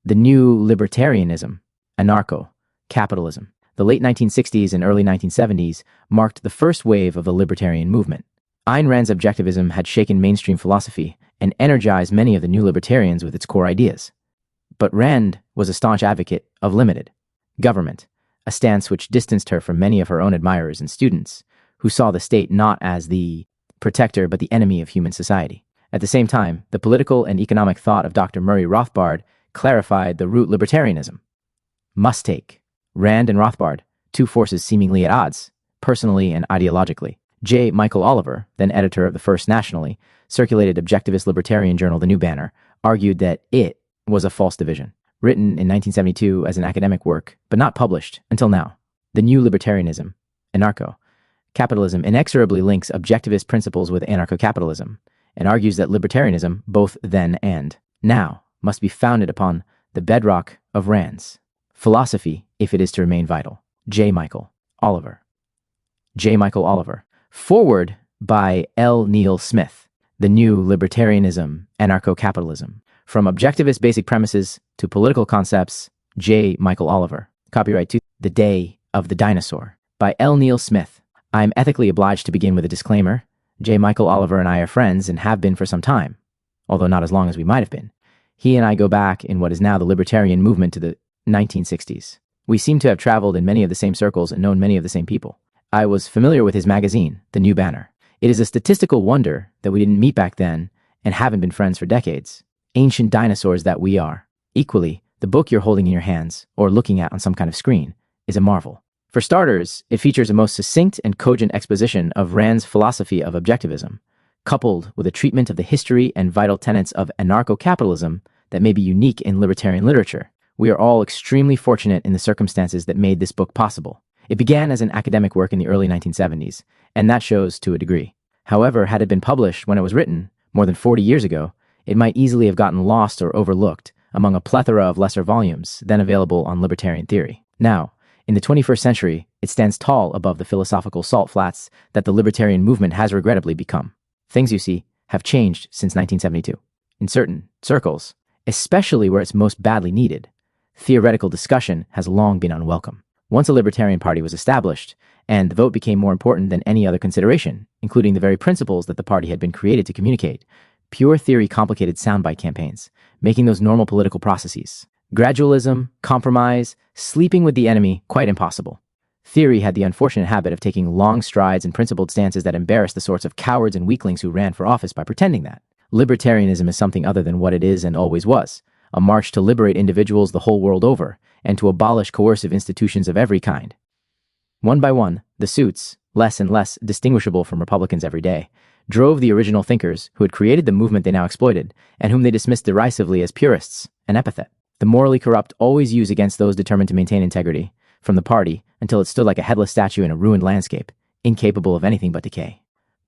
The new libertarianism, anarcho-capitalism. The late 1960s and early 1970s marked the first wave of the libertarian movement. Ayn Rand's objectivism had shaken mainstream philosophy and energized many of the new libertarians with its core ideas. But Rand was a staunch advocate of limited government, a stance which distanced her from many of her own admirers and students, who saw the state not as the protector but the enemy of human society. At the same time, the political and economic thought of Dr. Murray Rothbard clarified the root libertarianism. Must take. Rand and Rothbard, two forces seemingly at odds, personally and ideologically. J. Michael Oliver, then editor of the first nationally circulated objectivist libertarian journal The New Banner, argued that it was a false division, written in 1972 as an academic work, but not published until now. The new libertarianism, anarcho-capitalism, inexorably links objectivist principles with anarcho-capitalism, and argues that libertarianism, both then and now, must be founded upon the bedrock of Rand's philosophy if it is to remain vital. J. Michael Oliver. J. Michael Oliver. Foreword by L. Neil Smith. The new libertarianism, anarcho-capitalism. From objectivist basic premises to political concepts, J. Michael Oliver. Copyright to The Day of the Dinosaur by L. Neil Smith. I am ethically obliged to begin with a disclaimer. J. Michael Oliver and I are friends and have been for some time, although not as long as we might have been. He and I go back in what is now the libertarian movement to the 1960s. We seem to have traveled in many of the same circles and known many of the same people. I was familiar with his magazine, The New Banner. It is a statistical wonder that we didn't meet back then and haven't been friends for decades. Ancient dinosaurs that we are. Equally, the book you're holding in your hands, or looking at on some kind of screen, is a marvel. For starters, it features a most succinct and cogent exposition of Rand's philosophy of objectivism, coupled with a treatment of the history and vital tenets of anarcho-capitalism that may be unique in libertarian literature. We are all extremely fortunate in the circumstances that made this book possible. It began as an academic work in the early 1970s, and that shows to a degree. However, had it been published when it was written, more than 40 years ago, it might easily have gotten lost or overlooked among a plethora of lesser volumes then available on libertarian theory. Now, in the 21st century, it stands tall above the philosophical salt flats that the libertarian movement has regrettably become. Things, you see, have changed since 1972. In certain circles, especially where it's most badly needed, theoretical discussion has long been unwelcome. Once a libertarian party was established, and the vote became more important than any other consideration, including the very principles that the party had been created to communicate, pure theory complicated soundbite campaigns, making those normal political processes. Gradualism, compromise, sleeping with the enemy, quite impossible. Theory had the unfortunate habit of taking long strides and principled stances that embarrassed the sorts of cowards and weaklings who ran for office by pretending that. Libertarianism is something other than what it is and always was, a march to liberate individuals the whole world over, and to abolish coercive institutions of every kind. One by one, the suits, less and less distinguishable from Republicans every day, drove the original thinkers who had created the movement they now exploited, and whom they dismissed derisively as purists, an epithet. The morally corrupt always use against those determined to maintain integrity, from the party until it stood like a headless statue in a ruined landscape, incapable of anything but decay.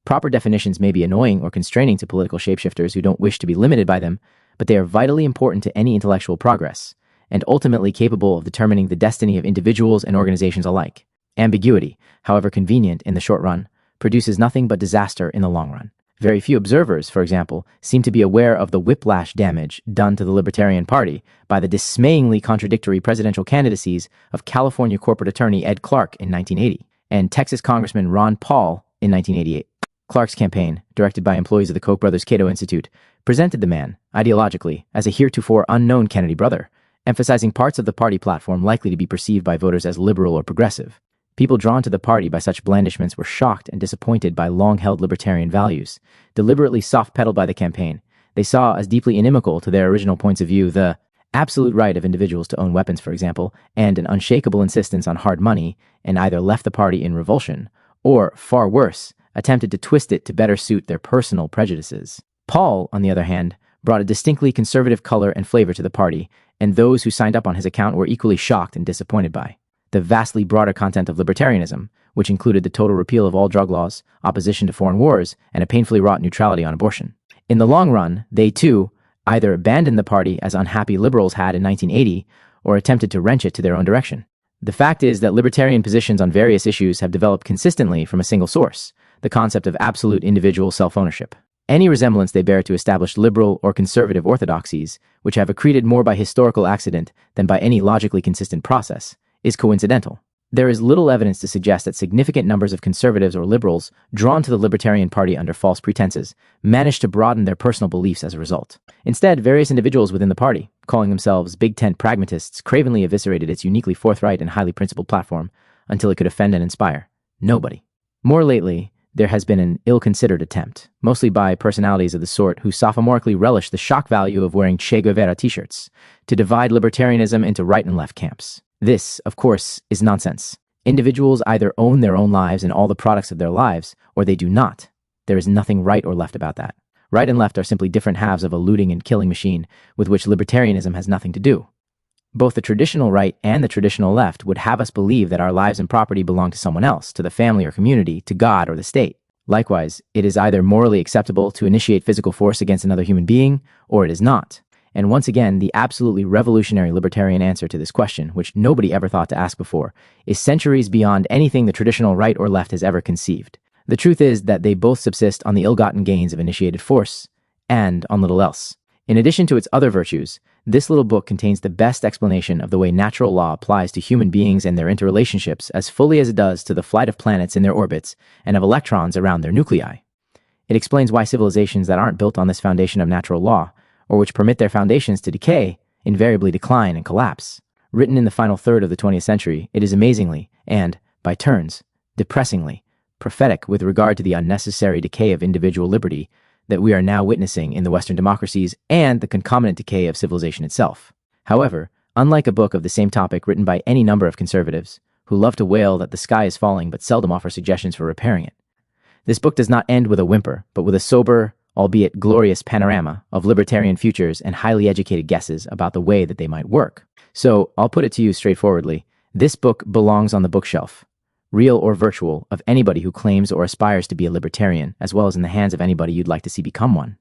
Proper definitions may be annoying or constraining to political shapeshifters who don't wish to be limited by them, but they are vitally important to any intellectual progress, and ultimately capable of determining the destiny of individuals and organizations alike. Ambiguity, however convenient in the short run, produces nothing but disaster in the long run. Very few observers, for example, seem to be aware of the whiplash damage done to the Libertarian Party by the dismayingly contradictory presidential candidacies of California corporate attorney Ed Clark in 1980 and Texas Congressman Ron Paul in 1988. Clark's campaign, directed by employees of the Koch brothers Cato Institute, presented the man, ideologically, as a heretofore unknown Kennedy brother, emphasizing parts of the party platform likely to be perceived by voters as liberal or progressive. People drawn to the party by such blandishments were shocked and disappointed by long-held libertarian values, deliberately soft-pedaled by the campaign. They saw as deeply inimical to their original points of view the absolute right of individuals to own weapons, for example, and an unshakable insistence on hard money, and either left the party in revulsion, or, far worse, attempted to twist it to better suit their personal prejudices. Paul, on the other hand, brought a distinctly conservative color and flavor to the party, and those who signed up on his account were equally shocked and disappointed by the vastly broader content of libertarianism, which included the total repeal of all drug laws, opposition to foreign wars, and a painfully wrought neutrality on abortion. In the long run, they too either abandoned the party as unhappy liberals had in 1980, or attempted to wrench it to their own direction. The fact is that libertarian positions on various issues have developed consistently from a single source, the concept of absolute individual self-ownership. Any resemblance they bear to established liberal or conservative orthodoxies, which have accreted more by historical accident than by any logically consistent process, is coincidental. There is little evidence to suggest that significant numbers of conservatives or liberals, drawn to the Libertarian Party under false pretenses, managed to broaden their personal beliefs as a result. Instead, various individuals within the party, calling themselves Big Tent pragmatists, cravenly eviscerated its uniquely forthright and highly principled platform until it could offend and inspire nobody. More lately, there has been an ill-considered attempt, mostly by personalities of the sort who sophomorically relish the shock value of wearing Che Guevara t-shirts, to divide libertarianism into right and left camps. This, of course, is nonsense. Individuals either own their own lives and all the products of their lives, or they do not. There is nothing right or left about that. Right and left are simply different halves of a looting and killing machine with which libertarianism has nothing to do. Both the traditional right and the traditional left would have us believe that our lives and property belong to someone else, to the family or community, to God or the state. Likewise, it is either morally acceptable to initiate physical force against another human being, or it is not. And once again, the absolutely revolutionary libertarian answer to this question, which nobody ever thought to ask before, is centuries beyond anything the traditional right or left has ever conceived. The truth is that they both subsist on the ill-gotten gains of initiated force, and on little else. In addition to its other virtues, this little book contains the best explanation of the way natural law applies to human beings and their interrelationships as fully as it does to the flight of planets in their orbits and of electrons around their nuclei. It explains why civilizations that aren't built on this foundation of natural law, or which permit their foundations to decay, invariably decline and collapse. Written in the final third of the 20th century, it is amazingly, and, by turns, depressingly, prophetic with regard to the unnecessary decay of individual liberty that we are now witnessing in the Western democracies and the concomitant decay of civilization itself. However, unlike a book of the same topic written by any number of conservatives, who love to wail that the sky is falling but seldom offer suggestions for repairing it, this book does not end with a whimper, but with a sober, albeit glorious panorama of libertarian futures and highly educated guesses about the way that they might work. So, I'll put it to you straightforwardly, this book belongs on the bookshelf, real or virtual, of anybody who claims or aspires to be a libertarian, as well as in the hands of anybody you'd like to see become one.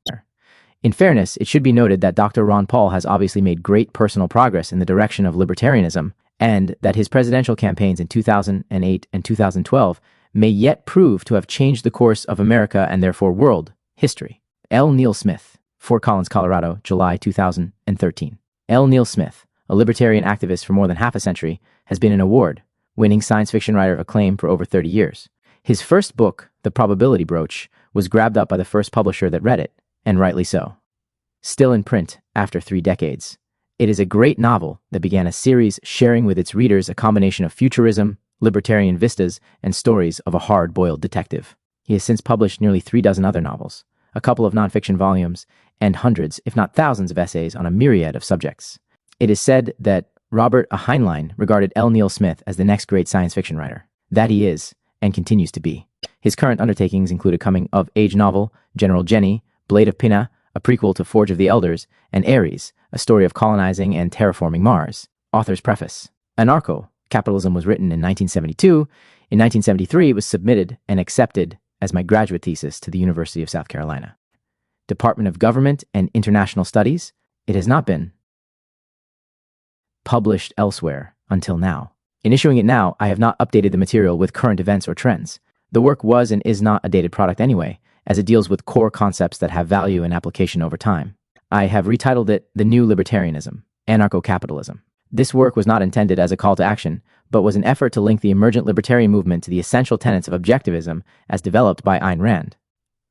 In fairness, it should be noted that Dr. Ron Paul has obviously made great personal progress in the direction of libertarianism, and that his presidential campaigns in 2008 and 2012 may yet prove to have changed the course of America and therefore world history. L. Neil Smith, Fort Collins, Colorado, July 2013. L. Neil Smith, a libertarian activist for more than half a century, has been an award-winning science fiction writer of acclaim for over 30 years. His first book, The Probability Broach, was grabbed up by the first publisher that read it, and rightly so. Still in print after 3 decades, it is a great novel that began a series sharing with its readers a combination of futurism, libertarian vistas, and stories of a hard-boiled detective. He has since published nearly 3 dozen other novels, a couple of nonfiction volumes, and hundreds, if not thousands, of essays on a myriad of subjects. It is said that Robert Heinlein regarded L. Neil Smith as the next great science fiction writer. That he is, and continues to be. His current undertakings include a coming-of-age novel, General Jenny, Blade of Pinna, a prequel to Forge of the Elders, and Ares, a story of colonizing and terraforming Mars. Author's preface. Anarcho-Capitalism was written in 1972. In 1973, it was submitted and accepted as my graduate thesis to the University of South Carolina. Department of Government and International Studies, it has not been published elsewhere until now. In issuing it now, I have not updated the material with current events or trends. The work was and is not a dated product anyway, as it deals with core concepts that have value and application over time. I have retitled it The New Libertarianism, Anarcho-Capitalism. This work was not intended as a call to action, but was an effort to link the emergent libertarian movement to the essential tenets of objectivism as developed by Ayn Rand.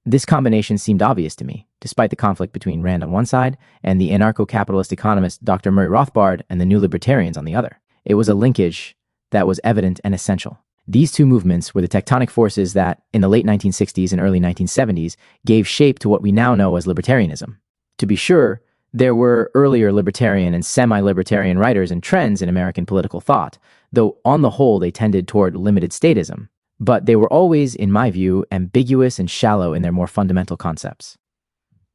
This combination seemed obvious to me, despite the conflict between Rand on one side and the anarcho-capitalist economist Dr. Murray Rothbard and the New Libertarians on the other. It was a linkage that was evident and essential. These two movements were the tectonic forces that, in the late 1960s and early 1970s, gave shape to what we now know as libertarianism. To be sure, there were earlier libertarian and semi-libertarian writers and trends in American political thought, though on the whole they tended toward limited statism. But they were always, in my view, ambiguous and shallow in their more fundamental concepts.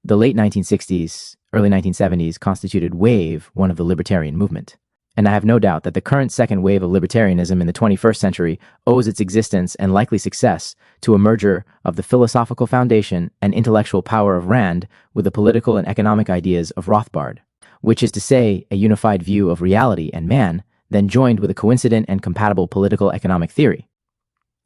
The late 1960s, early 1970s constituted wave one of the libertarian movement. And I have no doubt that the current second wave of libertarianism in the 21st century owes its existence and likely success to a merger of the philosophical foundation and intellectual power of Rand with the political and economic ideas of Rothbard, which is to say, a unified view of reality and man, then joined with a coincident and compatible political economic theory.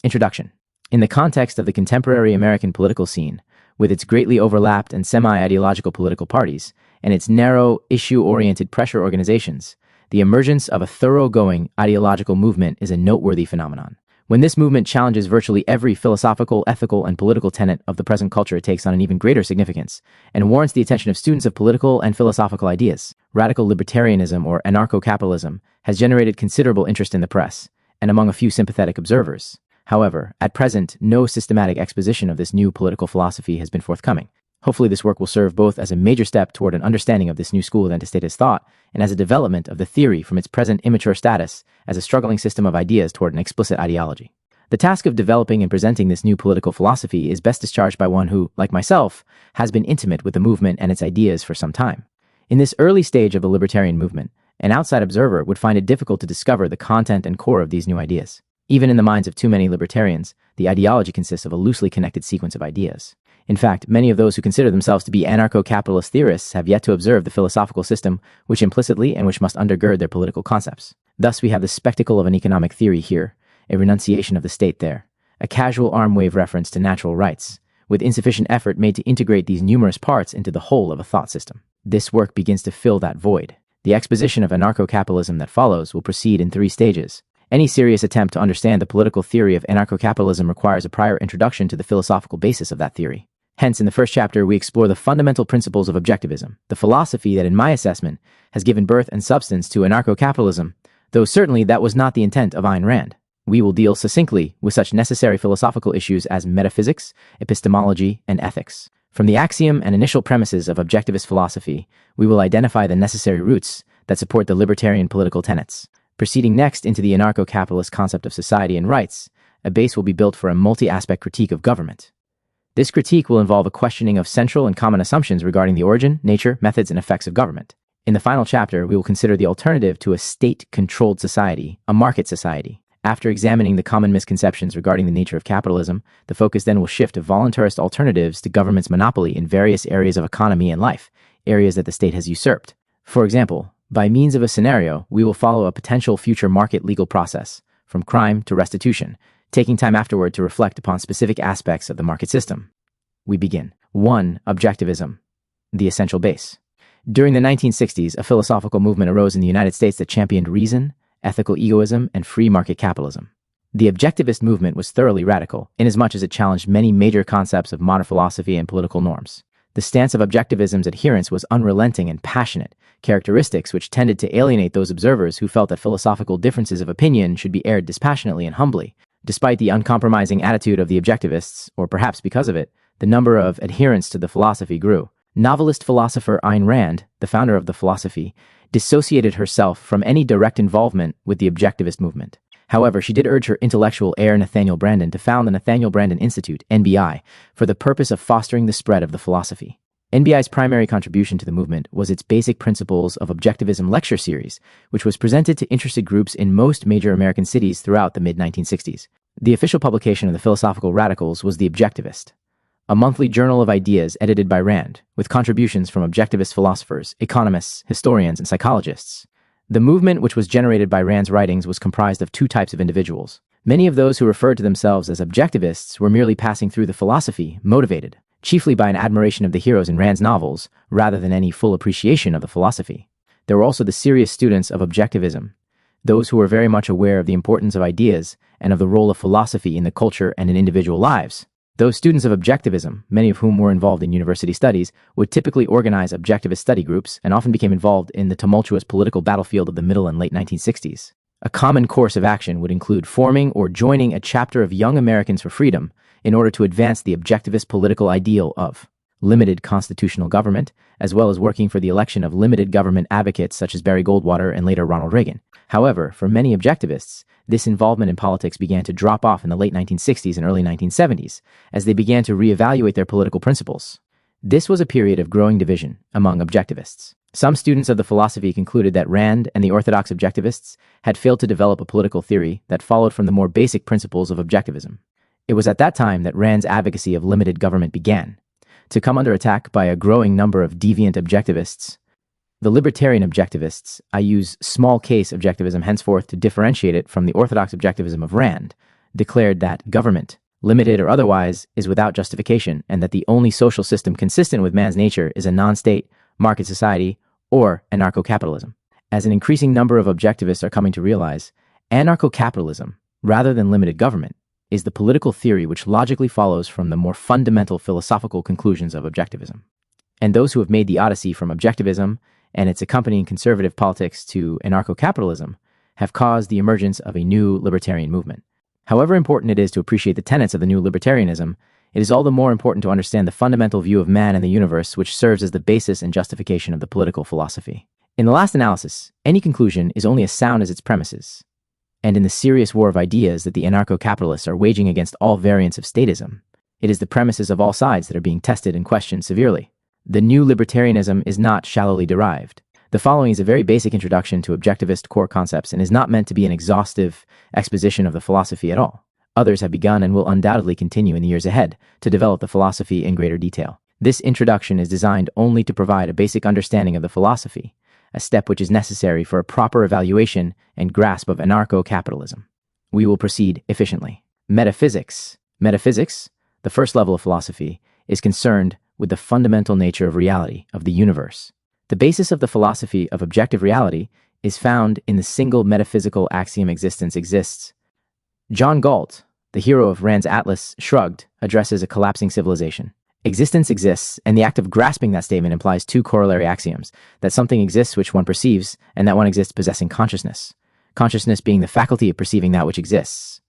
Introduction. In the context of the contemporary American political scene, With its greatly overlapped and semi-ideological political parties, and its narrow, issue-oriented pressure organizations, the emergence of a thoroughgoing ideological movement is a noteworthy phenomenon. When this movement challenges virtually every philosophical, ethical, and political tenet of the present culture, it takes on an even greater significance and warrants the attention of students of political and philosophical ideas. Radical libertarianism, or anarcho-capitalism, has generated considerable interest in the press and among a few sympathetic observers. However, at present, no systematic exposition of this new political philosophy has been forthcoming. Hopefully, this work will serve both as a major step toward an understanding of this new school of antistatist thought and as a development of the theory from its present immature status as a struggling system of ideas toward an explicit ideology. The task of developing and presenting this new political philosophy is best discharged by one who, like myself, has been intimate with the movement and its ideas for some time. In this early stage of the libertarian movement, an outside observer would find it difficult to discover the content and core of these new ideas. Even in the minds of too many libertarians, the ideology consists of a loosely connected sequence of ideas. In fact, many of those who consider themselves to be anarcho-capitalist theorists have yet to observe the philosophical system which implicitly and which must undergird their political concepts. Thus, we have the spectacle of an economic theory here, a renunciation of the state there, a casual arm-wave reference to natural rights, with insufficient effort made to integrate these numerous parts into the whole of a thought system. This work begins to fill that void. The exposition of anarcho-capitalism that follows will proceed in 3 stages. Any serious attempt to understand the political theory of anarcho-capitalism requires a prior introduction to the philosophical basis of that theory. Hence, in the first chapter, we explore the fundamental principles of objectivism, the philosophy that, in my assessment, has given birth and substance to anarcho-capitalism, though certainly that was not the intent of Ayn Rand. We will deal succinctly with such necessary philosophical issues as metaphysics, epistemology, and ethics. From the axiom and initial premises of objectivist philosophy, we will identify the necessary roots that support the libertarian political tenets. Proceeding next into the anarcho-capitalist concept of society and rights, a base will be built for a multi-aspect critique of government. This critique will involve a questioning of central and common assumptions regarding the origin, nature, methods, and effects of government. In the final chapter, we will consider the alternative to a state-controlled society, a market society. After examining the common misconceptions regarding the nature of capitalism, the focus then will shift to voluntarist alternatives to government's monopoly in various areas of economy and life, areas that the state has usurped. For example, by means of a scenario, we will follow a potential future market legal process, from crime to restitution, taking time afterward to reflect upon specific aspects of the market system. We begin. 1. Objectivism, the essential base. During the 1960s, a philosophical movement arose in the United States that championed reason, ethical egoism, and free market capitalism. The objectivist movement was thoroughly radical, inasmuch as it challenged many major concepts of modern philosophy and political norms. The stance of objectivism's adherents was unrelenting and passionate, characteristics which tended to alienate those observers who felt that philosophical differences of opinion should be aired dispassionately and humbly. Despite the uncompromising attitude of the objectivists, or perhaps because of it, the number of adherents to the philosophy grew. Novelist philosopher Ayn Rand, the founder of the philosophy, dissociated herself from any direct involvement with the objectivist movement. However, she did urge her intellectual heir Nathaniel Branden to found the Nathaniel Branden Institute, NBI, for the purpose of fostering the spread of the philosophy. NBI's primary contribution to the movement was its Basic Principles of Objectivism lecture series, which was presented to interested groups in most major American cities throughout the mid-1960s. The official publication of the philosophical radicals was The Objectivist, a monthly journal of ideas edited by Rand, with contributions from objectivist philosophers, economists, historians, and psychologists. The movement which was generated by Rand's writings was comprised of 2 types of individuals. Many of those who referred to themselves as objectivists were merely passing through the philosophy, motivated, chiefly by an admiration of the heroes in Rand's novels, rather than any full appreciation of the philosophy. There were also the serious students of objectivism, those who were very much aware of the importance of ideas and of the role of philosophy in the culture and in individual lives. Those students of objectivism, many of whom were involved in university studies, would typically organize objectivist study groups and often became involved in the tumultuous political battlefield of the middle and late 1960s. A common course of action would include forming or joining a chapter of Young Americans for Freedom in order to advance the objectivist political ideal of limited constitutional government, as well as working for the election of limited government advocates such as Barry Goldwater and later Ronald Reagan. However, for many objectivists, this involvement in politics began to drop off in the late 1960s and early 1970s as they began to reevaluate their political principles. This was a period of growing division among objectivists. Some students of the philosophy concluded that Rand and the orthodox objectivists had failed to develop a political theory that followed from the more basic principles of objectivism. It was at that time that Rand's advocacy of limited government began to come under attack by a growing number of deviant objectivists. The libertarian objectivists, I use small case objectivism henceforth to differentiate it from the orthodox objectivism of Rand, declared that government, limited or otherwise, is without justification, and that the only social system consistent with man's nature is a non-state, market society, or anarcho-capitalism. As an increasing number of objectivists are coming to realize, anarcho-capitalism, rather than limited government, is the political theory which logically follows from the more fundamental philosophical conclusions of objectivism. And those who have made the odyssey from objectivism and its accompanying conservative politics to anarcho-capitalism have caused the emergence of a new libertarian movement. However important it is to appreciate the tenets of the new libertarianism, it is all the more important to understand the fundamental view of man and the universe which serves as the basis and justification of the political philosophy. In the last analysis, any conclusion is only as sound as its premises. And in the serious war of ideas that the anarcho-capitalists are waging against all variants of statism, it is the premises of all sides that are being tested and questioned severely. The new libertarianism is not shallowly derived. The following is a very basic introduction to objectivist core concepts and is not meant to be an exhaustive exposition of the philosophy at all. Others have begun and will undoubtedly continue in the years ahead to develop the philosophy in greater detail. This introduction is designed only to provide a basic understanding of the philosophy, a step which is necessary for a proper evaluation and grasp of anarcho-capitalism. We will proceed efficiently. Metaphysics. Metaphysics, the first level of philosophy, is concerned with the fundamental nature of reality, of the universe. The basis of the philosophy of objective reality is found in the single metaphysical axiom existence exists. John Galt, the hero of Rand's Atlas Shrugged, addresses a collapsing civilization. Existence exists, and the act of grasping that statement implies two corollary axioms, that something exists which one perceives, and that one exists possessing consciousness. Consciousness being the faculty of perceiving that which exists.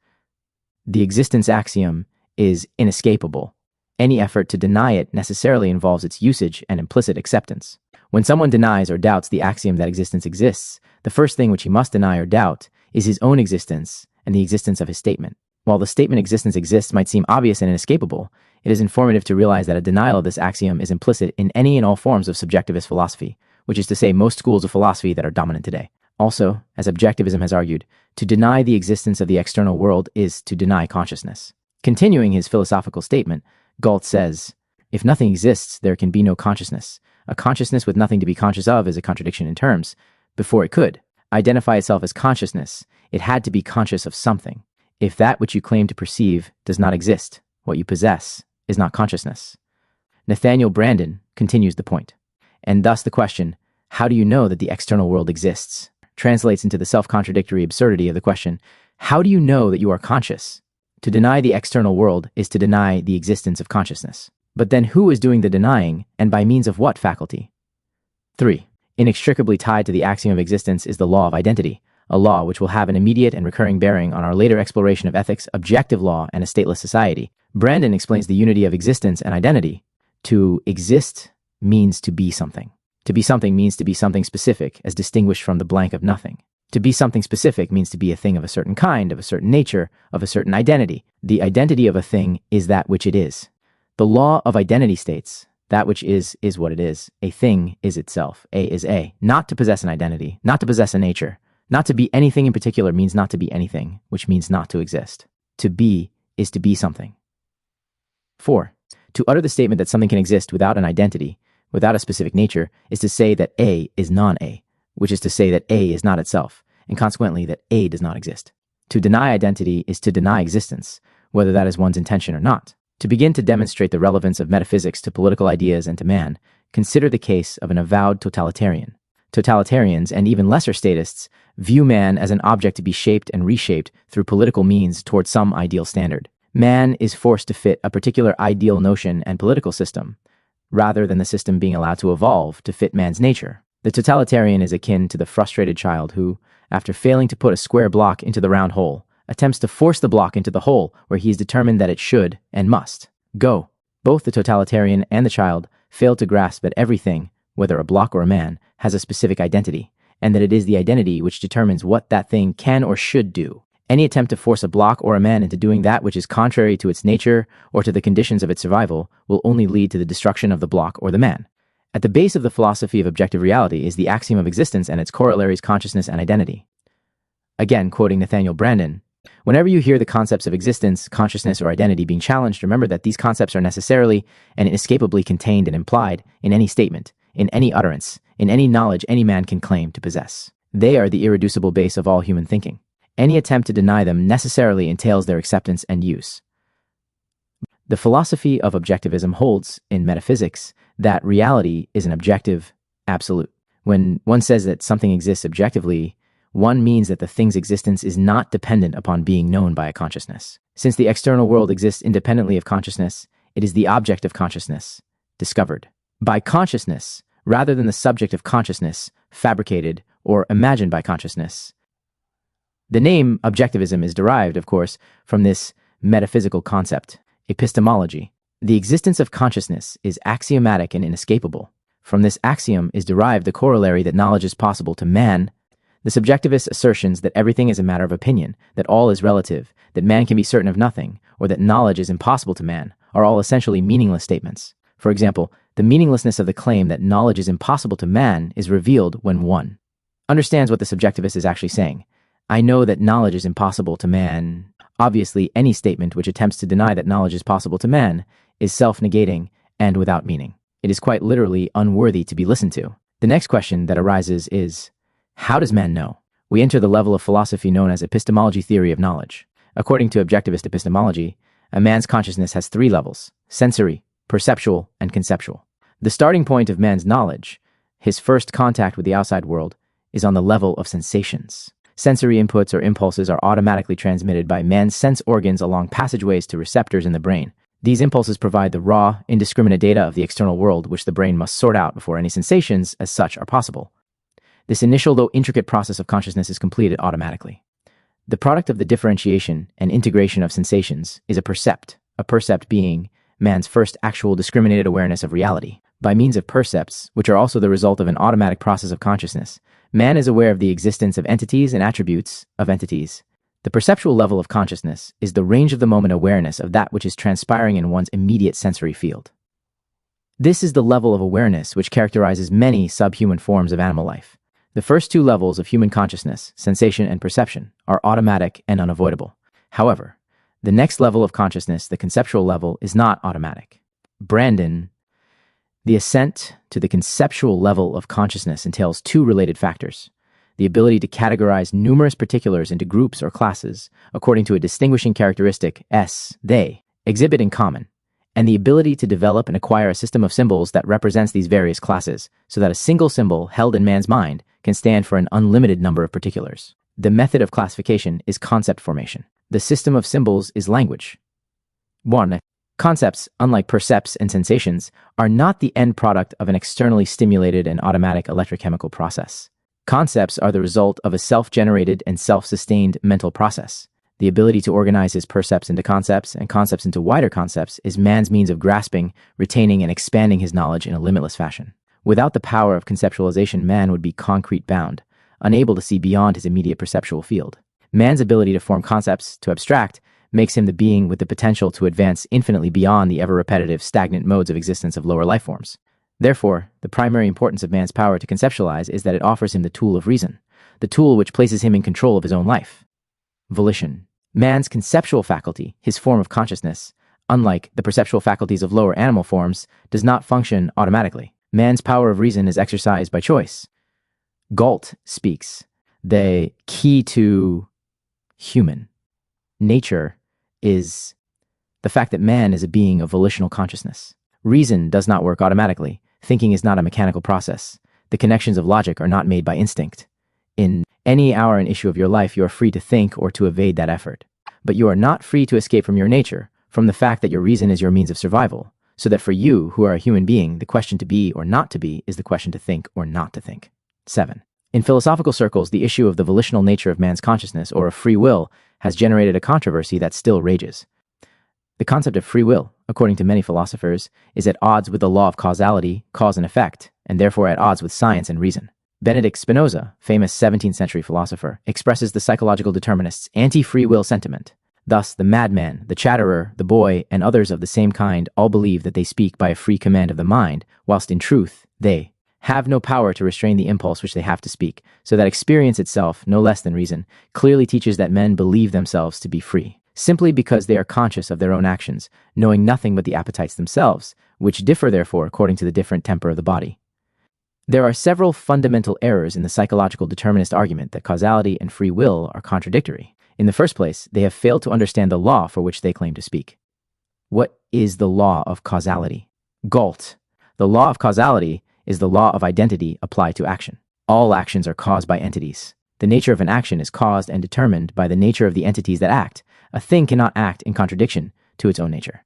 The existence axiom is inescapable. Any effort to deny it necessarily involves its usage and implicit acceptance. When someone denies or doubts the axiom that existence exists, the first thing which he must deny or doubt is his own existence and the existence of his statement. While the statement existence exists might seem obvious and inescapable, it is informative to realize that a denial of this axiom is implicit in any and all forms of subjectivist philosophy, which is to say most schools of philosophy that are dominant today. Also, as objectivism has argued, to deny the existence of the external world is to deny consciousness. Continuing his philosophical statement, Galt says, "If nothing exists, there can be no consciousness. A consciousness with nothing to be conscious of is a contradiction in terms. Before it could identify itself as consciousness, it had to be conscious of something. If that which you claim to perceive does not exist, what you possess is not consciousness." Nathaniel Branden continues the point. And thus the question, how do you know that the external world exists, translates into the self-contradictory absurdity of the question, how do you know that you are conscious? To deny the external world is to deny the existence of consciousness. But then who is doing the denying, and by means of what faculty? 3. Inextricably tied to the axiom of existence is the law of identity, a law which will have an immediate and recurring bearing on our later exploration of ethics, objective law, and a stateless society. Branden explains the unity of existence and identity. To exist means to be something. To be something means to be something specific, as distinguished from the blank of nothing. To be something specific means to be a thing of a certain kind, of a certain nature, of a certain identity. The identity of a thing is that which it is. The law of identity states, that which is what it is. A thing is itself. A is A. Not to possess an identity, not to possess a nature. Not to be anything in particular means not to be anything, which means not to exist. To be is to be something. 4. To utter the statement that something can exist without an identity, without a specific nature, is to say that A is non-A, which is to say that A is not itself, and consequently that A does not exist. To deny identity is to deny existence, whether that is one's intention or not. To begin to demonstrate the relevance of metaphysics to political ideas and to man, consider the case of an avowed totalitarian. Totalitarians, and even lesser statists, view man as an object to be shaped and reshaped through political means toward some ideal standard. Man is forced to fit a particular ideal notion and political system, rather than the system being allowed to evolve to fit man's nature. The totalitarian is akin to the frustrated child who, after failing to put a square block into the round hole, attempts to force the block into the hole where he is determined that it should and must go. Both the totalitarian and the child fail to grasp that everything, whether a block or a man, has a specific identity, and that it is the identity which determines what that thing can or should do. Any attempt to force a block or a man into doing that which is contrary to its nature or to the conditions of its survival will only lead to the destruction of the block or the man. At the base of the philosophy of objective reality is the axiom of existence and its corollaries consciousness and identity. Again, quoting Nathaniel Branden, "Whenever you hear the concepts of existence, consciousness, or identity being challenged, remember that these concepts are necessarily and inescapably contained and implied in any statement, in any utterance, in any knowledge any man can claim to possess. They are the irreducible base of all human thinking. Any attempt to deny them necessarily entails their acceptance and use. The philosophy of objectivism holds, in metaphysics, that reality is an objective absolute. When one says that something exists objectively, one means that the thing's existence is not dependent upon being known by a consciousness. Since the external world exists independently of consciousness, it is the object of consciousness, discovered by consciousness, rather than the subject of consciousness, fabricated or imagined by consciousness. The name objectivism is derived, of course, from this metaphysical concept, epistemology. The existence of consciousness is axiomatic and inescapable. From this axiom is derived the corollary that knowledge is possible to man. The subjectivist assertions that everything is a matter of opinion, that all is relative, that man can be certain of nothing, or that knowledge is impossible to man, are all essentially meaningless statements. For example, the meaninglessness of the claim that knowledge is impossible to man is revealed when one understands what the subjectivist is actually saying. I know that knowledge is impossible to man. Obviously, any statement which attempts to deny that knowledge is possible to man is self-negating and without meaning. It is quite literally unworthy to be listened to. The next question that arises is, how does man know? We enter the level of philosophy known as epistemology theory of knowledge. According to objectivist epistemology, a man's consciousness has three levels: sensory, perceptual, and conceptual. The starting point of man's knowledge, his first contact with the outside world, is on the level of sensations. Sensory inputs or impulses are automatically transmitted by man's sense organs along passageways to receptors in the brain. These impulses provide the raw, indiscriminate data of the external world, which the brain must sort out before any sensations, as such, are possible. This initial, though intricate process of consciousness is completed automatically. The product of the differentiation and integration of sensations is a percept being man's first actual discriminated awareness of reality. By means of percepts, which are also the result of an automatic process of consciousness, man is aware of the existence of entities and attributes of entities. The perceptual level of consciousness is the range of the moment awareness of that which is transpiring in one's immediate sensory field. This is the level of awareness which characterizes many subhuman forms of animal life. The first two levels of human consciousness, sensation and perception, are automatic and unavoidable. However, the next level of consciousness, the conceptual level, is not automatic. The ascent to the conceptual level of consciousness entails two related factors: the ability to categorize numerous particulars into groups or classes according to a distinguishing characteristic they exhibit in common, and the ability to develop and acquire a system of symbols that represents these various classes, so that a single symbol held in man's mind can stand for an unlimited number of particulars. The method of classification is concept formation. The system of symbols is language. 1. Concepts, unlike percepts and sensations, are not the end product of an externally stimulated and automatic electrochemical process. Concepts are the result of a self-generated and self-sustained mental process. The ability to organize his percepts into concepts and concepts into wider concepts is man's means of grasping, retaining, and expanding his knowledge in a limitless fashion. Without the power of conceptualization, man would be concrete bound, unable to see beyond his immediate perceptual field. Man's ability to form concepts, to abstract, makes him the being with the potential to advance infinitely beyond the ever-repetitive, stagnant modes of existence of lower life forms. Therefore, the primary importance of man's power to conceptualize is that it offers him the tool of reason, the tool which places him in control of his own life. Volition. Man's conceptual faculty, his form of consciousness, unlike the perceptual faculties of lower animal forms, does not function automatically. Man's power of reason is exercised by choice. Galt speaks, the key to human nature is the fact that man is a being of volitional consciousness. Reason does not work automatically. Thinking is not a mechanical process. The connections of logic are not made by instinct. In any hour and issue of your life, you are free to think or to evade that effort. But you are not free to escape from your nature, from the fact that your reason is your means of survival, so that for you, who are a human being, the question to be or not to be is the question to think or not to think. 7. In philosophical circles, the issue of the volitional nature of man's consciousness, or of free will, has generated a controversy that still rages. The concept of free will, according to many philosophers, is at odds with the law of causality, cause and effect, and therefore at odds with science and reason. Benedict Spinoza, famous 17th century philosopher, expresses the psychological determinists' anti-free will sentiment. Thus, the madman, the chatterer, the boy, and others of the same kind all believe that they speak by a free command of the mind, whilst in truth, they have no power to restrain the impulse which they have to speak, so that experience itself, no less than reason, clearly teaches that men believe themselves to be free, simply because they are conscious of their own actions, knowing nothing but the appetites themselves, which differ therefore according to the different temper of the body. There are several fundamental errors in the psychological determinist argument that causality and free will are contradictory. In the first place, they have failed to understand the law for which they claim to speak. What is the law of causality? GALT. The law of causality is the law of identity applied to action. All actions are caused by entities. The nature of an action is caused and determined by the nature of the entities that act. A thing cannot act in contradiction to its own nature.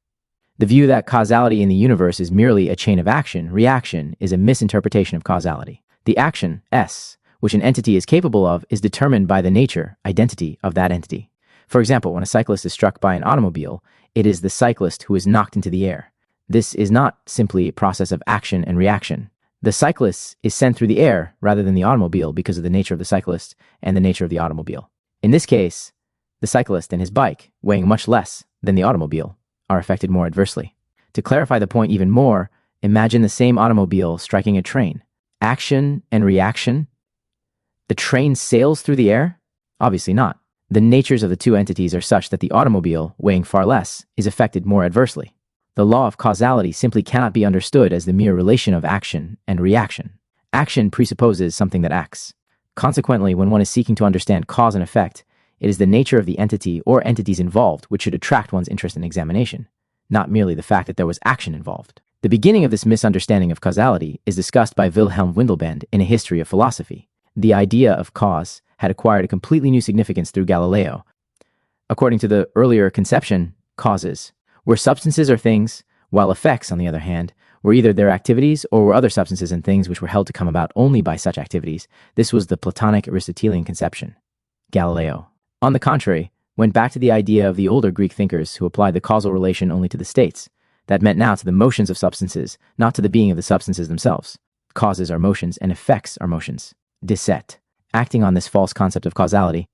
The view that causality in the universe is merely a chain of action-reaction is a misinterpretation of causality. The action, S, which an entity is capable of, is determined by the nature, identity, of that entity. For example, when a cyclist is struck by an automobile, it is the cyclist who is knocked into the air. This is not simply a process of action and reaction. The cyclist is sent through the air rather than the automobile because of the nature of the cyclist and the nature of the automobile. In this case, the cyclist and his bike, weighing much less than the automobile, are affected more adversely. To clarify the point even more, imagine the same automobile striking a train. Action and reaction? The train sails through the air? Obviously not. The natures of the two entities are such that the automobile, weighing far less, is affected more adversely. The law of causality simply cannot be understood as the mere relation of action and reaction. Action presupposes something that acts. Consequently, when one is seeking to understand cause and effect, it is the nature of the entity or entities involved which should attract one's interest and examination, not merely the fact that there was action involved. The beginning of this misunderstanding of causality is discussed by Wilhelm Windelband in A History of Philosophy. The idea of cause had acquired a completely new significance through Galileo. According to the earlier conception, causes were substances or things, while effects, on the other hand, were either their activities or were other substances and things which were held to come about only by such activities. This was the Platonic Aristotelian conception. Galileo, on the contrary, went back to the idea of the older Greek thinkers who applied the causal relation only to the states. That meant now to the motions of substances, not to the being of the substances themselves. Causes are motions and effects are motions. Disset. Acting on this false concept of causality,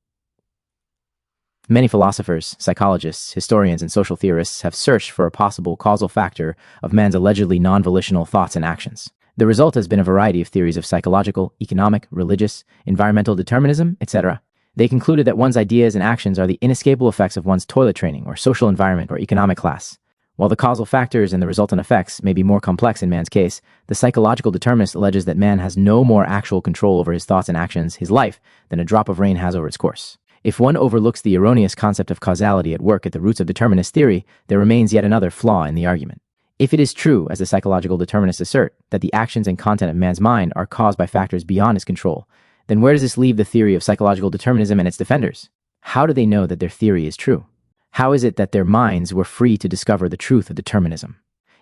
many philosophers, psychologists, historians, and social theorists have searched for a possible causal factor of man's allegedly non-volitional thoughts and actions. The result has been a variety of theories of psychological, economic, religious, environmental determinism, etc. They concluded that one's ideas and actions are the inescapable effects of one's toilet training or social environment or economic class. While the causal factors and the resultant effects may be more complex in man's case, the psychological determinist alleges that man has no more actual control over his thoughts and actions, his life, than a drop of rain has over its course. If one overlooks the erroneous concept of causality at work at the roots of determinist theory, there remains yet another flaw in the argument. If it is true, as the psychological determinists assert, that the actions and content of man's mind are caused by factors beyond his control, then where does this leave the theory of psychological determinism and its defenders? How do they know that their theory is true? How is it that their minds were free to discover the truth of determinism?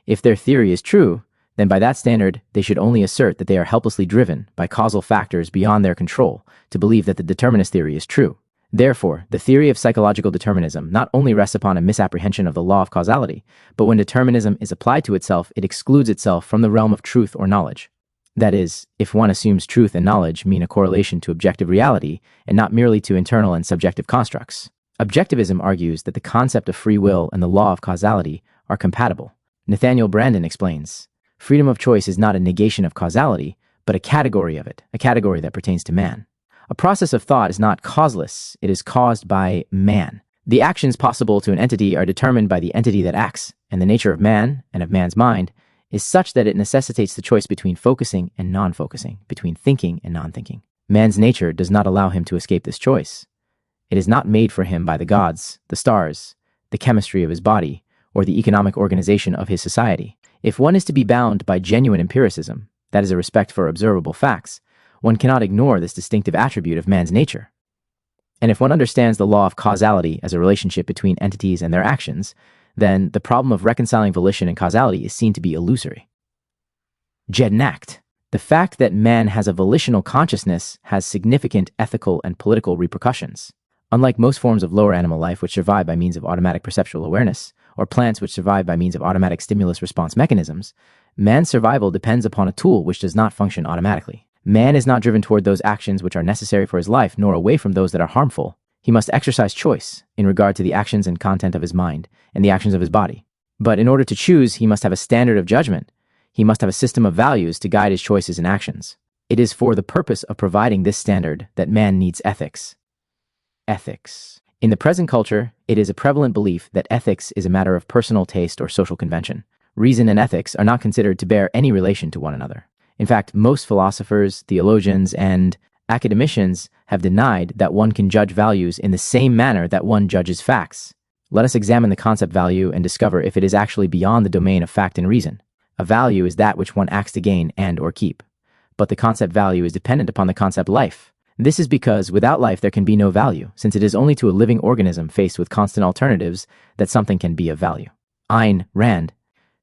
If their theory is true, then by that standard, they should only assert that they are helplessly driven by causal factors beyond their control to believe that the determinist theory is true. Therefore, the theory of psychological determinism not only rests upon a misapprehension of the law of causality, but when determinism is applied to itself, it excludes itself from the realm of truth or knowledge. That is, if one assumes truth and knowledge mean a correlation to objective reality and not merely to internal and subjective constructs. Objectivism argues that the concept of free will and the law of causality are compatible. Nathaniel Branden explains, freedom of choice is not a negation of causality, but a category of it, a category that pertains to man. A process of thought is not causeless, it is caused by man. The actions possible to an entity are determined by the entity that acts, and the nature of man, and of man's mind, is such that it necessitates the choice between focusing and non-focusing, between thinking and non-thinking. Man's nature does not allow him to escape this choice. It is not made for him by the gods, the stars, the chemistry of his body, or the economic organization of his society. If one is to be bound by genuine empiricism, that is a respect for observable facts, one cannot ignore this distinctive attribute of man's nature. And if one understands the law of causality as a relationship between entities and their actions, then the problem of reconciling volition and causality is seen to be illusory. Jednacht. The fact that man has a volitional consciousness has significant ethical and political repercussions. Unlike most forms of lower animal life which survive by means of automatic perceptual awareness, or plants which survive by means of automatic stimulus response mechanisms, man's survival depends upon a tool which does not function automatically. Man is not driven toward those actions which are necessary for his life, nor away from those that are harmful. He must exercise choice in regard to the actions and content of his mind and the actions of his body. But in order to choose, he must have a standard of judgment. He must have a system of values to guide his choices and actions. It is for the purpose of providing this standard that man needs ethics. Ethics. In the present culture, it is a prevalent belief that ethics is a matter of personal taste or social convention. Reason and ethics are not considered to bear any relation to one another. In fact, most philosophers, theologians, and academicians have denied that one can judge values in the same manner that one judges facts. Let us examine the concept value and discover if it is actually beyond the domain of fact and reason. A value is that which one acts to gain and or keep. But the concept value is dependent upon the concept life. This is because without life there can be no value, since it is only to a living organism faced with constant alternatives that something can be of value. Ayn Rand.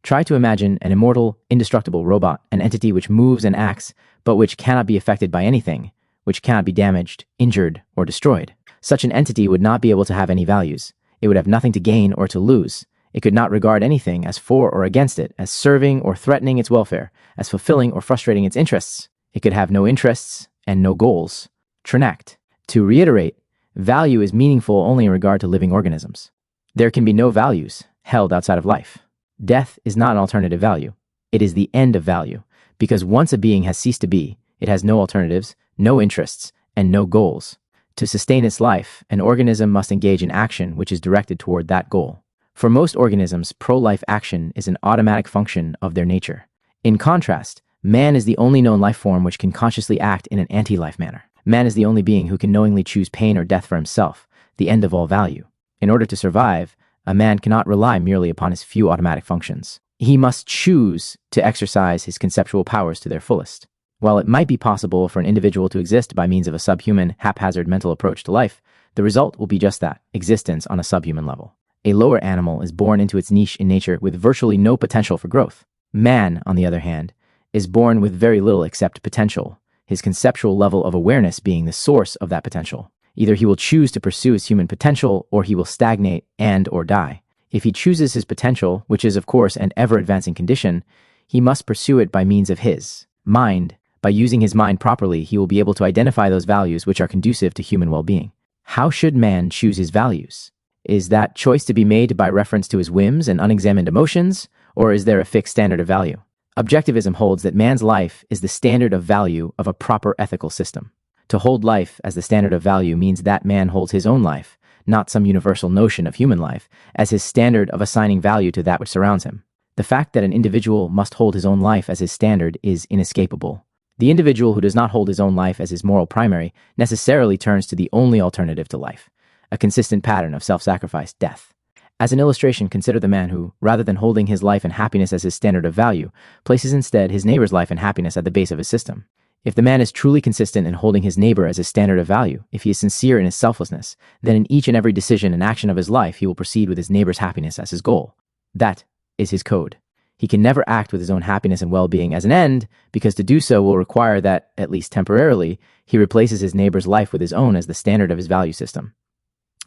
Try to imagine an immortal, indestructible robot, an entity which moves and acts, but which cannot be affected by anything, which cannot be damaged, injured, or destroyed. Such an entity would not be able to have any values. It would have nothing to gain or to lose. It could not regard anything as for or against it, as serving or threatening its welfare, as fulfilling or frustrating its interests. It could have no interests and no goals. Trenact. To reiterate, value is meaningful only in regard to living organisms. There can be no values held outside of life. Death is not an alternative value. It is the end of value, because once a being has ceased to be, it has no alternatives, no interests, and no goals. To sustain its life, an organism must engage in action which is directed toward that goal. For most organisms, pro-life action is an automatic function of their nature. In contrast, man is the only known life form which can consciously act in an anti-life manner. Man is the only being who can knowingly choose pain or death for himself, the end of all value. In order to survive, a man cannot rely merely upon his few automatic functions. He must choose to exercise his conceptual powers to their fullest. While it might be possible for an individual to exist by means of a subhuman, haphazard mental approach to life, the result will be just that, existence on a subhuman level. A lower animal is born into its niche in nature with virtually no potential for growth. Man, on the other hand, is born with very little except potential, his conceptual level of awareness being the source of that potential. Either he will choose to pursue his human potential, or he will stagnate and or die. If he chooses his potential, which is of course an ever-advancing condition, he must pursue it by means of his mind. By using his mind properly, he will be able to identify those values which are conducive to human well-being. How should man choose his values? Is that choice to be made by reference to his whims and unexamined emotions, or is there a fixed standard of value? Objectivism holds that man's life is the standard of value of a proper ethical system. To hold life as the standard of value means that man holds his own life, not some universal notion of human life, as his standard of assigning value to that which surrounds him. The fact that an individual must hold his own life as his standard is inescapable. The individual who does not hold his own life as his moral primary necessarily turns to the only alternative to life, a consistent pattern of self-sacrifice, death. As an illustration, consider the man who, rather than holding his life and happiness as his standard of value, places instead his neighbor's life and happiness at the base of his system. If the man is truly consistent in holding his neighbor as his standard of value, if he is sincere in his selflessness, then in each and every decision and action of his life, he will proceed with his neighbor's happiness as his goal. That is his code. He can never act with his own happiness and well-being as an end, because to do so will require that, at least temporarily, he replaces his neighbor's life with his own as the standard of his value system,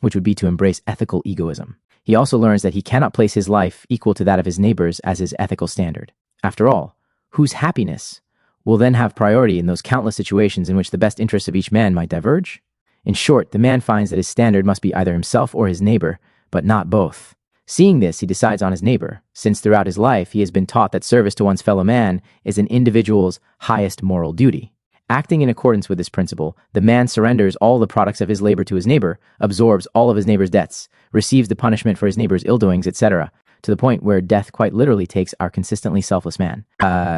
which would be to embrace ethical egoism. He also learns that he cannot place his life equal to that of his neighbor's as his ethical standard. After all, whose happiness will then have priority in those countless situations in which the best interests of each man might diverge? In short, the man finds that his standard must be either himself or his neighbor, but not both. Seeing this, he decides on his neighbor, since throughout his life he has been taught that service to one's fellow man is an individual's highest moral duty. Acting in accordance with this principle, the man surrenders all the products of his labor to his neighbor, absorbs all of his neighbor's debts, receives the punishment for his neighbor's ill-doings, etc., to the point where death quite literally takes our consistently selfless man.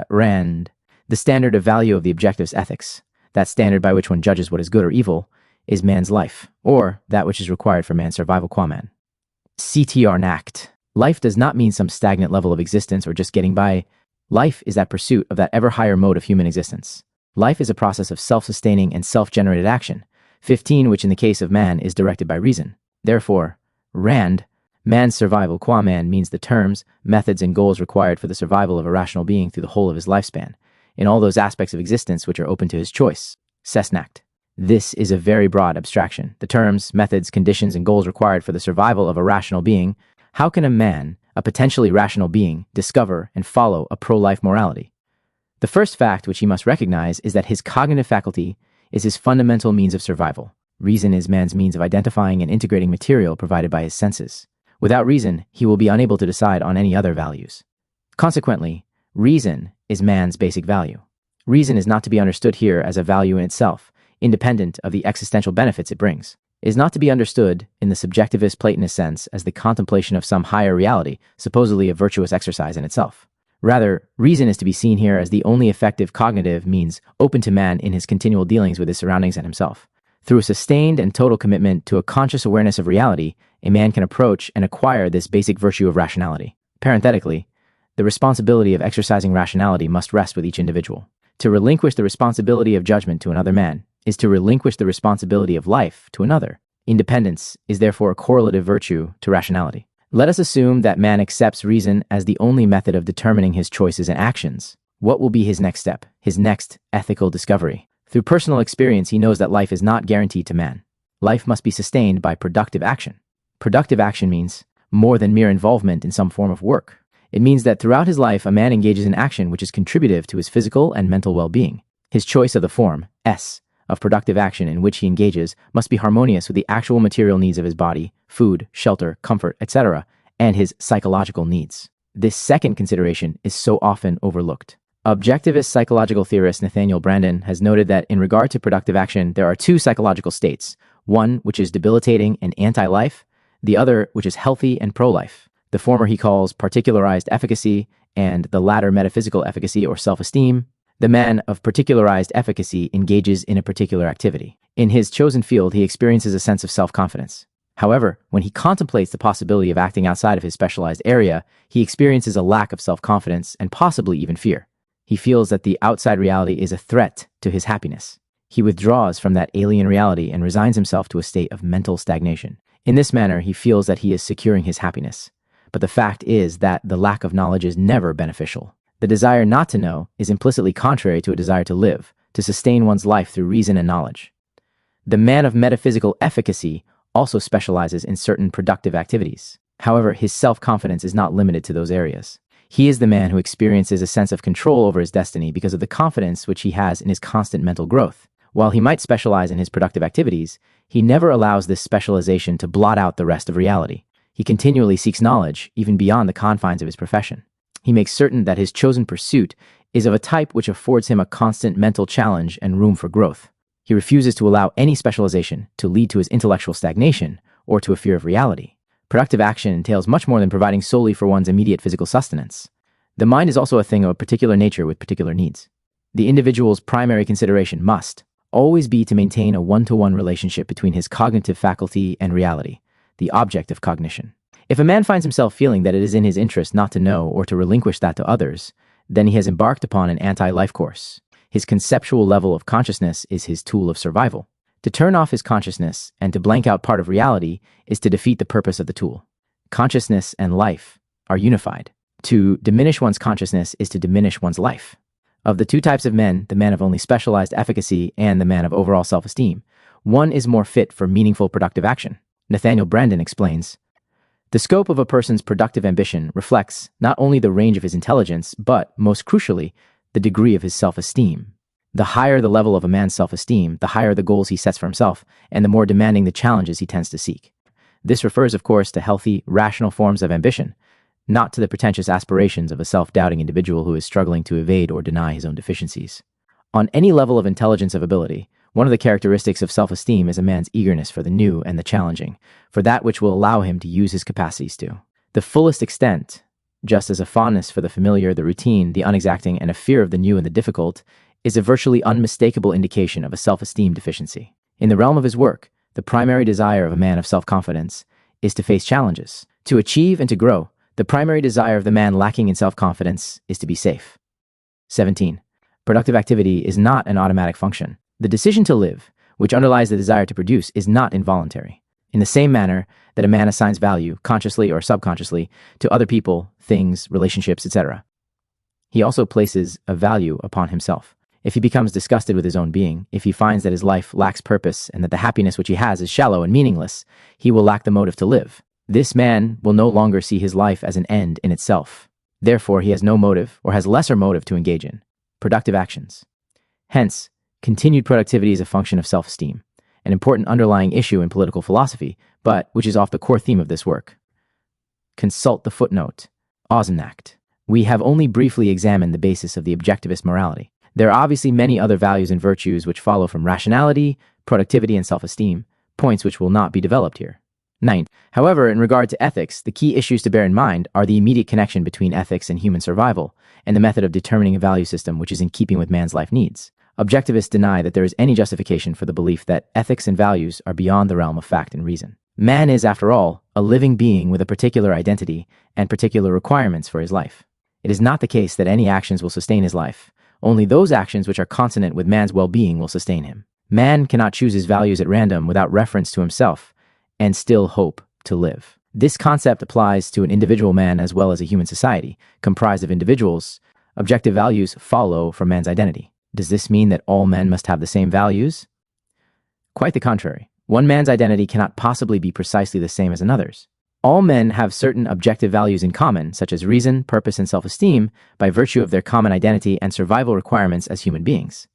Rand. The standard of value of the objectivist ethics, that standard by which one judges what is good or evil, is man's life, or that which is required for man's survival qua man. CTR-NACT. Life does not mean some stagnant level of existence or just getting by. Life is that pursuit of that ever higher mode of human existence. Life is a process of self-sustaining and self-generated action, 15 which in the case of man is directed by reason. Therefore, Rand, man's survival qua man means the terms, methods, and goals required for the survival of a rational being through the whole of his lifespan, in all those aspects of existence which are open to his choice. Cessnact. This is a very broad abstraction. The terms, methods, conditions, and goals required for the survival of a rational being. How can a man, a potentially rational being, discover and follow a pro-life morality? The first fact which he must recognize is that his cognitive faculty is his fundamental means of survival. Reason is man's means of identifying and integrating material provided by his senses. Without reason, he will be unable to decide on any other values. Consequently, reason is man's basic value. Reason is not to be understood here as a value in itself, independent of the existential benefits it brings. It is not to be understood in the subjectivist Platonist sense as the contemplation of some higher reality, supposedly a virtuous exercise in itself. Rather, reason is to be seen here as the only effective cognitive means open to man in his continual dealings with his surroundings and himself. Through a sustained and total commitment to a conscious awareness of reality, a man can approach and acquire this basic virtue of rationality. Parenthetically, the responsibility of exercising rationality must rest with each individual. To relinquish the responsibility of judgment to another man is to relinquish the responsibility of life to another. Independence is therefore a correlative virtue to rationality. Let us assume that man accepts reason as the only method of determining his choices and actions. What will be his next step, his next ethical discovery? Through personal experience, he knows that life is not guaranteed to man. Life must be sustained by productive action. Productive action means more than mere involvement in some form of work. It means that throughout his life, a man engages in action which is contributive to his physical and mental well-being. His choice of the form, S, of productive action in which he engages must be harmonious with the actual material needs of his body, food, shelter, comfort, etc., and his psychological needs. This second consideration is so often overlooked. Objectivist psychological theorist Nathaniel Branden has noted that in regard to productive action, there are two psychological states, one which is debilitating and anti-life, the other which is healthy and pro-life. The former he calls particularized efficacy, and the latter metaphysical efficacy or self-esteem. The man of particularized efficacy engages in a particular activity. In his chosen field, he experiences a sense of self-confidence. However, when he contemplates the possibility of acting outside of his specialized area, he experiences a lack of self-confidence and possibly even fear. He feels that the outside reality is a threat to his happiness. He withdraws from that alien reality and resigns himself to a state of mental stagnation. In this manner, he feels that he is securing his happiness. But the fact is that the lack of knowledge is never beneficial. The desire not to know is implicitly contrary to a desire to live, to sustain one's life through reason and knowledge. The man of metaphysical efficacy also specializes in certain productive activities. However, his self-confidence is not limited to those areas. He is the man who experiences a sense of control over his destiny because of the confidence which he has in his constant mental growth. While he might specialize in his productive activities, he never allows this specialization to blot out the rest of reality. He continually seeks knowledge, even beyond the confines of his profession. He makes certain that his chosen pursuit is of a type which affords him a constant mental challenge and room for growth. He refuses to allow any specialization to lead to his intellectual stagnation or to a fear of reality. Productive action entails much more than providing solely for one's immediate physical sustenance. The mind is also a thing of a particular nature with particular needs. The individual's primary consideration must always be to maintain a one-to-one relationship between his cognitive faculty and reality, the object of cognition. If a man finds himself feeling that it is in his interest not to know or to relinquish that to others, then he has embarked upon an anti-life course. His conceptual level of consciousness is his tool of survival. To turn off his consciousness and to blank out part of reality is to defeat the purpose of the tool. Consciousness and life are unified. To diminish one's consciousness is to diminish one's life. Of the two types of men, the man of only specialized efficacy and the man of overall self-esteem, one is more fit for meaningful productive action. Nathaniel Branden explains, "The scope of a person's productive ambition reflects not only the range of his intelligence, but, most crucially, the degree of his self-esteem. The higher the level of a man's self-esteem, the higher the goals he sets for himself, and the more demanding the challenges he tends to seek. This refers, of course, to healthy, rational forms of ambition, not to the pretentious aspirations of a self-doubting individual who is struggling to evade or deny his own deficiencies. On any level of intelligence of ability, one of the characteristics of self-esteem is a man's eagerness for the new and the challenging, for that which will allow him to use his capacities to the fullest extent, just as a fondness for the familiar, the routine, the unexacting, and a fear of the new and the difficult is a virtually unmistakable indication of a self-esteem deficiency. In the realm of his work, the primary desire of a man of self-confidence is to face challenges. To achieve and to grow, the primary desire of the man lacking in self-confidence is to be safe." 17. Productive activity is not an automatic function. The decision to live, which underlies the desire to produce, is not involuntary. In the same manner that a man assigns value, consciously or subconsciously, to other people, things, relationships, etc., he also places a value upon himself. If he becomes disgusted with his own being, if he finds that his life lacks purpose and that the happiness which he has is shallow and meaningless, he will lack the motive to live. This man will no longer see his life as an end in itself. Therefore, he has no motive or has lesser motive to engage in productive actions. Hence, continued productivity is a function of self-esteem, an important underlying issue in political philosophy, but which is off the core theme of this work. Consult the footnote. Ausenacht. We have only briefly examined the basis of the objectivist morality. There are obviously many other values and virtues which follow from rationality, productivity, and self-esteem, points which will not be developed here. 9. However, in regard to ethics, the key issues to bear in mind are the immediate connection between ethics and human survival, and the method of determining a value system which is in keeping with man's life needs. Objectivists deny that there is any justification for the belief that ethics and values are beyond the realm of fact and reason. Man is, after all, a living being with a particular identity and particular requirements for his life. It is not the case that any actions will sustain his life. Only those actions which are consonant with man's well-being will sustain him. Man cannot choose his values at random without reference to himself and still hope to live. This concept applies to an individual man as well as a human society, comprised of individuals. Objective values follow from man's identity. Does this mean that all men must have the same values? Quite the contrary. One man's identity cannot possibly be precisely the same as another's. All men have certain objective values in common, such as reason, purpose, and self-esteem, by virtue of their common identity and survival requirements as human beings.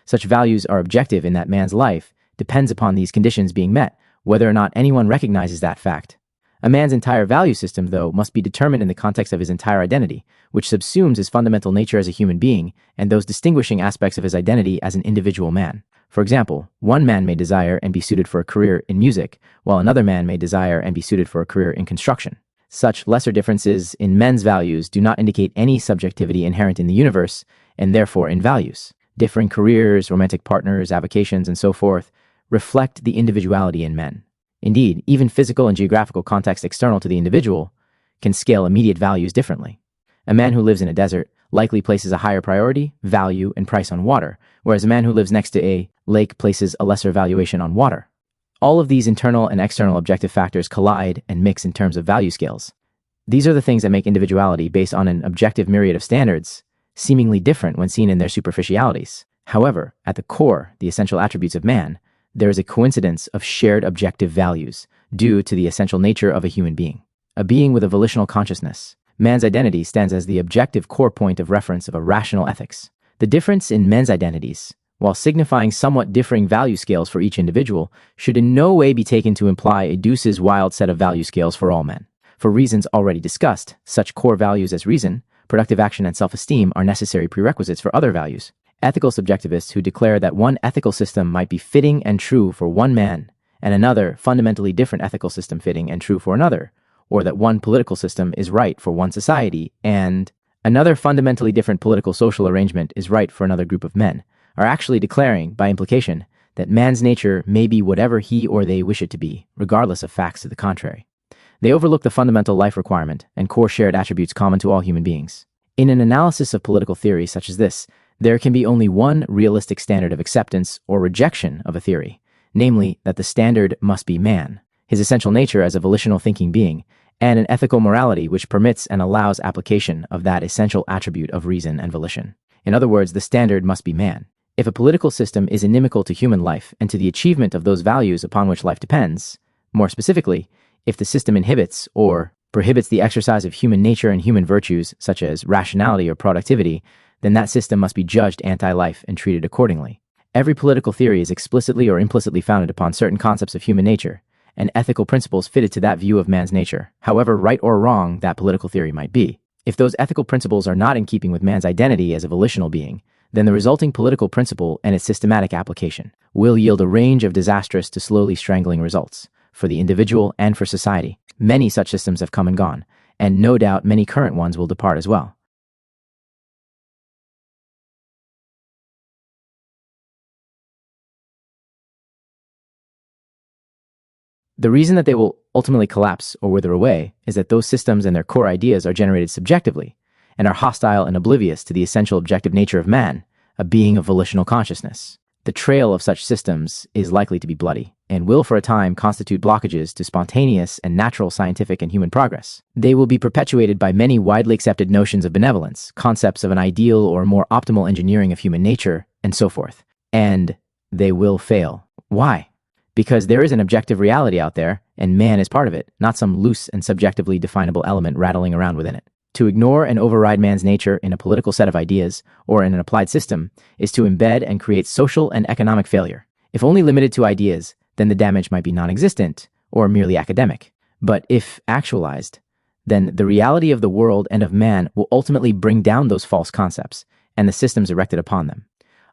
Such values are objective in that man's life depends upon these conditions being met, whether or not anyone recognizes that fact. A man's entire value system, though, must be determined in the context of his entire identity, which subsumes his fundamental nature as a human being and those distinguishing aspects of his identity as an individual man. For example, one man may desire and be suited for a career in music, while another man may desire and be suited for a career in construction. Such lesser differences in men's values do not indicate any subjectivity inherent in the universe, and therefore in values. Differing careers, romantic partners, avocations, and so forth reflect the individuality in men. Indeed, even physical and geographical contexts external to the individual can scale immediate values differently. A man who lives in a desert likely places a higher priority, value, and price on water, whereas a man who lives next to a lake places a lesser valuation on water. All of these internal and external objective factors collide and mix in terms of value scales. These are the things that make individuality based on an objective myriad of standards seemingly different when seen in their superficialities. However, at the core, the essential attributes of man, there is a coincidence of shared objective values due to the essential nature of a human being. A being with a volitional consciousness, man's identity stands as the objective core point of reference of a rational ethics. The difference in men's identities, while signifying somewhat differing value scales for each individual, should in no way be taken to imply a deuce's wild set of value scales for all men. For reasons already discussed, such core values as reason, productive action, and self-esteem are necessary prerequisites for other values. Ethical subjectivists who declare that one ethical system might be fitting and true for one man, and another fundamentally different ethical system fitting and true for another, or that one political system is right for one society, and another fundamentally different political social arrangement is right for another group of men, are actually declaring, by implication, that man's nature may be whatever he or they wish it to be, regardless of facts to the contrary. They overlook the fundamental life requirement and core shared attributes common to all human beings. In an analysis of political theory such as this, there can be only one realistic standard of acceptance or rejection of a theory, namely that the standard must be man, his essential nature as a volitional thinking being, and an ethical morality which permits and allows application of that essential attribute of reason and volition. In other words, the standard must be man. If a political system is inimical to human life and to the achievement of those values upon which life depends, more specifically, if the system inhibits or prohibits the exercise of human nature and human virtues such as rationality or productivity, then that system must be judged anti-life and treated accordingly. Every political theory is explicitly or implicitly founded upon certain concepts of human nature and ethical principles fitted to that view of man's nature, however right or wrong that political theory might be. If those ethical principles are not in keeping with man's identity as a volitional being, then the resulting political principle and its systematic application will yield a range of disastrous to slowly strangling results for the individual and for society. Many such systems have come and gone, and no doubt many current ones will depart as well. The reason that they will ultimately collapse or wither away is that those systems and their core ideas are generated subjectively and are hostile and oblivious to the essential objective nature of man, a being of volitional consciousness. The trail of such systems is likely to be bloody and will for a time constitute blockages to spontaneous and natural scientific and human progress. They will be perpetuated by many widely accepted notions of benevolence, concepts of an ideal or more optimal engineering of human nature, and so forth. And they will fail. Why? Because there is an objective reality out there, and man is part of it, not some loose and subjectively definable element rattling around within it. To ignore and override man's nature in a political set of ideas or in an applied system is to embed and create social and economic failure. If only limited to ideas, then the damage might be non-existent or merely academic. But if actualized, then the reality of the world and of man will ultimately bring down those false concepts and the systems erected upon them.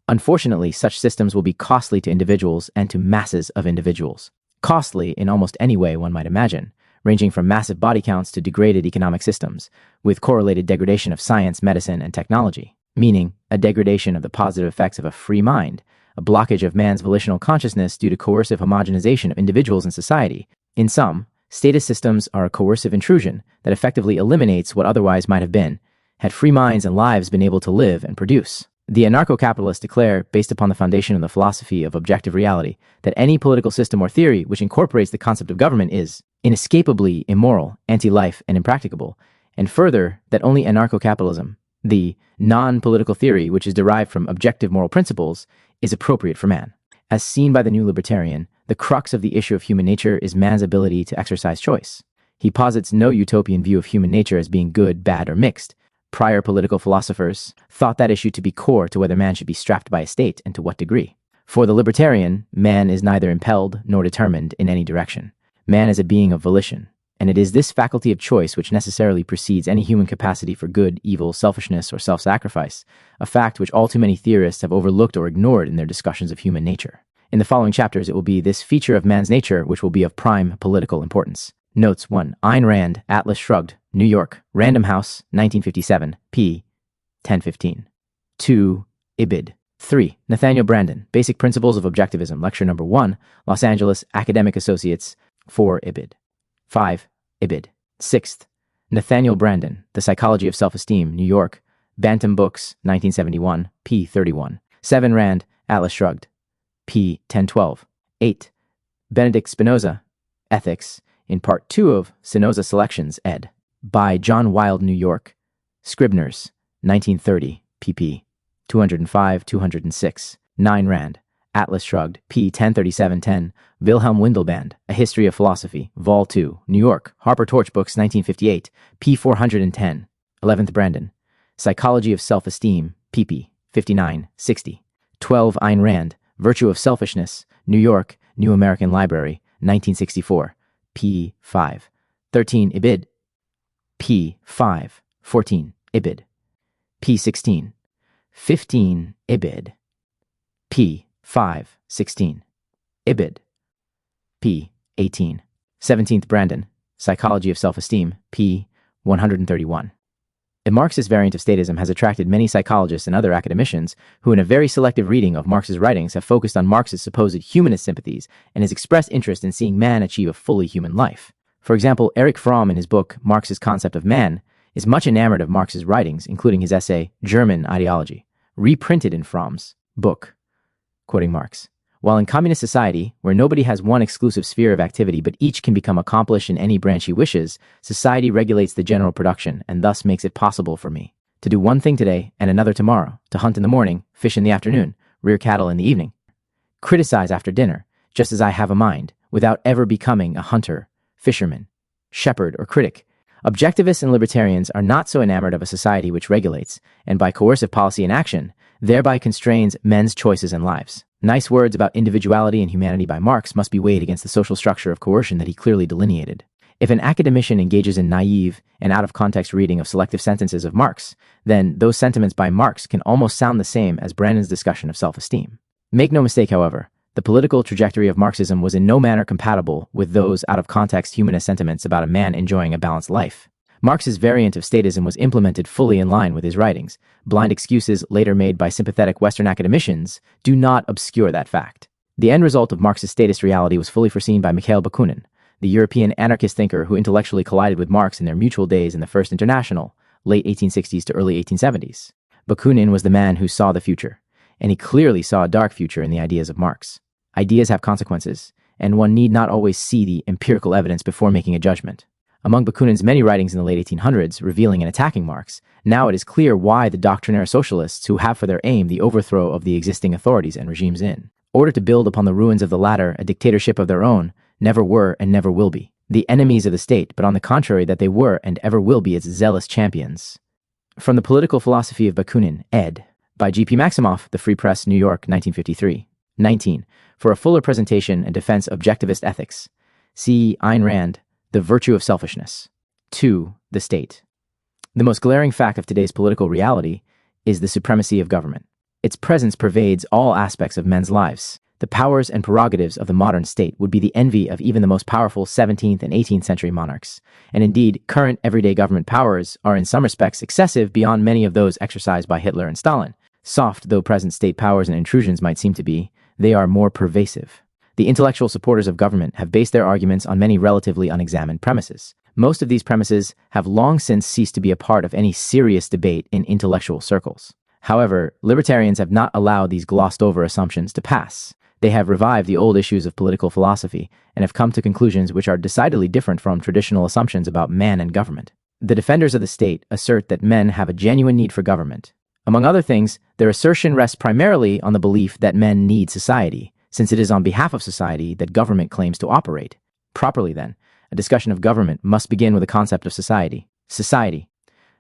Unfortunately, such systems will be costly to individuals and to masses of individuals. Costly in almost any way one might imagine, ranging from massive body counts to degraded economic systems, with correlated degradation of science, medicine, and technology. Meaning, a degradation of the positive effects of a free mind, a blockage of man's volitional consciousness due to coercive homogenization of individuals in society. In sum, statist systems are a coercive intrusion that effectively eliminates what otherwise might have been, had free minds and lives been able to live and produce. The anarcho-capitalists declare, based upon the foundation of the philosophy of objective reality, that any political system or theory which incorporates the concept of government is inescapably immoral, anti-life, and impracticable, and further, that only anarcho-capitalism, the non-political theory which is derived from objective moral principles, is appropriate for man. As seen by the new libertarian, the crux of the issue of human nature is man's ability to exercise choice. He posits no utopian view of human nature as being good, bad, or mixed. Prior political philosophers thought that issue to be core to whether man should be strapped by a state and to what degree. For the libertarian, man is neither impelled nor determined in any direction. Man is a being of volition, and it is this faculty of choice which necessarily precedes any human capacity for good, evil, selfishness, or self-sacrifice, a fact which all too many theorists have overlooked or ignored in their discussions of human nature. In the following chapters, it will be this feature of man's nature which will be of prime political importance. Notes 1. Ayn Rand, Atlas Shrugged, New York, Random House, 1957, p. 1015. 2. Ibid. 3. Nathaniel Branden, Basic Principles of Objectivism, Lecture Number 1, Los Angeles Academic Associates, 4. Ibid. 5. Ibid. 6th. Nathaniel Branden, The Psychology of Self-Esteem, New York, Bantam Books, 1971, p. 31. 7. Rand, Atlas Shrugged, p. 1012. 8. Benedict Spinoza, Ethics, in Part 2 of Spinoza Selections, ed. by John Wilde, New York, Scribners, 1930, pp. 205-206. 9. Rand, Atlas Shrugged, p. 1037-10. Wilhelm Windelband, A History of Philosophy, Vol. 2, New York, Harper Torch Books, 1958, p. 410. 11th Branden, Psychology of Self-Esteem, pp. 59-60. 12. Ayn Rand, Virtue of Selfishness, New York, New American Library, 1964, p. 5. 13. Ibid, p. 5. 14. Ibid, p. 16. 15. Ibid, p. 5. 16. Ibid, p. 18. 17th Branden, Psychology of Self-Esteem, p. 131. A Marxist variant of statism has attracted many psychologists and other academicians who, in a very selective reading of Marx's writings, have focused on Marx's supposed humanist sympathies and his expressed interest in seeing man achieve a fully human life. For example, Erich Fromm, in his book Marx's Concept of Man, is much enamored of Marx's writings, including his essay German Ideology, reprinted in Fromm's book, quoting Marx. While in communist society, where nobody has one exclusive sphere of activity but each can become accomplished in any branch he wishes, society regulates the general production and thus makes it possible for me to do one thing today and another tomorrow, to hunt in the morning, fish in the afternoon, rear cattle in the evening, criticize after dinner, just as I have a mind, without ever becoming a hunter, fisherman, shepherd, or critic. Objectivists and libertarians are not so enamored of a society which regulates, and by coercive policy and action, thereby constrains men's choices and lives. Nice words about individuality and humanity by Marx must be weighed against the social structure of coercion that he clearly delineated. If an academician engages in naive and out-of-context reading of selective sentences of Marx, then those sentiments by Marx can almost sound the same as Branden's discussion of self-esteem. Make no mistake, however, the political trajectory of Marxism was in no manner compatible with those out-of-context humanist sentiments about a man enjoying a balanced life. Marx's variant of statism was implemented fully in line with his writings. Blind excuses later made by sympathetic Western academicians do not obscure that fact. The end result of Marx's statist reality was fully foreseen by Mikhail Bakunin, the European anarchist thinker who intellectually collided with Marx in their mutual days in the First International, late 1860s to early 1870s. Bakunin was the man who saw the future, and he clearly saw a dark future in the ideas of Marx. Ideas have consequences, and one need not always see the empirical evidence before making a judgment. Among Bakunin's many writings in the late 1800s revealing and attacking Marx, now it is clear why the doctrinaire socialists who have for their aim the overthrow of the existing authorities and regimes in order to build upon the ruins of the latter a dictatorship of their own, never were and never will be the enemies of the state, but on the contrary that they were and ever will be its zealous champions. From the Political Philosophy of Bakunin, ed. by G.P. Maximoff, The Free Press, New York, 1953. 19. For a fuller presentation and defense of objectivist ethics, see Ayn Rand, The Virtue of Selfishness. 2. The State. The most glaring fact of today's political reality is the supremacy of government. Its presence pervades all aspects of men's lives. The powers and prerogatives of the modern state would be the envy of even the most powerful 17th and 18th century monarchs. And indeed, current everyday government powers are in some respects excessive beyond many of those exercised by Hitler and Stalin. Soft, though present state powers and intrusions might seem to be, they are more pervasive. The intellectual supporters of government have based their arguments on many relatively unexamined premises. Most of these premises have long since ceased to be a part of any serious debate in intellectual circles. However, libertarians have not allowed these glossed-over assumptions to pass. They have revived the old issues of political philosophy and have come to conclusions which are decidedly different from traditional assumptions about man and government. The defenders of the state assert that men have a genuine need for government. Among other things, their assertion rests primarily on the belief that men need society, since it is on behalf of society that government claims to operate. Properly, then, a discussion of government must begin with the concept of society. Society.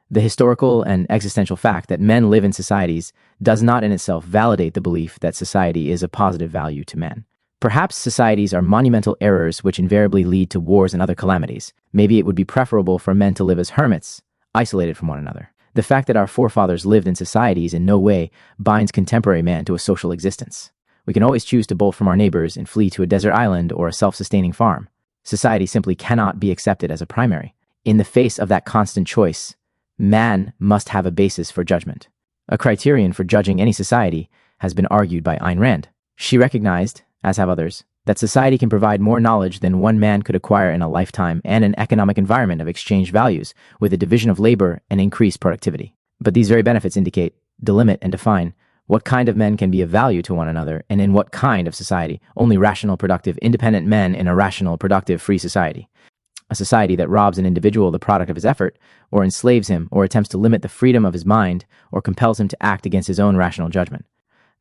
The historical and existential fact that men live in societies does not in itself validate the belief that society is a positive value to man. Perhaps societies are monumental errors which invariably lead to wars and other calamities. Maybe it would be preferable for men to live as hermits, isolated from one another. The fact that our forefathers lived in societies in no way binds contemporary man to a social existence. We can always choose to bolt from our neighbors and flee to a desert island or a self-sustaining farm. Society simply cannot be accepted as a primary. In the face of that constant choice, man must have a basis for judgment. A criterion for judging any society has been argued by Ayn Rand. She recognized, as have others, that society can provide more knowledge than one man could acquire in a lifetime and an economic environment of exchanged values with a division of labor and increased productivity. But these very benefits indicate, delimit, and define what kind of men can be of value to one another and in what kind of society. Only rational, productive, independent men in a rational, productive, free society. A society that robs an individual of the product of his effort, or enslaves him, or attempts to limit the freedom of his mind, or compels him to act against his own rational judgment.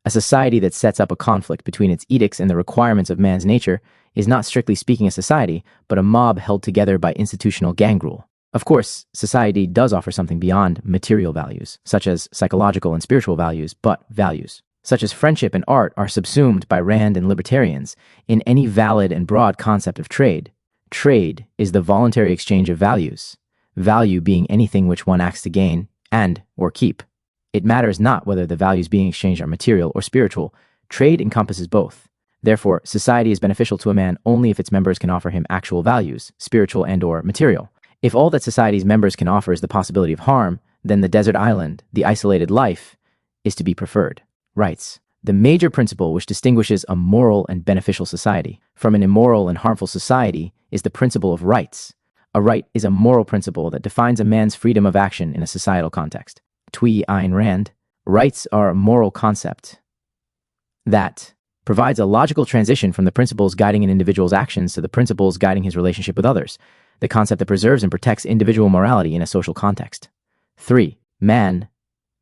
A society that sets up a conflict between its edicts and the requirements of man's nature is not strictly speaking a society, but a mob held together by institutional gang rule. Of course, society does offer something beyond material values, such as psychological and spiritual values, but values, such as friendship and art, are subsumed by Rand and libertarians in any valid and broad concept of trade. Trade is the voluntary exchange of values, value being anything which one acts to gain and or keep. It matters not whether the values being exchanged are material or spiritual. Trade encompasses both. Therefore, society is beneficial to a man only if its members can offer him actual values, spiritual and or material. If all that society's members can offer is the possibility of harm, then the desert island, the isolated life, is to be preferred. Rights. The major principle which distinguishes a moral and beneficial society from an immoral and harmful society is the principle of rights. A right is a moral principle that defines a man's freedom of action in a societal context. Twee Ayn Rand, rights are a moral concept that provides a logical transition from the principles guiding an individual's actions to the principles guiding his relationship with others, the concept that preserves and protects individual morality in a social context. 3. Man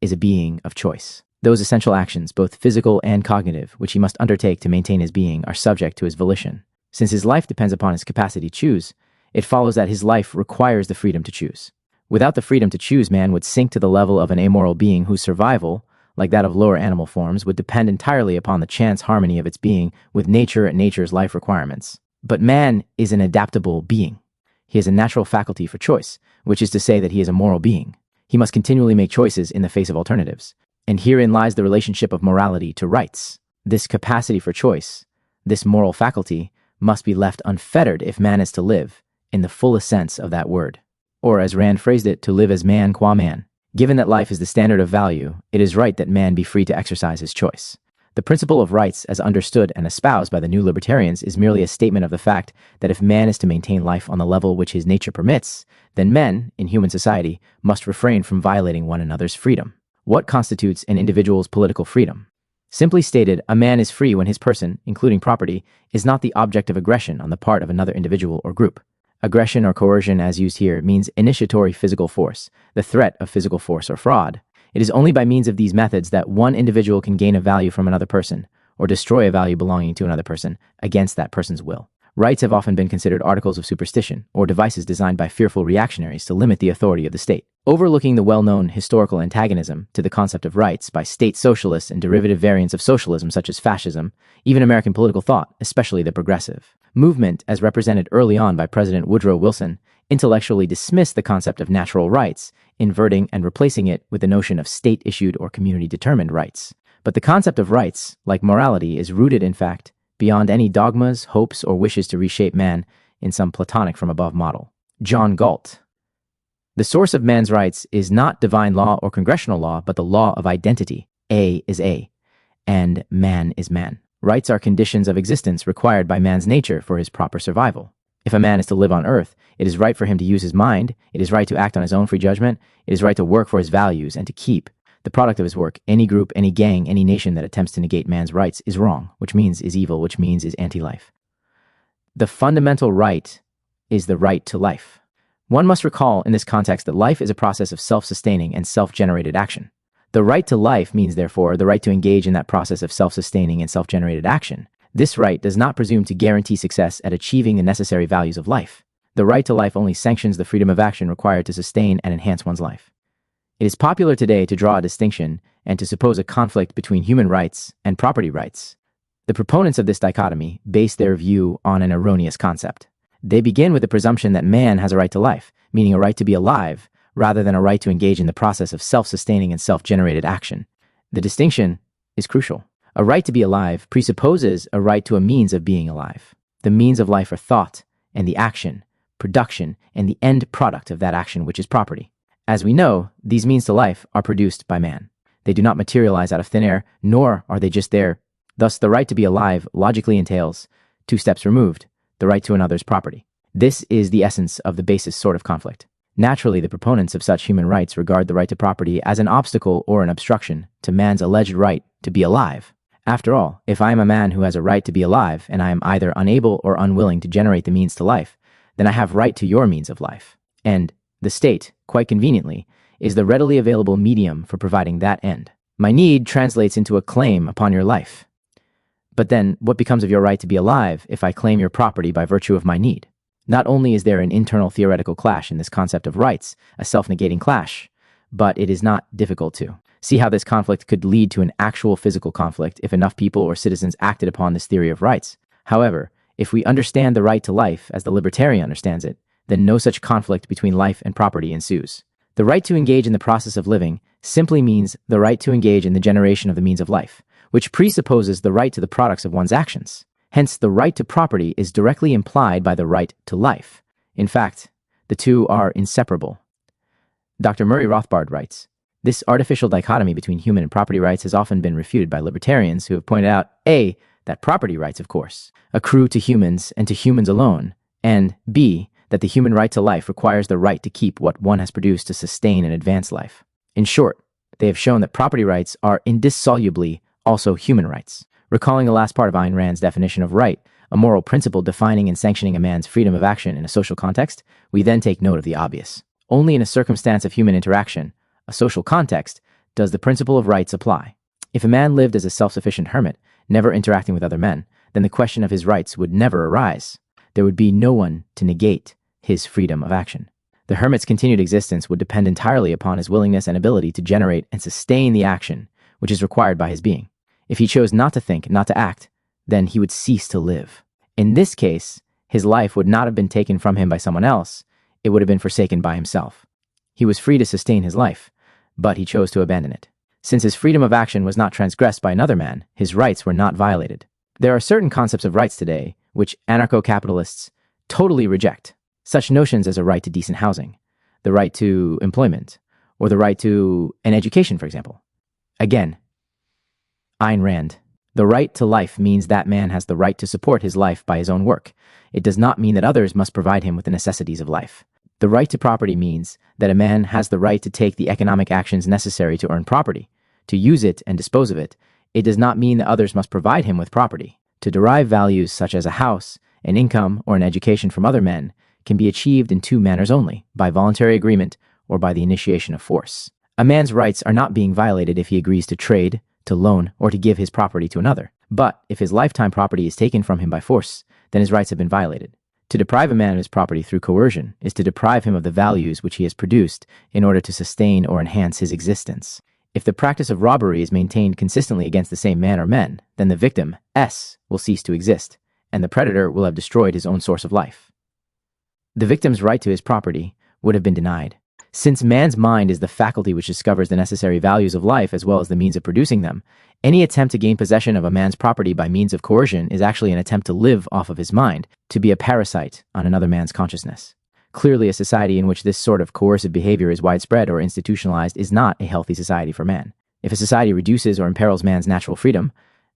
is a being of choice. Those essential actions, both physical and cognitive, which he must undertake to maintain his being, are subject to his volition. Since his life depends upon his capacity to choose, it follows that his life requires the freedom to choose. Without the freedom to choose, man would sink to the level of an amoral being whose survival, like that of lower animal forms, would depend entirely upon the chance harmony of its being with nature and nature's life requirements. But man is an adaptable being. He has a natural faculty for choice, which is to say that he is a moral being. He must continually make choices in the face of alternatives. And herein lies the relationship of morality to rights. This capacity for choice, this moral faculty, must be left unfettered if man is to live, in the fullest sense of that word. Or, as Rand phrased it, to live as man qua man. Given that life is the standard of value, it is right that man be free to exercise his choice. The principle of rights, as understood and espoused by the new libertarians, is merely a statement of the fact that if man is to maintain life on the level which his nature permits, then men, in human society, must refrain from violating one another's freedom. What constitutes an individual's political freedom? Simply stated, a man is free when his person, including property, is not the object of aggression on the part of another individual or group. Aggression or coercion, as used here, means initiatory physical force, the threat of physical force or fraud. It is only by means of these methods that one individual can gain a value from another person, or destroy a value belonging to another person, against that person's will. Rights have often been considered articles of superstition, or devices designed by fearful reactionaries to limit the authority of the state. Overlooking the well-known historical antagonism to the concept of rights by state socialists and derivative variants of socialism such as fascism, even American political thought, especially the progressive movement, as represented early on by President Woodrow Wilson, intellectually dismissed the concept of natural rights, inverting and replacing it with the notion of state-issued or community-determined rights. But the concept of rights, like morality, is rooted, in fact, beyond any dogmas, hopes, or wishes to reshape man in some Platonic from above model. John Galt. The source of man's rights is not divine law or congressional law, but the law of identity. A is A, and man is man. Rights are conditions of existence required by man's nature for his proper survival. If a man is to live on earth, it is right for him to use his mind, it is right to act on his own free judgment, it is right to work for his values and to keep the product of his work. Any group, any gang, any nation that attempts to negate man's rights is wrong, which means is evil, which means is anti-life. The fundamental right is the right to life. One must recall in this context that life is a process of self-sustaining and self-generated action. The right to life means, therefore, the right to engage in that process of self-sustaining and self-generated action. This right does not presume to guarantee success at achieving the necessary values of life. The right to life only sanctions the freedom of action required to sustain and enhance one's life. It is popular today to draw a distinction and to suppose a conflict between human rights and property rights. The proponents of this dichotomy base their view on an erroneous concept. They begin with the presumption that man has a right to life, meaning a right to be alive, rather than a right to engage in the process of self-sustaining and self-generated action. The distinction is crucial. A right to be alive presupposes a right to a means of being alive. The means of life are thought, and the action, production, and the end product of that action, which is property. As we know, these means to life are produced by man. They do not materialize out of thin air, nor are they just there. Thus, the right to be alive logically entails, 2 steps removed, the right to another's property. This is the essence of the basis sort of conflict. Naturally, the proponents of such human rights regard the right to property as an obstacle or an obstruction to man's alleged right to be alive. After all, if I am a man who has a right to be alive, and I am either unable or unwilling to generate the means to life, then I have right to your means of life. And the state, quite conveniently, is the readily available medium for providing that end. My need translates into a claim upon your life. But then, what becomes of your right to be alive if I claim your property by virtue of my need? Not only is there an internal theoretical clash in this concept of rights, a self-negating clash, but it is not difficult to see how this conflict could lead to an actual physical conflict if enough people or citizens acted upon this theory of rights. However, if we understand the right to life as the libertarian understands it, then no such conflict between life and property ensues. The right to engage in the process of living simply means the right to engage in the generation of the means of life, which presupposes the right to the products of one's actions. Hence, the right to property is directly implied by the right to life. In fact, the two are inseparable. Dr. Murray Rothbard writes, "This artificial dichotomy between human and property rights has often been refuted by libertarians who have pointed out, A, that property rights, of course, accrue to humans and to humans alone, and B, that the human right to life requires the right to keep what one has produced to sustain and advance life. In short, they have shown that property rights are indissolubly also human rights." Recalling the last part of Ayn Rand's definition of right, a moral principle defining and sanctioning a man's freedom of action in a social context, we then take note of the obvious. Only in a circumstance of human interaction, a social context, does the principle of rights apply. If a man lived as a self-sufficient hermit, never interacting with other men, then the question of his rights would never arise. There would be no one to negate his freedom of action. The hermit's continued existence would depend entirely upon his willingness and ability to generate and sustain the action which is required by his being. If he chose not to think, not to act, then he would cease to live. In this case, his life would not have been taken from him by someone else, it would have been forsaken by himself. He was free to sustain his life, but he chose to abandon it. Since his freedom of action was not transgressed by another man, his rights were not violated. There are certain concepts of rights today which anarcho-capitalists totally reject, such notions as a right to decent housing, the right to employment, or the right to an education, for example. Again, Ayn Rand. The right to life means that man has the right to support his life by his own work. It does not mean that others must provide him with the necessities of life. The right to property means that a man has the right to take the economic actions necessary to earn property, to use it and dispose of it. It does not mean that others must provide him with property. To derive values such as a house, an income, or an education from other men can be achieved in 2 manners only, by voluntary agreement or by the initiation of force. A man's rights are not being violated if he agrees to trade, to loan, or to give his property to another. But if his lifetime property is taken from him by force, then his rights have been violated. To deprive a man of his property through coercion is to deprive him of the values which he has produced in order to sustain or enhance his existence. If the practice of robbery is maintained consistently against the same man or men, then the victim, S, will cease to exist, and the predator will have destroyed his own source of life. The victim's right to his property would have been denied. Since man's mind is the faculty which discovers the necessary values of life as well as the means of producing them, any attempt to gain possession of a man's property by means of coercion is actually an attempt to live off of his mind, to be a parasite on another man's consciousness. Clearly, a society in which this sort of coercive behavior is widespread or institutionalized is not a healthy society for man. If a society reduces or imperils man's natural freedom,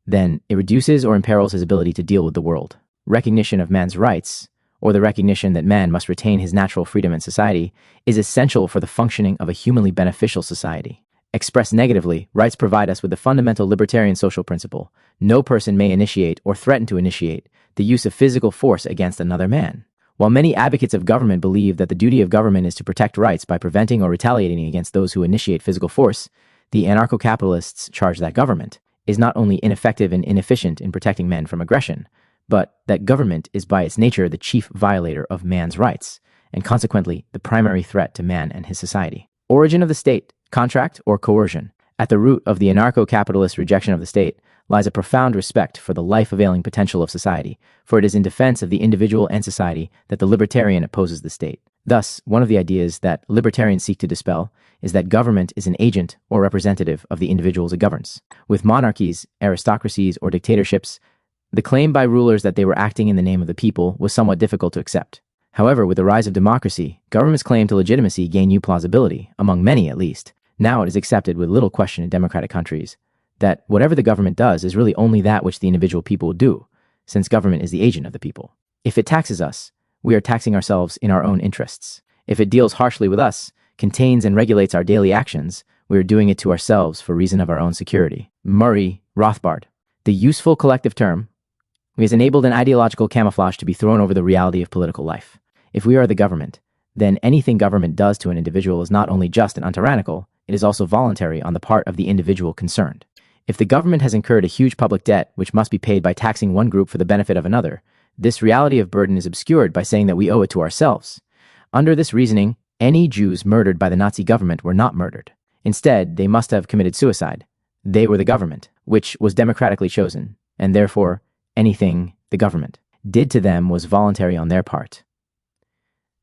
then it reduces or imperils his ability to deal with the world. Recognition of man's rights, or the recognition that man must retain his natural freedom in society, is essential for the functioning of a humanly beneficial society. Expressed negatively, rights provide us with the fundamental libertarian social principle: no person may initiate or threaten to initiate the use of physical force against another man. While many advocates of government believe that the duty of government is to protect rights by preventing or retaliating against those who initiate physical force, the anarcho-capitalists charge that government is not only ineffective and inefficient in protecting men from aggression, but that government is by its nature the chief violator of man's rights, and consequently the primary threat to man and his society. Origin of the state, contract, or coercion. At the root of the anarcho-capitalist rejection of the state lies a profound respect for the life-availing potential of society, for it is in defense of the individual and society that the libertarian opposes the state. Thus, one of the ideas that libertarians seek to dispel is that government is an agent or representative of the individuals it governs. With monarchies, aristocracies, or dictatorships, the claim by rulers that they were acting in the name of the people was somewhat difficult to accept. However, with the rise of democracy, government's claim to legitimacy gained new plausibility, among many at least. Now it is accepted with little question in democratic countries that whatever the government does is really only that which the individual people do, since government is the agent of the people. If it taxes us, we are taxing ourselves in our own interests. If it deals harshly with us, contains and regulates our daily actions, we are doing it to ourselves for reason of our own security. Murray Rothbard. The useful collective term has enabled an ideological camouflage to be thrown over the reality of political life. If we are the government, then anything government does to an individual is not only just and untyrannical, it is also voluntary on the part of the individual concerned. If the government has incurred a huge public debt which must be paid by taxing one group for the benefit of another, this reality of burden is obscured by saying that we owe it to ourselves. Under this reasoning, any Jews murdered by the Nazi government were not murdered. Instead, they must have committed suicide. They were the government, which was democratically chosen, and therefore, anything the government did to them was voluntary on their part.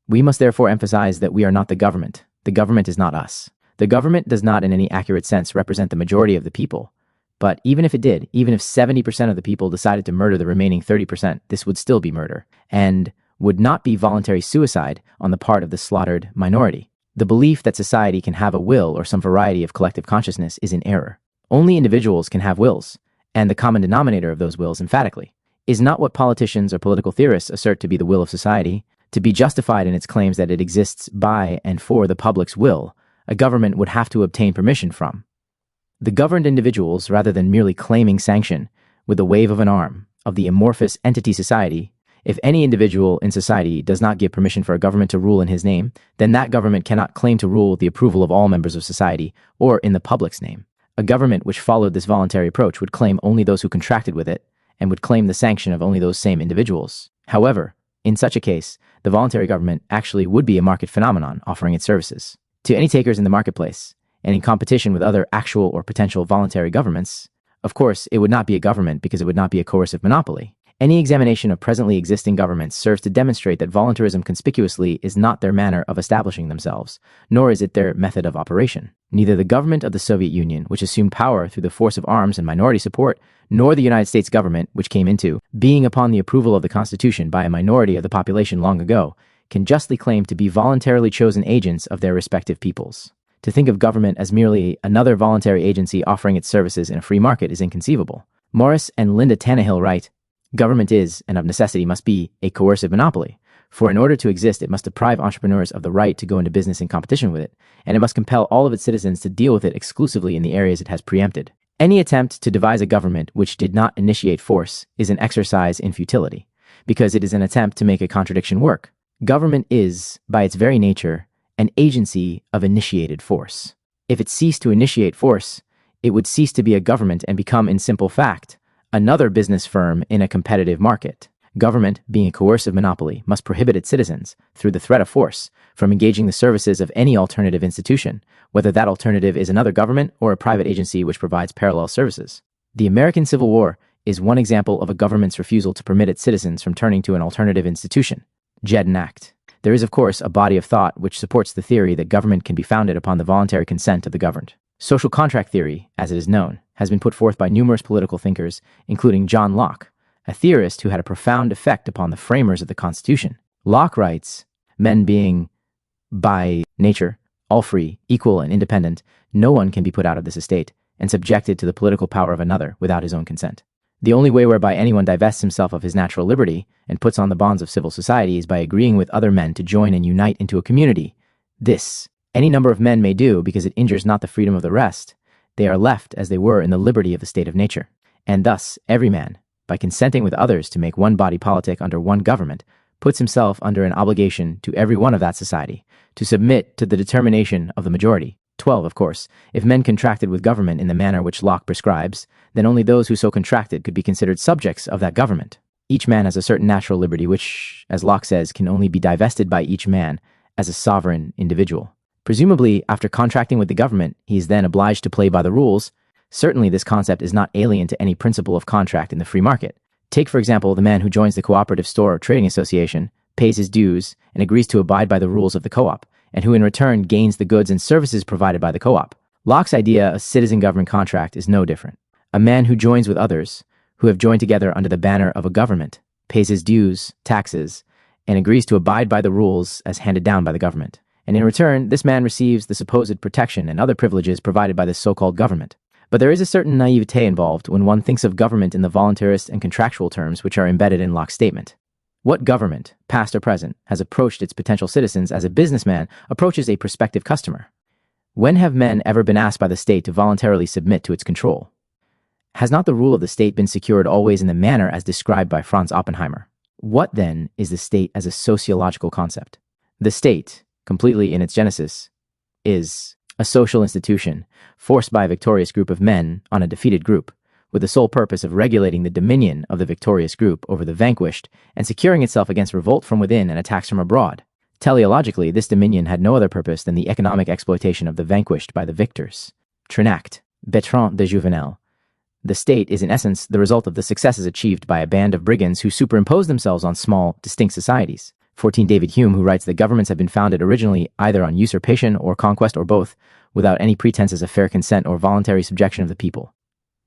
We must therefore emphasize that we are not the government. The government is not us. The government does not in any accurate sense represent the majority of the people. But even if it did, even if 70% of the people decided to murder the remaining 30%, this would still be murder, and would not be voluntary suicide on the part of the slaughtered minority. The belief that society can have a will or some variety of collective consciousness is in error. Only individuals can have wills, and the common denominator of those wills, emphatically, is not what politicians or political theorists assert to be the will of society. To be justified in its claims that it exists by and for the public's will, a government would have to obtain permission from the governed individuals rather than merely claiming sanction with the wave of an arm of the amorphous entity society. If any individual in society does not give permission for a government to rule in his name, then that government cannot claim to rule with the approval of all members of society or in the public's name. A government which followed this voluntary approach would claim only those who contracted with it and would claim the sanction of only those same individuals. However, in such a case, the voluntary government actually would be a market phenomenon offering its services to any takers in the marketplace, and in competition with other actual or potential voluntary governments. Of course, it would not be a government because it would not be a coercive monopoly. Any examination of presently existing governments serves to demonstrate that voluntarism conspicuously is not their manner of establishing themselves, nor is it their method of operation. Neither the government of the Soviet Union, which assumed power through the force of arms and minority support, nor the United States government, which came into being upon the approval of the Constitution by a minority of the population long ago, can justly claim to be voluntarily chosen agents of their respective peoples. To think of government as merely another voluntary agency offering its services in a free market is inconceivable. Morris and Linda Tannehill write, "Government is, and of necessity must be, a coercive monopoly. For in order to exist, it must deprive entrepreneurs of the right to go into business in competition with it, and it must compel all of its citizens to deal with it exclusively in the areas it has preempted. Any attempt to devise a government which did not initiate force is an exercise in futility, because it is an attempt to make a contradiction work. Government is, by its very nature, an agency of initiated force. If it ceased to initiate force, it would cease to be a government and become, in simple fact, another business firm in a competitive market. Government, being a coercive monopoly, must prohibit its citizens, through the threat of force, from engaging the services of any alternative institution, whether that alternative is another government or a private agency which provides parallel services. The American Civil War is one example of a government's refusal to permit its citizens from turning to an alternative institution. Jedden Act. There is, of course, a body of thought which supports the theory that government can be founded upon the voluntary consent of the governed. Social contract theory, as it is known, has been put forth by numerous political thinkers, including John Locke, a theorist who had a profound effect upon the framers of the Constitution. Locke writes, "Men being, by nature, all free, equal, and independent, no one can be put out of this estate, and subjected to the political power of another without his own consent. The only way whereby anyone divests himself of his natural liberty and puts on the bonds of civil society is by agreeing with other men to join and unite into a community. This, any number of men may do because it injures not the freedom of the rest. They are left as they were in the liberty of the state of nature. And thus, every man, by consenting with others to make one body politic under one government, puts himself under an obligation to every one of that society, to submit to the determination of the majority. 12, of course, if men contracted with government in the manner which Locke prescribes, then only those who so contracted could be considered subjects of that government. Each man has a certain natural liberty which, as Locke says, can only be divested by each man as a sovereign individual. Presumably, after contracting with the government, he is then obliged to play by the rules. Certainly, this concept is not alien to any principle of contract in the free market. Take, for example, the man who joins the cooperative store or trading association, pays his dues, and agrees to abide by the rules of the co-op, and who in return gains the goods and services provided by the co-op. Locke's idea of citizen-government contract is no different. A man who joins with others, who have joined together under the banner of a government, pays his dues, taxes, and agrees to abide by the rules as handed down by the government. And in return, this man receives the supposed protection and other privileges provided by this so-called government. But there is a certain naivete involved when one thinks of government in the voluntarist and contractual terms which are embedded in Locke's statement. What government, past or present, has approached its potential citizens as a businessman approaches a prospective customer? When have men ever been asked by the state to voluntarily submit to its control? Has not the rule of the state been secured always in the manner as described by Franz Oppenheimer? What, then, is the state as a sociological concept? The state, completely in its genesis, is a social institution forced by a victorious group of men on a defeated group, with the sole purpose of regulating the dominion of the victorious group over the vanquished and securing itself against revolt from within and attacks from abroad. Teleologically, this dominion had no other purpose than the economic exploitation of the vanquished by the victors. Trenact, Bertrand de Jouvenel. The state is in essence the result of the successes achieved by a band of brigands who superimpose themselves on small, distinct societies. 14. David Hume, who writes that governments have been founded originally either on usurpation or conquest or both, without any pretenses of fair consent or voluntary subjection of the people.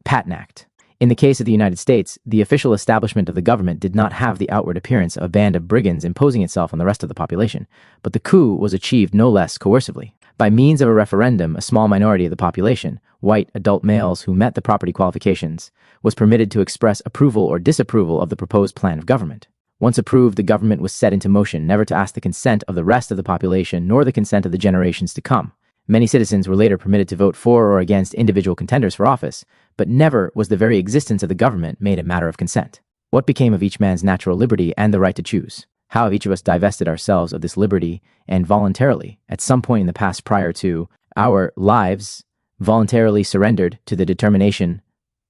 Patent Act. In the case of the United States, the official establishment of the government did not have the outward appearance of a band of brigands imposing itself on the rest of the population, but the coup was achieved no less coercively. By means of a referendum, a small minority of the population, white adult males who met the property qualifications, was permitted to express approval or disapproval of the proposed plan of government. Once approved, the government was set into motion, never to ask the consent of the rest of the population nor the consent of the generations to come. Many citizens were later permitted to vote for or against individual contenders for office, but never was the very existence of the government made a matter of consent. What became of each man's natural liberty and the right to choose? How have each of us divested ourselves of this liberty and voluntarily, at some point in the past prior to our lives, voluntarily surrendered to the determination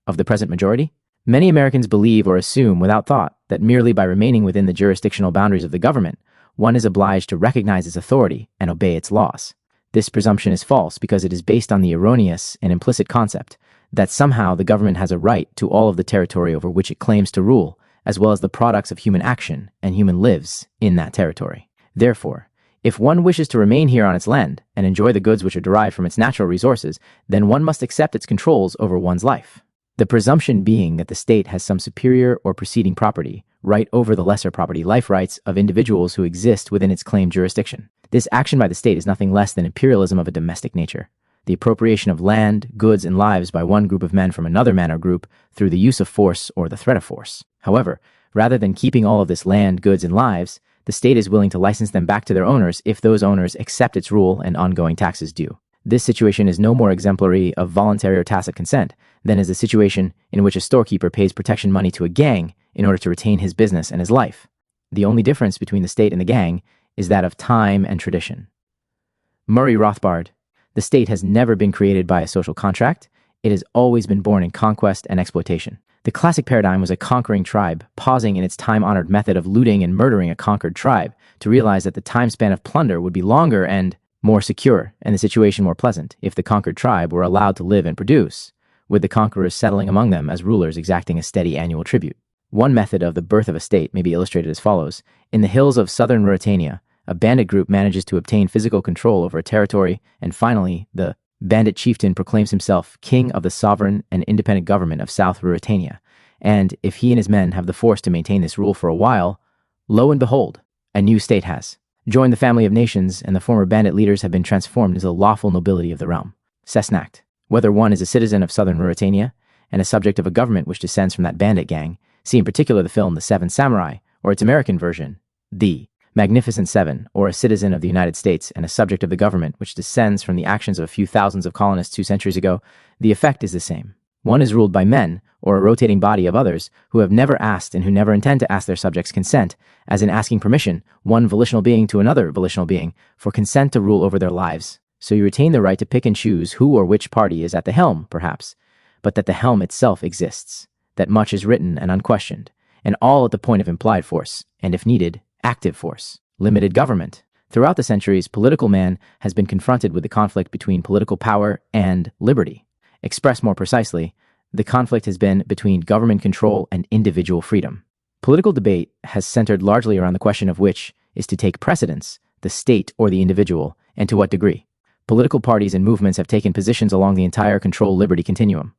of the present majority? Many Americans believe or assume without thought that merely by remaining within the jurisdictional boundaries of the government, one is obliged to recognize its authority and obey its laws. This presumption is false because it is based on the erroneous and implicit concept that somehow the government has a right to all of the territory over which it claims to rule, as well as the products of human action and human lives in that territory. Therefore, if one wishes to remain here on its land and enjoy the goods which are derived from its natural resources, then one must accept its controls over one's life. The presumption being that the state has some superior or preceding property, right over the lesser property life rights of individuals who exist within its claimed jurisdiction. This action by the state is nothing less than imperialism of a domestic nature, the appropriation of land, goods, and lives by one group of men from another man or group through the use of force or the threat of force. However, rather than keeping all of this land, goods, and lives, the state is willing to license them back to their owners if those owners accept its rule and ongoing taxes due. This situation is no more exemplary of voluntary or tacit consent than is the situation in which a storekeeper pays protection money to a gang in order to retain his business and his life. The only difference between the state and the gang is that of time and tradition. Murray Rothbard. The state has never been created by a social contract. It has always been born in conquest and exploitation. The classic paradigm was a conquering tribe, pausing in its time-honored method of looting and murdering a conquered tribe to realize that the time span of plunder would be longer and more secure, and the situation more pleasant, if the conquered tribe were allowed to live and produce, with the conquerors settling among them as rulers exacting a steady annual tribute. One method of the birth of a state may be illustrated as follows. In the hills of southern Ruritania, a bandit group manages to obtain physical control over a territory, and finally, the bandit chieftain proclaims himself king of the sovereign and independent government of South Ruritania, and if he and his men have the force to maintain this rule for a while, lo and behold, a new state has joined the family of nations, and the former bandit leaders have been transformed into the lawful nobility of the realm. Cessnacht. whether one is a citizen of southern Mauritania and a subject of a government which descends from that bandit gang, see in particular the film The Seven Samurai, or its American version, The Magnificent Seven, or a citizen of the United States and a subject of the government which descends from the actions of a few thousands of colonists 2 centuries ago, the effect is the same. One is ruled by men, or a rotating body of others, who have never asked and who never intend to ask their subjects' consent, as in asking permission, one volitional being to another volitional being, for consent to rule over their lives. So you retain the right to pick and choose who or which party is at the helm, perhaps, but that the helm itself exists, that much is written and unquestioned, and all at the point of implied force, and if needed, active force. Limited government. Throughout the centuries, political man has been confronted with the conflict between political power and liberty. Expressed more precisely, the conflict has been between government control and individual freedom. Political debate has centered largely around the question of which is to take precedence, the state or the individual, and to what degree. Political parties and movements have taken positions along the entire control-liberty continuum.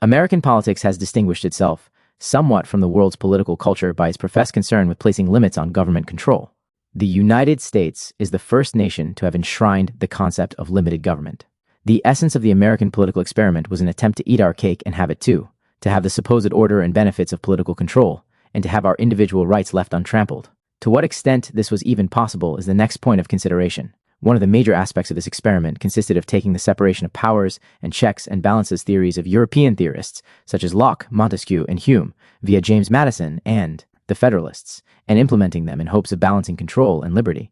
American politics has distinguished itself somewhat from the world's political culture by its professed concern with placing limits on government control. The United States is the first nation to have enshrined the concept of limited government. The essence of the American political experiment was an attempt to eat our cake and have it too, to have the supposed order and benefits of political control, and to have our individual rights left untrampled. To what extent this was even possible is the next point of consideration. One of the major aspects of this experiment consisted of taking the separation of powers and checks and balances theories of European theorists such as Locke, Montesquieu, and Hume via James Madison and the Federalists, and implementing them in hopes of balancing control and liberty.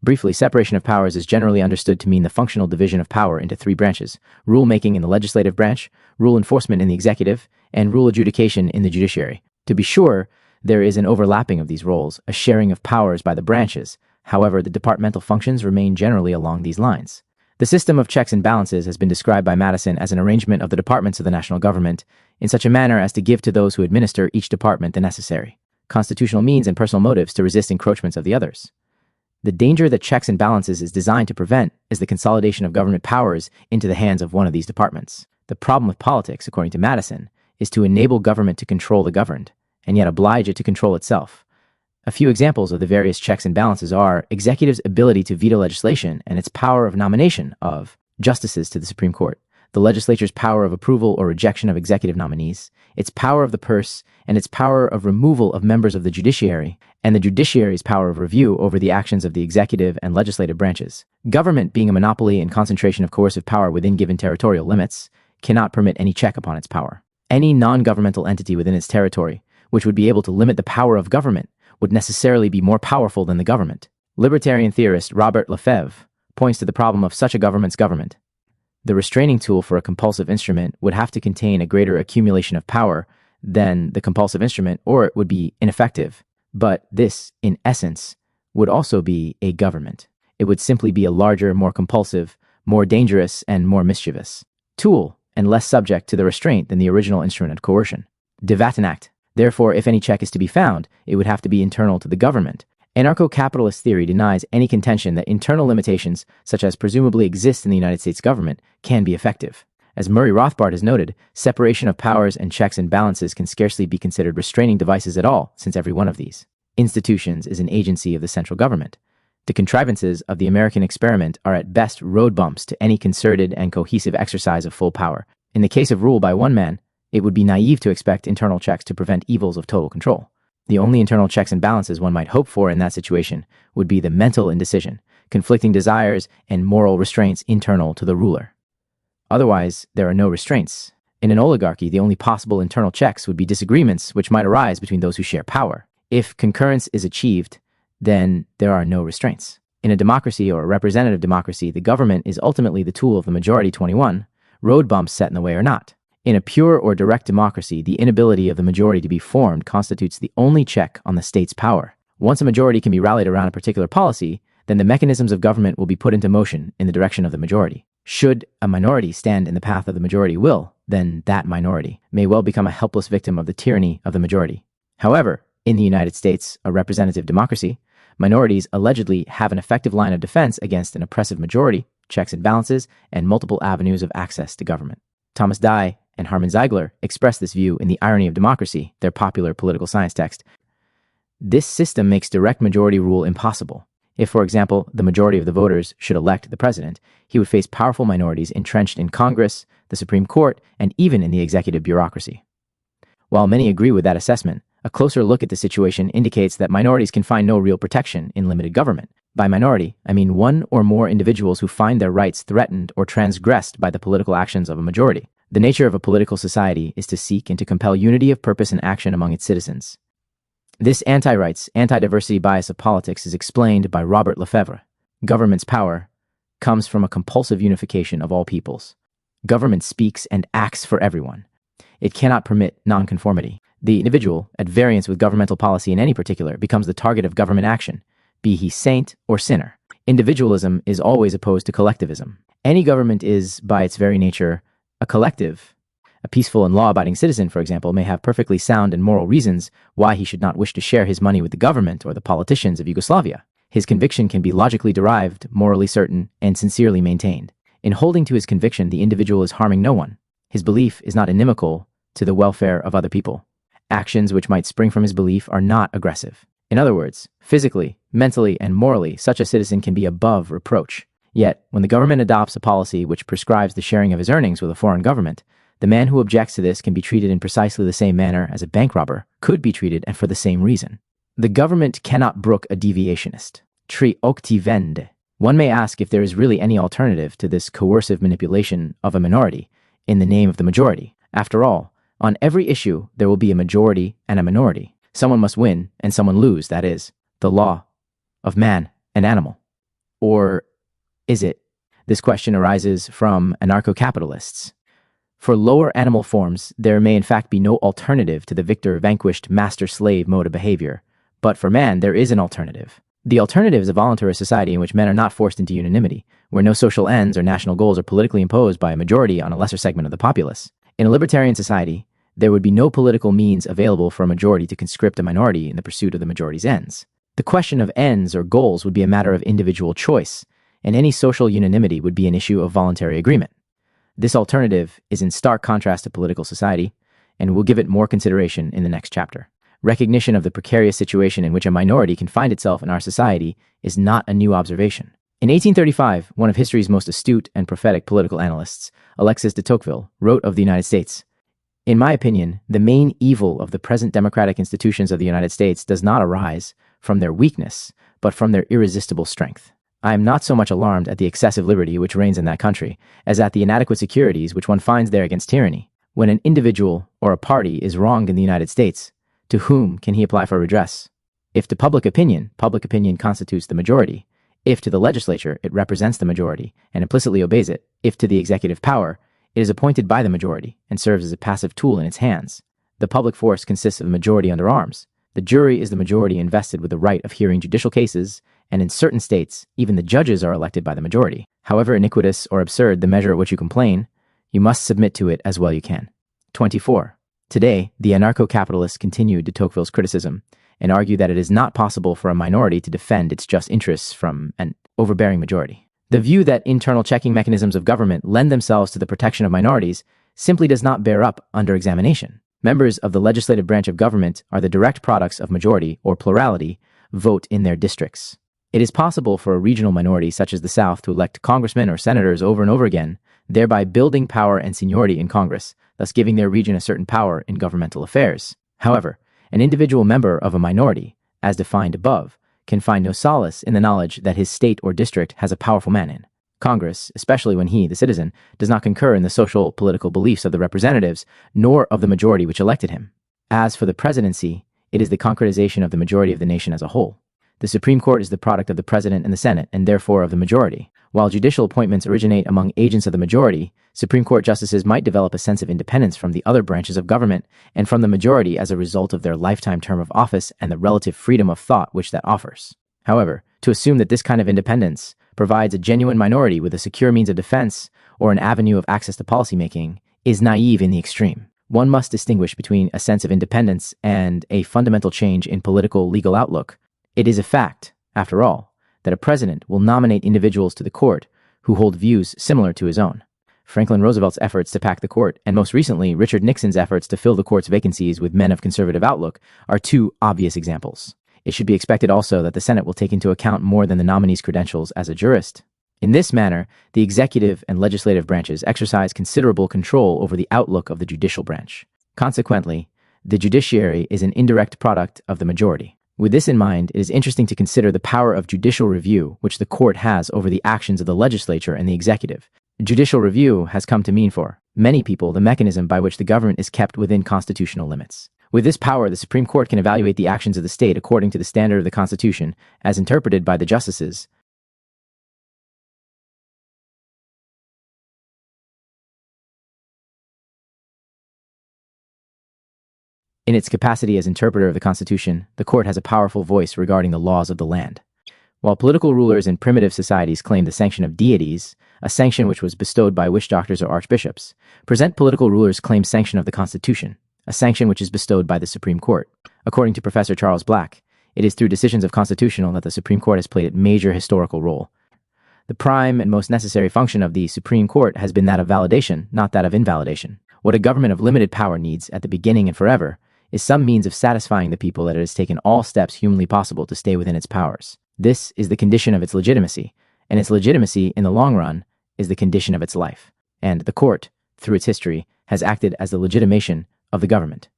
Briefly, separation of powers is generally understood to mean the functional division of power into 3 branches: rule-making in the legislative branch, rule enforcement in the executive, and rule adjudication in the judiciary. To be sure, there is an overlapping of these roles, a sharing of powers by the branches. However, the departmental functions remain generally along these lines. The system of checks and balances has been described by Madison as an arrangement of the departments of the national government in such a manner as to give to those who administer each department the necessary constitutional means and personal motives to resist encroachments of the others. The danger that checks and balances is designed to prevent is the consolidation of government powers into the hands of one of these departments. The problem with politics, according to Madison, is to enable government to control the governed, and yet oblige it to control itself. A few examples of the various checks and balances are executive's ability to veto legislation and its power of nomination of justices to the Supreme Court, the legislature's power of approval or rejection of executive nominees, its power of the purse, and its power of removal of members of the judiciary, and the judiciary's power of review over the actions of the executive and legislative branches. Government, being a monopoly and concentration of coercive power within given territorial limits, cannot permit any check upon its power. Any non-governmental entity within its territory, which would be able to limit the power of government, would necessarily be more powerful than the government. Libertarian theorist Robert Lefebvre points to the problem of such a government's government. The restraining tool for a compulsive instrument would have to contain a greater accumulation of power than the compulsive instrument, or it would be ineffective. But this, in essence, would also be a government. It would simply be a larger, more compulsive, more dangerous, and more mischievous tool, and less subject to the restraint than the original instrument of coercion. De Vatanact. Therefore, if any check is to be found, it would have to be internal to the government. Anarcho-capitalist theory denies any contention that internal limitations, such as presumably exist in the United States government, can be effective. As Murray Rothbard has noted, separation of powers and checks and balances can scarcely be considered restraining devices at all, since every one of these institutions is an agency of the central government. The contrivances of the American experiment are at best road bumps to any concerted and cohesive exercise of full power. In the case of rule by one man, it would be naive to expect internal checks to prevent evils of total control. The only internal checks and balances one might hope for in that situation would be the mental indecision, conflicting desires, and moral restraints internal to the ruler. Otherwise, there are no restraints. In an oligarchy, the only possible internal checks would be disagreements which might arise between those who share power. If concurrence is achieved, then there are no restraints. In a democracy or a representative democracy, the government is ultimately the tool of the majority 21, road bumps set in the way or not. In a pure or direct democracy, the inability of the majority to be formed constitutes the only check on the state's power. Once a majority can be rallied around a particular policy, then the mechanisms of government will be put into motion in the direction of the majority. Should a minority stand in the path of the majority will, then that minority may well become a helpless victim of the tyranny of the majority. However, in the United States, a representative democracy, minorities allegedly have an effective line of defense against an oppressive majority, checks and balances, and multiple avenues of access to government. Thomas Dye and Harman Ziegler express this view in The Irony of Democracy, their popular political science text. This system makes direct majority rule impossible. If, for example, the majority of the voters should elect the president, he would face powerful minorities entrenched in Congress, the Supreme Court, and even in the executive bureaucracy. While many agree with that assessment, a closer look at the situation indicates that minorities can find no real protection in limited government. By minority, I mean one or more individuals who find their rights threatened or transgressed by the political actions of a majority. The nature of a political society is to seek and to compel unity of purpose and action among its citizens. This anti-rights, anti-diversity bias of politics is explained by Robert Lefebvre. Government's power comes from a compulsive unification of all peoples. Government speaks and acts for everyone. It cannot permit nonconformity. The individual, at variance with governmental policy in any particular, becomes the target of government action, be he saint or sinner. Individualism is always opposed to collectivism. Any government is, by its very nature, a collective. A peaceful and law-abiding citizen, for example, may have perfectly sound and moral reasons why he should not wish to share his money with the government or the politicians of Yugoslavia. His conviction can be logically derived, morally certain, and sincerely maintained. In holding to his conviction, the individual is harming no one. His belief is not inimical to the welfare of other people. Actions which might spring from his belief are not aggressive. In other words, physically, mentally, and morally, such a citizen can be above reproach. Yet, when the government adopts a policy which prescribes the sharing of his earnings with a foreign government, the man who objects to this can be treated in precisely the same manner as a bank robber could be treated, and for the same reason. The government cannot brook a deviationist. Tri octi vende. One may ask if there is really any alternative to this coercive manipulation of a minority in the name of the majority. After all, on every issue, there will be a majority and a minority. Someone must win and someone lose, that is, the law of man and animal. Or is it? This question arises from anarcho-capitalists. For lower animal forms, there may in fact be no alternative to the victor-vanquished master-slave mode of behavior. But for man, there is an alternative. The alternative is a voluntary society in which men are not forced into unanimity, where no social ends or national goals are politically imposed by a majority on a lesser segment of the populace. In a libertarian society, there would be no political means available for a majority to conscript a minority in the pursuit of the majority's ends. The question of ends or goals would be a matter of individual choice, and any social unanimity would be an issue of voluntary agreement. This alternative is in stark contrast to political society, and we'll give it more consideration in the next chapter. Recognition of the precarious situation in which a minority can find itself in our society is not a new observation. In 1835, one of history's most astute and prophetic political analysts, Alexis de Tocqueville, wrote of the United States, "In my opinion, the main evil of the present democratic institutions of the United States does not arise from their weakness, but from their irresistible strength. I am not so much alarmed at the excessive liberty which reigns in that country, as at the inadequate securities which one finds there against tyranny. When an individual or a party is wronged in the United States, to whom can he apply for redress? If to public opinion constitutes the majority. If to the legislature, it represents the majority and implicitly obeys it. If to the executive power, it is appointed by the majority and serves as a passive tool in its hands. The public force consists of a majority under arms. The jury is the majority invested with the right of hearing judicial cases, and in certain states, even the judges are elected by the majority. However iniquitous or absurd the measure at which you complain, you must submit to it as well you can." 24. Today, the anarcho-capitalists continue de Tocqueville's criticism and argue that it is not possible for a minority to defend its just interests from an overbearing majority. The view that internal checking mechanisms of government lend themselves to the protection of minorities simply does not bear up under examination. Members of the legislative branch of government are the direct products of majority or plurality vote in their districts. It is possible for a regional minority such as the South to elect congressmen or senators over and over again, thereby building power and seniority in Congress, thus giving their region a certain power in governmental affairs. However, an individual member of a minority, as defined above, can find no solace in the knowledge that his state or district has a powerful man in Congress, especially when he, the citizen, does not concur in the social political beliefs of the representatives, nor of the majority which elected him. As for the presidency, it is the concretization of the majority of the nation as a whole. The Supreme Court is the product of the President and the Senate, and therefore of the majority. While judicial appointments originate among agents of the majority, Supreme Court justices might develop a sense of independence from the other branches of government and from the majority as a result of their lifetime term of office and the relative freedom of thought which that offers. However, to assume that this kind of independence provides a genuine minority with a secure means of defense or an avenue of access to policymaking is naive in the extreme. One must distinguish between a sense of independence and a fundamental change in political legal outlook. It is a fact, after all, that a president will nominate individuals to the court who hold views similar to his own. Franklin Roosevelt's efforts to pack the court, and most recently Richard Nixon's efforts to fill the court's vacancies with men of conservative outlook, are two obvious examples. It should be expected also that the Senate will take into account more than the nominee's credentials as a jurist. In this manner, the executive and legislative branches exercise considerable control over the outlook of the judicial branch. Consequently, the judiciary is an indirect product of the majority. With this in mind, it is interesting to consider the power of judicial review which the court has over the actions of the legislature and the executive. Judicial review has come to mean for many people the mechanism by which the government is kept within constitutional limits. With this power, the Supreme Court can evaluate the actions of the state according to the standard of the Constitution as interpreted by the justices. In its capacity as interpreter of the Constitution, the court has a powerful voice regarding the laws of the land. While political rulers in primitive societies claim the sanction of deities, a sanction which was bestowed by witch doctors or archbishops, present political rulers claim sanction of the Constitution, a sanction which is bestowed by the Supreme Court. According to Professor Charles Black, it is through decisions of constitutional that the Supreme Court has played a major historical role. The prime and most necessary function of the Supreme Court has been that of validation, not that of invalidation. What a government of limited power needs at the beginning and forever is some means of satisfying the people that it has taken all steps humanly possible to stay within its powers. This is the condition of its legitimacy, and its legitimacy, in the long run, is the condition of its life. And the court, through its history, has acted as the legitimation of the government.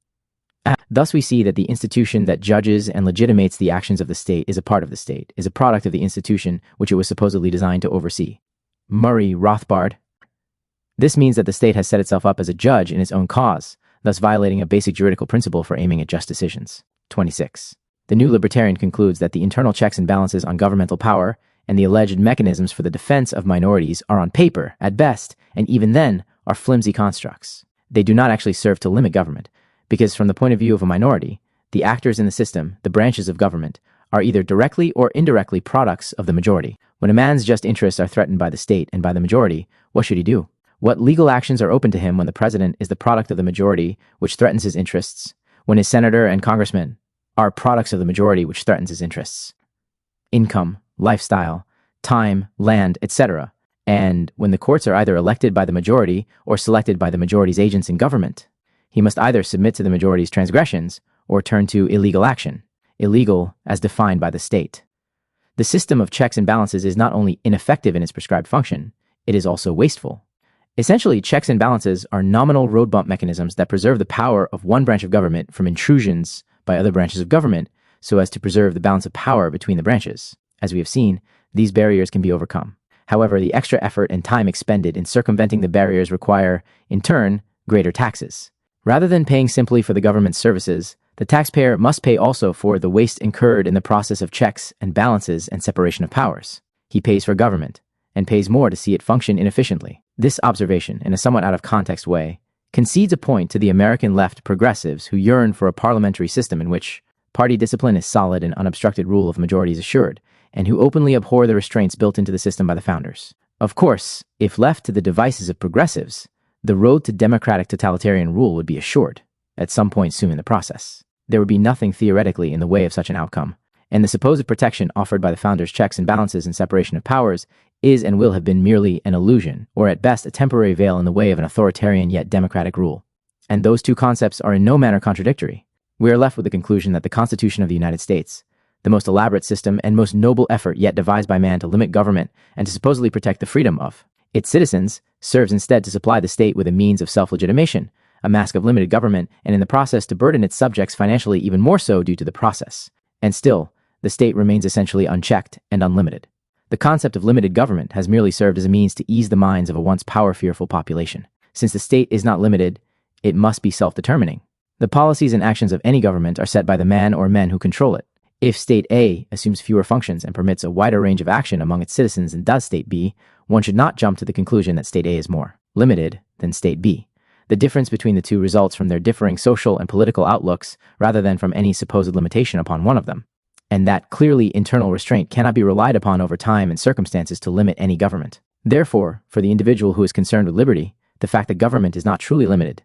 Thus we see that the institution that judges and legitimates the actions of the state is a part of the state, is a product of the institution which it was supposedly designed to oversee. Murray Rothbard. This means that the state has set itself up as a judge in its own cause, thus violating a basic juridical principle for aiming at just decisions. 26. The New Libertarian concludes that the internal checks and balances on governmental power and the alleged mechanisms for the defense of minorities are on paper, at best, and even then, are flimsy constructs. They do not actually serve to limit government, because from the point of view of a minority, the actors in the system, the branches of government, are either directly or indirectly products of the majority. When a man's just interests are threatened by the state and by the majority, what should he do? What legal actions are open to him when the president is the product of the majority, which threatens his interests, when his senator and congressman are products of the majority, which threatens his interests? Income, lifestyle, time, land, etc. And when the courts are either elected by the majority or selected by the majority's agents in government, he must either submit to the majority's transgressions or turn to illegal action, illegal as defined by the state. The system of checks and balances is not only ineffective in its prescribed function, it is also wasteful. Essentially, checks and balances are nominal road bump mechanisms that preserve the power of one branch of government from intrusions by other branches of government so as to preserve the balance of power between the branches. As we have seen, these barriers can be overcome. However, the extra effort and time expended in circumventing the barriers require, in turn, greater taxes. Rather than paying simply for the government's services, the taxpayer must pay also for the waste incurred in the process of checks and balances and separation of powers. He pays for government, and pays more to see it function inefficiently. This observation, in a somewhat out-of-context way, concedes a point to the American left progressives who yearn for a parliamentary system in which party discipline is solid and unobstructed rule of majorities assured, and who openly abhor the restraints built into the system by the founders. Of course, if left to the devices of progressives, the road to democratic totalitarian rule would be assured, at some point soon in the process. There would be nothing theoretically in the way of such an outcome, and the supposed protection offered by the founders' checks and balances and separation of powers is and will have been merely an illusion, or at best a temporary veil in the way of an authoritarian yet democratic rule. And those two concepts are in no manner contradictory. We are left with the conclusion that the Constitution of the United States, the most elaborate system and most noble effort yet devised by man to limit government and to supposedly protect the freedom of its citizens, serves instead to supply the state with a means of self-legitimation, a mask of limited government, and in the process to burden its subjects financially even more so due to the process. And still, the state remains essentially unchecked and unlimited. The concept of limited government has merely served as a means to ease the minds of a once power-fearful population. Since the state is not limited, it must be self-determining. The policies and actions of any government are set by the man or men who control it. If State A assumes fewer functions and permits a wider range of action among its citizens than does State B, one should not jump to the conclusion that State A is more limited than State B. The difference between the two results from their differing social and political outlooks rather than from any supposed limitation upon one of them. And that clearly internal restraint cannot be relied upon over time and circumstances to limit any government. Therefore, for the individual who is concerned with liberty, the fact that government is not truly limited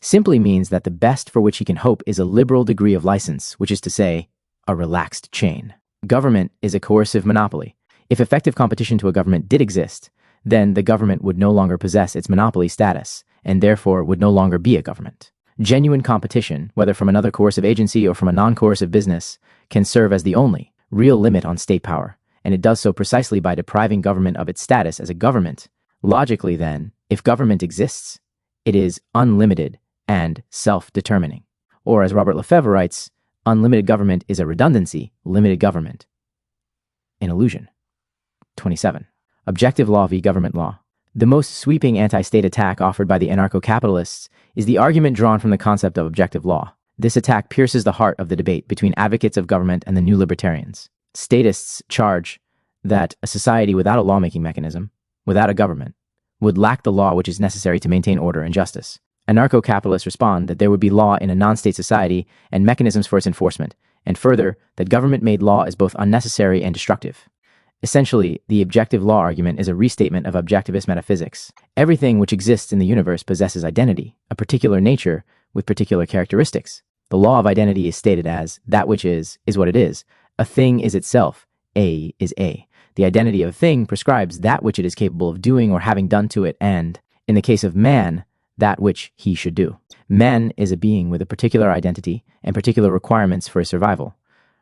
simply means that the best for which he can hope is a liberal degree of license, which is to say, a relaxed chain. Government is a coercive monopoly. If effective competition to a government did exist, then the government would no longer possess its monopoly status, and therefore would no longer be a government. Genuine competition, whether from another coercive agency or from a non-coercive business, can serve as the only real limit on state power, and it does so precisely by depriving government of its status as a government. Logically, then, if government exists, it is unlimited and self-determining. Or, as Robert Lefebvre writes, unlimited government is a redundancy, limited government an illusion. 27. Objective law v. government law. The most sweeping anti-state attack offered by the anarcho-capitalists is the argument drawn from the concept of objective law. This attack pierces the heart of the debate between advocates of government and the new libertarians. Statists charge that a society without a lawmaking mechanism, without a government, would lack the law which is necessary to maintain order and justice. Anarcho-capitalists respond that there would be law in a non-state society and mechanisms for its enforcement, and further, that government-made law is both unnecessary and destructive. Essentially, the objective law argument is a restatement of objectivist metaphysics. Everything which exists in the universe possesses identity, a particular nature with particular characteristics. The law of identity is stated as, that which is what it is. A thing is itself. A is A. The identity of a thing prescribes that which it is capable of doing or having done to it, and, in the case of man, that which he should do. Man is a being with a particular identity and particular requirements for his survival,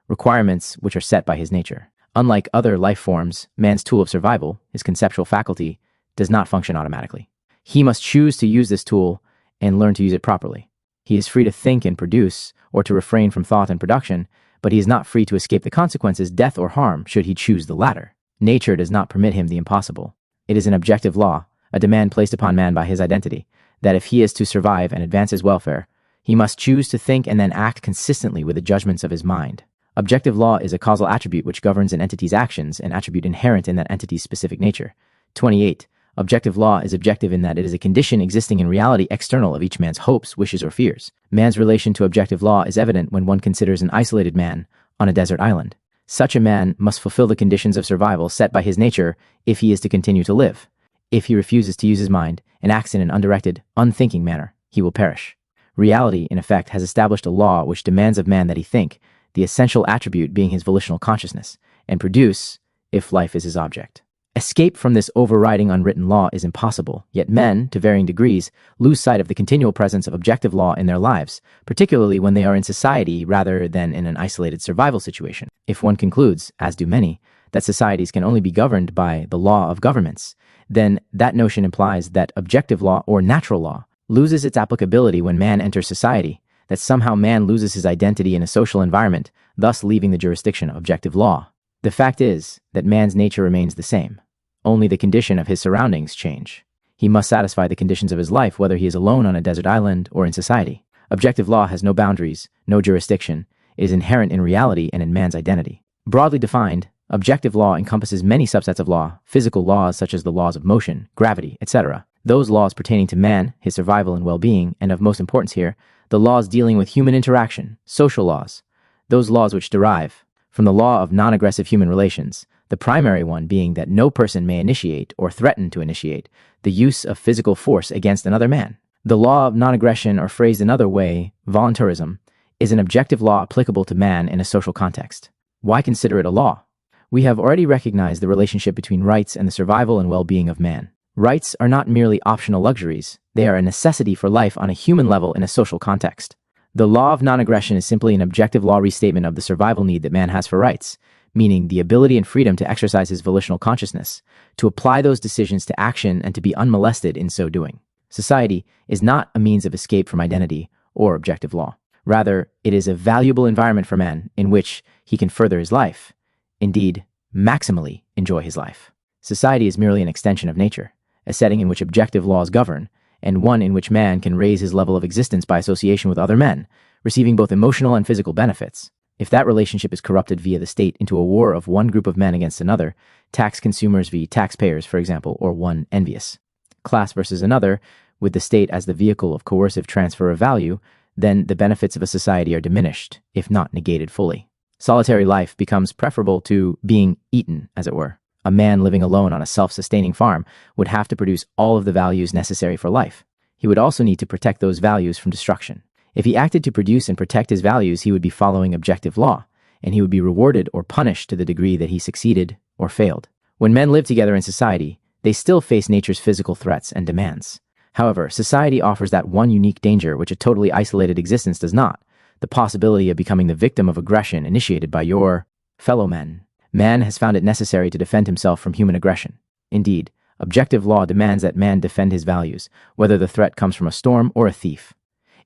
requirements which are set by his nature. Unlike other life forms, man's tool of survival, his conceptual faculty, does not function automatically. He must choose to use this tool and learn to use it properly. He is free to think and produce, or to refrain from thought and production, but he is not free to escape the consequences, death or harm, should he choose the latter. Nature does not permit him the impossible. It is an objective law, a demand placed upon man by his identity, that if he is to survive and advance his welfare, he must choose to think and then act consistently with the judgments of his mind. Objective law is a causal attribute which governs an entity's actions, an attribute inherent in that entity's specific nature. 28. Objective law is objective in that it is a condition existing in reality external of each man's hopes, wishes, or fears. Man's relation to objective law is evident when one considers an isolated man on a desert island. Such a man must fulfill the conditions of survival set by his nature if he is to continue to live. If he refuses to use his mind and acts in an undirected, unthinking manner, he will perish. Reality, in effect, has established a law which demands of man that he think, the essential attribute being his volitional consciousness, and produce, if life is his object. Escape from this overriding unwritten law is impossible, yet men, to varying degrees, lose sight of the continual presence of objective law in their lives, particularly when they are in society rather than in an isolated survival situation. If one concludes, as do many, that societies can only be governed by the law of governments, then that notion implies that objective law or natural law loses its applicability when man enters society, that somehow man loses his identity in a social environment, thus leaving the jurisdiction of objective law. The fact is that man's nature remains the same. Only the condition of his surroundings change. He must satisfy the conditions of his life whether he is alone on a desert island or in society. Objective law has no boundaries, no jurisdiction. It is inherent in reality and in man's identity. Broadly defined, objective law encompasses many subsets of law, physical laws such as the laws of motion, gravity, etc. Those laws pertaining to man, his survival and well-being, and of most importance here, the laws dealing with human interaction, social laws, those laws which derive from the law of non-aggressive human relations, the primary one being that no person may initiate or threaten to initiate the use of physical force against another man. The law of non-aggression, or phrased another way, voluntarism, is an objective law applicable to man in a social context. Why consider it a law? We have already recognized the relationship between rights and the survival and well-being of man. Rights are not merely optional luxuries, they are a necessity for life on a human level in a social context. The law of non-aggression is simply an objective law restatement of the survival need that man has for rights, meaning the ability and freedom to exercise his volitional consciousness, to apply those decisions to action and to be unmolested in so doing. Society is not a means of escape from identity or objective law. Rather, it is a valuable environment for man in which he can further his life, indeed, maximally enjoy his life. Society is merely an extension of nature, a setting in which objective laws govern, and one in which man can raise his level of existence by association with other men, receiving both emotional and physical benefits. If that relationship is corrupted via the state into a war of one group of men against another, tax consumers v. taxpayers, for example, or one envious class versus another, with the state as the vehicle of coercive transfer of value, then the benefits of a society are diminished, if not negated fully. Solitary life becomes preferable to being eaten, as it were. A man living alone on a self-sustaining farm would have to produce all of the values necessary for life. He would also need to protect those values from destruction. If he acted to produce and protect his values, he would be following objective law, and he would be rewarded or punished to the degree that he succeeded or failed. When men live together in society, they still face nature's physical threats and demands. However, society offers that one unique danger which a totally isolated existence does not, the possibility of becoming the victim of aggression initiated by your fellow men. Man has found it necessary to defend himself from human aggression. Indeed, objective law demands that man defend his values, whether the threat comes from a storm or a thief.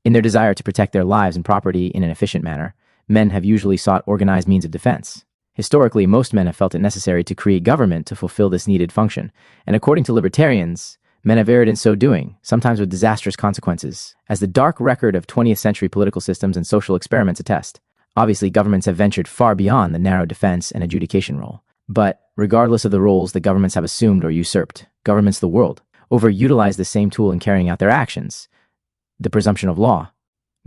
In their desire to protect their lives and property in an efficient manner, men have usually sought organized means of defense. Historically, most men have felt it necessary to create government to fulfill this needed function, and according to libertarians, men have erred in so doing, sometimes with disastrous consequences, as the dark record of 20th century political systems and social experiments attest. Obviously, governments have ventured far beyond the narrow defense and adjudication role. But, regardless of the roles that governments have assumed or usurped, governments the world overutilize the same tool in carrying out their actions, the presumption of law.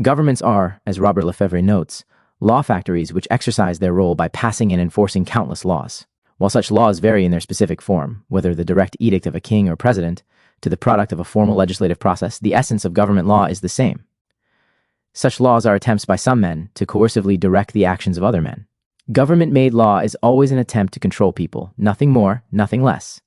Governments are, as Robert Lefebvre notes, law factories which exercise their role by passing and enforcing countless laws. While such laws vary in their specific form, whether the direct edict of a king or president to the product of a formal legislative process, the essence of government law is the same. Such laws are attempts by some men to coercively direct the actions of other men. Government-made law is always an attempt to control people, nothing more, nothing less.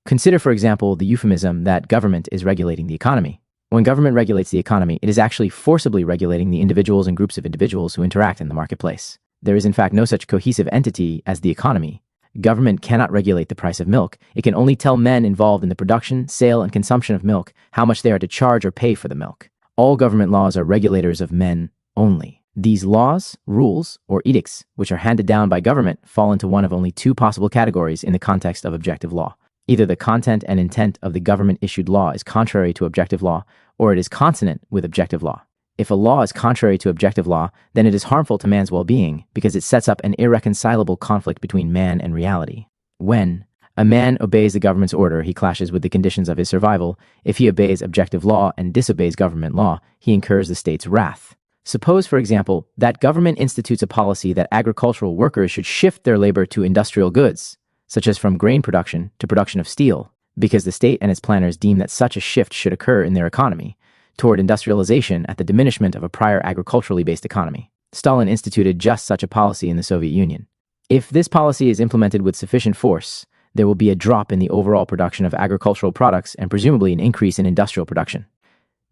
Consider, for example, the euphemism that government is regulating the economy. When government regulates the economy, it is actually forcibly regulating the individuals and groups of individuals who interact in the marketplace. There is in fact no such cohesive entity as the economy. Government cannot regulate the price of milk. It can only tell men involved in the production, sale, and consumption of milk how much they are to charge or pay for the milk. All government laws are regulators of men only. These laws, rules, or edicts, which are handed down by government, fall into one of only two possible categories in the context of objective law. Either the content and intent of the government-issued law is contrary to objective law, or it is consonant with objective law. If a law is contrary to objective law, then it is harmful to man's well-being because it sets up an irreconcilable conflict between man and reality. When a man obeys the government's order, he clashes with the conditions of his survival. If he obeys objective law and disobeys government law, he incurs the state's wrath. Suppose, for example, that government institutes a policy that agricultural workers should shift their labor to industrial goods, such as from grain production to production of steel, because the state and its planners deem that such a shift should occur in their economy, toward industrialization at the diminishment of a prior agriculturally based economy. Stalin instituted just such a policy in the Soviet Union. If this policy is implemented with sufficient force, there will be a drop in the overall production of agricultural products and presumably an increase in industrial production.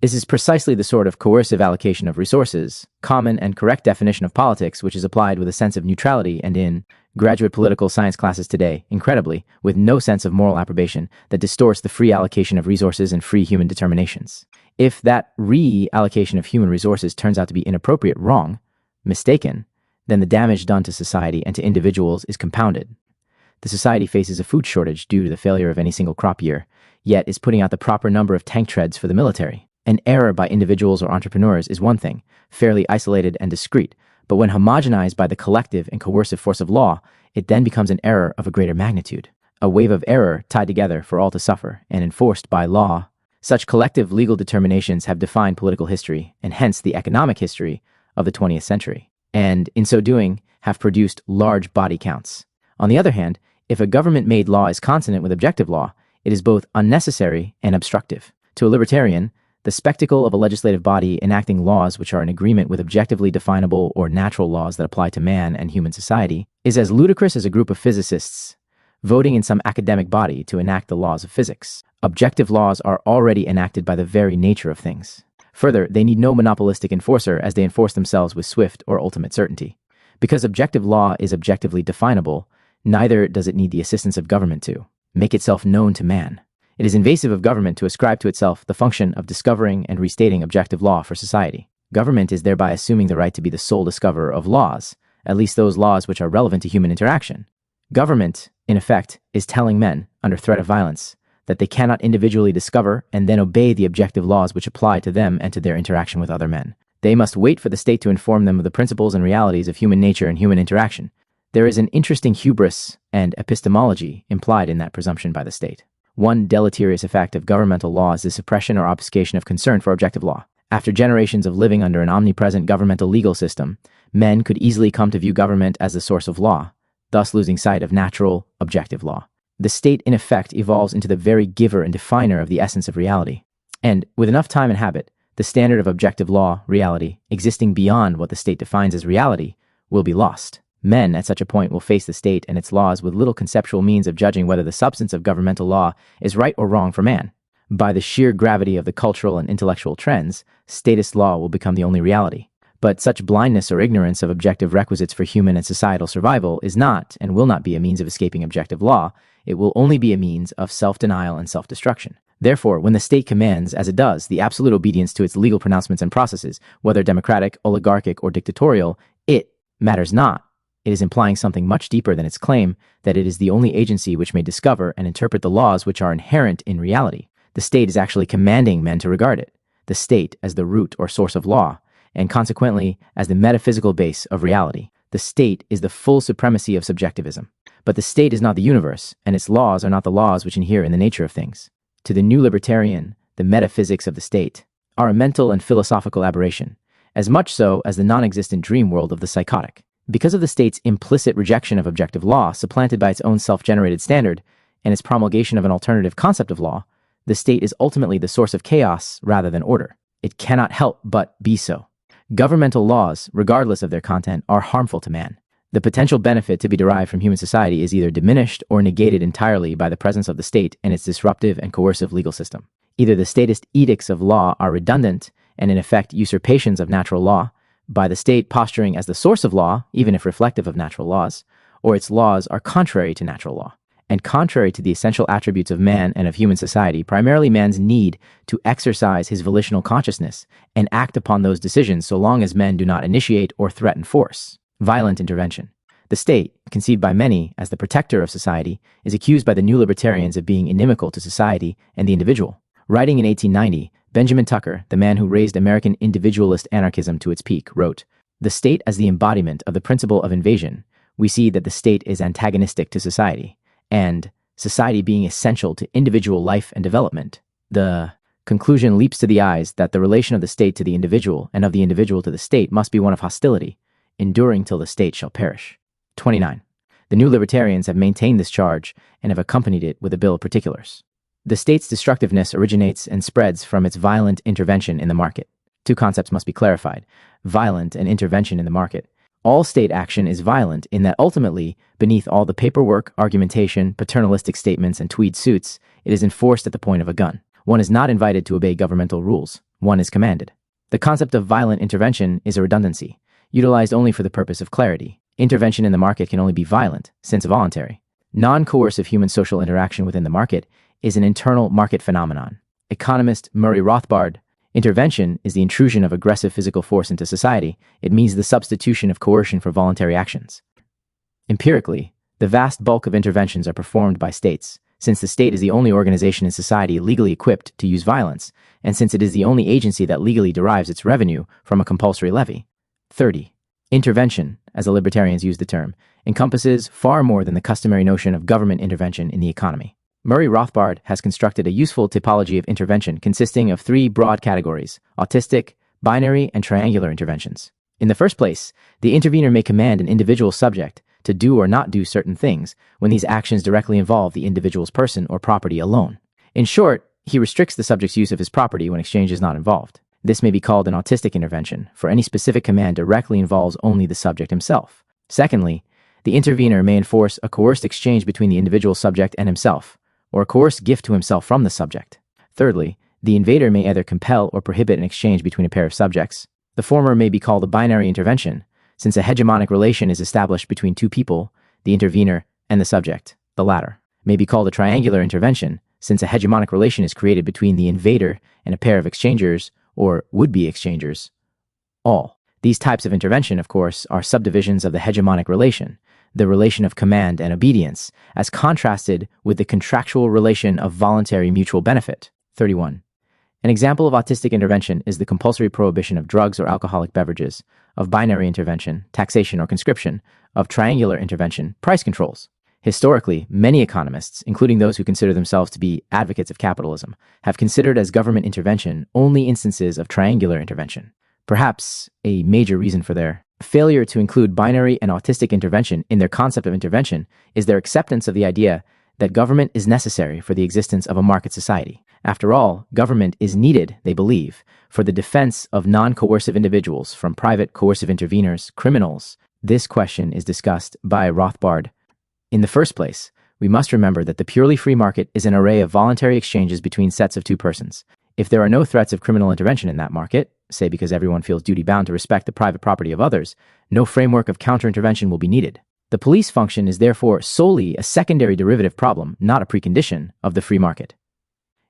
This is precisely the sort of coercive allocation of resources, common and correct definition of politics, which is applied with a sense of neutrality and in graduate political science classes today, incredibly, with no sense of moral approbation that distorts the free allocation of resources and free human determinations. If that reallocation of human resources turns out to be inappropriate, wrong, mistaken, then the damage done to society and to individuals is compounded. The society faces a food shortage due to the failure of any single crop year, yet is putting out the proper number of tank treads for the military. An error by individuals or entrepreneurs is one thing, fairly isolated and discrete, but when homogenized by the collective and coercive force of law, it then becomes an error of a greater magnitude, a wave of error tied together for all to suffer and enforced by law. Such collective legal determinations have defined political history, and hence the economic history of the 20th century, and in so doing have produced large body counts. On the other hand, if a government-made law is consonant with objective law, it is both unnecessary and obstructive. To a libertarian, the spectacle of a legislative body enacting laws which are in agreement with objectively definable or natural laws that apply to man and human society is as ludicrous as a group of physicists voting in some academic body to enact the laws of physics. Objective laws are already enacted by the very nature of things. Further, they need no monopolistic enforcer as they enforce themselves with swift or ultimate certainty. Because objective law is objectively definable, neither does it need the assistance of government to make itself known to man. It is invasive of government to ascribe to itself the function of discovering and restating objective law for society. Government is thereby assuming the right to be the sole discoverer of laws, at least those laws which are relevant to human interaction. Government, in effect, is telling men, under threat of violence, that they cannot individually discover and then obey the objective laws which apply to them and to their interaction with other men. They must wait for the state to inform them of the principles and realities of human nature and human interaction. There is an interesting hubris and epistemology implied in that presumption by the state. One deleterious effect of governmental law is the suppression or obfuscation of concern for objective law. After generations of living under an omnipresent governmental legal system, men could easily come to view government as the source of law, thus losing sight of natural, objective law. The state, in effect, evolves into the very giver and definer of the essence of reality. And, with enough time and habit, the standard of objective law, reality, existing beyond what the state defines as reality, will be lost. Men, at such a point, will face the state and its laws with little conceptual means of judging whether the substance of governmental law is right or wrong for man. By the sheer gravity of the cultural and intellectual trends, statist law will become the only reality. But such blindness or ignorance of objective requisites for human and societal survival is not and will not be a means of escaping objective law. It will only be a means of self-denial and self-destruction. Therefore, when the state commands, as it does, the absolute obedience to its legal pronouncements and processes, whether democratic, oligarchic, or dictatorial, it matters not. It is implying something much deeper than its claim that it is the only agency which may discover and interpret the laws which are inherent in reality. The state is actually commanding men to regard it, the state as the root or source of law, and consequently as the metaphysical base of reality. The state is the full supremacy of subjectivism. But the state is not the universe, and its laws are not the laws which inhere in the nature of things. To the new libertarian, the metaphysics of the state are a mental and philosophical aberration, as much so as the non-existent dream world of the psychotic. Because of the state's implicit rejection of objective law, supplanted by its own self-generated standard, and its promulgation of an alternative concept of law, the state is ultimately the source of chaos rather than order. It cannot help but be so. Governmental laws, regardless of their content, are harmful to man. The potential benefit to be derived from human society is either diminished or negated entirely by the presence of the state and its disruptive and coercive legal system. Either the statist edicts of law are redundant and in effect usurpations of natural law, by the state posturing as the source of law, even if reflective of natural laws, or its laws are contrary to natural law, and contrary to the essential attributes of man and of human society, primarily man's need to exercise his volitional consciousness and act upon those decisions so long as men do not initiate or threaten force. Violent intervention. The state, conceived by many as the protector of society, is accused by the new libertarians of being inimical to society and the individual. Writing in 1890, Benjamin Tucker, the man who raised American individualist anarchism to its peak, wrote, "The state as the embodiment of the principle of invasion, we see that the state is antagonistic to society, and society being essential to individual life and development, the conclusion leaps to the eyes that the relation of the state to the individual and of the individual to the state must be one of hostility, enduring till the state shall perish." 29. The new libertarians have maintained this charge and have accompanied it with a bill of particulars. The state's destructiveness originates and spreads from its violent intervention in the market. Two concepts must be clarified: violent and intervention in the market. All state action is violent in that ultimately, beneath all the paperwork, argumentation, paternalistic statements, and tweed suits, it is enforced at the point of a gun. One is not invited to obey governmental rules. One is commanded. The concept of violent intervention is a redundancy, utilized only for the purpose of clarity. Intervention in the market can only be violent, since voluntary. Non-coercive human social interaction within the market is an internal market phenomenon. Economist Murray Rothbard, intervention is the intrusion of aggressive physical force into society. It means the substitution of coercion for voluntary actions. Empirically, the vast bulk of interventions are performed by states, since the state is the only organization in society legally equipped to use violence, and since it is the only agency that legally derives its revenue from a compulsory levy. 30. Intervention, as the libertarians use the term, encompasses far more than the customary notion of government intervention in the economy. Murray Rothbard has constructed a useful typology of intervention consisting of three broad categories: autistic, binary, and triangular interventions. In the first place, the intervener may command an individual subject to do or not do certain things when these actions directly involve the individual's person or property alone. In short, he restricts the subject's use of his property when exchange is not involved. This may be called an autistic intervention, for any specific command directly involves only the subject himself. Secondly, the intervener may enforce a coerced exchange between the individual subject and himself, or a coerced gift to himself from the subject. Thirdly, the invader may either compel or prohibit an exchange between a pair of subjects. The former may be called a binary intervention, since a hegemonic relation is established between two people, the intervener and the subject. The latter may be called a triangular intervention, since a hegemonic relation is created between the invader and a pair of exchangers, or would-be exchangers. All these types of intervention, of course, are subdivisions of the hegemonic relation, the relation of command and obedience, as contrasted with the contractual relation of voluntary mutual benefit. 31. An example of autistic intervention is the compulsory prohibition of drugs or alcoholic beverages, of binary intervention, taxation or conscription, of triangular intervention, price controls. Historically, many economists, including those who consider themselves to be advocates of capitalism, have considered as government intervention only instances of triangular intervention. Perhaps a major reason for their failure to include binary and autistic intervention in their concept of intervention is their acceptance of the idea that government is necessary for the existence of a market society. After all, government is needed, they believe, for the defense of non-coercive individuals from private coercive interveners, criminals. This question is discussed by Rothbard. In the first place, we must remember that the purely free market is an array of voluntary exchanges between sets of two persons. If there are no threats of criminal intervention in that market, say because everyone feels duty-bound to respect the private property of others, no framework of counter-intervention will be needed. The police function is therefore solely a secondary derivative problem, not a precondition of the free market.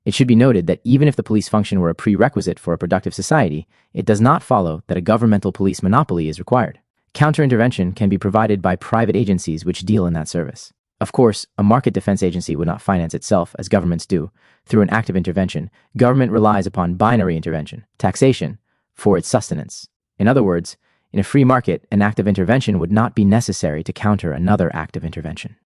It should be noted that even if the police function were a prerequisite for a productive society, it does not follow that a governmental police monopoly is required. Counter-intervention can be provided by private agencies which deal in that service. Of course, a market defense agency would not finance itself, as governments do, through an act of intervention. Government relies upon binary intervention, taxation, for its sustenance. In other words, in a free market, an act of intervention would not be necessary to counter another act of intervention.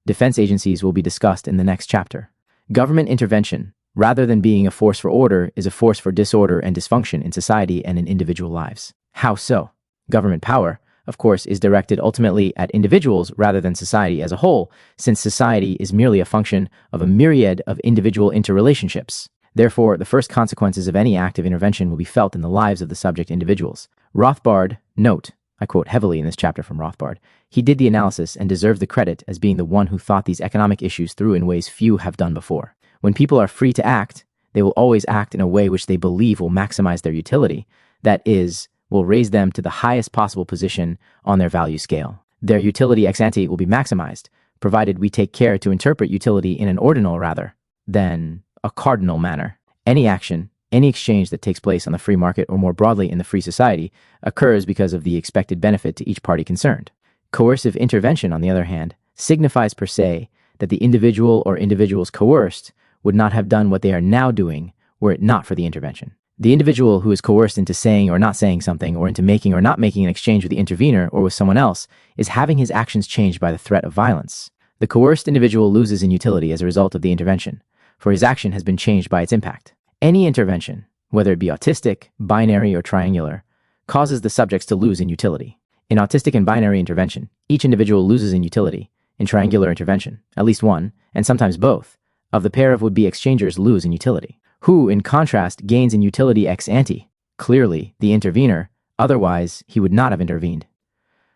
Defense agencies will be discussed in the next chapter. Government intervention, rather than being a force for order, is a force for disorder and dysfunction in society and in individual lives. How so? Government power, of course, is directed ultimately at individuals rather than society as a whole, since society is merely a function of a myriad of individual interrelationships. Therefore, the first consequences of any act of intervention will be felt in the lives of the subject individuals. Rothbard, note, I quote heavily in this chapter from Rothbard, he did the analysis and deserves the credit as being the one who thought these economic issues through in ways few have done before. When people are free to act, they will always act in a way which they believe will maximize their utility, that is, will raise them to the highest possible position on their value scale. Their utility ex ante will be maximized, provided we take care to interpret utility in an ordinal rather than a cardinal manner. Any action, any exchange that takes place on the free market or more broadly in the free society occurs because of the expected benefit to each party concerned. Coercive intervention, on the other hand, signifies per se that the individual or individuals coerced would not have done what they are now doing were it not for the intervention. The individual who is coerced into saying or not saying something, or into making or not making an exchange with the intervener or with someone else, is having his actions changed by the threat of violence. The coerced individual loses in utility as a result of the intervention, for his action has been changed by its impact. Any intervention, whether it be autistic, binary, or triangular, causes the subjects to lose in utility. In autistic and binary intervention, each individual loses in utility. In triangular intervention, at least one, and sometimes both, of the pair of would-be exchangers lose in utility. Who, in contrast, gains in utility ex ante? Clearly, the intervener, otherwise he would not have intervened.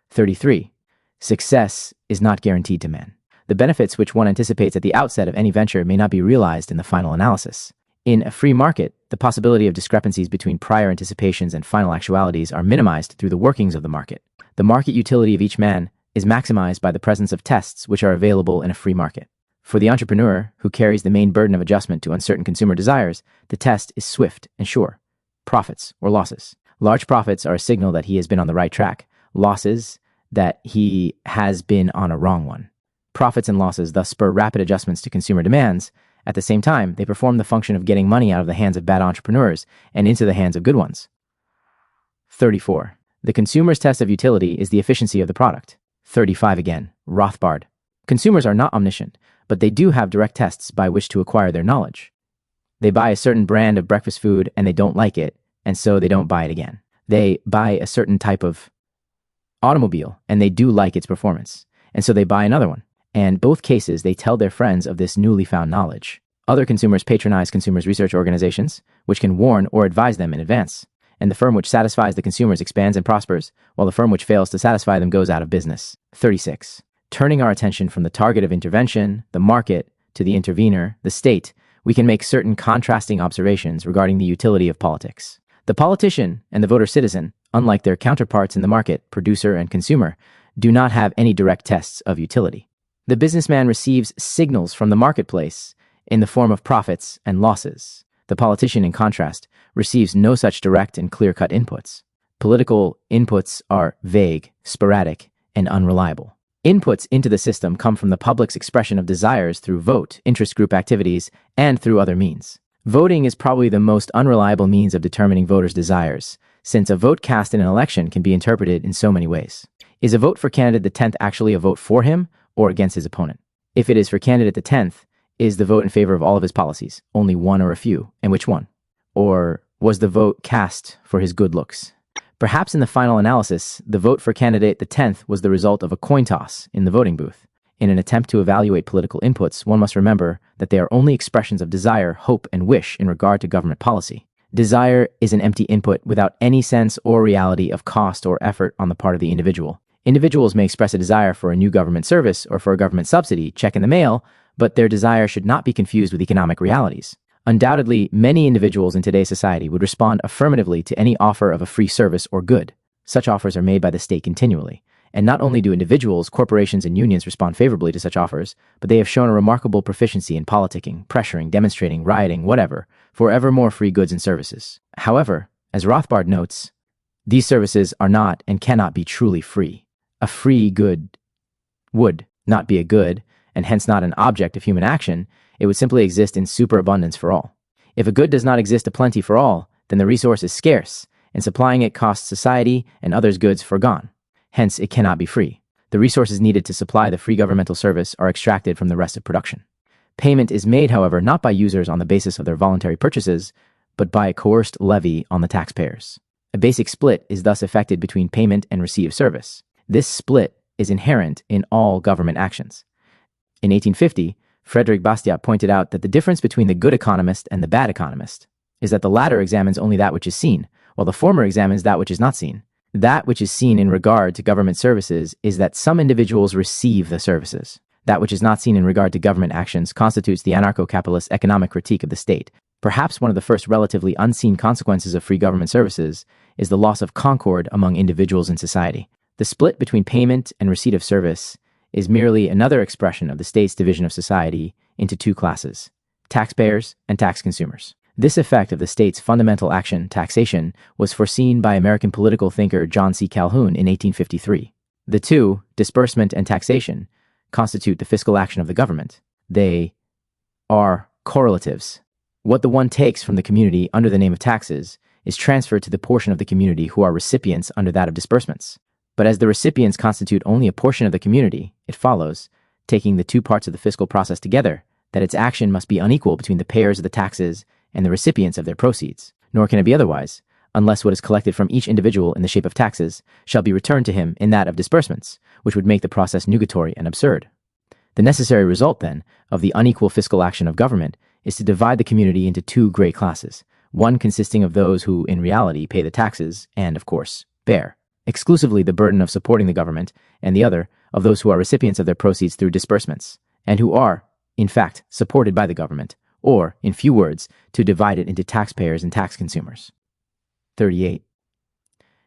33. Success is not guaranteed to man. The benefits which one anticipates at the outset of any venture may not be realized in the final analysis. In a free market, the possibility of discrepancies between prior anticipations and final actualities are minimized through the workings of the market. The market utility of each man is maximized by the presence of tests which are available in a free market. For the entrepreneur, who carries the main burden of adjustment to uncertain consumer desires, the test is swift and sure. Profits or losses. Large profits are a signal that he has been on the right track. Losses, that he has been on a wrong one. Profits and losses thus spur rapid adjustments to consumer demands. At the same time, they perform the function of getting money out of the hands of bad entrepreneurs and into the hands of good ones. 34. The consumer's test of utility is the efficiency of the product. 35 again. Rothbard. Consumers are not omniscient, but they do have direct tests by which to acquire their knowledge. They buy a certain brand of breakfast food and they don't like it, and so they don't buy it again. They buy a certain type of automobile and they do like its performance, and so they buy another one. And both cases, they tell their friends of this newly found knowledge. Other consumers patronize consumers' research organizations, which can warn or advise them in advance. And the firm which satisfies the consumers expands and prospers, while the firm which fails to satisfy them goes out of business. 36. Turning our attention from the target of intervention, the market, to the intervener, the state, we can make certain contrasting observations regarding the utility of politics. The politician and the voter-citizen, unlike their counterparts in the market, producer and consumer, do not have any direct tests of utility. The businessman receives signals from the marketplace in the form of profits and losses. The politician, in contrast, receives no such direct and clear-cut inputs. Political inputs are vague, sporadic, and unreliable. Inputs into the system come from the public's expression of desires through vote, interest group activities, and through other means. Voting is probably the most unreliable means of determining voters' desires, since a vote cast in an election can be interpreted in so many ways. Is a vote for candidate the 10th actually a vote for him or against his opponent? If it is for candidate the 10th, is the vote in favor of all of his policies, only one or a few, and which one? Or was the vote cast for his good looks? Perhaps in the final analysis, the vote for candidate the 10th was the result of a coin toss in the voting booth. In an attempt to evaluate political inputs, one must remember that they are only expressions of desire, hope, and wish in regard to government policy. Desire is an empty input without any sense or reality of cost or effort on the part of the individual. Individuals may express a desire for a new government service or for a government subsidy, check in the mail, but their desire should not be confused with economic realities. Undoubtedly, many individuals in today's society would respond affirmatively to any offer of a free service or good. Such offers are made by the state continually. And not only do individuals, corporations, and unions respond favorably to such offers, but they have shown a remarkable proficiency in politicking, pressuring, demonstrating, rioting, whatever, for ever more free goods and services. However, as Rothbard notes, these services are not and cannot be truly free. A free good would not be a good, and hence not an object of human action. It would simply exist in superabundance for all. If a good does not exist aplenty for all, then the resource is scarce, and supplying it costs society and others goods foregone. Hence, it cannot be free. The resources needed to supply the free governmental service are extracted from the rest of production. Payment is made, however, not by users on the basis of their voluntary purchases, but by a coerced levy on the taxpayers. A basic split is thus effected between payment and receipt of service. This split is inherent in all government actions. In 1850, Frederick Bastiat pointed out that the difference between the good economist and the bad economist is that the latter examines only that which is seen, while the former examines that which is not seen. That which is seen in regard to government services is that some individuals receive the services. That which is not seen in regard to government actions constitutes the anarcho-capitalist economic critique of the state. Perhaps one of the first relatively unseen consequences of free government services is the loss of concord among individuals in society. The split between payment and receipt of service is merely another expression of the state's division of society into two classes, taxpayers and tax consumers. This effect of the state's fundamental action, taxation, was foreseen by American political thinker John C. Calhoun in 1853. The two, disbursement and taxation, constitute the fiscal action of the government. They are correlatives. What the one takes from the community under the name of taxes is transferred to the portion of the community who are recipients under that of disbursements. But as the recipients constitute only a portion of the community, it follows, taking the two parts of the fiscal process together, that its action must be unequal between the payers of the taxes and the recipients of their proceeds. Nor can it be otherwise, unless what is collected from each individual in the shape of taxes shall be returned to him in that of disbursements, which would make the process nugatory and absurd. The necessary result, then, of the unequal fiscal action of government is to divide the community into two great classes, one consisting of those who, in reality, pay the taxes and, of course, bear exclusively the burden of supporting the government, and the other of those who are recipients of their proceeds through disbursements, and who are, in fact, supported by the government, or, in few words, to divide it into taxpayers and tax consumers. 38.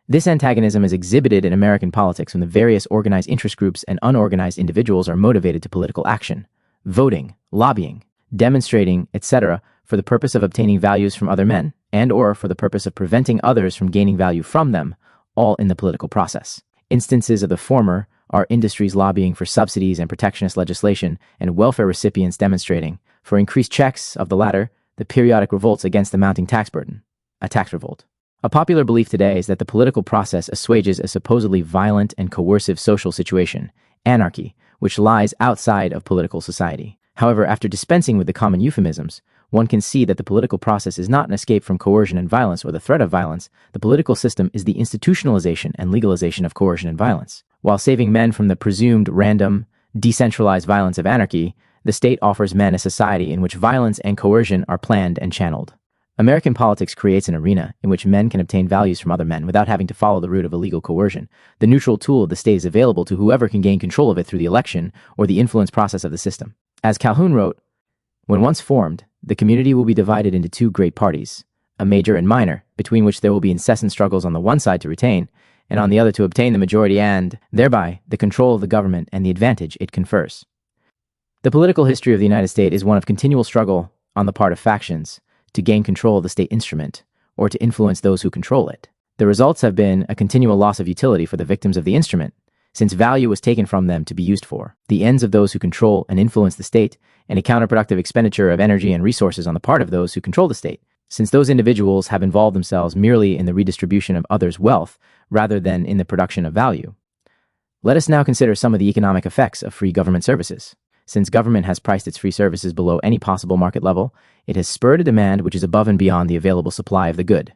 This antagonism is exhibited in American politics when the various organized interest groups and unorganized individuals are motivated to political action, voting, lobbying, demonstrating, etc., for the purpose of obtaining values from other men, and or for the purpose of preventing others from gaining value from them, all in the political process. Instances of the former are industries lobbying for subsidies and protectionist legislation, and welfare recipients demonstrating, for increased checks of the latter, the periodic revolts against the mounting tax burden, a tax revolt. A popular belief today is that the political process assuages a supposedly violent and coercive social situation, anarchy, which lies outside of political society. However, after dispensing with the common euphemisms, one can see that the political process is not an escape from coercion and violence or the threat of violence. The political system is the institutionalization and legalization of coercion and violence. While saving men from the presumed random, decentralized violence of anarchy, the state offers men a society in which violence and coercion are planned and channeled. American politics creates an arena in which men can obtain values from other men without having to follow the route of illegal coercion. The neutral tool of the state is available to whoever can gain control of it through the election or the influence process of the system. As Calhoun wrote, when once formed, the community will be divided into two great parties, a major and minor, between which there will be incessant struggles on the one side to retain, and on the other to obtain the majority and, thereby, the control of the government and the advantage it confers. The political history of the United States is one of continual struggle on the part of factions to gain control of the state instrument, or to influence those who control it. The results have been a continual loss of utility for the victims of the instrument, since value was taken from them to be used for the ends of those who control and influence the state, and a counterproductive expenditure of energy and resources on the part of those who control the state, since those individuals have involved themselves merely in the redistribution of others' wealth rather than in the production of value. Let us now consider some of the economic effects of free government services. Since government has priced its free services below any possible market level, it has spurred a demand which is above and beyond the available supply of the good.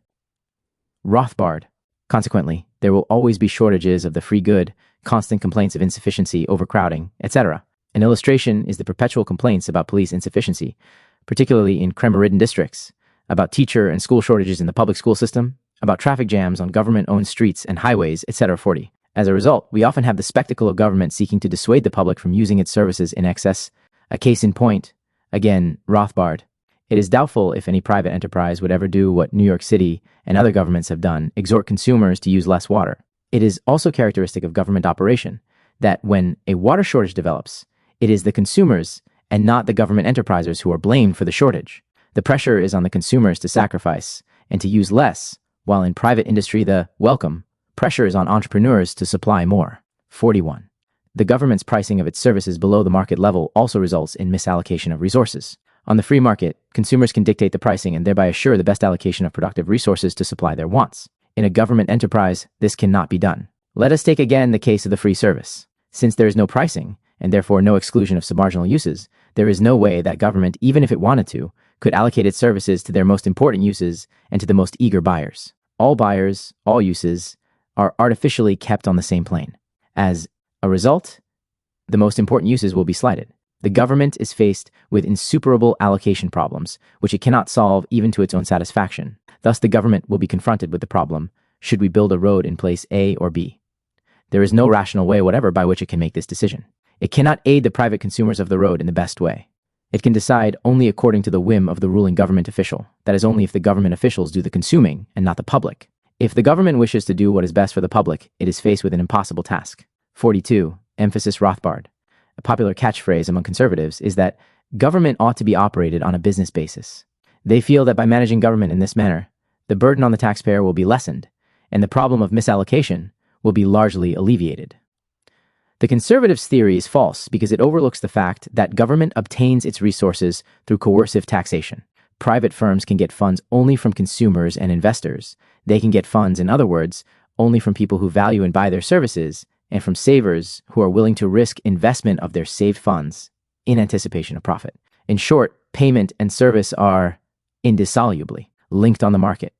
Rothbard. Consequently, there will always be shortages of the free good, constant complaints of insufficiency, overcrowding, etc. An illustration is the perpetual complaints about police insufficiency, particularly in crime-ridden districts, about teacher and school shortages in the public school system, about traffic jams on government-owned streets and highways, etc. 40. As a result, we often have the spectacle of government seeking to dissuade the public from using its services in excess. A case in point, again, Rothbard. It is doubtful if any private enterprise would ever do what New York City and other governments have done, exhort consumers to use less water. It is also characteristic of government operation that when a water shortage develops, it is the consumers and not the government enterprises who are blamed for the shortage. The pressure is on the consumers to sacrifice and to use less, while in private industry the pressure is on entrepreneurs to supply more. 41. The government's pricing of its services below the market level also results in misallocation of resources. On the free market, consumers can dictate the pricing and thereby assure the best allocation of productive resources to supply their wants. In a government enterprise, this cannot be done. Let us take again the case of the free service. Since there is no pricing, and therefore no exclusion of submarginal uses, there is no way that government, even if it wanted to, could allocate its services to their most important uses and to the most eager buyers. All buyers, all uses, are artificially kept on the same plane. As a result, the most important uses will be slighted. The government is faced with insuperable allocation problems, which it cannot solve even to its own satisfaction. Thus, the government will be confronted with the problem, should we build a road in place A or B? There is no rational way whatever by which it can make this decision. It cannot aid the private consumers of the road in the best way. It can decide only according to the whim of the ruling government official. That is only if the government officials do the consuming and not the public. If the government wishes to do what is best for the public, it is faced with an impossible task. 42. Emphasis Rothbard. A popular catchphrase among conservatives is that government ought to be operated on a business basis. They feel that by managing government in this manner, the burden on the taxpayer will be lessened, and the problem of misallocation will be largely alleviated. The conservatives' theory is false because it overlooks the fact that government obtains its resources through coercive taxation. Private firms can get funds only from consumers and investors. They can get funds, in other words, only from people who value and buy their services, and from savers who are willing to risk investment of their saved funds in anticipation of profit. In short, payment and service are indissolubly linked on the market.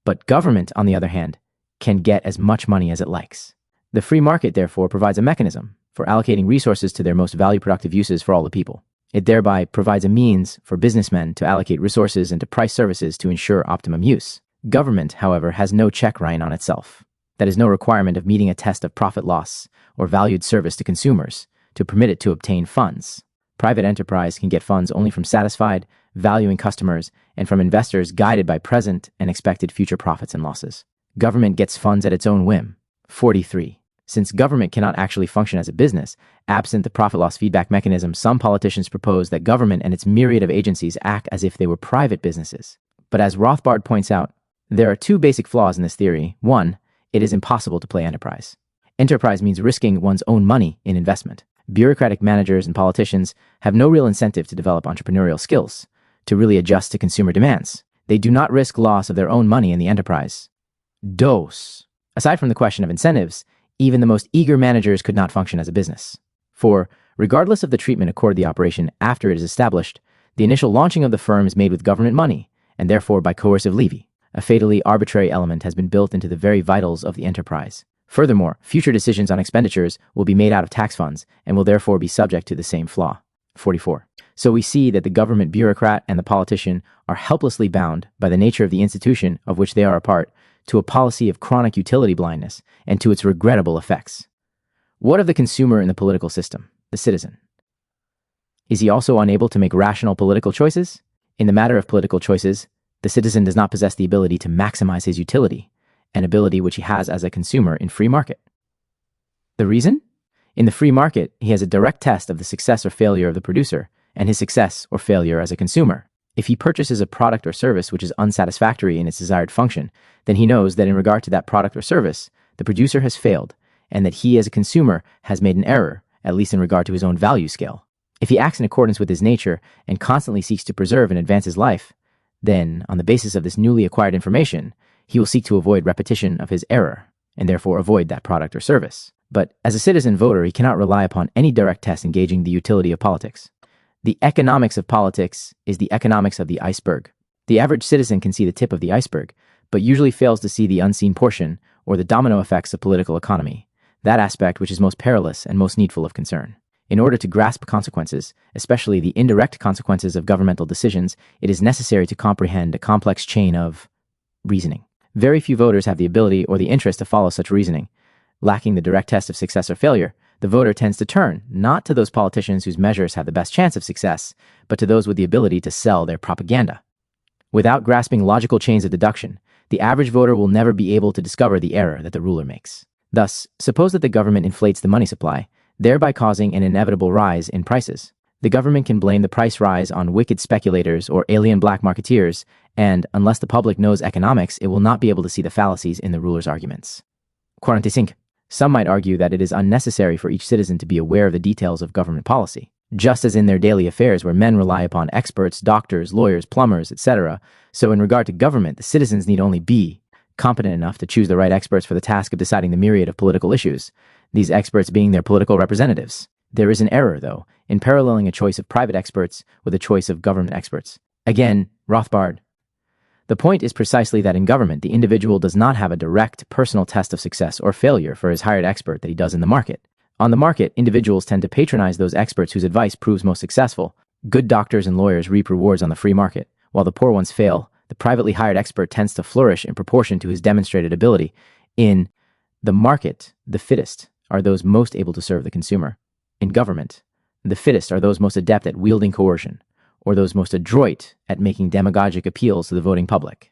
But government, on the other hand, can get as much money as it likes. The free market, therefore, provides a mechanism for allocating resources to their most value-productive uses for all the people. It thereby provides a means for businessmen to allocate resources and to price services to ensure optimum use. Government, however, has no check rein on itself. That is no requirement of meeting a test of profit loss or valued service to consumers to permit it to obtain funds. Private enterprise can get funds only from satisfied, valuing customers and from investors guided by present and expected future profits and losses. Government gets funds at its own whim. 43. Since government cannot actually function as a business, absent the profit-loss feedback mechanism, some politicians propose that government and its myriad of agencies act as if they were private businesses. But as Rothbard points out, there are two basic flaws in this theory. One, it is impossible to play enterprise. Enterprise means risking one's own money in investment. Bureaucratic managers and politicians have no real incentive to develop entrepreneurial skills, to really adjust to consumer demands. They do not risk loss of their own money in the enterprise. Dos. Aside from the question of incentives, even the most eager managers could not function as a business. For, regardless of the treatment accorded the operation after it is established, the initial launching of the firm is made with government money, and therefore by coercive levy. A fatally arbitrary element has been built into the very vitals of the enterprise. Furthermore, future decisions on expenditures will be made out of tax funds and will therefore be subject to the same flaw. 44. So we see that the government bureaucrat and the politician are helplessly bound by the nature of the institution of which they are a part to a policy of chronic utility blindness and to its regrettable effects. What of the consumer in the political system, the citizen? Is he also unable to make rational political choices? In the matter of political choices, the citizen does not possess the ability to maximize his utility, an ability which he has as a consumer in free market. The reason? In the free market, he has a direct test of the success or failure of the producer and his success or failure as a consumer. If he purchases a product or service which is unsatisfactory in its desired function, then he knows that in regard to that product or service, the producer has failed, and that he as a consumer has made an error, at least in regard to his own value scale. If he acts in accordance with his nature and constantly seeks to preserve and advance his life, then, on the basis of this newly acquired information, he will seek to avoid repetition of his error, and therefore avoid that product or service. But as a citizen voter, he cannot rely upon any direct test engaging the utility of politics. The economics of politics is the economics of the iceberg. The average citizen can see the tip of the iceberg, but usually fails to see the unseen portion or the domino effects of political economy, that aspect which is most perilous and most needful of concern. In order to grasp consequences, especially the indirect consequences of governmental decisions, it is necessary to comprehend a complex chain of reasoning. Very few voters have the ability or the interest to follow such reasoning. Lacking the direct test of success or failure, The voter tends to turn not to those politicians whose measures have the best chance of success, but to those with the ability to sell their propaganda. Without grasping logical chains of deduction, the average voter will never be able to discover the error that the ruler makes. Thus, suppose that the government inflates the money supply, thereby causing an inevitable rise in prices. The government can blame the price rise on wicked speculators or alien black marketeers, and unless the public knows economics, it will not be able to see the fallacies in the ruler's arguments. 45. Some might argue that it is unnecessary for each citizen to be aware of the details of government policy. Just as in their daily affairs where men rely upon experts, doctors, lawyers, plumbers, etc., so in regard to government, the citizens need only be competent enough to choose the right experts for the task of deciding the myriad of political issues, these experts being their political representatives. There is an error, though, in paralleling a choice of private experts with a choice of government experts. Again, Rothbard. The point is precisely that in government, the individual does not have a direct personal test of success or failure for his hired expert that he does in the market. On the market, individuals tend to patronize those experts whose advice proves most successful. Good doctors and lawyers reap rewards on the free market, while the poor ones fail. The privately hired expert tends to flourish in proportion to his demonstrated ability. In the market, the fittest are those most able to serve the consumer. In government, the fittest are those most adept at wielding coercion, or those most adroit at making demagogic appeals to the voting public.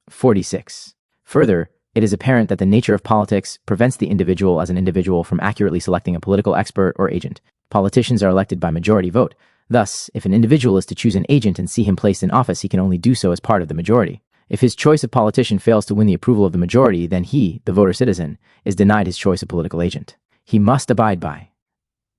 46. Further, it is apparent that the nature of politics prevents the individual as an individual from accurately selecting a political expert or agent. Politicians are elected by majority vote. Thus, if an individual is to choose an agent and see him placed in office, he can only do so as part of the majority. If his choice of politician fails to win the approval of the majority, then he, the voter citizen, is denied his choice of political agent. He must abide by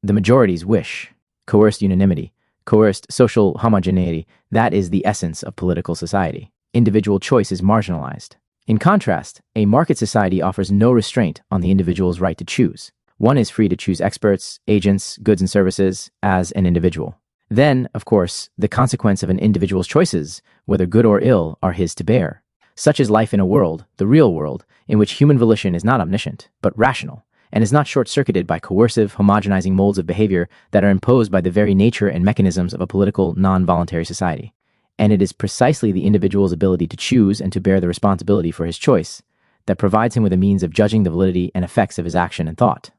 the majority's wish, coerced unanimity, coerced social homogeneity. That is the essence of political society. Individual choice is marginalized. In contrast, a market society offers no restraint on the individual's right to choose. One is free to choose experts, agents, goods and services as an individual. Then, of course, the consequence of an individual's choices, whether good or ill, are his to bear. Such is life in a world, the real world, in which human volition is not omniscient, but rational, and is not short-circuited by coercive, homogenizing molds of behavior that are imposed by the very nature and mechanisms of a political, non-voluntary society. And it is precisely the individual's ability to choose and to bear the responsibility for his choice that provides him with a means of judging the validity and effects of his action and thought.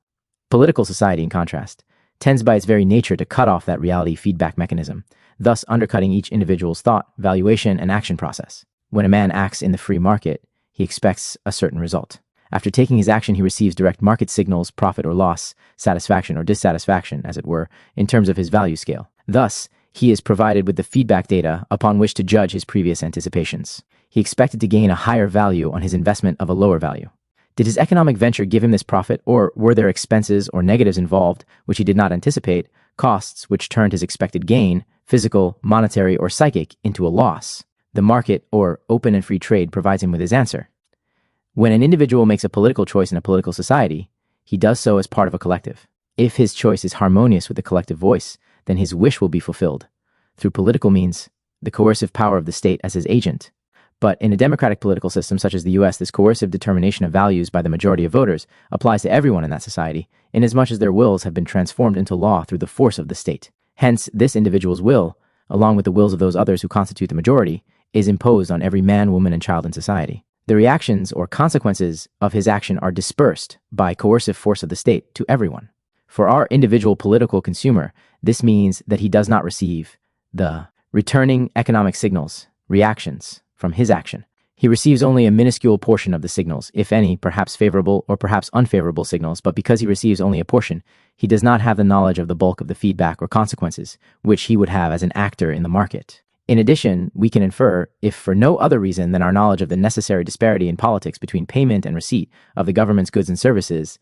Political society, in contrast, tends by its very nature to cut off that reality feedback mechanism, thus undercutting each individual's thought, valuation, and action process. When a man acts in the free market, he expects a certain result. After taking his action, he receives direct market signals, profit or loss, satisfaction or dissatisfaction, as it were, in terms of his value scale. Thus, he is provided with the feedback data upon which to judge his previous anticipations. He expected to gain a higher value on his investment of a lower value. Did his economic venture give him this profit, or were there expenses or negatives involved which he did not anticipate, costs which turned his expected gain, physical, monetary, or psychic, into a loss? The market, or open and free trade, provides him with his answer. When an individual makes a political choice in a political society, he does so as part of a collective. If his choice is harmonious with the collective voice, then his wish will be fulfilled through political means, the coercive power of the state as his agent. But in a democratic political system such as the US, this coercive determination of values by the majority of voters applies to everyone in that society, inasmuch as their wills have been transformed into law through the force of the state. Hence, this individual's will, along with the wills of those others who constitute the majority, is imposed on every man, woman, and child in society. The reactions or consequences of his action are dispersed by coercive force of the state to everyone. For our individual political consumer, this means that he does not receive the returning economic signals, reactions, from his action. He receives only a minuscule portion of the signals, if any, perhaps favorable or perhaps unfavorable signals, but because he receives only a portion, he does not have the knowledge of the bulk of the feedback or consequences, which he would have as an actor in the market. In addition, we can infer, if for no other reason than our knowledge of the necessary disparity in politics between payment and receipt of the government's goods and services,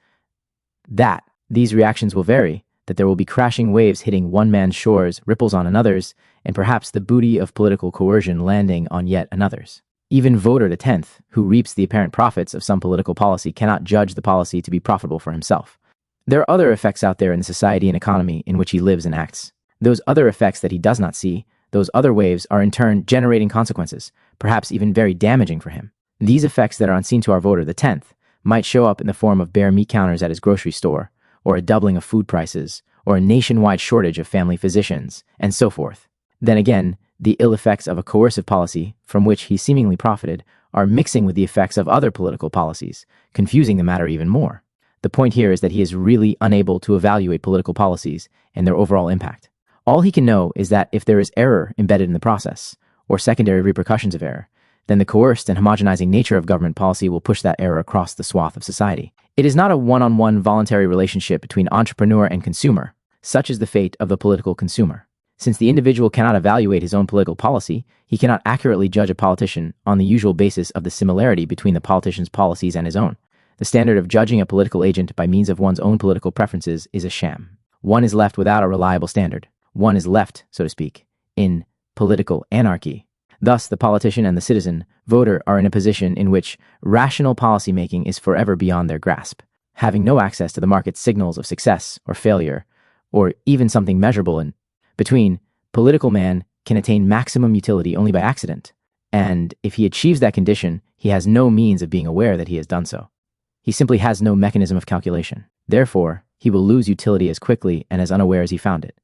that these reactions will vary, that there will be crashing waves hitting one man's shores, ripples on another's, and perhaps the booty of political coercion landing on yet another's. Even voter the 10th, who reaps the apparent profits of some political policy, cannot judge the policy to be profitable for himself. There are other effects out there in the society and economy in which he lives and acts. Those other effects that he does not see, those other waves are in turn generating consequences, perhaps even very damaging for him. These effects that are unseen to our voter the 10th might show up in the form of bare meat counters at his grocery store, or a doubling of food prices, or a nationwide shortage of family physicians, and so forth. Then again, the ill effects of a coercive policy, from which he seemingly profited, are mixing with the effects of other political policies, confusing the matter even more. The point here is that he is really unable to evaluate political policies and their overall impact. All he can know is that if there is error embedded in the process, or secondary repercussions of error, then the coerced and homogenizing nature of government policy will push that error across the swath of society. It is not a one-on-one voluntary relationship between entrepreneur and consumer. Such is the fate of the political consumer. Since the individual cannot evaluate his own political policy, he cannot accurately judge a politician on the usual basis of the similarity between the politician's policies and his own. The standard of judging a political agent by means of one's own political preferences is a sham. One is left without a reliable standard. One is left, so to speak, in political anarchy. Thus, the politician and the citizen voter are in a position in which rational policymaking is forever beyond their grasp. Having no access to the market's signals of success or failure, or even something measurable in between, political man can attain maximum utility only by accident, and if he achieves that condition, he has no means of being aware that he has done so. He simply has no mechanism of calculation. Therefore, he will lose utility as quickly and as unaware as he found it.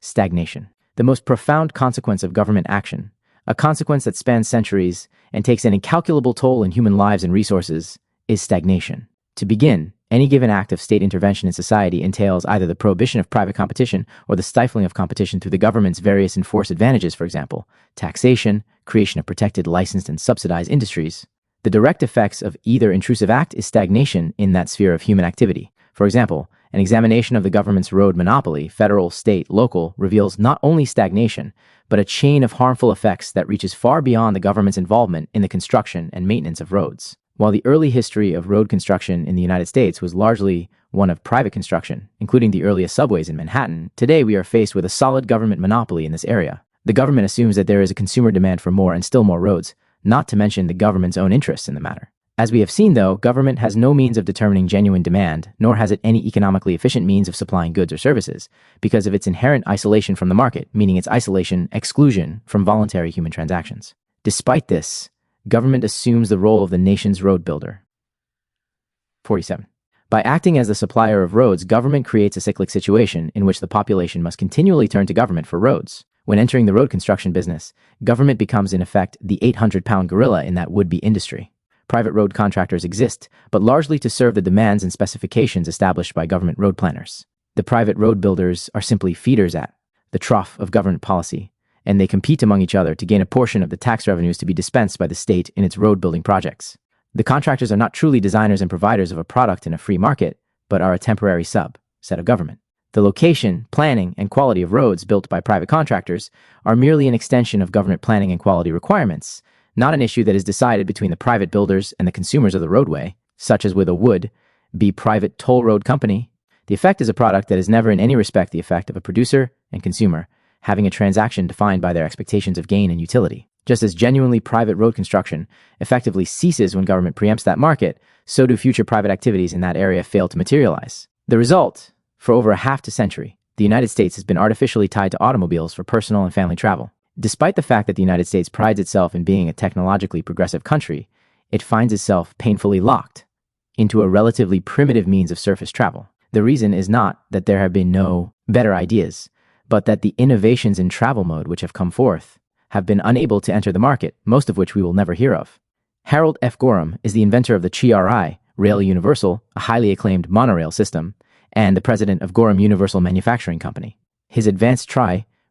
Stagnation. The most profound consequence of government action, a consequence that spans centuries and takes an incalculable toll in human lives and resources, is stagnation. To begin, any given act of state intervention in society entails either the prohibition of private competition or the stifling of competition through the government's various enforced advantages, for example, taxation, creation of protected, licensed, and subsidized industries. The direct effects of either intrusive act is stagnation in that sphere of human activity. For example, an examination of the government's road monopoly, federal, state, local, reveals not only stagnation, but a chain of harmful effects that reaches far beyond the government's involvement in the construction and maintenance of roads. While the early history of road construction in the United States was largely one of private construction, including the earliest subways in Manhattan, today we are faced with a solid government monopoly in this area. The government assumes that there is a consumer demand for more and still more roads, not to mention the government's own interests in the matter. As we have seen, though, government has no means of determining genuine demand, nor has it any economically efficient means of supplying goods or services, because of its inherent isolation from the market, meaning its exclusion from voluntary human transactions. Despite this, government assumes the role of the nation's road builder. 47. By acting as the supplier of roads, government creates a cyclic situation in which the population must continually turn to government for roads. When entering the road construction business, government becomes in effect the 800-pound gorilla in that would-be industry. Private road contractors exist, but largely to serve the demands and specifications established by government road planners. The private road builders are simply feeders at the trough of government policy, and they compete among each other to gain a portion of the tax revenues to be dispensed by the state in its road building projects. The contractors are not truly designers and providers of a product in a free market, but are a temporary subset of government. The location, planning, and quality of roads built by private contractors are merely an extension of government planning and quality requirements, not an issue that is decided between the private builders and the consumers of the roadway, such as with a would-be private toll road company. The effect is a product that is never in any respect the effect of a producer and consumer having a transaction defined by their expectations of gain and utility. Just as genuinely private road construction effectively ceases when government preempts that market, so do future private activities in that area fail to materialize. The result, for over a half-century, the United States has been artificially tied to automobiles for personal and family travel. Despite the fact that the United States prides itself in being a technologically progressive country, it finds itself painfully locked into a relatively primitive means of surface travel. The reason is not that there have been no better ideas, but that the innovations in travel mode which have come forth have been unable to enter the market, most of which we will never hear of. Harold F. Gorham is the inventor of the CRI, Rail Universal, a highly acclaimed monorail system, and the president of Gorham Universal Manufacturing Company. His advanced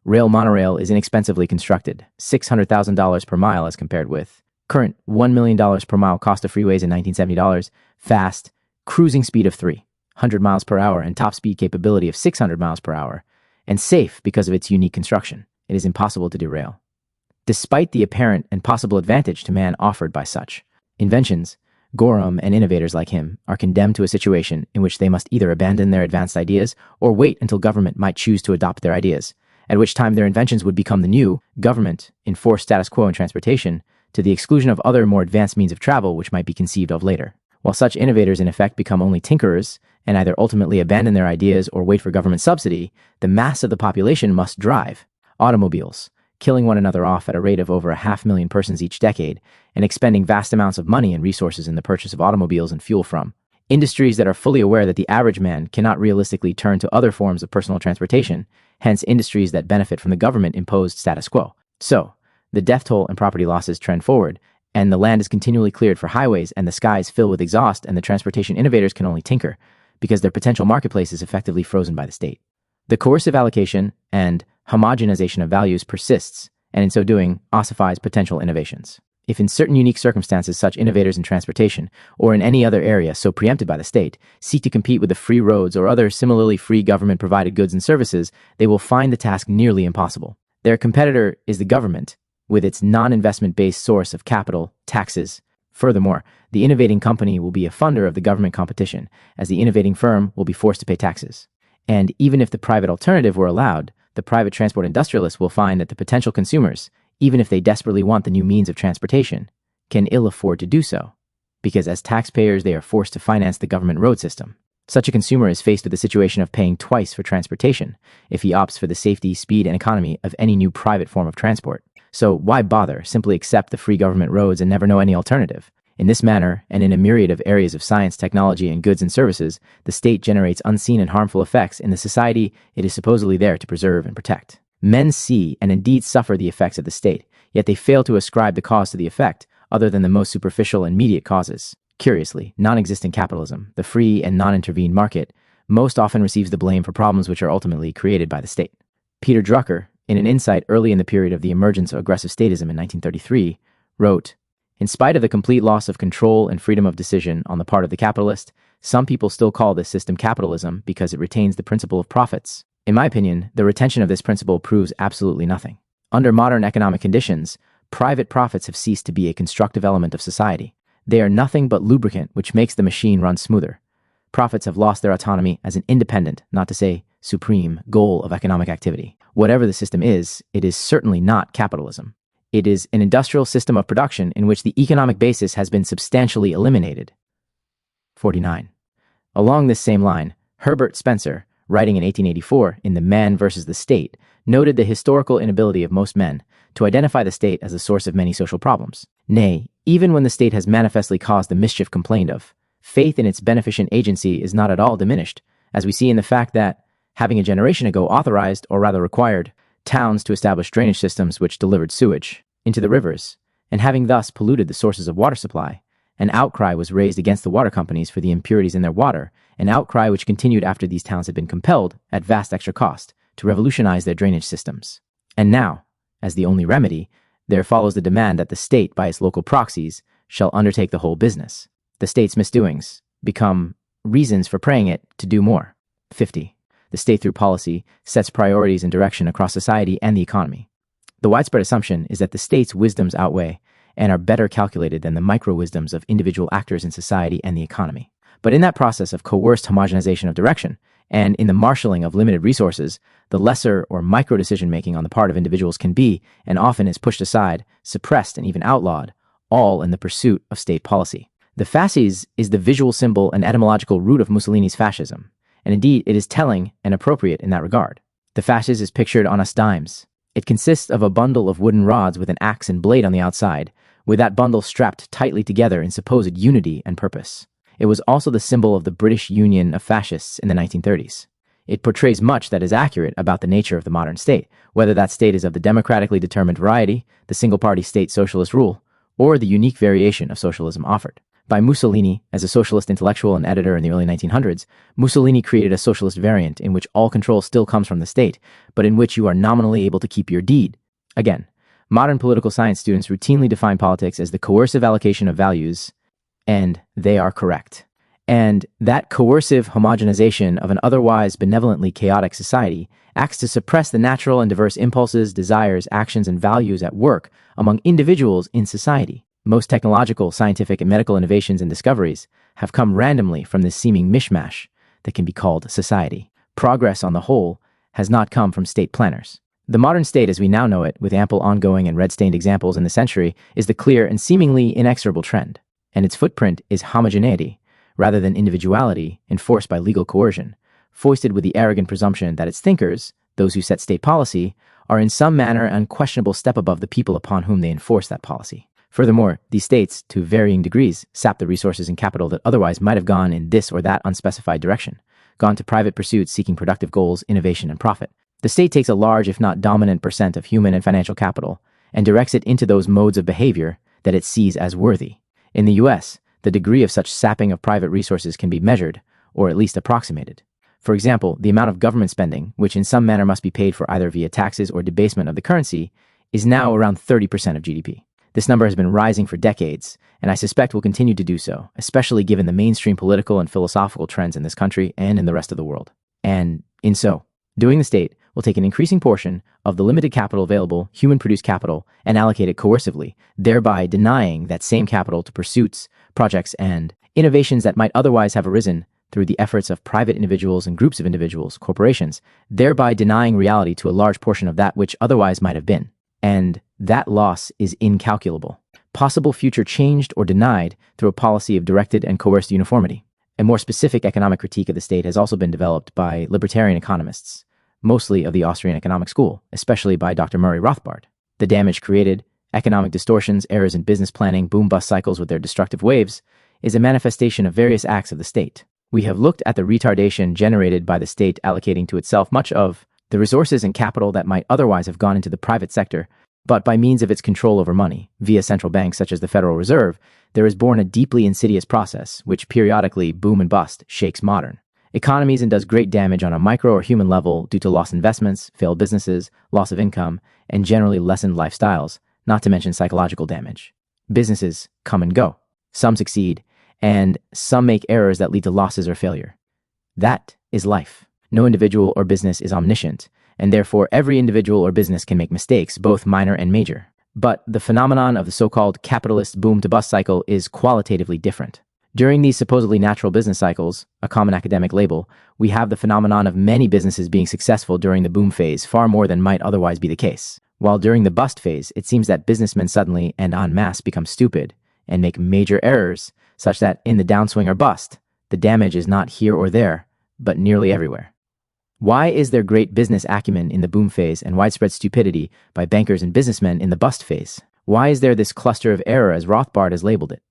rail monorail is inexpensively constructed, $600,000 per mile as compared with current $1 million per mile cost of freeways in $1970, fast, cruising speed of 300 miles per hour and top speed capability of 600 miles per hour, and safe because of its unique construction. It is impossible to derail. Despite the apparent and possible advantage to man offered by such inventions, Gorham and innovators like him are condemned to a situation in which they must either abandon their advanced ideas or wait until government might choose to adopt their ideas, at which time their inventions would become the new government-enforced status quo in transportation, to the exclusion of other more advanced means of travel which might be conceived of later. While such innovators in effect become only tinkerers and either ultimately abandon their ideas or wait for government subsidy, the mass of the population must drive automobiles, killing one another off at a rate of over 500,000 persons each decade, and expending vast amounts of money and resources in the purchase of automobiles and fuel from industries that are fully aware that the average man cannot realistically turn to other forms of personal transportation, hence industries that benefit from the government-imposed status quo. So, the death toll and property losses trend forward, and the land is continually cleared for highways, and the skies fill with exhaust, and the transportation innovators can only tinker, because their potential marketplace is effectively frozen by the state. The coercive allocation and homogenization of values persists, and in so doing, ossifies potential innovations. If in certain unique circumstances such innovators in transportation, or in any other area so preempted by the state, seek to compete with the free roads or other similarly free government-provided goods and services, they will find the task nearly impossible. Their competitor is the government, with its non-investment-based source of capital, taxes. Furthermore, the innovating company will be a funder of the government competition, as the innovating firm will be forced to pay taxes. And even if the private alternative were allowed, the private transport industrialists will find that the potential consumers, even if they desperately want the new means of transportation, can ill afford to do so, because as taxpayers they are forced to finance the government road system. Such a consumer is faced with the situation of paying twice for transportation if he opts for the safety, speed, and economy of any new private form of transport. So why bother? Simply accept the free government roads and never know any alternative. In this manner, and in a myriad of areas of science, technology, and goods and services, the state generates unseen and harmful effects in the society it is supposedly there to preserve and protect. Men see and indeed suffer the effects of the state, yet they fail to ascribe the cause to the effect, other than the most superficial and immediate causes. Curiously, non-existent capitalism, the free and non-intervened market, most often receives the blame for problems which are ultimately created by the state. Peter Drucker, in an insight early in the period of the emergence of aggressive statism in 1933, wrote, "In spite of the complete loss of control and freedom of decision on the part of the capitalist, some people still call this system capitalism because it retains the principle of profits. In my opinion, the retention of this principle proves absolutely nothing. Under modern economic conditions, private profits have ceased to be a constructive element of society. They are nothing but lubricant which makes the machine run smoother. Profits have lost their autonomy as an independent, not to say supreme, goal of economic activity. Whatever the system is, it is certainly not capitalism. It is an industrial system of production in which the economic basis has been substantially eliminated." 49. Along this same line, Herbert Spencer, writing in 1884 in The Man versus the State, noted the historical inability of most men to identify the state as the source of many social problems. Nay, even when the state has manifestly caused the mischief complained of, faith in its beneficent agency is not at all diminished, as we see in the fact that, having a generation ago authorized, or rather required, towns to establish drainage systems which delivered sewage into the rivers, and having thus polluted the sources of water supply, an outcry was raised against the water companies for the impurities in their water, an outcry which continued after these towns had been compelled, at vast extra cost, to revolutionize their drainage systems. And now, as the only remedy, there follows the demand that the state, by its local proxies, shall undertake the whole business. The state's misdoings become reasons for praying it to do more. 50. The state, through policy, sets priorities and direction across society and the economy. The widespread assumption is that the state's wisdoms outweigh and are better calculated than the micro-wisdoms of individual actors in society and the economy. But in that process of coerced homogenization of direction, and in the marshalling of limited resources, the lesser or micro-decision-making on the part of individuals can be, and often is pushed aside, suppressed, and even outlawed, all in the pursuit of state policy. The fasces is the visual symbol and etymological root of Mussolini's fascism, and indeed it is telling and appropriate in that regard. The fasces is pictured on us dimes. It consists of a bundle of wooden rods with an axe and blade on the outside, with that bundle strapped tightly together in supposed unity and purpose. It was also the symbol of the British Union of Fascists in the 1930s. It portrays much that is accurate about the nature of the modern state, whether that state is of the democratically determined variety, the single-party state socialist rule, or the unique variation of socialism offered. By Mussolini, as a socialist intellectual and editor in the early 1900s, Mussolini created a socialist variant in which all control still comes from the state, but in which you are nominally able to keep your deed. Again, modern political science students routinely define politics as the coercive allocation of values, and they are correct. And that coercive homogenization of an otherwise benevolently chaotic society acts to suppress the natural and diverse impulses, desires, actions, and values at work among individuals in society. Most technological, scientific, and medical innovations and discoveries have come randomly from this seeming mishmash that can be called society. Progress, on the whole, has not come from state planners. The modern state, as we now know it, with ample ongoing and red-stained examples in the century, is the clear and seemingly inexorable trend, and its footprint is homogeneity, rather than individuality enforced by legal coercion, foisted with the arrogant presumption that its thinkers, those who set state policy, are in some manner an unquestionable step above the people upon whom they enforce that policy. Furthermore, these states, to varying degrees, sap the resources and capital that otherwise might have gone in this or that unspecified direction, gone to private pursuits seeking productive goals, innovation, and profit. The state takes a large, if not dominant, percent of human and financial capital and directs it into those modes of behavior that it sees as worthy. In the US, the degree of such sapping of private resources can be measured, or at least approximated. For example, the amount of government spending, which in some manner must be paid for either via taxes or debasement of the currency, is now around 30% of GDP. This number has been rising for decades, and I suspect will continue to do so, especially given the mainstream political and philosophical trends in this country and in the rest of the world. And in so doing, the state will take an increasing portion of the limited capital available, human-produced capital, and allocate it coercively, thereby denying that same capital to pursuits, projects, and innovations that might otherwise have arisen through the efforts of private individuals and groups of individuals, corporations, thereby denying reality to a large portion of that which otherwise might have been. And that loss is incalculable. Possible future changed or denied through a policy of directed and coerced uniformity. A more specific economic critique of the state has also been developed by libertarian economists, mostly of the Austrian economic school, especially by Dr. Murray Rothbard. The damage created, economic distortions, errors in business planning, boom-bust cycles with their destructive waves, is a manifestation of various acts of the state. We have looked at the retardation generated by the state allocating to itself much of the resources and capital that might otherwise have gone into the private sector, but by means of its control over money, via central banks such as the Federal Reserve, there is born a deeply insidious process which periodically, boom and bust, shakes modern economies and does great damage on a micro or human level due to lost investments, failed businesses, loss of income, and generally lessened lifestyles, not to mention psychological damage. Businesses come and go. Some succeed, and some make errors that lead to losses or failure. That is life. No individual or business is omniscient, and therefore every individual or business can make mistakes, both minor and major. But the phenomenon of the so-called capitalist boom-to-bust cycle is qualitatively different. During these supposedly natural business cycles, a common academic label, we have the phenomenon of many businesses being successful during the boom phase far more than might otherwise be the case. While during the bust phase, it seems that businessmen suddenly and en masse become stupid and make major errors, such that in the downswing or bust, the damage is not here or there, but nearly everywhere. Why is there great business acumen in the boom phase and widespread stupidity by bankers and businessmen in the bust phase? Why is there this cluster of error as Rothbard has labeled it?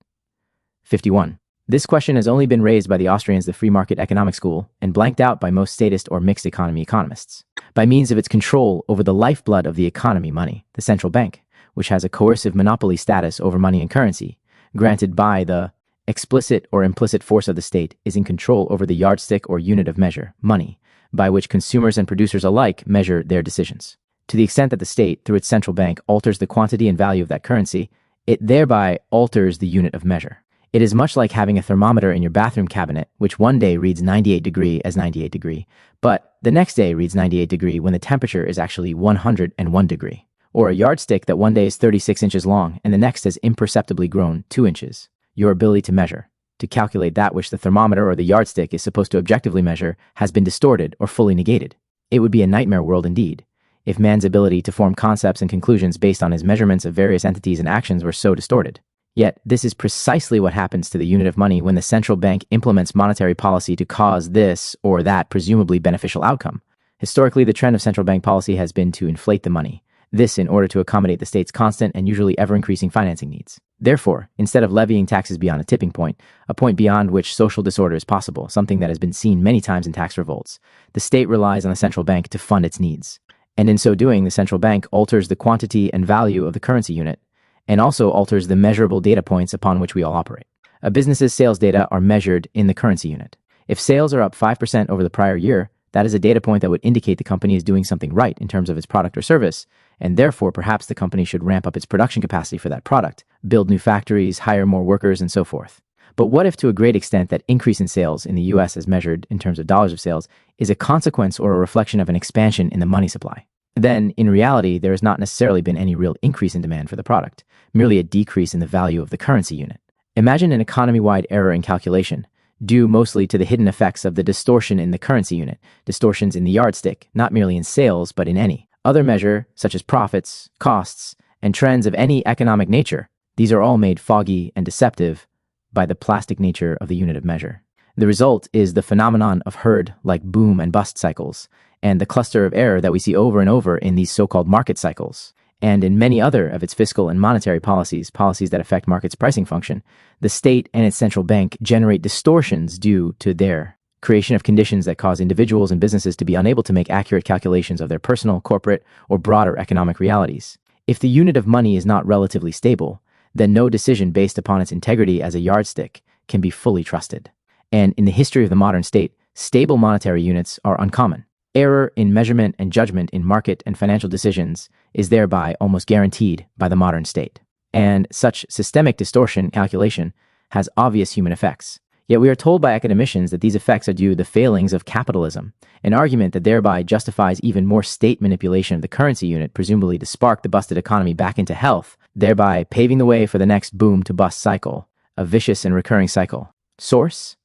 51. This question has only been raised by the Austrians, the free market economic school, and blanked out by most statist or mixed economy economists. By means of its control over the lifeblood of the economy, money, the central bank, which has a coercive monopoly status over money and currency, granted by the explicit or implicit force of the state, is in control over the yardstick or unit of measure, money, by which consumers and producers alike measure their decisions. To the extent that the state, through its central bank, alters the quantity and value of that currency, it thereby alters the unit of measure. It is much like having a thermometer in your bathroom cabinet, which one day reads 98 degree as 98 degree, but the next day reads 98 degree when the temperature is actually 101 degree. Or a yardstick that one day is 36 inches long and the next has imperceptibly grown 2 inches. Your ability to measure, to calculate that which the thermometer or the yardstick is supposed to objectively measure, has been distorted or fully negated. It would be a nightmare world indeed, if man's ability to form concepts and conclusions based on his measurements of various entities and actions were so distorted. Yet, this is precisely what happens to the unit of money when the central bank implements monetary policy to cause this or that presumably beneficial outcome. Historically, the trend of central bank policy has been to inflate the money, this in order to accommodate the state's constant and usually ever-increasing financing needs. Therefore, instead of levying taxes beyond a tipping point, a point beyond which social disorder is possible, something that has been seen many times in tax revolts, the state relies on the central bank to fund its needs. And in so doing, the central bank alters the quantity and value of the currency unit, and also alters the measurable data points upon which we all operate. A business's sales data are measured in the currency unit. If sales are up 5% over the prior year, that is a data point that would indicate the company is doing something right in terms of its product or service, and therefore perhaps the company should ramp up its production capacity for that product, build new factories, hire more workers, and so forth. But what if to a great extent that increase in sales in the US as measured in terms of dollars of sales is a consequence or a reflection of an expansion in the money supply? Then, in reality, there has not necessarily been any real increase in demand for the product, merely a decrease in the value of the currency unit. Imagine an economy-wide error in calculation, due mostly to the hidden effects of the distortion in the currency unit, distortions in the yardstick, not merely in sales, but in any other measure, such as profits, costs, and trends of any economic nature. These are all made foggy and deceptive by the plastic nature of the unit of measure. The result is the phenomenon of herd-like boom and bust cycles, and the cluster of error that we see over and over in these so-called market cycles. And in many other of its fiscal and monetary policies that affect market's pricing function, the state and its central bank generate distortions due to their creation of conditions that cause individuals and businesses to be unable to make accurate calculations of their personal, corporate, or broader economic realities. If the unit of money is not relatively stable, then no decision based upon its integrity as a yardstick can be fully trusted. And in the history of the modern state, stable monetary units are uncommon. Error in measurement and judgment in market and financial decisions is thereby almost guaranteed by the modern state. And such systemic distortion calculation has obvious human effects. Yet we are told by academicians that these effects are due to the failings of capitalism, an argument that thereby justifies even more state manipulation of the currency unit, presumably to spark the busted economy back into health, thereby paving the way for the next boom-to-bust cycle, a vicious and recurring cycle. Source: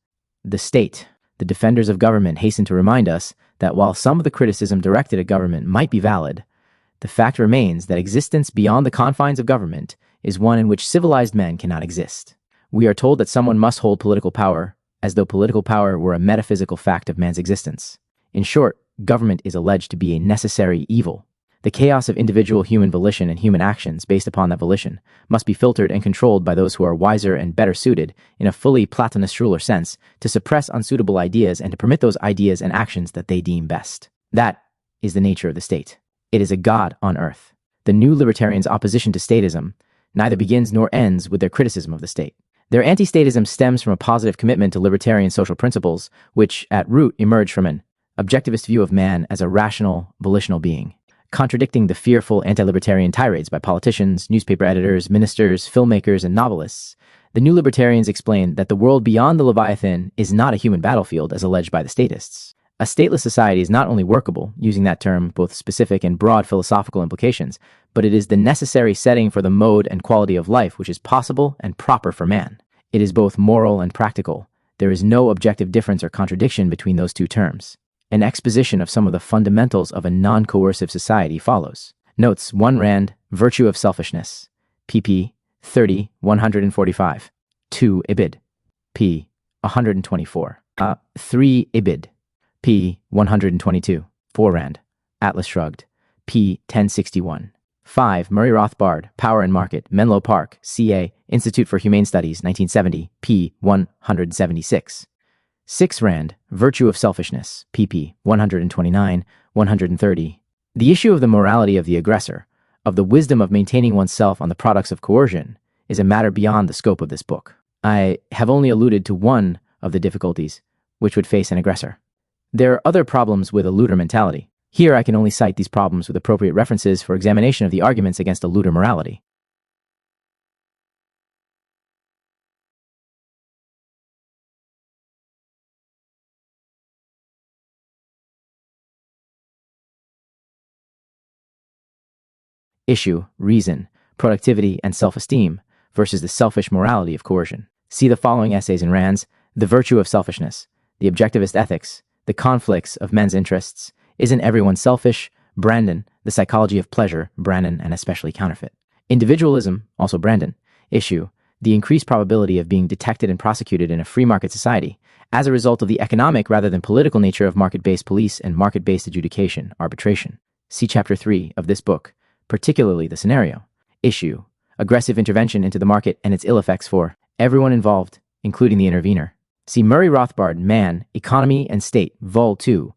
the state. The defenders of government hasten to remind us that while some of the criticism directed at government might be valid, the fact remains that existence beyond the confines of government is one in which civilized men cannot exist. We are told that someone must hold political power, as though political power were a metaphysical fact of man's existence. In short, government is alleged to be a necessary evil. The chaos of individual human volition and human actions based upon that volition must be filtered and controlled by those who are wiser and better suited, in a fully Platonist ruler sense, to suppress unsuitable ideas and to permit those ideas and actions that they deem best. That is the nature of the state. It is a god on earth. The new libertarians' opposition to statism neither begins nor ends with their criticism of the state. Their anti-statism stems from a positive commitment to libertarian social principles, which, at root, emerge from an objectivist view of man as a rational, volitional being. Contradicting the fearful anti-libertarian tirades by politicians, newspaper editors, ministers, filmmakers, and novelists, the new libertarians explain that the world beyond the Leviathan is not a human battlefield as alleged by the statists. A stateless society is not only workable, using that term both specific and broad philosophical implications, but it is the necessary setting for the mode and quality of life which is possible and proper for man. It is both moral and practical. There is no objective difference or contradiction between those two terms. An exposition of some of the fundamentals of a non-coercive society follows. Notes 1 Rand, Virtue of Selfishness, pp. 30, 145. 2 Ibid, p. 124. 3 Ibid, p. 122. 4 Rand, Atlas Shrugged, p. 1061. 5 Murray Rothbard, Power and Market, Menlo Park, CA, Institute for Humane Studies, 1970, p. 176. 6 Rand, Virtue of Selfishness, pp. 129, 130. The issue of the morality of the aggressor, of the wisdom of maintaining oneself on the products of coercion, is a matter beyond the scope of this book. I have only alluded to one of the difficulties which would face an aggressor. There are other problems with a looter mentality. Here I can only cite these problems with appropriate references for examination of the arguments against a looter morality. Issue, reason, productivity, and self-esteem versus the selfish morality of coercion. See the following essays in Rand's The Virtue of Selfishness, The Objectivist Ethics, The Conflicts of Men's Interests, Isn't Everyone Selfish, Brandon, The Psychology of Pleasure, Brannon, and especially Counterfeit. Individualism, also Brandon. Issue, The Increased Probability of Being Detected and Prosecuted in a Free Market Society as a result of the economic rather than political nature of market-based police and market-based adjudication, arbitration. See Chapter 3 of this book, particularly the scenario. Issue, Aggressive Intervention into the Market and its Ill Effects for everyone involved, including the intervener. See Murray Rothbard, Man, Economy and State, Vol. 2,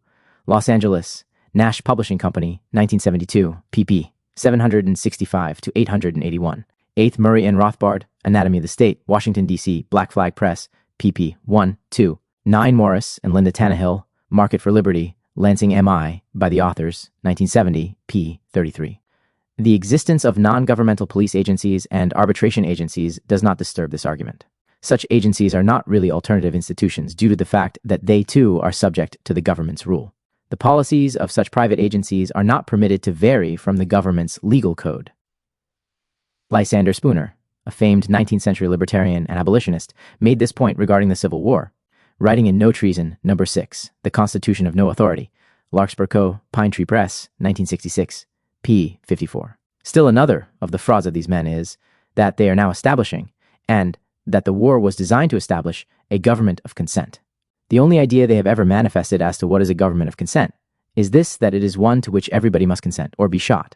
Los Angeles, Nash Publishing Company, 1972, pp. 765 to 881. 8th Murray and Rothbard, Anatomy of the State, Washington, D.C., Black Flag Press, pp. 1, 2. 9 Morris and Linda Tannehill, Market for Liberty, Lansing, MI, by the authors, 1970, p. 33. The existence of non-governmental police agencies and arbitration agencies does not disturb this argument. Such agencies are not really alternative institutions due to the fact that they too are subject to the government's rule. The policies of such private agencies are not permitted to vary from the government's legal code. Lysander Spooner, a famed 19th century libertarian and abolitionist, made this point regarding the Civil War, writing in No Treason, No. 6, The Constitution of No Authority, Larkspur Co., Pine Tree Press, 1966, p. 54. Still another of the frauds of these men is that they are now establishing, and that the war was designed to establish, a government of consent. The only idea they have ever manifested as to what is a government of consent is this, that it is one to which everybody must consent or be shot.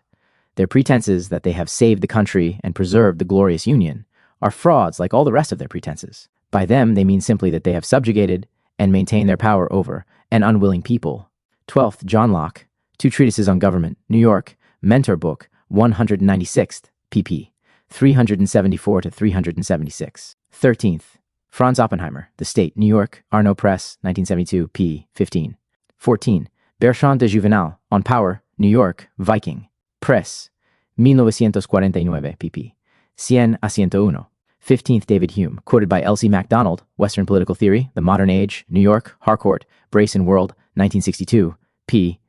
Their pretenses that they have saved the country and preserved the glorious Union are frauds like all the rest of their pretenses. By them, they mean simply that they have subjugated and maintained their power over an unwilling people. 12th John Locke, Two Treatises on Government, New York, Mentor Book, 196th, pp. 374 to 376. 13th, Franz Oppenheimer, The State, New York, Arnaud Press, 1972, p. 15. 14. Bertrand de Juvenal, On Power, New York, Viking, Press, 1949, pp. 100 a 101. 15th, David Hume, quoted by Elsie MacDonald, Western Political Theory, The Modern Age, New York, Harcourt, Brace and World, 1962, p.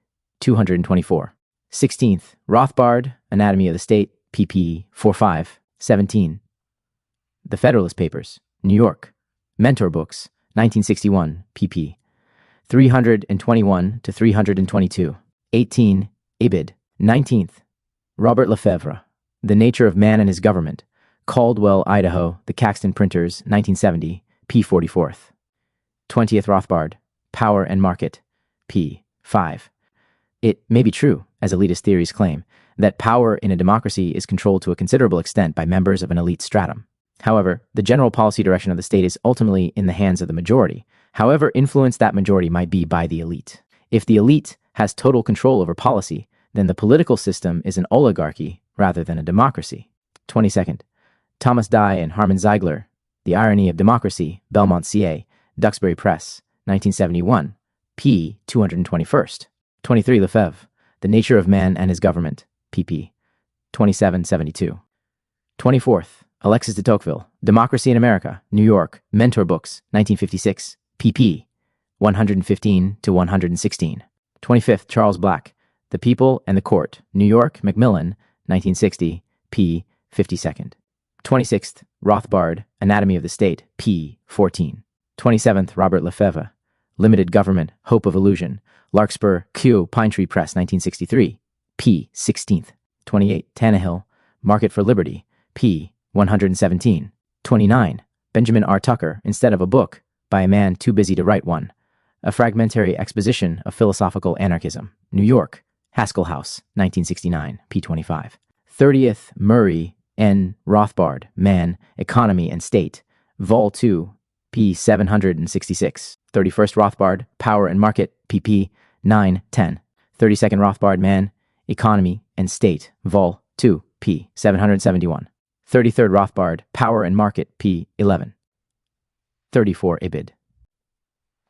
224. 16th, Rothbard, Anatomy of the State, pp. 45. 17. The Federalist Papers, New York, Mentor Books, 1961, pp. 321 to 322. 18. Ibid. 19th, Robert Lefebvre, The Nature of Man and His Government, Caldwell, Idaho, The Caxton Printers, 1970, p. 44th. 20th, Rothbard, Power and Market, p. 5. It may be true, as elitist theories claim, that power in a democracy is controlled to a considerable extent by members of an elite stratum. However, the general policy direction of the state is ultimately in the hands of the majority, however influenced that majority might be by the elite. If the elite has total control over policy, then the political system is an oligarchy rather than a democracy. 22nd, Thomas Dye and Harman Ziegler, The Irony of Democracy, Belmont, CA, Duxbury Press, 1971, p. 221st. 23. Lefebvre, The Nature of Man and His Government, pp. 2772. 24th, Alexis de Tocqueville, Democracy in America, New York, Mentor Books, 1956, pp. 115 to 116. 25th, Charles Black, The People and the Court, New York, Macmillan, 1960, p. 52nd. 26th, Rothbard, Anatomy of the State, p. 14. 27th, Robert Lefebvre, Limited Government, Hope of Illusion, Larkspur, Kew, Pine Tree Press, 1963, p. 16th. 28, Tannehill, Market for Liberty, p. 117. 29, Benjamin R. Tucker, Instead of a Book, by a Man Too Busy to Write One, A Fragmentary Exposition of Philosophical Anarchism, New York, Haskell House, 1969, p. 25. 30th, Murray N. Rothbard, Man, Economy and State, Vol. 2, p. 766. 31st, Rothbard, Power and Market, pp. 9-10. 32nd, Rothbard, Man, Economy and State, Vol. 2, p. 771. 33rd, Rothbard, Power and Market, p. 11. 34, Ibid.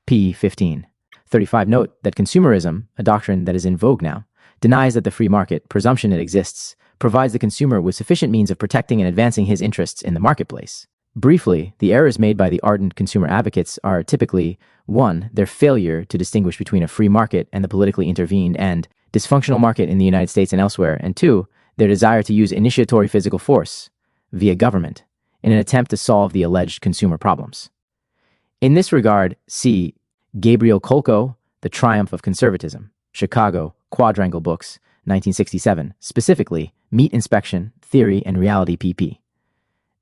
p. 15. 35, note that consumerism, a doctrine that is in vogue now, denies that the free market, presumption it exists, provides the consumer with sufficient means of protecting and advancing his interests in the marketplace. Briefly, the errors made by the ardent consumer advocates are typically 1. Their failure to distinguish between a free market and the politically intervened and dysfunctional market in the United States and elsewhere, and 2. Their desire to use initiatory physical force, via government, in an attempt to solve the alleged consumer problems. In this regard, see Gabriel Kolko, The Triumph of Conservatism, Chicago, Quadrangle Books, 1967, specifically Meat Inspection, Theory and Reality, pp.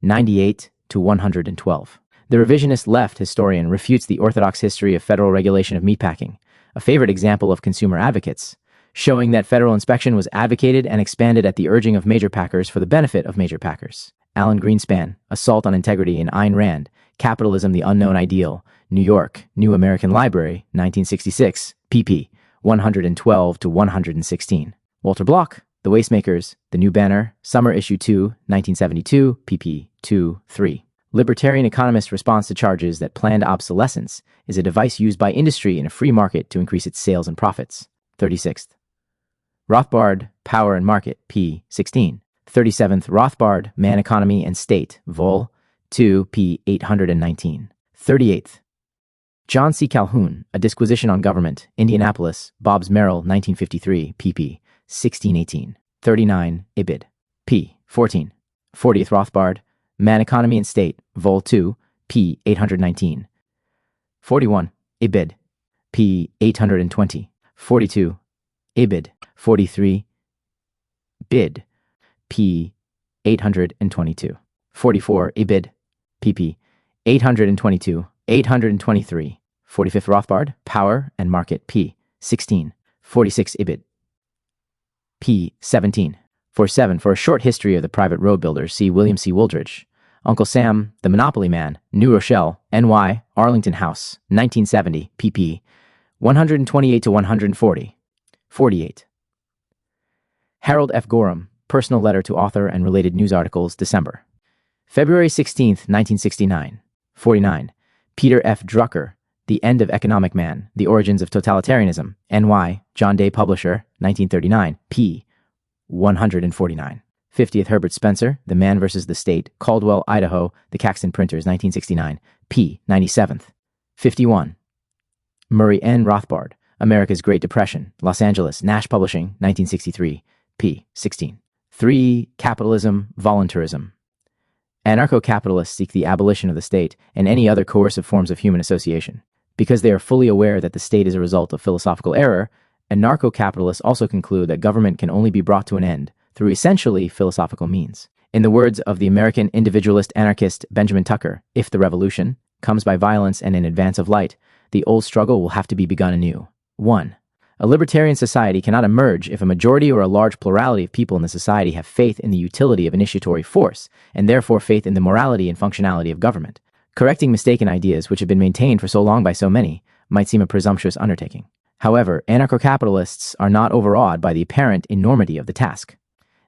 98 to 112. The revisionist left historian refutes the orthodox history of federal regulation of meatpacking, a favorite example of consumer advocates, showing that federal inspection was advocated and expanded at the urging of major packers for the benefit of major packers. Alan Greenspan, Assault on Integrity in Ayn Rand, Capitalism, the Unknown Ideal, New York, New American Library, 1966, pp. 112 to 116. Walter Block, The Wastemakers, The New Banner, Summer Issue 2, 1972, pp. 2-3. Libertarian economist responds to charges that planned obsolescence is a device used by industry in a free market to increase its sales and profits. 36th. Rothbard, Power and Market, p. 16. 37th, Rothbard, Man, Economy and State, Vol. 2, p. 819. 38th. John C. Calhoun, A Disquisition on Government, Indianapolis, Bobbs Merrill, 1953, pp. 1618. 39, Ibid. p. 14. 40th, Rothbard, Man, Economy and State, Vol. 2, p. 819. 41, Ibid. p. 820. 42, Ibid. 43, Bid. p. 822. 44, Ibid. pp. 822, 823. 45th, Rothbard, Power and Market, p. 16. 46, Ibid. p. 17. 47, For a Short History of the Private Road Builders, see William C. Wooldridge. Uncle Sam, The Monopoly Man, New Rochelle, NY, Arlington House, 1970, pp. 128 to 140. 48. Harold F. Gorham, Personal letter to author and related news articles, December. February 16th, 1969. 49. Peter F. Drucker, The End of Economic Man, The Origins of Totalitarianism, NY, John Day Publisher, 1939, p. 149. 50th. Herbert Spencer, The Man vs. the State, Caldwell, Idaho, The Caxton Printers, 1969, p. 97th. 51. Murray N. Rothbard, America's Great Depression, Los Angeles, Nash Publishing, 1963, p. 16. 3. Capitalism, Voluntarism. Anarcho-capitalists seek the abolition of the state and any other coercive forms of human association. Because they are fully aware that the state is a result of philosophical error, anarcho-capitalists also conclude that government can only be brought to an end through essentially philosophical means. In the words of the American individualist anarchist Benjamin Tucker, if the revolution comes by violence and in advance of light, the old struggle will have to be begun anew. 1. A libertarian society cannot emerge if a majority or a large plurality of people in the society have faith in the utility of initiatory force, and therefore faith in the morality and functionality of government. Correcting mistaken ideas which have been maintained for so long by so many might seem a presumptuous undertaking. However, anarcho-capitalists are not overawed by the apparent enormity of the task.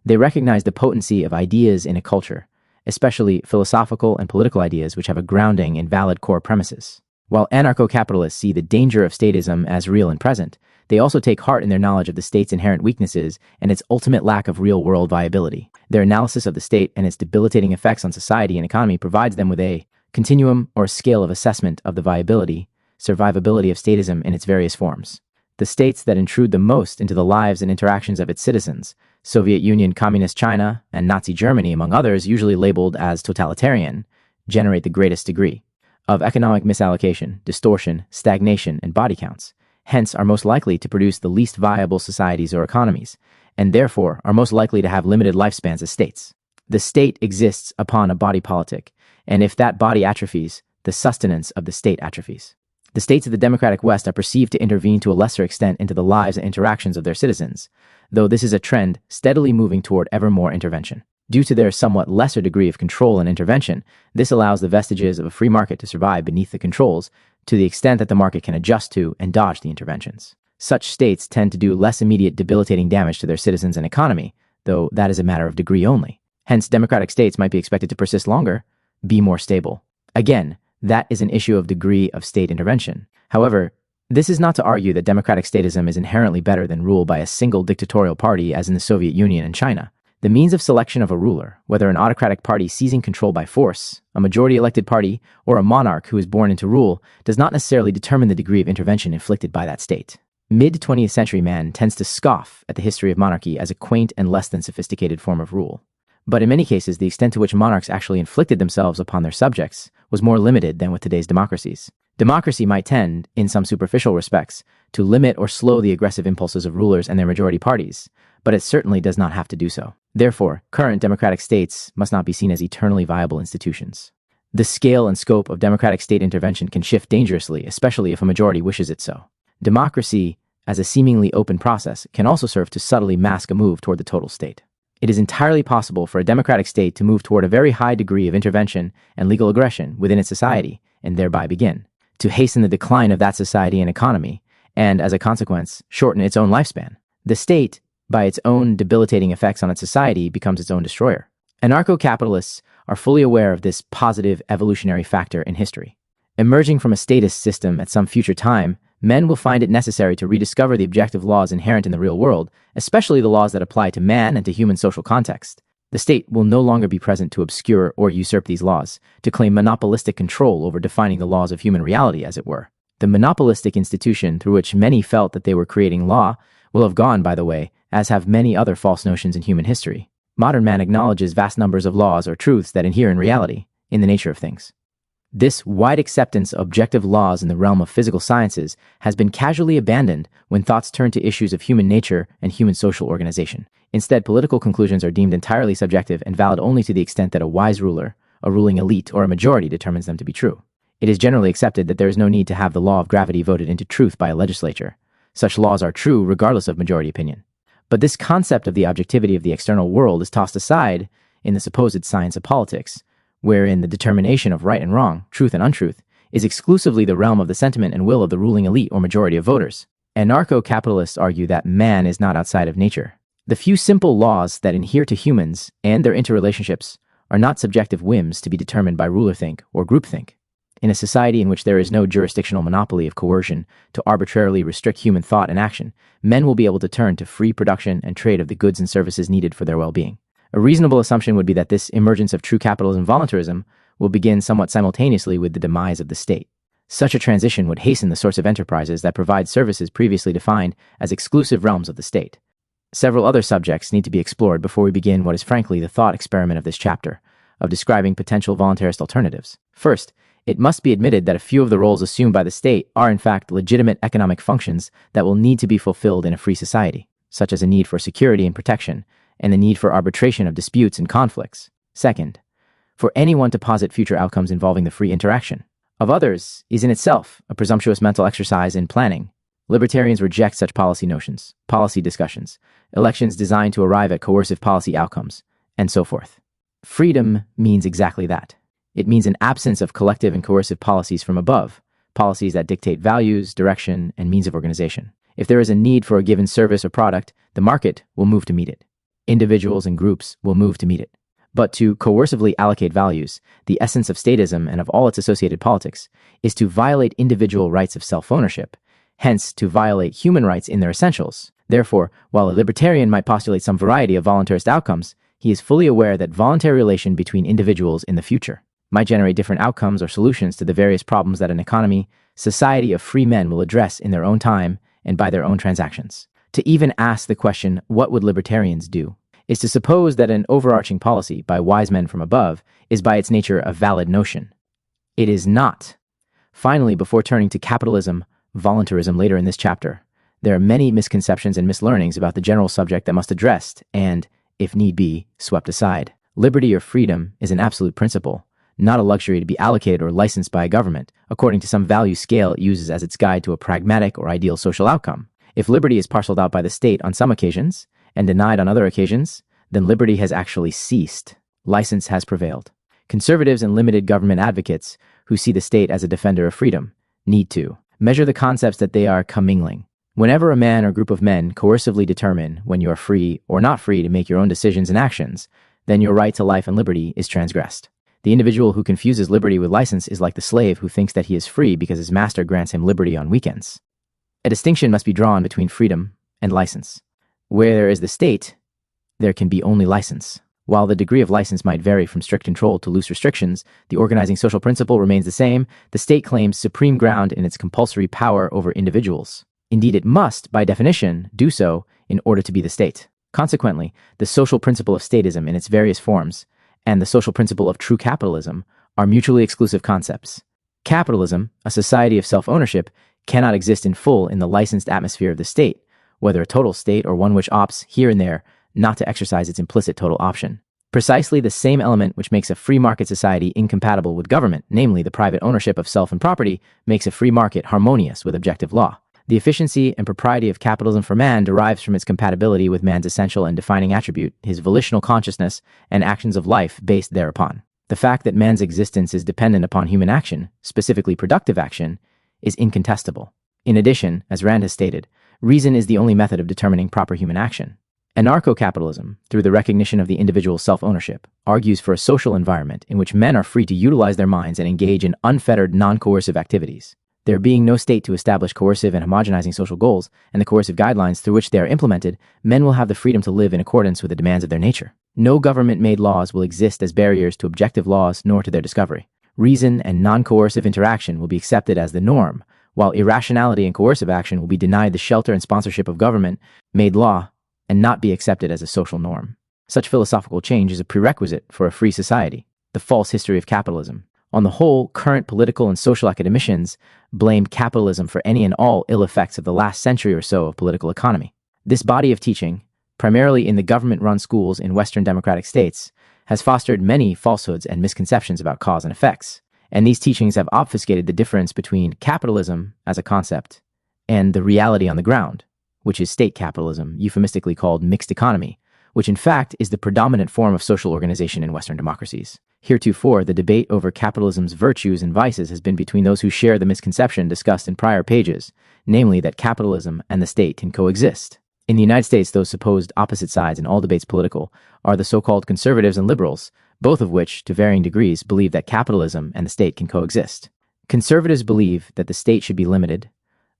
They recognize the potency of ideas in a culture, especially philosophical and political ideas which have a grounding in valid core premises. While anarcho-capitalists see the danger of statism as real and present, they also take heart in their knowledge of the state's inherent weaknesses and its ultimate lack of real-world viability. Their analysis of the state and its debilitating effects on society and economy provides them with a continuum or scale of assessment of the viability, survivability of statism in its various forms. The states that intrude the most into the lives and interactions of its citizens, Soviet Union, Communist China, and Nazi Germany, among others, usually labeled as totalitarian, generate the greatest degree of economic misallocation, distortion, stagnation, and body counts, hence are most likely to produce the least viable societies or economies, and therefore are most likely to have limited lifespans as states. The state exists upon a body politic, and if that body atrophies, the sustenance of the state atrophies. The states of the democratic West are perceived to intervene to a lesser extent into the lives and interactions of their citizens, though this is a trend steadily moving toward ever more intervention. Due to their somewhat lesser degree of control and intervention, this allows the vestiges of a free market to survive beneath the controls to the extent that the market can adjust to and dodge the interventions. Such states tend to do less immediate debilitating damage to their citizens and economy, though that is a matter of degree only. Hence, democratic states might be expected to persist longer, be more stable. Again, that is an issue of degree of state intervention. However, this is not to argue that democratic statism is inherently better than rule by a single dictatorial party as in the Soviet Union and China. The means of selection of a ruler, whether an autocratic party seizing control by force, a majority-elected party, or a monarch who is born into rule, does not necessarily determine the degree of intervention inflicted by that state. Mid-20th century man tends to scoff at the history of monarchy as a quaint and less than sophisticated form of rule. But in many cases, the extent to which monarchs actually inflicted themselves upon their subjects was more limited than with today's democracies. Democracy might tend, in some superficial respects, to limit or slow the aggressive impulses of rulers and their majority parties, but it certainly does not have to do so. Therefore, current democratic states must not be seen as eternally viable institutions. The scale and scope of democratic state intervention can shift dangerously, especially if a majority wishes it so. Democracy, as a seemingly open process, can also serve to subtly mask a move toward the total state. It is entirely possible for a democratic state to move toward a very high degree of intervention and legal aggression within its society, and thereby begin to hasten the decline of that society and economy, and, as a consequence, shorten its own lifespan. The state, by its own debilitating effects on its society, becomes its own destroyer. Anarcho-capitalists are fully aware of this positive evolutionary factor in history. Emerging from a statist system at some future time, men will find it necessary to rediscover the objective laws inherent in the real world, especially the laws that apply to man and to human social context. The state will no longer be present to obscure or usurp these laws, to claim monopolistic control over defining the laws of human reality, as it were. The monopolistic institution through which many felt that they were creating law will have gone, by the way, as have many other false notions in human history. Modern man acknowledges vast numbers of laws or truths that inhere in reality, in the nature of things. This wide acceptance of objective laws in the realm of physical sciences has been casually abandoned when thoughts turn to issues of human nature and human social organization. Instead, political conclusions are deemed entirely subjective and valid only to the extent that a wise ruler, a ruling elite, or a majority determines them to be true. It is generally accepted that there is no need to have the law of gravity voted into truth by a legislature. Such laws are true regardless of majority opinion. But this concept of the objectivity of the external world is tossed aside in the supposed science of politics, wherein the determination of right and wrong, truth and untruth, is exclusively the realm of the sentiment and will of the ruling elite or majority of voters. Anarcho-capitalists argue that man is not outside of nature. The few simple laws that adhere to humans and their interrelationships are not subjective whims to be determined by rulerthink or groupthink. In a society in which there is no jurisdictional monopoly of coercion to arbitrarily restrict human thought and action, men will be able to turn to free production and trade of the goods and services needed for their well-being. A reasonable assumption would be that this emergence of true capitalism voluntarism will begin somewhat simultaneously with the demise of the state. Such a transition would hasten the sorts of enterprises that provide services previously defined as exclusive realms of the state. Several other subjects need to be explored before we begin what is frankly the thought experiment of this chapter, of describing potential voluntarist alternatives. First, it must be admitted that a few of the roles assumed by the state are in fact legitimate economic functions that will need to be fulfilled in a free society, such as a need for security and protection, and the need for arbitration of disputes and conflicts. Second, for anyone to posit future outcomes involving the free interaction of others is in itself a presumptuous mental exercise in planning. Libertarians reject such policy notions, policy discussions, elections designed to arrive at coercive policy outcomes, and so forth. Freedom means exactly that. It means an absence of collective and coercive policies from above, policies that dictate values, direction, and means of organization. If there is a need for a given service or product, the market will move to meet it. Individuals and groups will move to meet it. But to coercively allocate values, the essence of statism and of all its associated politics, is to violate individual rights of self-ownership, hence to violate human rights in their essentials. Therefore, while a libertarian might postulate some variety of voluntarist outcomes, he is fully aware that voluntary relation between individuals in the future might generate different outcomes or solutions to the various problems that an economy, society of free men will address in their own time and by their own transactions. To even ask the question, what would libertarians do, is to suppose that an overarching policy by wise men from above is by its nature a valid notion. It is not. Finally, before turning to capitalism, voluntarism later in this chapter, there are many misconceptions and mislearnings about the general subject that must be addressed and, if need be, swept aside. Liberty or freedom is an absolute principle, not a luxury to be allocated or licensed by a government, according to some value scale it uses as its guide to a pragmatic or ideal social outcome. If liberty is parceled out by the state on some occasions, and denied on other occasions, then liberty has actually ceased. License has prevailed. Conservatives and limited government advocates, who see the state as a defender of freedom, need to measure the concepts that they are commingling. Whenever a man or group of men coercively determine when you are free or not free to make your own decisions and actions, then your right to life and liberty is transgressed. The individual who confuses liberty with license is like the slave who thinks that he is free because his master grants him liberty on weekends. A distinction must be drawn between freedom and license. Where there is the state, there can be only license. While the degree of license might vary from strict control to loose restrictions, the organizing social principle remains the same. The state claims supreme ground in its compulsory power over individuals. Indeed, it must, by definition, do so in order to be the state. Consequently, the social principle of statism in its various forms and the social principle of true capitalism are mutually exclusive concepts. Capitalism, a society of self-ownership, cannot exist in full in the licensed atmosphere of the state, whether a total state or one which opts, here and there, not to exercise its implicit total option. Precisely the same element which makes a free market society incompatible with government, namely the private ownership of self and property, makes a free market harmonious with objective law. The efficiency and propriety of capitalism for man derives from its compatibility with man's essential and defining attribute, his volitional consciousness and actions of life based thereupon. The fact that man's existence is dependent upon human action, specifically productive action, is incontestable. In addition, as Rand has stated, reason is the only method of determining proper human action. Anarcho-Capitalism, through the recognition of the individual's self-ownership, argues for a social environment in which men are free to utilize their minds and engage in unfettered, non-coercive activities. There being no state to establish coercive and homogenizing social goals, and the coercive guidelines through which they are implemented, men will have the freedom to live in accordance with the demands of their nature. No government-made laws will exist as barriers to objective laws nor to their discovery. Reason and non-coercive interaction will be accepted as the norm, while irrationality and coercive action will be denied the shelter and sponsorship of government-made law and not be accepted as a social norm. Such philosophical change is a prerequisite for a free society. The false history of capitalism. On the whole, current political and social academicians blame capitalism for any and all ill effects of the last century or so of political economy. This body of teaching, primarily in the government-run schools in Western democratic states, has fostered many falsehoods and misconceptions about cause and effects, and these teachings have obfuscated the difference between capitalism as a concept and the reality on the ground, which is state capitalism, euphemistically called mixed economy, which in fact is the predominant form of social organization in Western democracies. Heretofore, the debate over capitalism's virtues and vices has been between those who share the misconception discussed in prior pages, namely that capitalism and the state can coexist. In the United States, those supposed opposite sides in all debates political are the so-called conservatives and liberals, both of which, to varying degrees, believe that capitalism and the state can coexist. Conservatives believe that the state should be limited.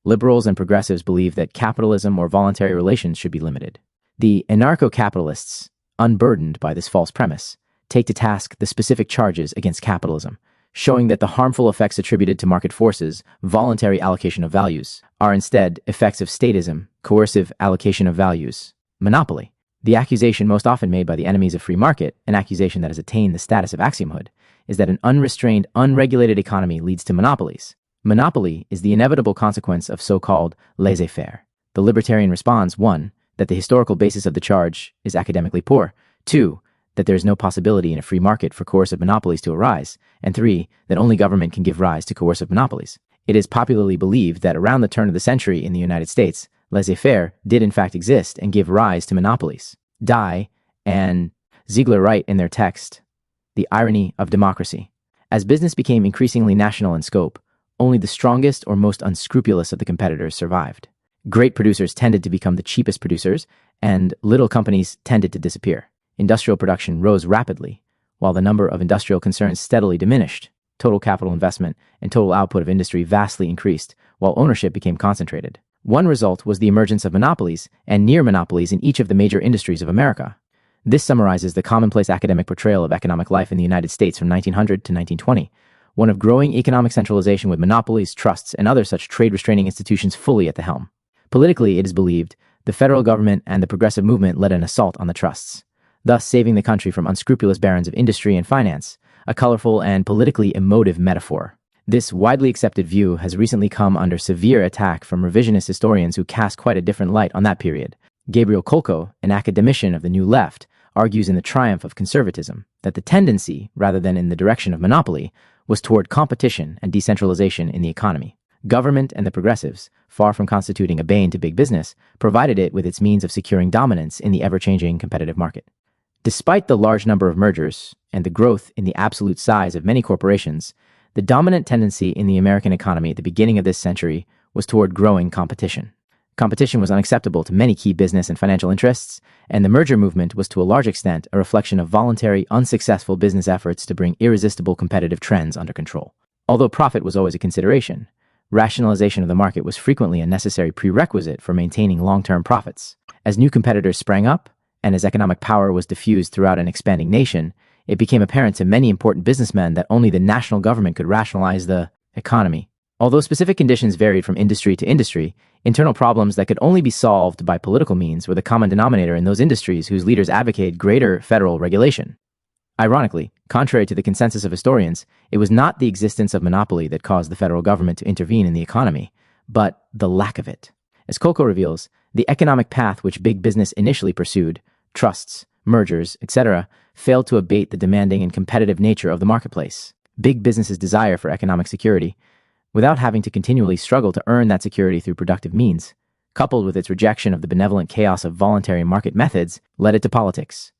Liberals and progressives believe that capitalism or voluntary relations should be limited. The anarcho-capitalists, unburdened by this false premise, take to task the specific charges against capitalism, showing that the harmful effects attributed to market forces, voluntary allocation of values, are instead effects of statism, coercive allocation of values, monopoly. The accusation most often made by the enemies of free market, an accusation that has attained the status of axiomhood, is that an unrestrained, unregulated economy leads to monopolies. Monopoly is the inevitable consequence of so-called laissez-faire. The libertarian responds, 1, that the historical basis of the charge is academically poor, 2, that there is no possibility in a free market for coercive monopolies to arise, and 3, that only government can give rise to coercive monopolies. It is popularly believed that around the turn of the century in the United States, laissez-faire did in fact exist and give rise to monopolies. Dye and Ziegler write in their text, The Irony of Democracy. As business became increasingly national in scope, only the strongest or most unscrupulous of the competitors survived. Great producers tended to become the cheapest producers, and little companies tended to disappear. Industrial production rose rapidly, while the number of industrial concerns steadily diminished. Total capital investment and total output of industry vastly increased, while ownership became concentrated. One result was the emergence of monopolies and near monopolies in each of the major industries of America. This summarizes the commonplace academic portrayal of economic life in the United States from 1900 to 1920, one of growing economic centralization with monopolies, trusts, and other such trade-restraining institutions fully at the helm. Politically, it is believed, the federal government and the progressive movement led an assault on the trusts, thus saving the country from unscrupulous barons of industry and finance, a colorful and politically emotive metaphor. This widely accepted view has recently come under severe attack from revisionist historians who cast quite a different light on that period. Gabriel Kolko, an academician of the New Left, argues in The Triumph of Conservatism that the tendency, rather than in the direction of monopoly, was toward competition and decentralization in the economy. Government and the progressives, far from constituting a bane to big business, provided it with its means of securing dominance in the ever-changing competitive market. Despite the large number of mergers and the growth in the absolute size of many corporations, the dominant tendency in the American economy at the beginning of this century was toward growing competition. Competition was unacceptable to many key business and financial interests, and the merger movement was to a large extent a reflection of voluntary, unsuccessful business efforts to bring irresistible competitive trends under control. Although profit was always a consideration, rationalization of the market was frequently a necessary prerequisite for maintaining long-term profits. As new competitors sprang up, and as economic power was diffused throughout an expanding nation, it became apparent to many important businessmen that only the national government could rationalize the economy. Although specific conditions varied from industry to industry, internal problems that could only be solved by political means were the common denominator in those industries whose leaders advocated greater federal regulation. Ironically, contrary to the consensus of historians, it was not the existence of monopoly that caused the federal government to intervene in the economy, but the lack of it. As Kolko reveals, the economic path which big business initially pursued, trusts, mergers, etc., failed to abate the demanding and competitive nature of the marketplace. Big business's desire for economic security, without having to continually struggle to earn that security through productive means, coupled with its rejection of the benevolent chaos of voluntary market methods, led it to politics,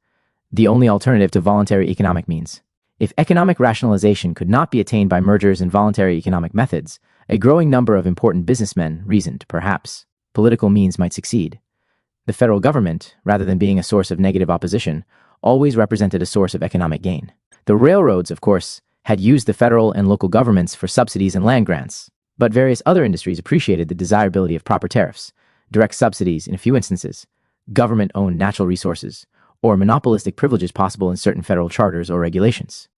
the only alternative to voluntary economic means. If economic rationalization could not be attained by mergers and voluntary economic methods, a growing number of important businessmen reasoned, perhaps, political means might succeed. The federal government, rather than being a source of negative opposition, always represented a source of economic gain. The railroads, of course, had used the federal and local governments for subsidies and land grants, but various other industries appreciated the desirability of proper tariffs, direct subsidies in a few instances, government-owned natural resources, or monopolistic privileges possible in certain federal charters or regulations.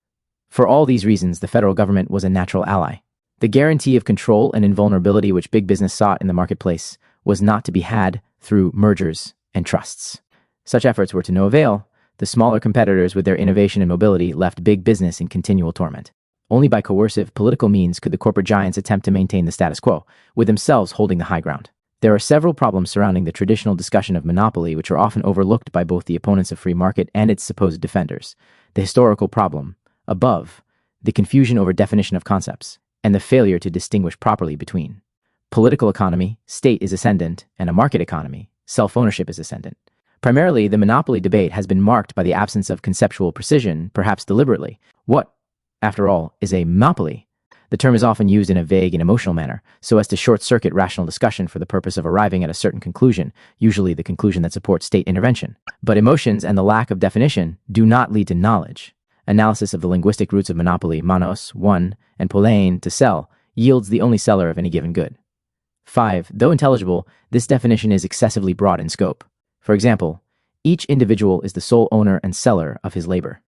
For all these reasons, the federal government was a natural ally. The guarantee of control and invulnerability which big business sought in the marketplace was not to be had through mergers and trusts. Such efforts were to no avail. The smaller competitors with their innovation and mobility left big business in continual torment. Only by coercive political means could the corporate giants attempt to maintain the status quo, with themselves holding the high ground. There are several problems surrounding the traditional discussion of monopoly which are often overlooked by both the opponents of free market and its supposed defenders. The historical problem, above, the confusion over definition of concepts, and the failure to distinguish properly between. Political economy, state is ascendant, and a market economy, self-ownership is ascendant. Primarily, the monopoly debate has been marked by the absence of conceptual precision, perhaps deliberately. What, after all, is a monopoly? The term is often used in a vague and emotional manner, so as to short-circuit rational discussion for the purpose of arriving at a certain conclusion, usually the conclusion that supports state intervention. But emotions and the lack of definition do not lead to knowledge. Analysis of the linguistic roots of monopoly, monos, one, and polein, to sell, yields the only seller of any given good. 5. Though intelligible, this definition is excessively broad in scope. For example, each individual is the sole owner and seller of his labor.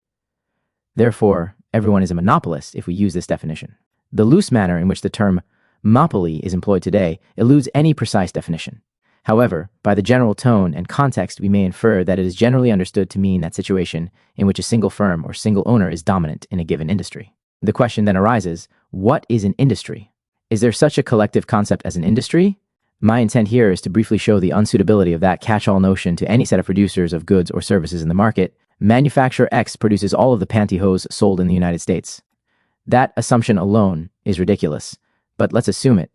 Therefore, everyone is a monopolist if we use this definition. The loose manner in which the term monopoly is employed today eludes any precise definition. However, by the general tone and context, we may infer that it is generally understood to mean that situation in which a single firm or single owner is dominant in a given industry. The question then arises, what is an industry? Is there such a collective concept as an industry? My intent here is to briefly show the unsuitability of that catch-all notion to any set of producers of goods or services in the market. Manufacturer X produces all of the pantyhose sold in the United States. That assumption alone is ridiculous, but let's assume it.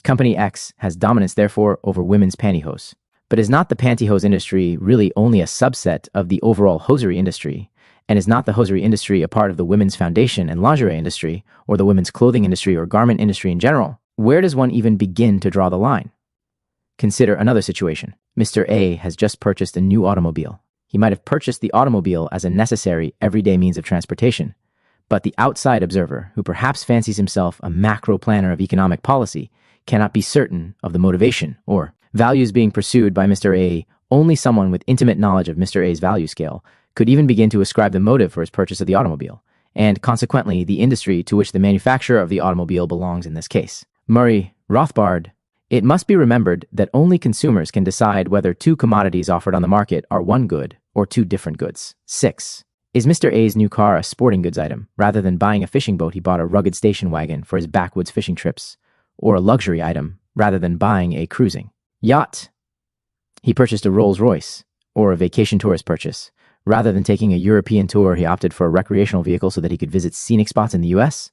Company X has dominance, therefore, over women's pantyhose. But is not the pantyhose industry really only a subset of the overall hosiery industry? And is not the hosiery industry a part of the women's foundation and lingerie industry, or the women's clothing industry or garment industry in general? Where does one even begin to draw the line? Consider another situation. Mr. A has just purchased a new automobile. He might have purchased the automobile as a necessary, everyday means of transportation. But the outside observer, who perhaps fancies himself a macro planner of economic policy, cannot be certain of the motivation or values being pursued by Mr. A. Only someone with intimate knowledge of Mr. A's value scale could even begin to ascribe the motive for his purchase of the automobile, and consequently the industry to which the manufacturer of the automobile belongs in this case. Murray Rothbard. It must be remembered that only consumers can decide whether two commodities offered on the market are one good or two different goods. 6. Is Mr. A's new car a sporting goods item? Rather than buying a fishing boat, he bought a rugged station wagon for his backwoods fishing trips, or a luxury item, rather than buying a cruising yacht. He purchased a Rolls-Royce, or a vacation tourist purchase. Rather than taking a European tour, he opted for a recreational vehicle so that he could visit scenic spots in the US.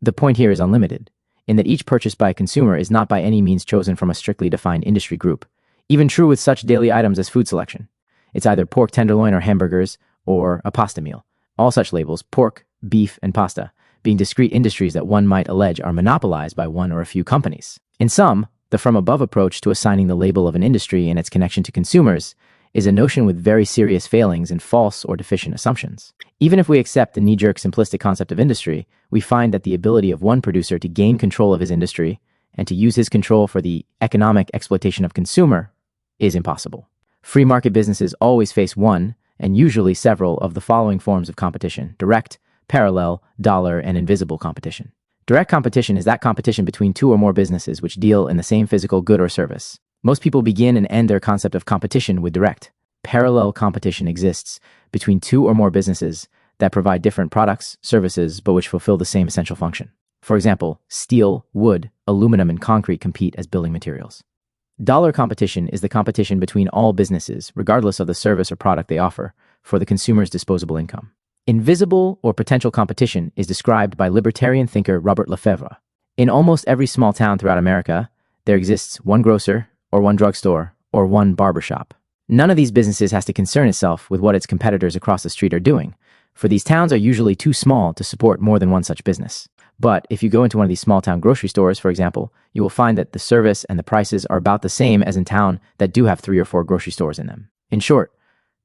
The point here is unlimited, in that each purchase by a consumer is not by any means chosen from a strictly defined industry group. Even true with such daily items as food selection. It's either pork tenderloin or hamburgers, or a pasta meal. All such labels, pork, beef, and pasta, being discrete industries that one might allege are monopolized by one or a few companies. In sum, the from-above approach to assigning the label of an industry and its connection to consumers is a notion with very serious failings and false or deficient assumptions. Even if we accept the knee-jerk simplistic concept of industry, we find that the ability of one producer to gain control of his industry and to use his control for the economic exploitation of consumer is impossible. Free market businesses always face one, and usually several, of the following forms of competition: direct, parallel, dollar, and invisible competition. Direct competition is that competition between two or more businesses which deal in the same physical good or service. Most people begin and end their concept of competition with direct. Parallel competition exists between two or more businesses that provide different products, services, but which fulfill the same essential function. For example, steel, wood, aluminum, and concrete compete as building materials. Dollar competition is the competition between all businesses, regardless of the service or product they offer, for the consumer's disposable income. Invisible or potential competition is described by libertarian thinker Robert Lefebvre. In almost every small town throughout America, there exists one grocer, or one drugstore, or one barbershop. None of these businesses has to concern itself with what its competitors across the street are doing, for these towns are usually too small to support more than one such business. But if you go into one of these small town grocery stores, for example, you will find that the service and the prices are about the same as in town that do have 3 or 4 grocery stores in them. In short,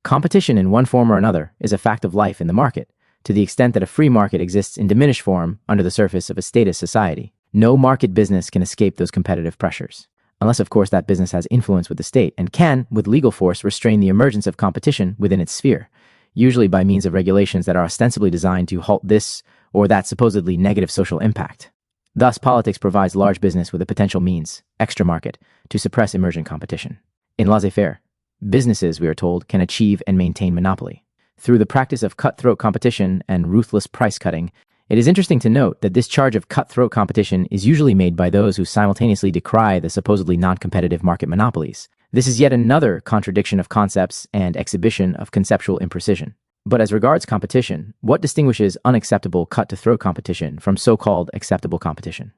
competition in one form or another is a fact of life in the market, to the extent that a free market exists in diminished form under the surface of a statist society. No market business can escape those competitive pressures, unless of course that business has influence with the state and can, with legal force, restrain the emergence of competition within its sphere, usually by means of regulations that are ostensibly designed to halt this or that supposedly negative social impact. Thus, politics provides large business with a potential means, extra market, to suppress emergent competition. In laissez-faire, businesses, we are told, can achieve and maintain monopoly. Through the practice of cutthroat competition and ruthless price cutting, it is interesting to note that this charge of cutthroat competition is usually made by those who simultaneously decry the supposedly non-competitive market monopolies. This is yet another contradiction of concepts and exhibition of conceptual imprecision. But as regards competition, what distinguishes unacceptable cut-to-throat competition from so-called acceptable competition?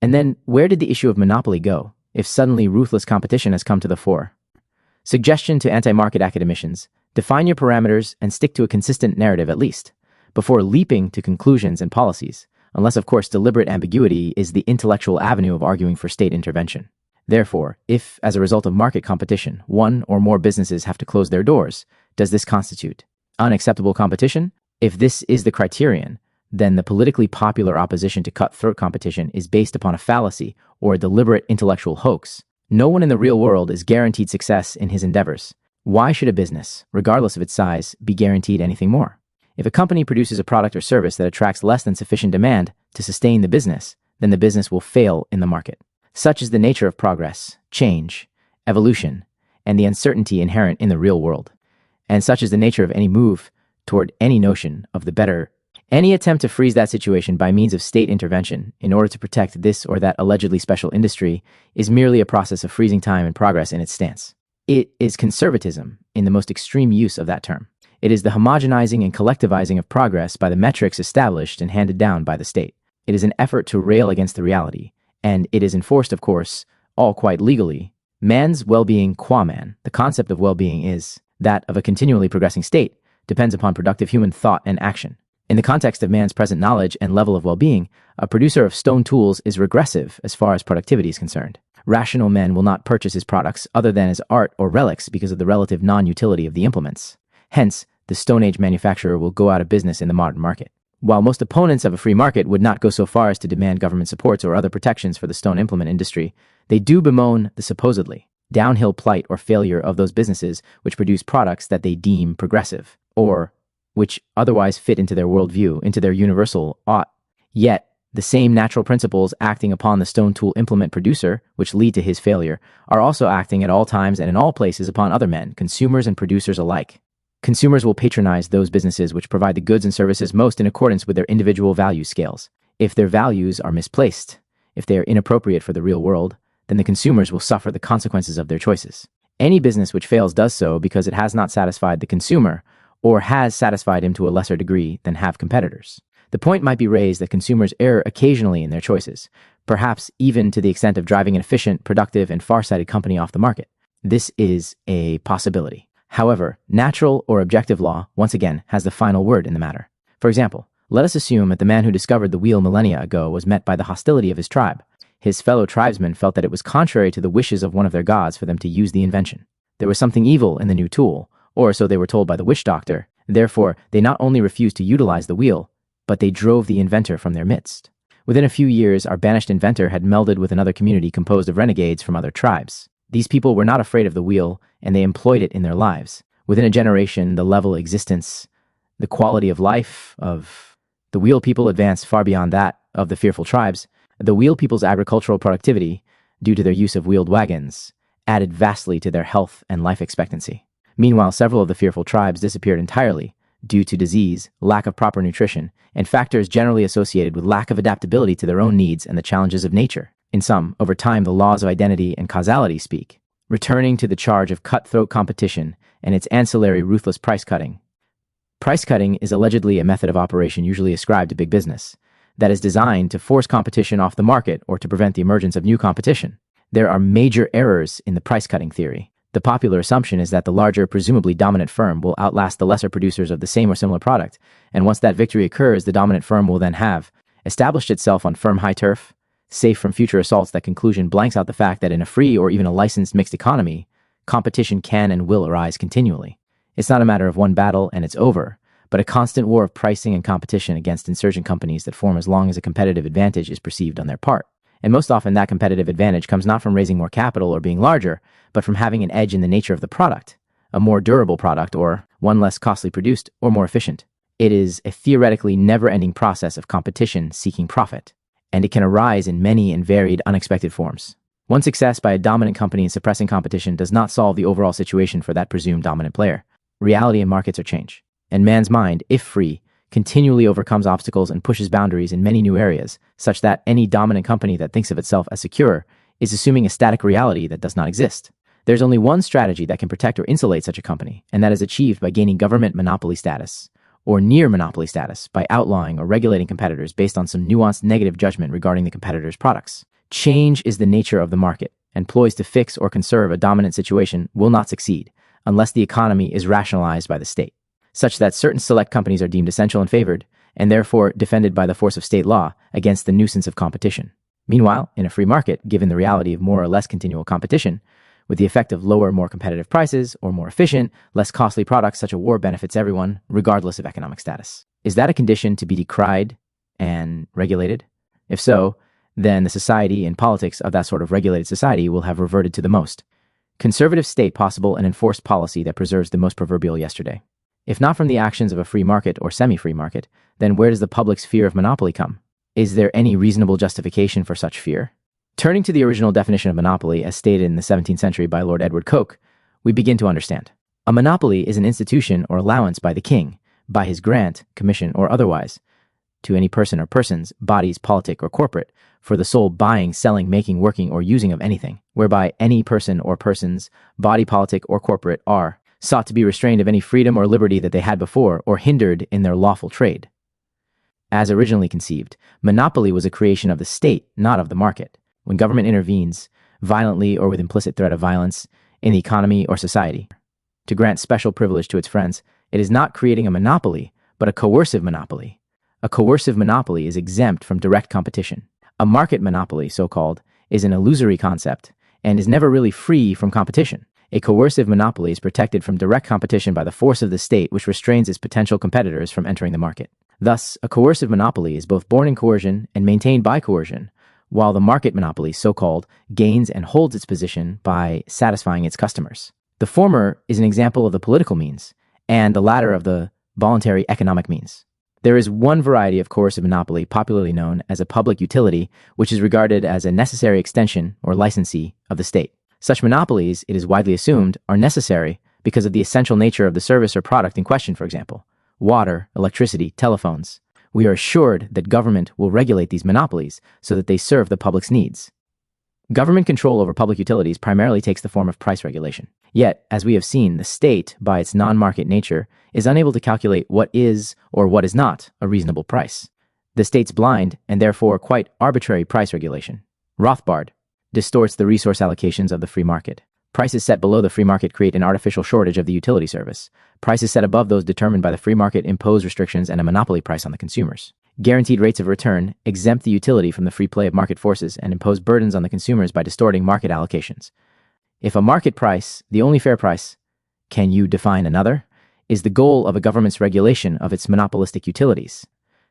And then, where did the issue of monopoly go, if suddenly ruthless competition has come to the fore? Suggestion to anti-market academicians: define your parameters and stick to a consistent narrative at least, before leaping to conclusions and policies. unless of course deliberate ambiguity is the intellectual avenue of arguing for state intervention. Therefore, if, as a result of market competition, one or more businesses have to close their doors, does this constitute unacceptable competition? If this is the criterion, then the politically popular opposition to cutthroat competition is based upon a fallacy or a deliberate intellectual hoax. No one in the real world is guaranteed success in his endeavors. Why should a business, regardless of its size, be guaranteed anything more? If a company produces a product or service that attracts less than sufficient demand to sustain the business, then the business will fail in the market. Such is the nature of progress, change, evolution, and the uncertainty inherent in the real world. And such is the nature of any move toward any notion of the better. Any attempt to freeze that situation by means of state intervention in order to protect this or that allegedly special industry is merely a process of freezing time and progress in its stance. It is conservatism in the most extreme use of that term. It is the homogenizing and collectivizing of progress by the metrics established and handed down by the state. It is an effort to rail against the reality, and it is enforced, of course, all quite legally. Man's well-being qua man, the concept of well-being is that of a continually progressing state, depends upon productive human thought and action. In the context of man's present knowledge and level of well-being, a producer of stone tools is regressive as far as productivity is concerned. Rational men will not purchase his products other than as art or relics because of the relative non-utility of the implements. Hence, the Stone Age manufacturer will go out of business in the modern market. While most opponents of a free market would not go so far as to demand government supports or other protections for the stone implement industry, they do bemoan the supposedly downhill plight or failure of those businesses which produce products that they deem progressive, or which otherwise fit into their worldview, into their universal ought. Yet, the same natural principles acting upon the stone tool implement producer, which lead to his failure, are also acting at all times and in all places upon other men, consumers and producers alike. Consumers will patronize those businesses which provide the goods and services most in accordance with their individual value scales. If their values are misplaced, if they are inappropriate for the real world, then the consumers will suffer the consequences of their choices. Any business which fails does so because it has not satisfied the consumer, or has satisfied him to a lesser degree than have competitors. The point might be raised that consumers err occasionally in their choices, perhaps even to the extent of driving an efficient, productive, and far-sighted company off the market. This is a possibility. However, natural or objective law, once again, has the final word in the matter. For example, let us assume that the man who discovered the wheel millennia ago was met by the hostility of his tribe. His fellow tribesmen felt that it was contrary to the wishes of one of their gods for them to use the invention. There was something evil in the new tool, or so they were told by the witch doctor. Therefore, they not only refused to utilize the wheel, but they drove the inventor from their midst. Within a few years, our banished inventor had melded with another community composed of renegades from other tribes. These people were not afraid of the wheel, and they employed it in their lives. Within a generation, the level of existence, the quality of life of the wheel people advanced far beyond that of the fearful tribes. The wheel people's agricultural productivity, due to their use of wheeled wagons, added vastly to their health and life expectancy. Meanwhile, several of the fearful tribes disappeared entirely due to disease, lack of proper nutrition, and factors generally associated with lack of adaptability to their own needs and the challenges of nature. In sum, over time, the laws of identity and causality speak. Returning to the charge of cutthroat competition and its ancillary ruthless price cutting. Price cutting is allegedly a method of operation usually ascribed to big business that is designed to force competition off the market or to prevent the emergence of new competition. There are major errors in the price cutting theory. The popular assumption is that the larger, presumably dominant firm will outlast the lesser producers of the same or similar product, and once that victory occurs, the dominant firm will then have established itself on firm high turf, safe from future assaults. That conclusion blanks out the fact that in a free or even a licensed mixed economy, competition can and will arise continually. It's not a matter of one battle and it's over, but a constant war of pricing and competition against insurgent companies that form as long as a competitive advantage is perceived on their part. And most often that competitive advantage comes not from raising more capital or being larger, but from having an edge in the nature of the product, a more durable product or one less costly produced or more efficient. It is a theoretically never-ending process of competition seeking profit, and it can arise in many and varied unexpected forms. One success by a dominant company in suppressing competition does not solve the overall situation for that presumed dominant player. Reality and markets are change, and man's mind, if free, continually overcomes obstacles and pushes boundaries in many new areas, such that any dominant company that thinks of itself as secure is assuming a static reality that does not exist. There's only one strategy that can protect or insulate such a company, and that is achieved by gaining government monopoly status, or near monopoly status, by outlawing or regulating competitors based on some nuanced negative judgment regarding the competitor's products. Change is the nature of the market, and ploys to fix or conserve a dominant situation will not succeed unless the economy is rationalized by the state, such that certain select companies are deemed essential and favored, and therefore defended by the force of state law against the nuisance of competition. Meanwhile, in a free market, given the reality of more or less continual competition, with the effect of lower, more competitive prices, or more efficient, less costly products, such a war benefits everyone, regardless of economic status. Is that a condition to be decried and regulated? If so, then the society and politics of that sort of regulated society will have reverted to the most conservative state possible and enforced policy that preserves the most proverbial yesterday. If not from the actions of a free market or semi-free market, then where does the public's fear of monopoly come? Is there any reasonable justification for such fear? Turning to the original definition of monopoly as stated in the 17th century by Lord Edward Coke, we begin to understand. A monopoly is an institution or allowance by the king, by his grant, commission, or otherwise, to any person or persons, bodies, politic, or corporate, for the sole buying, selling, making, working, or using of anything, whereby any person or persons, body, politic, or corporate are sought to be restrained of any freedom or liberty that they had before, or hindered in their lawful trade. As originally conceived, monopoly was a creation of the state, not of the market. When government intervenes, violently or with implicit threat of violence, in the economy or society, to grant special privilege to its friends, it is not creating a monopoly, but a coercive monopoly. A coercive monopoly is exempt from direct competition. A market monopoly, so-called, is an illusory concept and is never really free from competition. A coercive monopoly is protected from direct competition by the force of the state, which restrains its potential competitors from entering the market. Thus, a coercive monopoly is both born in coercion and maintained by coercion, while the market monopoly, so-called, gains and holds its position by satisfying its customers. The former is an example of the political means, and the latter of the voluntary economic means. There is one variety of coercive monopoly popularly known as a public utility, which is regarded as a necessary extension or licensee of the state. Such monopolies, it is widely assumed, are necessary because of the essential nature of the service or product in question, for example, water, electricity, telephones. We are assured that government will regulate these monopolies so that they serve the public's needs. Government control over public utilities primarily takes the form of price regulation. Yet, as we have seen, the state, by its non-market nature, is unable to calculate what is or what is not a reasonable price. The state's blind and therefore quite arbitrary price regulation, Rothbard, distorts the resource allocations of the free market. Prices set below the free market create an artificial shortage of the utility service. Prices set above those determined by the free market impose restrictions and a monopoly price on the consumers. Guaranteed rates of return exempt the utility from the free play of market forces and impose burdens on the consumers by distorting market allocations. If a market price, the only fair price, can you define another, is the goal of a government's regulation of its monopolistic utilities,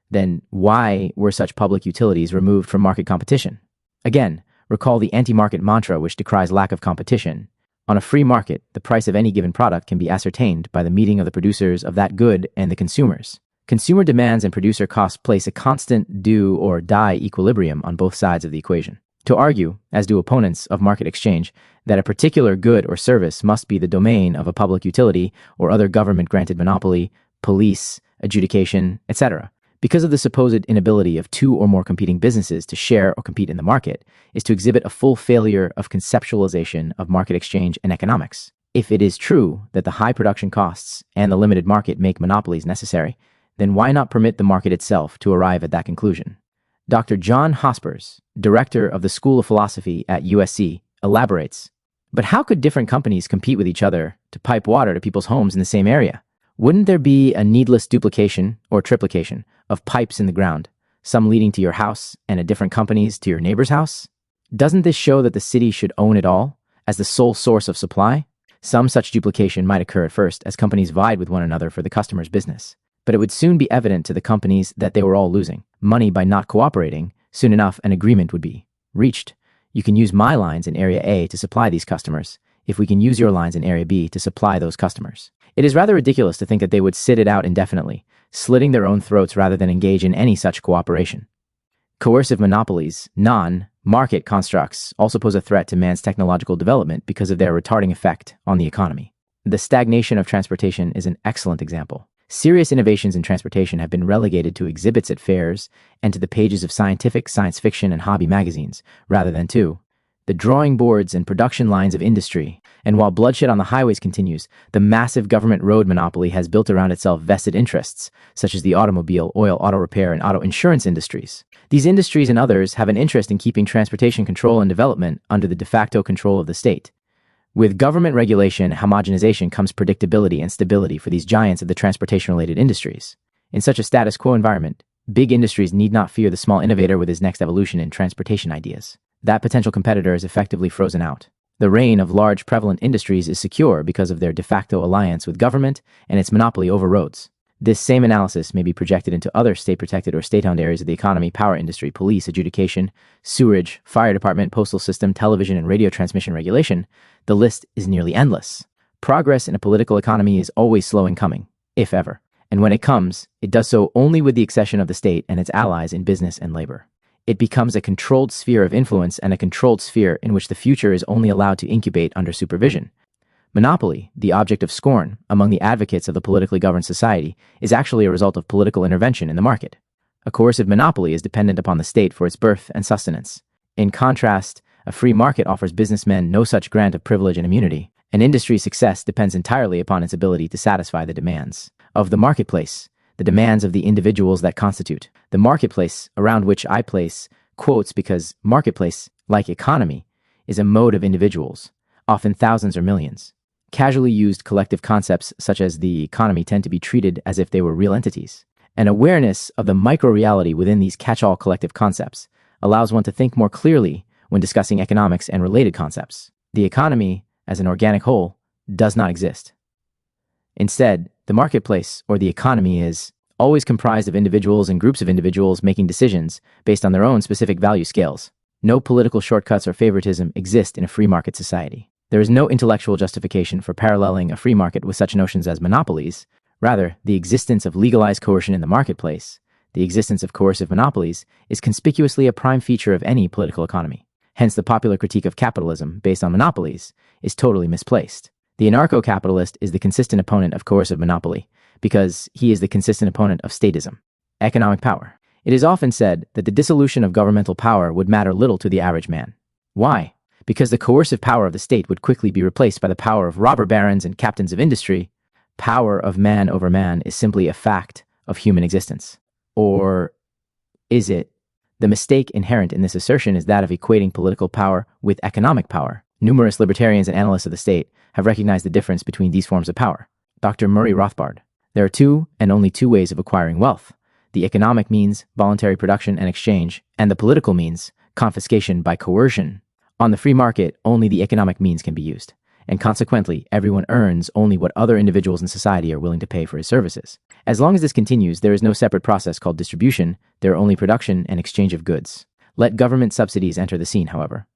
then why were such public utilities removed from market competition? Again, recall the anti-market mantra which decries lack of competition. On a free market, the price of any given product can be ascertained by the meeting of the producers of that good and the consumers. Consumer demands and producer costs place a constant do or die equilibrium on both sides of the equation. To argue, as do opponents of market exchange, that a particular good or service must be the domain of a public utility or other government-granted monopoly, police, adjudication, etc., because of the supposed inability of two or more competing businesses to share or compete in the market, is to exhibit a full failure of conceptualization of market exchange and economics. If it is true that the high production costs and the limited market make monopolies necessary, then why not permit the market itself to arrive at that conclusion? Dr. John Hospers, director of the School of Philosophy at USC, elaborates, but how could different companies compete with each other to pipe water to people's homes in the same area? Wouldn't there be a needless duplication or triplication of pipes in the ground, some leading to your house and at different companies to your neighbor's house? Doesn't this show that the city should own it all as the sole source of supply? Some such duplication might occur at first as companies vied with one another for the customer's business. But it would soon be evident to the companies that they were all losing money by not cooperating. Soon enough, an agreement would be reached. You can use my lines in Area A to supply these customers, if we can use your lines in Area B to supply those customers. It is rather ridiculous to think that they would sit it out indefinitely, slitting their own throats rather than engage in any such cooperation. Coercive monopolies, non-market constructs, also pose a threat to man's technological development because of their retarding effect on the economy. The stagnation of transportation is an excellent example. Serious innovations in transportation have been relegated to exhibits at fairs and to the pages of scientific, science fiction, and hobby magazines, rather than to the drawing boards and production lines of industry. And while bloodshed on the highways continues, the massive government road monopoly has built around itself vested interests, such as the automobile, oil, auto repair, and auto insurance industries. These industries and others have an interest in keeping transportation control and development under the de facto control of the state. With government regulation and homogenization comes predictability and stability for these giants of the transportation-related industries. In such a status quo environment, big industries need not fear the small innovator with his next evolution in transportation ideas. That potential competitor is effectively frozen out. The reign of large prevalent industries is secure because of their de facto alliance with government and its monopoly over roads. This same analysis may be projected into other state-protected or state-owned areas of the economy: power industry, police, adjudication, sewerage, fire department, postal system, television and radio transmission regulation. The list is nearly endless. Progress in a political economy is always slow in coming, if ever. And when it comes, it does so only with the accession of the state and its allies in business and labor. It becomes a controlled sphere of influence and a controlled sphere in which the future is only allowed to incubate under supervision. Monopoly, the object of scorn among the advocates of the politically governed society, is actually a result of political intervention in the market. A coercive monopoly is dependent upon the state for its birth and sustenance. In contrast, a free market offers businessmen no such grant of privilege and immunity. An industry's success depends entirely upon its ability to satisfy the demands of the marketplace, the demands of the individuals that constitute the marketplace, around which I place quotes because marketplace, like economy, is a mode of individuals, often thousands or millions. Casually used collective concepts such as the economy tend to be treated as if they were real entities. An awareness of the micro-reality within these catch-all collective concepts allows one to think more clearly when discussing economics and related concepts. The economy, as an organic whole, does not exist. Instead, the marketplace, or the economy, is always comprised of individuals and groups of individuals making decisions based on their own specific value scales. No political shortcuts or favoritism exist in a free market society. There is no intellectual justification for paralleling a free market with such notions as monopolies. Rather, the existence of legalized coercion in the marketplace, the existence of coercive monopolies, is conspicuously a prime feature of any political economy. Hence, the popular critique of capitalism based on monopolies is totally misplaced. The anarcho-capitalist is the consistent opponent of coercive monopoly because he is the consistent opponent of statism. Economic power. It is often said that the dissolution of governmental power would matter little to the average man. Why? Because the coercive power of the state would quickly be replaced by the power of robber barons and captains of industry. Power of man over man is simply a fact of human existence. Or is it? The mistake inherent in this assertion is that of equating political power with economic power. Numerous libertarians and analysts of the state have recognized the difference between these forms of power. Dr. Murray Rothbard. There are two and only two ways of acquiring wealth: the economic means, voluntary production and exchange, and the political means, confiscation by coercion. On the free market, only the economic means can be used, and consequently, everyone earns only what other individuals in society are willing to pay for his services. As long as this continues, there is no separate process called distribution. There are only production and exchange of goods. Let government subsidies enter the scene, however,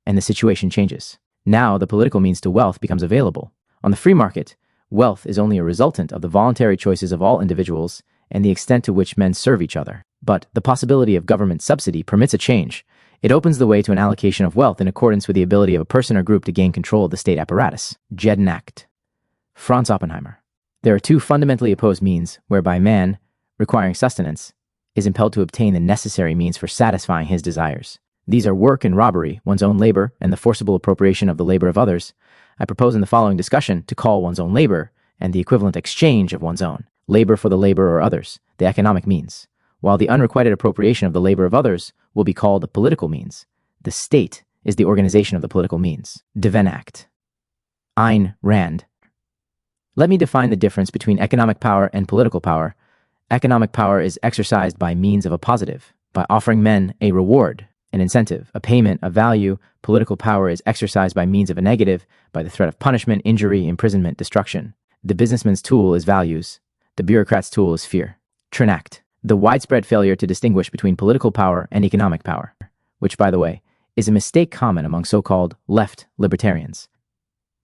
and the situation changes. Now, the political means to wealth becomes available. On the free market, wealth is only a resultant of the voluntary choices of all individuals and the extent to which men serve each other. But the possibility of government subsidy permits a change. It opens the way to an allocation of wealth in accordance with the ability of a person or group to gain control of the state apparatus. Jeden Act. Franz Oppenheimer. There are two fundamentally opposed means whereby man, requiring sustenance, is impelled to obtain the necessary means for satisfying his desires. These are work and robbery, one's own labor, and the forcible appropriation of the labor of others. I propose in the following discussion to call one's own labor and the equivalent exchange of one's own labor for the labor or others, the economic means, while the unrequited appropriation of the labor of others will be called the political means. The state is the organization of the political means. Jeden Act. Ayn Rand. Let me define the difference between economic power and political power. Economic power is exercised by means of a positive, by offering men a reward, an incentive, a payment, a value. Political power is exercised by means of a negative, by the threat of punishment, injury, imprisonment, destruction. The businessman's tool is values. The bureaucrat's tool is fear. Trenact. The widespread failure to distinguish between political power and economic power, which, by the way, is a mistake common among so-called left libertarians,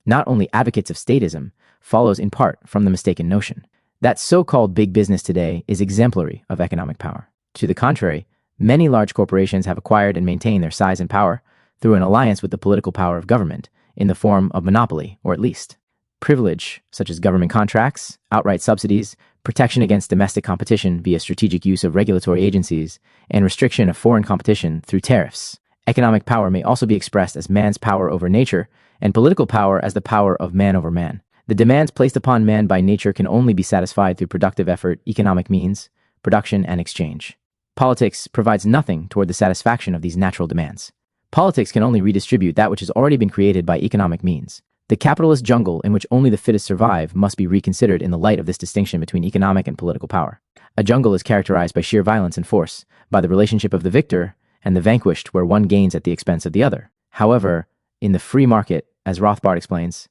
not only advocates of statism, follows in part from the mistaken notion that so-called big business today is exemplary of economic power. To the contrary, many large corporations have acquired and maintained their size and power through an alliance with the political power of government in the form of monopoly, or at least privilege, such as government contracts, outright subsidies, protection against domestic competition via strategic use of regulatory agencies, and restriction of foreign competition through tariffs. Economic power may also be expressed as man's power over nature, and political power as the power of man over man. The demands placed upon man by nature can only be satisfied through productive effort, economic means, production, and exchange. Politics provides nothing toward the satisfaction of these natural demands. Politics can only redistribute that which has already been created by economic means. The capitalist jungle in which only the fittest survive must be reconsidered in the light of this distinction between economic and political power. A jungle is characterized by sheer violence and force, by the relationship of the victor and the vanquished where one gains at the expense of the other. However, in the free market, as Rothbard explains,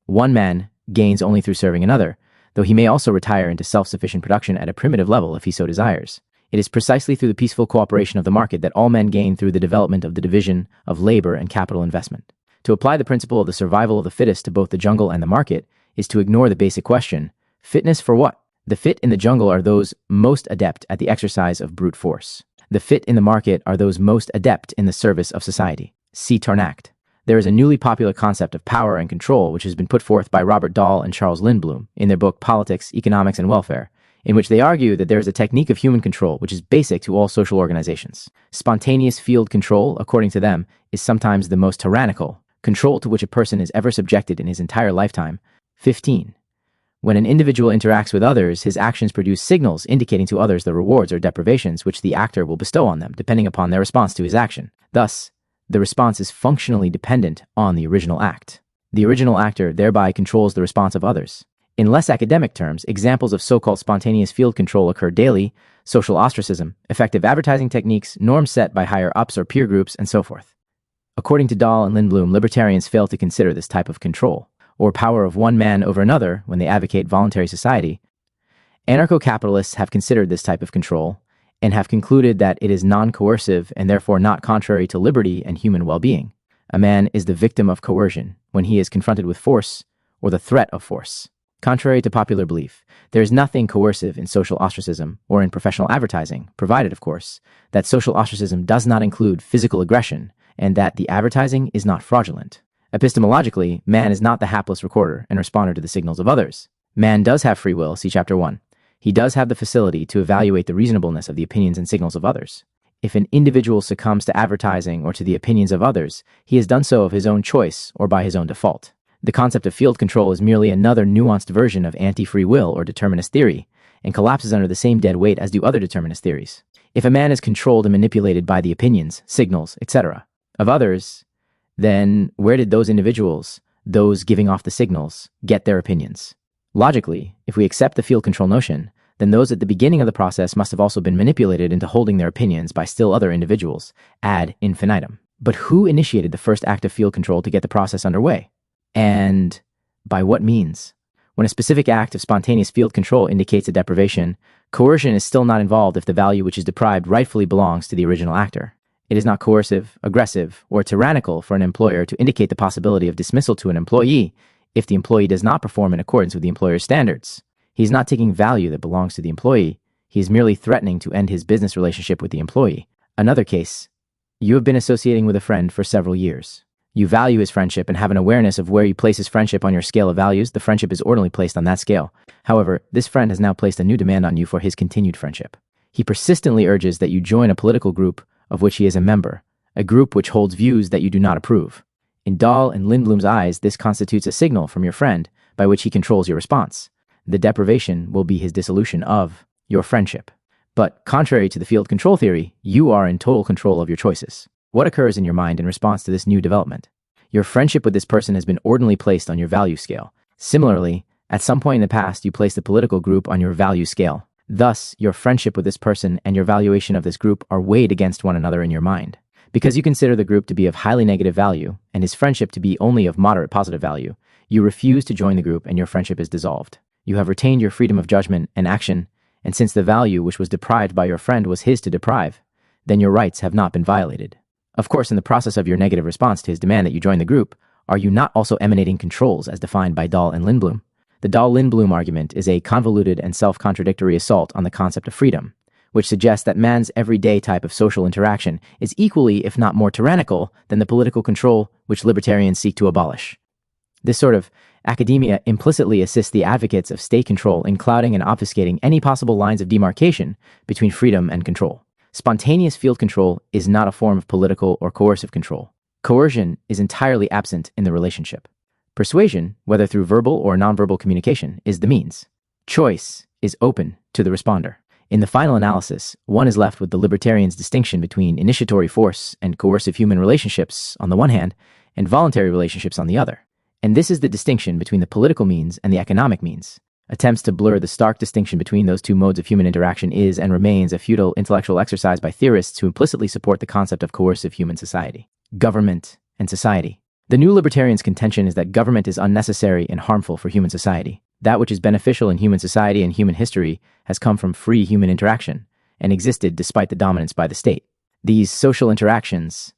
one man gains only through serving another, though he may also retire into self-sufficient production at a primitive level if he so desires. It is precisely through the peaceful cooperation of the market that all men gain through the development of the division of labor and capital investment. To apply the principle of the survival of the fittest to both the jungle and the market is to ignore the basic question, fitness for what? The fit in the jungle are those most adept at the exercise of brute force. The fit in the market are those most adept in the service of society. See Tarnacht. There is a newly popular concept of power and control which has been put forth by Robert Dahl and Charles Lindblom in their book Politics, Economics, and Welfare, in which they argue that there is a technique of human control which is basic to all social organizations. Spontaneous field control, according to them, is sometimes the most tyrannical control to which a person is ever subjected in his entire lifetime. 15. When an individual interacts with others, his actions produce signals indicating to others the rewards or deprivations which the actor will bestow on them, depending upon their response to his action. Thus, the response is functionally dependent on the original act. The original actor thereby controls the response of others. In less academic terms, examples of so-called spontaneous field control occur daily: social ostracism, effective advertising techniques, norms set by higher-ups or peer groups, and so forth. According to Dahl and Lindblom, libertarians fail to consider this type of control, or power of one man over another, when they advocate voluntary society. Anarcho-capitalists have considered this type of control and have concluded that it is non-coercive and therefore not contrary to liberty and human well-being. A man is the victim of coercion when he is confronted with force or the threat of force. Contrary to popular belief, there is nothing coercive in social ostracism or in professional advertising, provided, of course, that social ostracism does not include physical aggression and that the advertising is not fraudulent. Epistemologically, man is not the hapless recorder and responder to the signals of others. Man does have free will, see Chapter 1. He does have the facility to evaluate the reasonableness of the opinions and signals of others. If an individual succumbs to advertising or to the opinions of others, he has done so of his own choice or by his own default. The concept of field control is merely another nuanced version of anti-free will or determinist theory, and collapses under the same dead weight as do other determinist theories. If a man is controlled and manipulated by the opinions, signals, etc., of others, then where did those individuals, those giving off the signals, get their opinions? Logically, if we accept the field control notion, then those at the beginning of the process must have also been manipulated into holding their opinions by still other individuals, ad infinitum. But who initiated the first act of field control to get the process underway? And by what means? When a specific act of spontaneous field control indicates a deprivation, coercion is still not involved if the value which is deprived rightfully belongs to the original actor. It is not coercive, aggressive, or tyrannical for an employer to indicate the possibility of dismissal to an employee if the employee does not perform in accordance with the employer's standards. He is not taking value that belongs to the employee. He is merely threatening to end his business relationship with the employee. Another case: you have been associating with a friend for several years. You value his friendship and have an awareness of where you place his friendship on your scale of values. The friendship is ordinarily placed on that scale. However, this friend has now placed a new demand on you for his continued friendship. He persistently urges that you join a political group of which he is a member, a group which holds views that you do not approve. In Dahl and Lindblom's eyes, this constitutes a signal from your friend by which he controls your response. The deprivation will be his dissolution of your friendship. But contrary to the field control theory, you are in total control of your choices. What occurs in your mind in response to this new development? Your friendship with this person has been ordinarily placed on your value scale. Similarly, at some point in the past, you placed the political group on your value scale. Thus, your friendship with this person and your valuation of this group are weighed against one another in your mind. Because you consider the group to be of highly negative value and his friendship to be only of moderate positive value, you refuse to join the group and your friendship is dissolved. You have retained your freedom of judgment and action, and since the value which was deprived by your friend was his to deprive, then your rights have not been violated. Of course, in the process of your negative response to his demand that you join the group, are you not also emanating controls as defined by Dahl and Lindblom? The Dahl-Lindblom argument is a convoluted and self-contradictory assault on the concept of freedom, which suggests that man's everyday type of social interaction is equally, if not more tyrannical, than the political control which libertarians seek to abolish. This sort of academia implicitly assists the advocates of state control in clouding and obfuscating any possible lines of demarcation between freedom and control. Spontaneous field control is not a form of political or coercive control. Coercion is entirely absent in the relationship. Persuasion, whether through verbal or nonverbal communication, is the means. Choice is open to the responder. In the final analysis, one is left with the libertarian's distinction between initiatory force and coercive human relationships on the one hand, and voluntary relationships on the other. And this is the distinction between the political means and the economic means. Attempts to blur the stark distinction between those two modes of human interaction is and remains a futile intellectual exercise by theorists who implicitly support the concept of coercive human society. Government and society. The new libertarians' contention is that government is unnecessary and harmful for human society. That which is beneficial in human society and human history has come from free human interaction and existed despite the dominance by the state. These social interactions,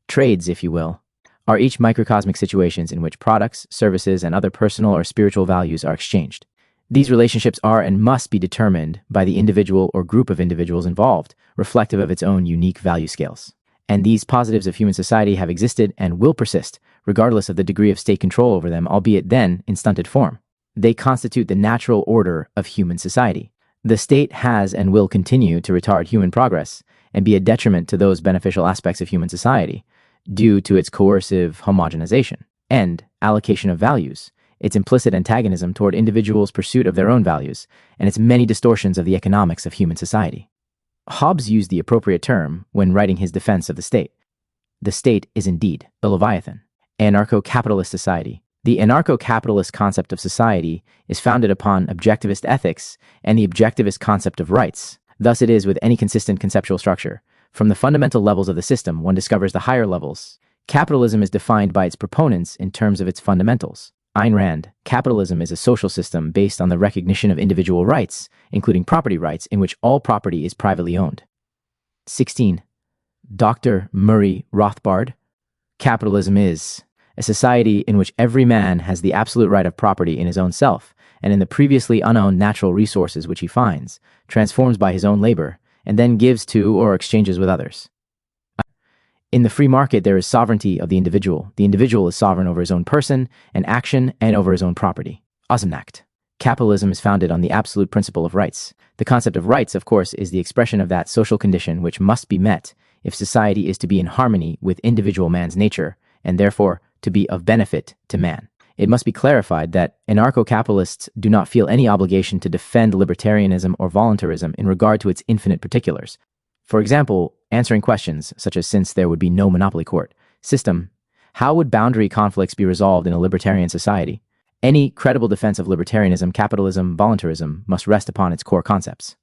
trades if you will, are each microcosmic situations in which products, services, and other personal or spiritual values are exchanged. These relationships are and must be determined by the individual or group of individuals involved, reflective of its own unique value scales. And these positives of human society have existed and will persist, regardless of the degree of state control over them, albeit then in stunted form. They constitute the natural order of human society. The state has and will continue to retard human progress and be a detriment to those beneficial aspects of human society due to its coercive homogenization and allocation of values, its implicit antagonism toward individuals' pursuit of their own values, and its many distortions of the economics of human society. Hobbes used the appropriate term when writing his defense of the state. The state is indeed a Leviathan. Anarcho-capitalist society. The anarcho-capitalist concept of society is founded upon objectivist ethics and the objectivist concept of rights. Thus it is with any consistent conceptual structure. From the fundamental levels of the system, one discovers the higher levels. Capitalism is defined by its proponents in terms of its fundamentals. Ayn Rand, capitalism is a social system based on the recognition of individual rights, including property rights, in which all property is privately owned. 16. Dr. Murray Rothbard, capitalism is a society in which every man has the absolute right of property in his own self and in the previously unowned natural resources which he finds, transforms by his own labor, and then gives to or exchanges with others. In the free market, there is sovereignty of the individual. The individual is sovereign over his own person and action and over his own property. Osnacht. Capitalism is founded on the absolute principle of rights. The concept of rights, of course, is the expression of that social condition which must be met if society is to be in harmony with individual man's nature and therefore to be of benefit to man. It must be clarified that anarcho-capitalists do not feel any obligation to defend libertarianism or voluntarism in regard to its infinite particulars. For example, answering questions such as, since there would be no monopoly court system, how would boundary conflicts be resolved in a libertarian society? Any credible defense of libertarianism, capitalism, voluntarism must rest upon its core concepts.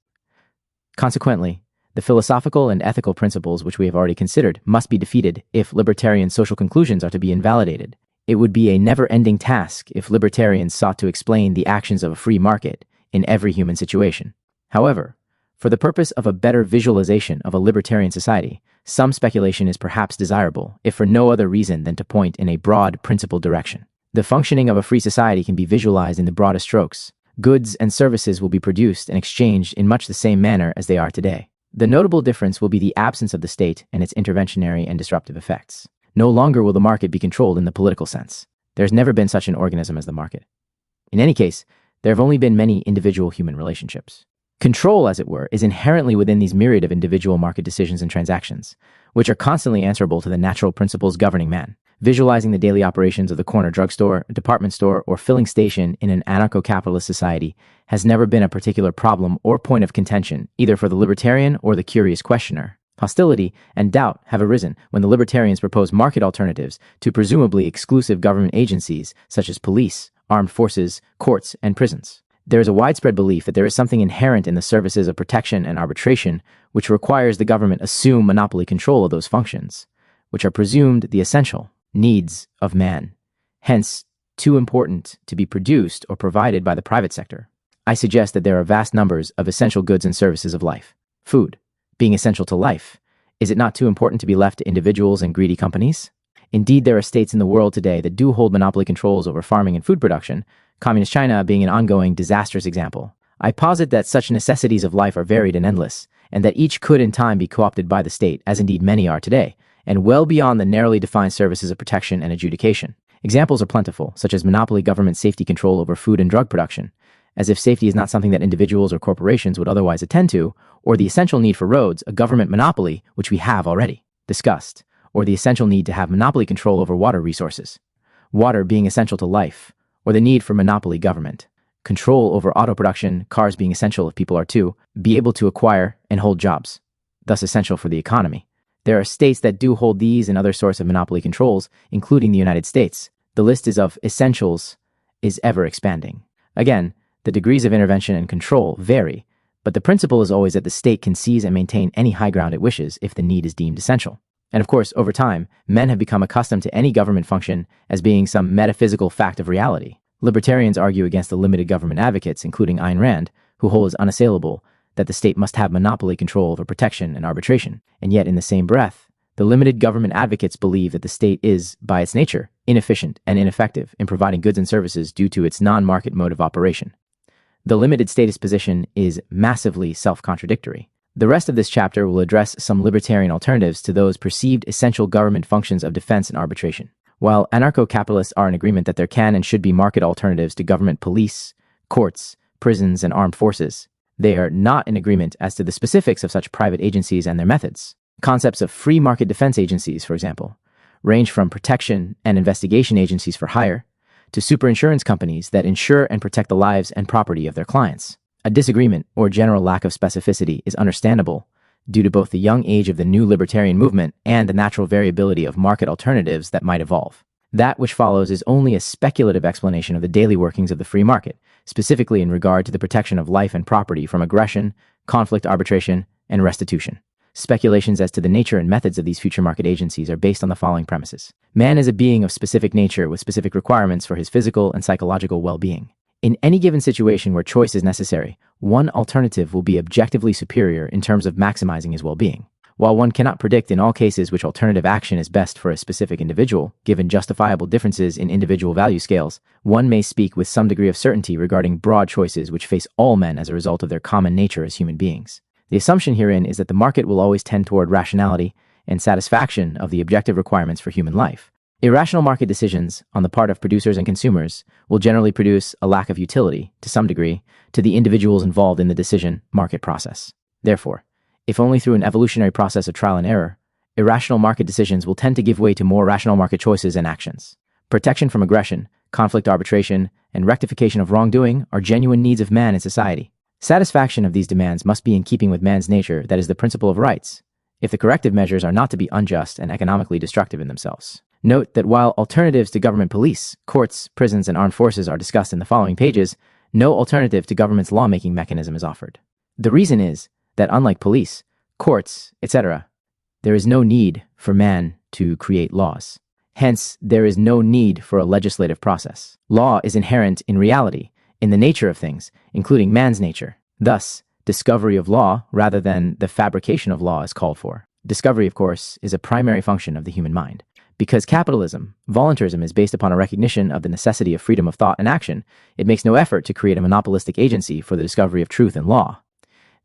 Consequently, the philosophical and ethical principles which we have already considered must be defeated if libertarian social conclusions are to be invalidated. It would be a never-ending task if libertarians sought to explain the actions of a free market in every human situation. However, for the purpose of a better visualization of a libertarian society, some speculation is perhaps desirable, if for no other reason than to point in a broad principled direction. The functioning of a free society can be visualized in the broadest strokes. Goods and services will be produced and exchanged in much the same manner as they are today. The notable difference will be the absence of the state and its interventionary and disruptive effects. No longer will the market be controlled in the political sense. There's never been such an organism as the market. In any case, there have only been many individual human relationships. Control, as it were, is inherently within these myriad of individual market decisions and transactions, which are constantly answerable to the natural principles governing man. Visualizing the daily operations of the corner drugstore, department store, or filling station in an anarcho-capitalist society has never been a particular problem or point of contention, either for the libertarian or the curious questioner. Hostility and doubt have arisen when the libertarians propose market alternatives to presumably exclusive government agencies such as police, armed forces, courts, and prisons. There is a widespread belief that there is something inherent in the services of protection and arbitration which requires the government assume monopoly control of those functions, which are presumed the essential needs of man, hence too important to be produced or provided by the private sector. I suggest that there are vast numbers of essential goods and services of life. Food, being essential to life, is it not too important to be left to individuals and greedy companies? Indeed, there are states in the world today that do hold monopoly controls over farming and food production, Communist China being an ongoing disastrous example. I posit that such necessities of life are varied and endless, and that each could in time be co-opted by the state, as indeed many are today, and well beyond the narrowly defined services of protection and adjudication. Examples are plentiful, such as monopoly government safety control over food and drug production, as if safety is not something that individuals or corporations would otherwise attend to, or the essential need for roads, a government monopoly, which we have already discussed, or the essential need to have monopoly control over water resources, water being essential to life, or the need for monopoly government control over auto production, cars being essential if people are to be able to acquire and hold jobs, thus essential for the economy. There are states that do hold these and other sorts of monopoly controls, including the United States. The list of essentials is ever expanding. Again, The degrees of intervention and control vary, but the principle is always that the state can seize and maintain any high ground it wishes if the need is deemed essential. And of course, over time, men have become accustomed to any government function as being some metaphysical fact of reality. Libertarians argue against the limited government advocates, including Ayn Rand, who hold as unassailable that the state must have monopoly control over protection and arbitration. And yet, in the same breath, the limited government advocates believe that the state is, by its nature, inefficient and ineffective in providing goods and services due to its non-market mode of operation. The limited statist position is massively self-contradictory. The rest of this chapter will address some libertarian alternatives to those perceived essential government functions of defense and arbitration. While anarcho-capitalists are in agreement that there can and should be market alternatives to government police, courts, prisons, and armed forces, they are not in agreement as to the specifics of such private agencies and their methods. Concepts of free market defense agencies, for example, range from protection and investigation agencies for hire to superinsurance companies that insure and protect the lives and property of their clients. A disagreement or general lack of specificity is understandable due to both the young age of the new libertarian movement and the natural variability of market alternatives that might evolve. That which follows is only a speculative explanation of the daily workings of the free market, specifically in regard to the protection of life and property from aggression, conflict arbitration, and restitution. Speculations as to the nature and methods of these future market agencies are based on the following premises. Man is a being of specific nature with specific requirements for his physical and psychological well-being. In any given situation where choice is necessary, one alternative will be objectively superior in terms of maximizing his well-being. While one cannot predict in all cases which alternative action is best for a specific individual, given justifiable differences in individual value scales, one may speak with some degree of certainty regarding broad choices which face all men as a result of their common nature as human beings. The assumption herein is that the market will always tend toward rationality and satisfaction of the objective requirements for human life. Irrational market decisions on the part of producers and consumers will generally produce a lack of utility, to some degree, to the individuals involved in the decision market process. Therefore, if only through an evolutionary process of trial and error, irrational market decisions will tend to give way to more rational market choices and actions. Protection from aggression, conflict arbitration, and rectification of wrongdoing are genuine needs of man in society. Satisfaction of these demands must be in keeping with man's nature, that is the principle of rights, if the corrective measures are not to be unjust and economically destructive in themselves. Note that while alternatives to government police, courts, prisons, and armed forces are discussed in the following pages, no alternative to government's lawmaking mechanism is offered. The reason is that unlike police, courts, etc., there is no need for man to create laws. Hence, there is no need for a legislative process. Law is inherent in reality, in the nature of things, including man's nature. Thus, discovery of law rather than the fabrication of law is called for. Discovery, of course, is a primary function of the human mind. Because capitalism, voluntarism, is based upon a recognition of the necessity of freedom of thought and action, it makes no effort to create a monopolistic agency for the discovery of truth and law.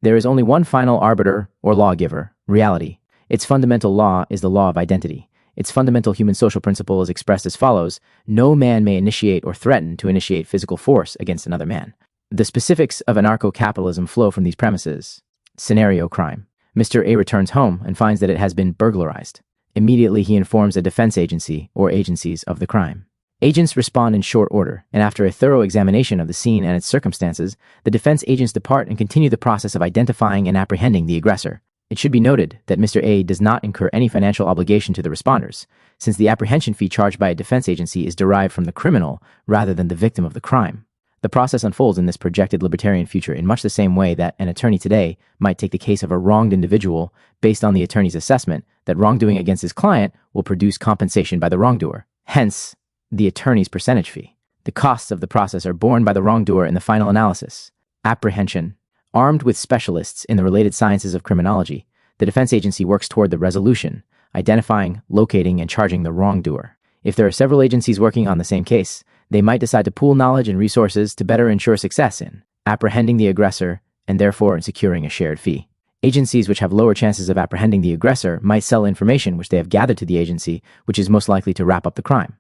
There is only one final arbiter or lawgiver, reality. Its fundamental law is the law of identity. Its fundamental human social principle is expressed as follows: no man may initiate or threaten to initiate physical force against another man. The specifics of anarcho-capitalism flow from these premises. Scenario: crime. Mr. A returns home and finds that it has been burglarized. Immediately he informs a defense agency or agencies of the crime. Agents respond in short order, and after a thorough examination of the scene and its circumstances, the defense agents depart and continue the process of identifying and apprehending the aggressor. It should be noted that Mr. A does not incur any financial obligation to the responders, since the apprehension fee charged by a defense agency is derived from the criminal rather than the victim of the crime. The process unfolds in this projected libertarian future in much the same way that an attorney today might take the case of a wronged individual based on the attorney's assessment that wrongdoing against his client will produce compensation by the wrongdoer. Hence, the attorney's percentage fee. The costs of the process are borne by the wrongdoer in the final analysis. Apprehension. Armed with specialists in the related sciences of criminology, the defense agency works toward the resolution, identifying, locating, and charging the wrongdoer. If there are several agencies working on the same case, they might decide to pool knowledge and resources to better ensure success in apprehending the aggressor and therefore in securing a shared fee. Agencies which have lower chances of apprehending the aggressor might sell information which they have gathered to the agency, which is most likely to wrap up the crime.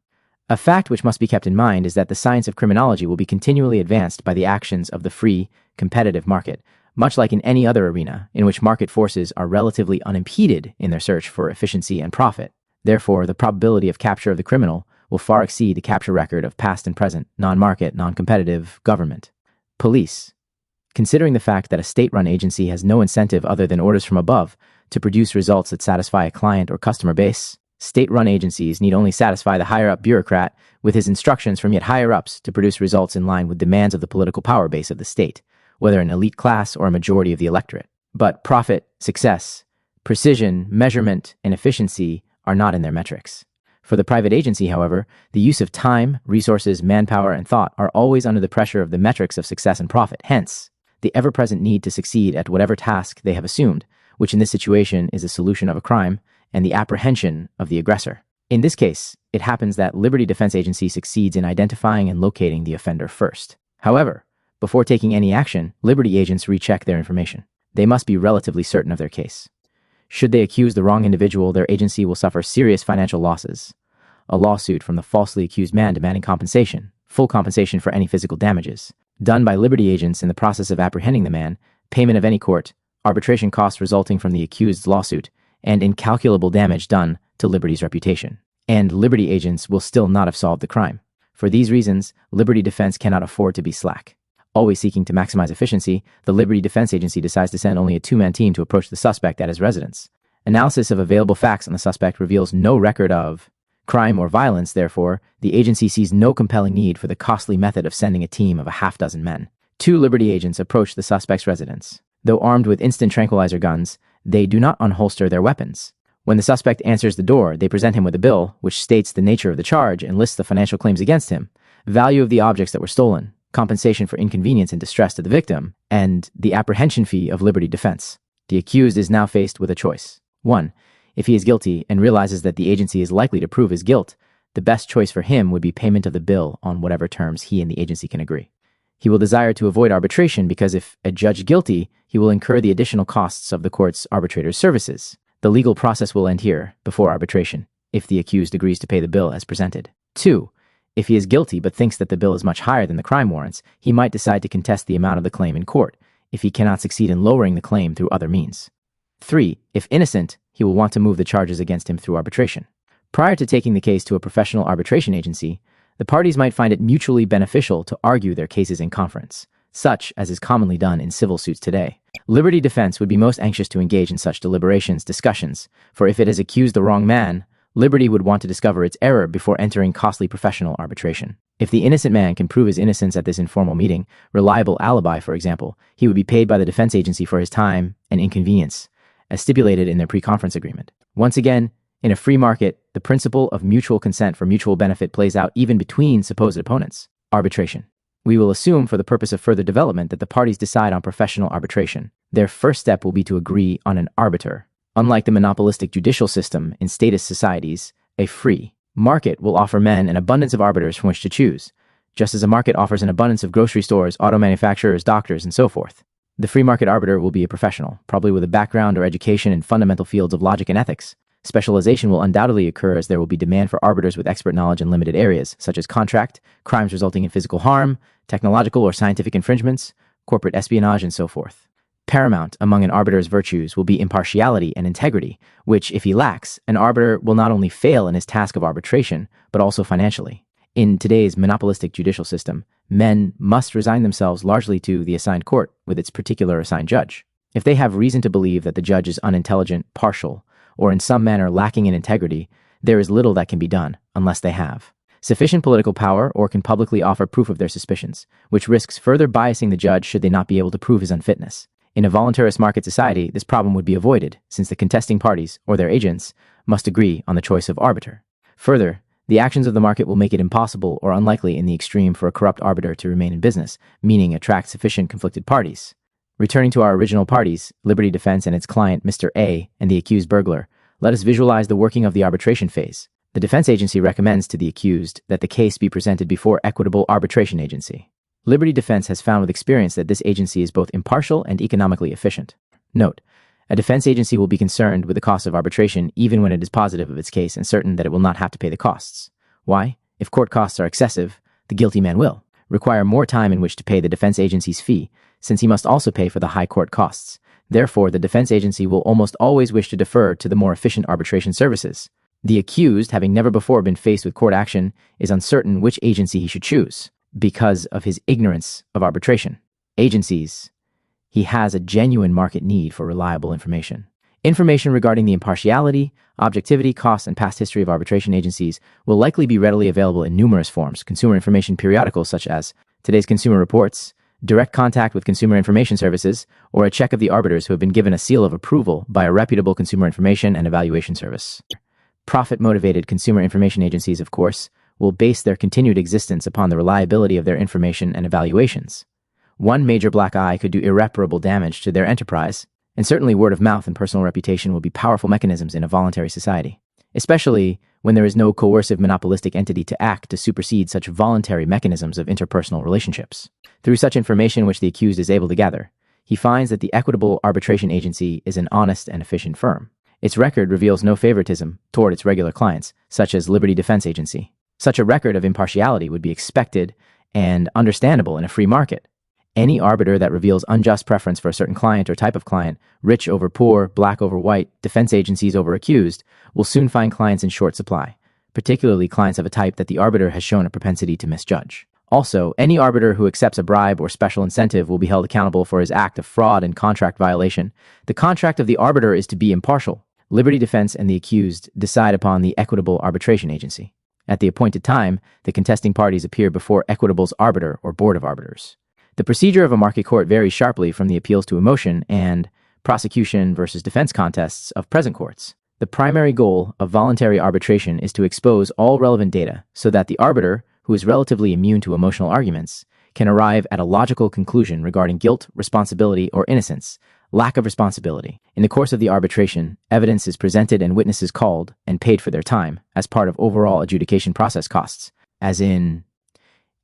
A fact which must be kept in mind is that the science of criminology will be continually advanced by the actions of the free, competitive market, much like in any other arena in which market forces are relatively unimpeded in their search for efficiency and profit. Therefore, the probability of capture of the criminal will far exceed the capture record of past and present, non-market, non-competitive government. Police. Considering the fact that a state-run agency has no incentive other than orders from above to produce results that satisfy a client or customer base, State-run agencies need only satisfy the higher-up bureaucrat with his instructions from yet higher-ups to produce results in line with demands of the political power base of the state, whether an elite class or a majority of the electorate. But profit, success, precision, measurement, and efficiency are not in their metrics. For the private agency, however, the use of time, resources, manpower, and thought are always under the pressure of the metrics of success and profit. Hence, the ever-present need to succeed at whatever task they have assumed, which in this situation is the solution of a crime and the apprehension of the aggressor. In this case, it happens that Liberty Defense Agency succeeds in identifying and locating the offender first. However, before taking any action, Liberty agents recheck their information. They must be relatively certain of their case. Should they accuse the wrong individual, their agency will suffer serious financial losses. A lawsuit from the falsely accused man demanding compensation, full compensation for any physical damages, done by Liberty agents in the process of apprehending the man, payment of any court, arbitration costs resulting from the accused's lawsuit, and incalculable damage done to Liberty's reputation. And Liberty agents will still not have solved the crime. For these reasons, Liberty Defense cannot afford to be slack. Always seeking to maximize efficiency, the Liberty Defense Agency decides to send only a two-man team to approach the suspect at his residence. Analysis of available facts on the suspect reveals no record of crime or violence. Therefore, the agency sees no compelling need for the costly method of sending a team of a half-dozen men. Two Liberty agents approach the suspect's residence. Though armed with instant tranquilizer guns, they do not unholster their weapons. When the suspect answers the door, they present him with a bill, which states the nature of the charge and lists the financial claims against him, value of the objects that were stolen, compensation for inconvenience and distress to the victim, and the apprehension fee of Liberty Defense. The accused is now faced with a choice. 1. If he is guilty and realizes that the agency is likely to prove his guilt, the best choice for him would be payment of the bill on whatever terms he and the agency can agree. He will desire to avoid arbitration because if adjudged guilty, he will incur the additional costs of the court's arbitrator's services. The legal process will end here, before arbitration, if the accused agrees to pay the bill as presented. 2. If he is guilty but thinks that the bill is much higher than the crime warrants, he might decide to contest the amount of the claim in court, if he cannot succeed in lowering the claim through other means. 3. If innocent, he will want to move the charges against him through arbitration. Prior to taking the case to a professional arbitration agency, the parties might find it mutually beneficial to argue their cases in conference, such as is commonly done in civil suits today. Liberty Defense would be most anxious to engage in such discussions, for if it has accused the wrong man, Liberty would want to discover its error before entering costly professional arbitration. If the innocent man can prove his innocence at this informal meeting, reliable alibi, for example, he would be paid by the defense agency for his time and inconvenience, as stipulated in their pre-conference agreement. Once again, in a free market, the principle of mutual consent for mutual benefit plays out even between supposed opponents. Arbitration. We will assume for the purpose of further development that the parties decide on professional arbitration. Their first step will be to agree on an arbiter. Unlike the monopolistic judicial system in statist societies, a free market will offer men an abundance of arbiters from which to choose, just as a market offers an abundance of grocery stores, auto manufacturers, doctors, and so forth. The free market arbiter will be a professional, probably with a background or education in fundamental fields of logic and ethics. Specialization will undoubtedly occur as there will be demand for arbiters with expert knowledge in limited areas, such as contract, crimes resulting in physical harm, technological or scientific infringements, corporate espionage, and so forth. Paramount among an arbiter's virtues will be impartiality and integrity, which, if he lacks, an arbiter will not only fail in his task of arbitration, but also financially. In today's monopolistic judicial system, men must resign themselves largely to the assigned court with its particular assigned judge. If they have reason to believe that the judge is unintelligent, partial, or in some manner lacking in integrity, there is little that can be done unless they have sufficient political power or can publicly offer proof of their suspicions, which risks further biasing the judge should they not be able to prove his unfitness. In a voluntarist market society, this problem would be avoided, since the contesting parties, or their agents, must agree on the choice of arbiter. Further, the actions of the market will make it impossible or unlikely in the extreme for a corrupt arbiter to remain in business, meaning attract sufficient conflicted parties. Returning to our original parties, Liberty Defense and its client, Mr. A, and the accused burglar, let us visualize the working of the arbitration phase. The defense agency recommends to the accused that the case be presented before equitable arbitration agency. Liberty Defense has found with experience that this agency is both impartial and economically efficient. Note, a defense agency will be concerned with the cost of arbitration even when it is positive of its case and certain that it will not have to pay the costs. Why? If court costs are excessive, the guilty man will require more time in which to pay the defense agency's fee, since he must also pay for the high court costs. Therefore, the defense agency will almost always wish to defer to the more efficient arbitration services. The accused, having never before been faced with court action, is uncertain which agency he should choose because of his ignorance of arbitration. Agencies. He has a genuine market need for reliable information. Information regarding the impartiality, objectivity, costs, and past history of arbitration agencies will likely be readily available in numerous forms: consumer information periodicals such as Today's Consumer Reports, direct contact with consumer information services, or a check of the arbiters who have been given a seal of approval by a reputable consumer information and evaluation service. Profit-motivated consumer information agencies, of course, will base their continued existence upon the reliability of their information and evaluations. One major black eye could do irreparable damage to their enterprise, and certainly word of mouth and personal reputation will be powerful mechanisms in a voluntary society, especially when there is no coercive monopolistic entity to act to supersede such voluntary mechanisms of interpersonal relationships. Through such information which the accused is able to gather, he finds that the Equitable Arbitration Agency is an honest and efficient firm. Its record reveals no favoritism toward its regular clients, such as Liberty Defense Agency. Such a record of impartiality would be expected and understandable in a free market. Any arbiter that reveals unjust preference for a certain client or type of client, rich over poor, black over white, defense agencies over accused, will soon find clients in short supply, particularly clients of a type that the arbiter has shown a propensity to misjudge. Also, any arbiter who accepts a bribe or special incentive will be held accountable for his act of fraud and contract violation. The contract of the arbiter is to be impartial. Liberty Defense and the accused decide upon the Equitable Arbitration Agency. At the appointed time, the contesting parties appear before Equitable's arbiter or board of arbiters. The procedure of a market court varies sharply from the appeals to emotion and prosecution versus defense contests of present courts. The primary goal of voluntary arbitration is to expose all relevant data so that the arbiter, who is relatively immune to emotional arguments, can arrive at a logical conclusion regarding guilt, responsibility, or innocence, lack of responsibility. In the course of the arbitration, evidence is presented and witnesses called and paid for their time as part of overall adjudication process costs. As in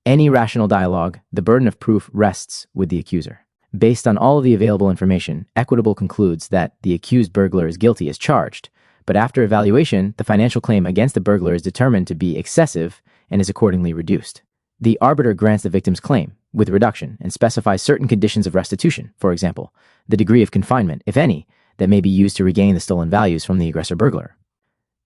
any rational dialogue, the burden of proof rests with the accuser. Based on all of the available information, Equitable concludes that the accused burglar is guilty as charged, but after evaluation, the financial claim against the burglar is determined to be excessive and is accordingly reduced. The arbiter grants the victim's claim with reduction and specifies certain conditions of restitution, for example, the degree of confinement, if any, that may be used to regain the stolen values from the aggressor burglar.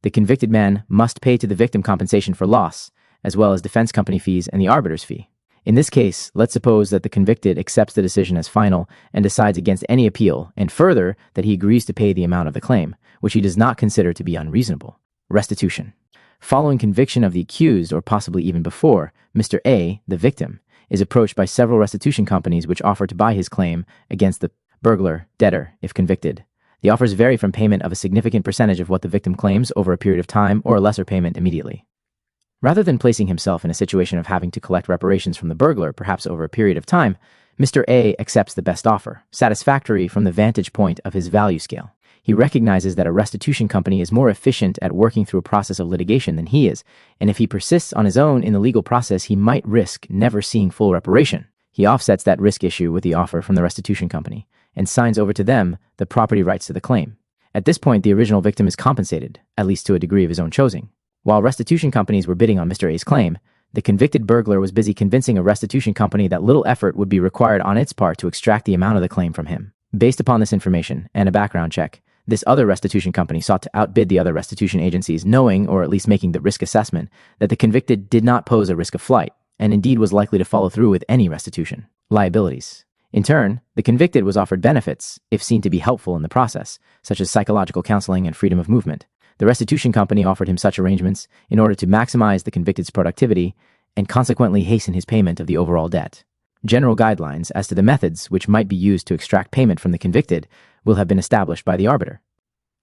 The convicted man must pay to the victim compensation for loss, as well as defense company fees and the arbiter's fee. In this case, let's suppose that the convicted accepts the decision as final and decides against any appeal, and further, that he agrees to pay the amount of the claim, which he does not consider to be unreasonable. Restitution. Following conviction of the accused, or possibly even before, Mr. A, the victim, is approached by several restitution companies which offer to buy his claim against the burglar debtor if convicted. The offers vary from payment of a significant percentage of what the victim claims over a period of time or a lesser payment immediately. Rather than placing himself in a situation of having to collect reparations from the burglar, perhaps over a period of time, Mr. A accepts the best offer, satisfactory from the vantage point of his value scale. He recognizes that a restitution company is more efficient at working through a process of litigation than he is, and if he persists on his own in the legal process, he might risk never seeing full reparation. He offsets that risk issue with the offer from the restitution company, and signs over to them the property rights to the claim. At this point, the original victim is compensated, at least to a degree of his own choosing. While restitution companies were bidding on Mr. A's claim, the convicted burglar was busy convincing a restitution company that little effort would be required on its part to extract the amount of the claim from him. Based upon this information and a background check, this other restitution company sought to outbid the other restitution agencies, knowing, or at least making the risk assessment, that the convicted did not pose a risk of flight, and indeed was likely to follow through with any restitution liabilities. In turn, the convicted was offered benefits, if seen to be helpful in the process, such as psychological counseling and freedom of movement. The restitution company offered him such arrangements in order to maximize the convicted's productivity and consequently hasten his payment of the overall debt. General guidelines as to the methods which might be used to extract payment from the convicted will have been established by the arbiter.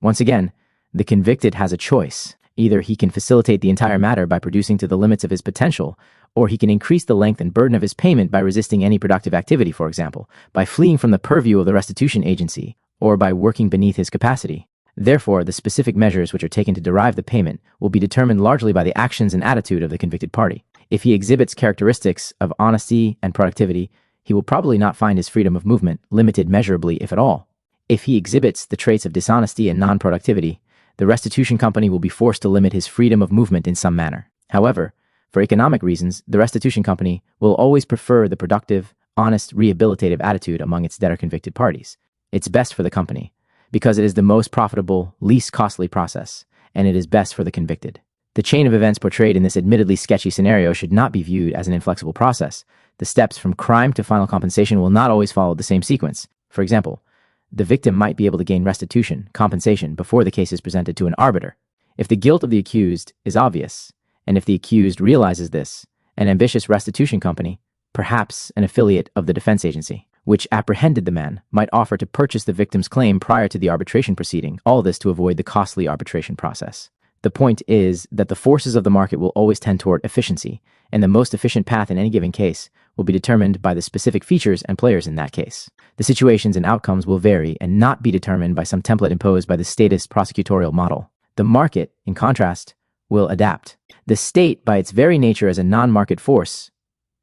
Once again, the convicted has a choice. Either he can facilitate the entire matter by producing to the limits of his potential, or he can increase the length and burden of his payment by resisting any productive activity, for example, by fleeing from the purview of the restitution agency, or by working beneath his capacity. Therefore, the specific measures which are taken to derive the payment will be determined largely by the actions and attitude of the convicted party. If he exhibits characteristics of honesty and productivity, he will probably not find his freedom of movement limited measurably, if at all. If he exhibits the traits of dishonesty and non-productivity, the restitution company will be forced to limit his freedom of movement in some manner. However, for economic reasons, the restitution company will always prefer the productive, honest, rehabilitative attitude among its debtor-convicted parties. It's best for the company, because it is the most profitable, least costly process, and it is best for the convicted. The chain of events portrayed in this admittedly sketchy scenario should not be viewed as an inflexible process. The steps from crime to final compensation will not always follow the same sequence. For example, the victim might be able to gain restitution, compensation, before the case is presented to an arbiter. If the guilt of the accused is obvious, and if the accused realizes this, an ambitious restitution company, perhaps an affiliate of the defense agency, which apprehended the man, might offer to purchase the victim's claim prior to the arbitration proceeding, all this to avoid the costly arbitration process. The point is that the forces of the market will always tend toward efficiency, and the most efficient path in any given case will be determined by the specific features and players in that case. The situations and outcomes will vary and not be determined by some template imposed by the statist prosecutorial model. The market, in contrast, will adapt. The state, by its very nature as a non-market force,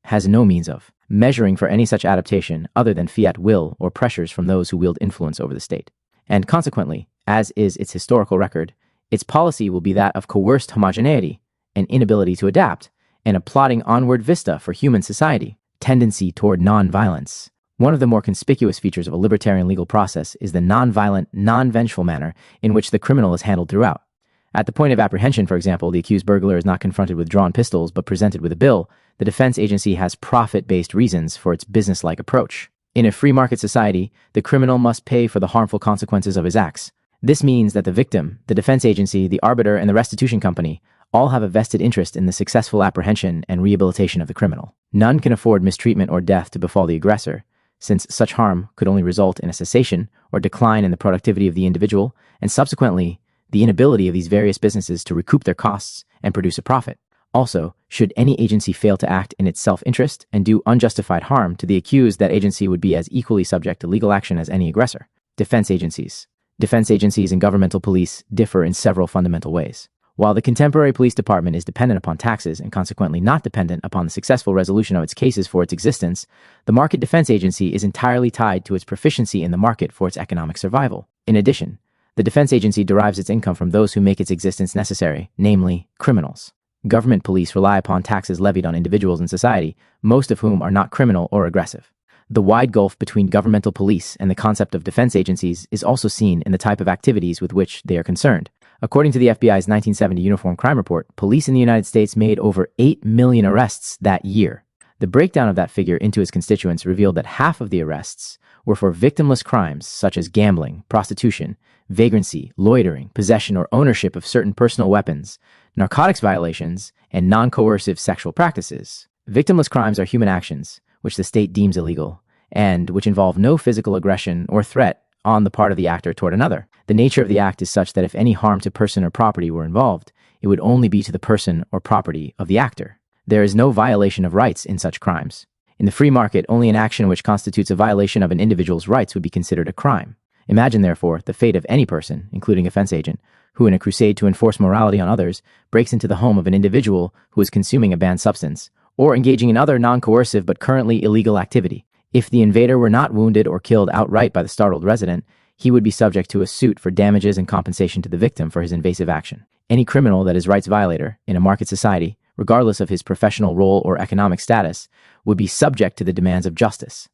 has no means of measuring for any such adaptation other than fiat will or pressures from those who wield influence over the state. And consequently, as is its historical record, its policy will be that of coerced homogeneity, an inability to adapt, and a plodding onward vista for human society, tendency toward non-violence. One of the more conspicuous features of a libertarian legal process is the non-violent, non-vengeful manner in which the criminal is handled throughout. At the point of apprehension, for example, the accused burglar is not confronted with drawn pistols but presented with a bill. The defense agency has profit-based reasons for its business-like approach. In a free market society, the criminal must pay for the harmful consequences of his acts. This means that the victim, the defense agency, the arbiter, and the restitution company all have a vested interest in the successful apprehension and rehabilitation of the criminal. None can afford mistreatment or death to befall the aggressor, since such harm could only result in a cessation or decline in the productivity of the individual, and subsequently, the inability of these various businesses to recoup their costs and produce a profit. Also, should any agency fail to act in its self-interest and do unjustified harm to the accused, that agency would be as equally subject to legal action as any aggressor. Defense agencies. Defense agencies and governmental police differ in several fundamental ways. While the contemporary police department is dependent upon taxes and consequently not dependent upon the successful resolution of its cases for its existence, the market defense agency is entirely tied to its proficiency in the market for its economic survival. In addition, the defense agency derives its income from those who make its existence necessary, namely, criminals. Government police rely upon taxes levied on individuals in society, most of whom are not criminal or aggressive. The wide gulf between governmental police and the concept of defense agencies is also seen in the type of activities with which they are concerned. According to the FBI's 1970 Uniform Crime Report, police in the United States made over 8 million arrests that year. The breakdown of that figure into its constituents revealed that half of the arrests were for victimless crimes such as gambling, prostitution, vagrancy, loitering, possession or ownership of certain personal weapons, narcotics violations, and non-coercive sexual practices. Victimless crimes are human actions, which the state deems illegal, and which involve no physical aggression or threat on the part of the actor toward another. The nature of the act is such that if any harm to person or property were involved, it would only be to the person or property of the actor. There is no violation of rights in such crimes. In the free market, only an action which constitutes a violation of an individual's rights would be considered a crime. Imagine, therefore, the fate of any person, including a fence agent, who in a crusade to enforce morality on others, breaks into the home of an individual who is consuming a banned substance, or engaging in other non-coercive but currently illegal activity. If the invader were not wounded or killed outright by the startled resident, he would be subject to a suit for damages and compensation to the victim for his invasive action. Any criminal that is rights violator in a market society, regardless of his professional role or economic status, would be subject to the demands of justice.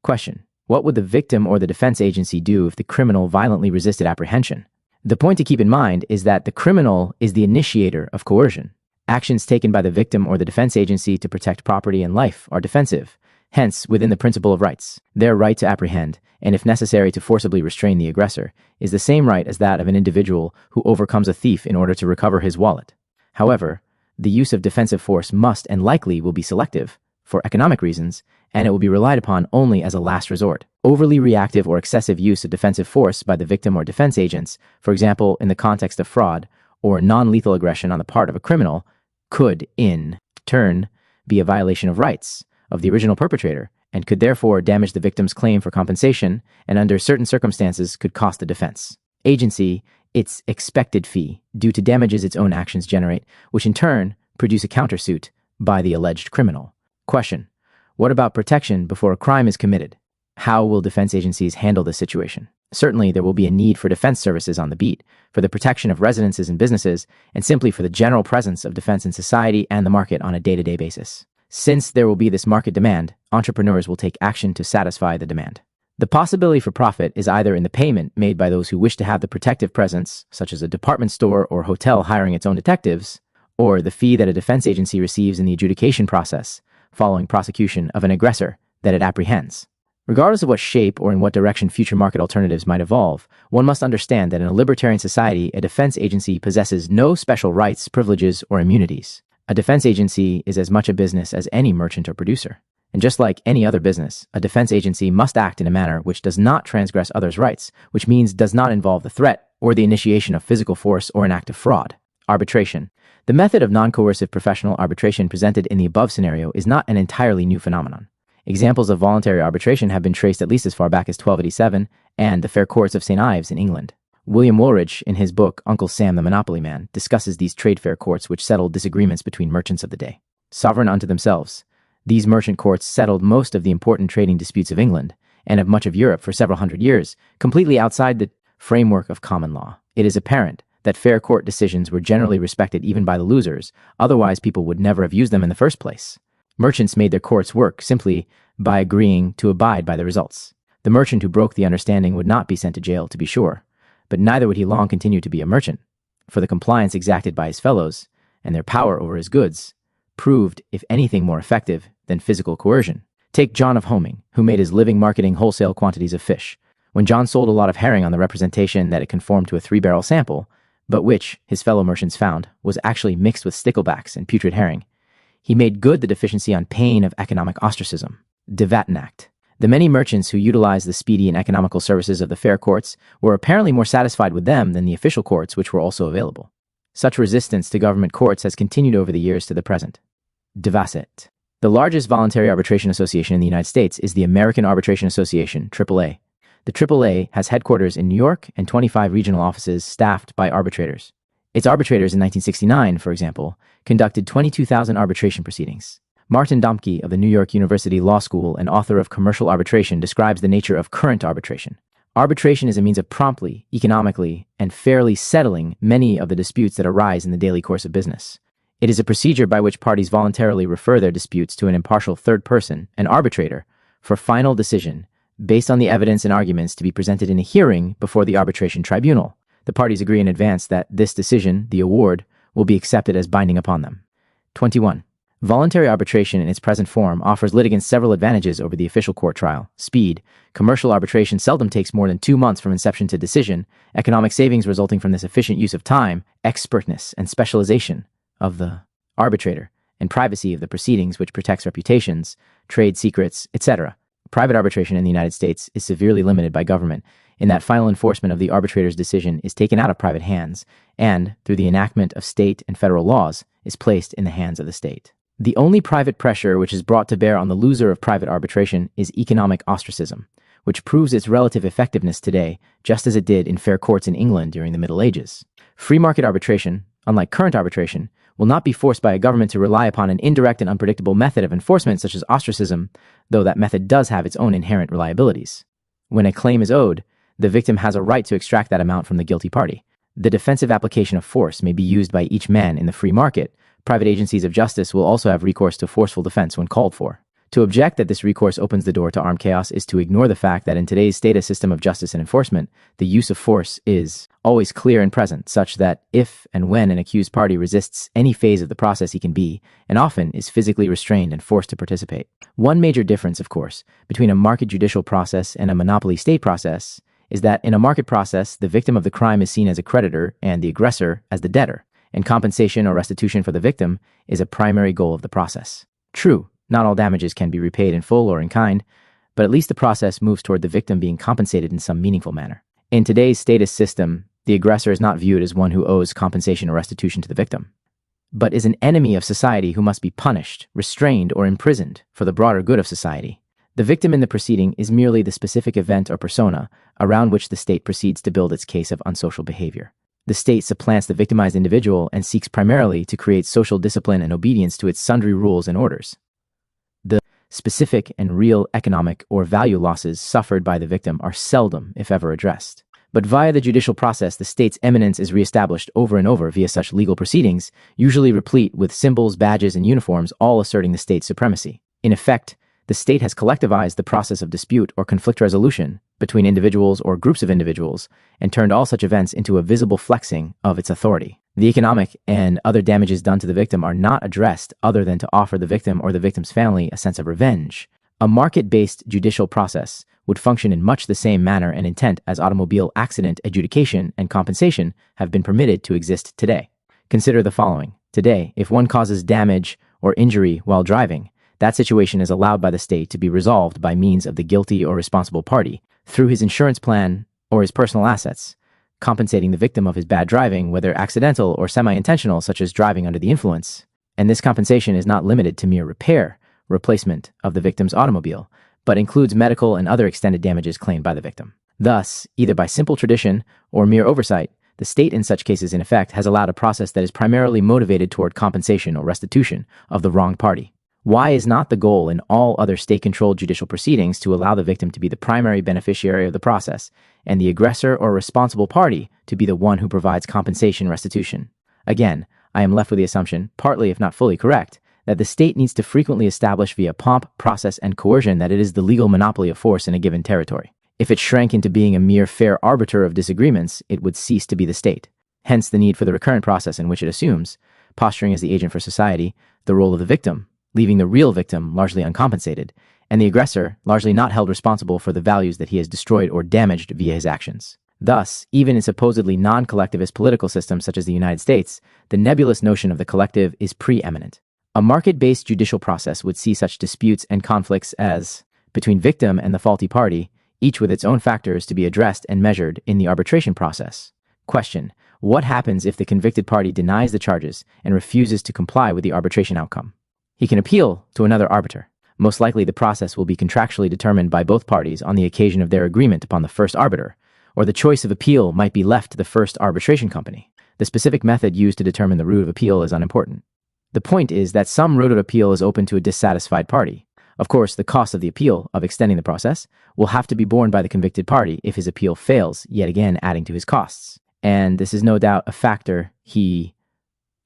Question: what would the victim or the defense agency do if the criminal violently resisted apprehension? The point to keep in mind is that the criminal is the initiator of coercion. Actions taken by the victim or the defense agency to protect property and life are defensive, hence within the principle of rights. Their right to apprehend, and if necessary to forcibly restrain the aggressor, is the same right as that of an individual who overcomes a thief in order to recover his wallet. However, the use of defensive force must and likely will be selective, for economic reasons, and it will be relied upon only as a last resort. Overly reactive or excessive use of defensive force by the victim or defense agents, for example, in the context of fraud or non-lethal aggression on the part of a criminal, could, in turn, be a violation of rights of the original perpetrator, and could therefore damage the victim's claim for compensation, and under certain circumstances could cost the defense agency its expected fee due to damages its own actions generate, which in turn produce a countersuit by the alleged criminal. Question: what about protection before a crime is committed? How will defense agencies handle this situation? Certainly, there will be a need for defense services on the beat, for the protection of residences and businesses, and simply for the general presence of defense in society and the market on a day-to-day basis. Since there will be this market demand, entrepreneurs will take action to satisfy the demand. The possibility for profit is either in the payment made by those who wish to have the protective presence, such as a department store or hotel hiring its own detectives, or the fee that a defense agency receives in the adjudication process following prosecution of an aggressor that it apprehends. Regardless of what shape or in what direction future market alternatives might evolve, one must understand that in a libertarian society, a defense agency possesses no special rights, privileges, or immunities. A defense agency is as much a business as any merchant or producer. And just like any other business, a defense agency must act in a manner which does not transgress others' rights, which means does not involve the threat or the initiation of physical force or an act of fraud. Arbitration. The method of non-coercive professional arbitration presented in the above scenario is not an entirely new phenomenon. Examples of voluntary arbitration have been traced at least as far back as 1287 and the Fair Courts of St. Ives in England. William Woolridge, in his book Uncle Sam the Monopoly Man, discusses these trade fair courts which settled disagreements between merchants of the day. Sovereign unto themselves, these merchant courts settled most of the important trading disputes of England and of much of Europe for several hundred years, completely outside the framework of common law. It is apparent that fair court decisions were generally respected even by the losers, otherwise people would never have used them in the first place. Merchants made their courts work simply by agreeing to abide by the results. The merchant who broke the understanding would not be sent to jail, to be sure, but neither would he long continue to be a merchant, for the compliance exacted by his fellows and their power over his goods proved, if anything, more effective than physical coercion. Take John of Homing, who made his living marketing wholesale quantities of fish. When John sold a lot of herring on the representation that it conformed to a 3-barrel sample, but which, his fellow merchants found, was actually mixed with sticklebacks and putrid herring, he made good the deficiency on pain of economic ostracism. De Vattenacht. The many merchants who utilized the speedy and economical services of the fair courts were apparently more satisfied with them than the official courts which were also available. Such resistance to government courts has continued over the years to the present. De Vasset. The largest voluntary arbitration association in the United States is the American Arbitration Association, AAA. The AAA has headquarters in New York and 25 regional offices staffed by arbitrators. Its arbitrators in 1969, for example, conducted 22,000 arbitration proceedings. Martin Domke of the New York University Law School and author of Commercial Arbitration describes the nature of current arbitration. Arbitration is a means of promptly, economically, and fairly settling many of the disputes that arise in the daily course of business. It is a procedure by which parties voluntarily refer their disputes to an impartial third person, an arbitrator, for final decision based on the evidence and arguments to be presented in a hearing before the arbitration tribunal. The parties agree in advance that this decision, the award, will be accepted as binding upon them. 21. Voluntary arbitration in its present form offers litigants several advantages over the official court trial. Speed. Commercial arbitration seldom takes more than 2 months from inception to decision. Economic savings resulting from this efficient use of time, expertness, and specialization of the arbitrator, and privacy of the proceedings which protects reputations, trade secrets, etc. Private arbitration in the United States is severely limited by government in that final enforcement of the arbitrator's decision is taken out of private hands and, through the enactment of state and federal laws, is placed in the hands of the state. The only private pressure which is brought to bear on the loser of private arbitration is economic ostracism, which proves its relative effectiveness today, just as it did in fair courts in England during the Middle Ages. Free market arbitration, unlike current arbitration, will not be forced by a government to rely upon an indirect and unpredictable method of enforcement such as ostracism, though that method does have its own inherent reliabilities. When a claim is owed, the victim has a right to extract that amount from the guilty party. The defensive application of force may be used by each man in the free market. Private agencies of justice will also have recourse to forceful defense when called for. To object that this recourse opens the door to armed chaos is to ignore the fact that in today's status system of justice and enforcement, the use of force is always clear and present, such that if and when an accused party resists any phase of the process he can be, and often is physically restrained and forced to participate. One major difference, of course, between a market judicial process and a monopoly state process is that in a market process, the victim of the crime is seen as a creditor and the aggressor as the debtor, and compensation or restitution for the victim is a primary goal of the process. True, not all damages can be repaid in full or in kind, but at least the process moves toward the victim being compensated in some meaningful manner. In today's statist system, the aggressor is not viewed as one who owes compensation or restitution to the victim, but is an enemy of society who must be punished, restrained, or imprisoned for the broader good of society. The victim in the proceeding is merely the specific event or persona around which the state proceeds to build its case of unsocial behavior. The state supplants the victimized individual and seeks primarily to create social discipline and obedience to its sundry rules and orders. The specific and real economic or value losses suffered by the victim are seldom, if ever, addressed. But via the judicial process, the state's eminence is reestablished over and over via such legal proceedings, usually replete with symbols, badges, and uniforms, all asserting the state's supremacy. In effect, the state has collectivized the process of dispute or conflict resolution between individuals or groups of individuals and turned all such events into a visible flexing of its authority. The economic and other damages done to the victim are not addressed other than to offer the victim or the victim's family a sense of revenge, A market-based judicial process would function in much the same manner and intent as automobile accident adjudication and compensation have been permitted to exist today. Consider the following. Today, if one causes damage or injury while driving, that situation is allowed by the state to be resolved by means of the guilty or responsible party through his insurance plan or his personal assets, compensating the victim of his bad driving, whether accidental or semi-intentional, such as driving under the influence. And this compensation is not limited to mere replacement of the victim's automobile, but includes medical and other extended damages claimed by the victim. Thus, either by simple tradition or mere oversight, the state in such cases in effect has allowed a process that is primarily motivated toward compensation or restitution of the wronged party. Why is not the goal in all other state-controlled judicial proceedings to allow the victim to be the primary beneficiary of the process and the aggressor or responsible party to be the one who provides compensation restitution? Again, I am left with the assumption, partly if not fully correct, that the state needs to frequently establish via pomp, process, and coercion that it is the legal monopoly of force in a given territory. If it shrank into being a mere fair arbiter of disagreements, it would cease to be the state. Hence the need for the recurrent process in which it assumes, posturing as the agent for society, the role of the victim, leaving the real victim largely uncompensated, and the aggressor largely not held responsible for the values that he has destroyed or damaged via his actions. Thus, even in supposedly non-collectivist political systems such as the United States, the nebulous notion of the collective is preeminent. A market-based judicial process would see such disputes and conflicts as between victim and the faulty party, each with its own factors to be addressed and measured in the arbitration process. Question: what happens if the convicted party denies the charges and refuses to comply with the arbitration outcome? He can appeal to another arbiter. Most likely the process will be contractually determined by both parties on the occasion of their agreement upon the first arbiter, or the choice of appeal might be left to the first arbitration company. The specific method used to determine the route of appeal is unimportant. The point is that some route of appeal is open to a dissatisfied party. Of course, the cost of the appeal, of extending the process, will have to be borne by the convicted party if his appeal fails, yet again adding to his costs. And this is no doubt a factor he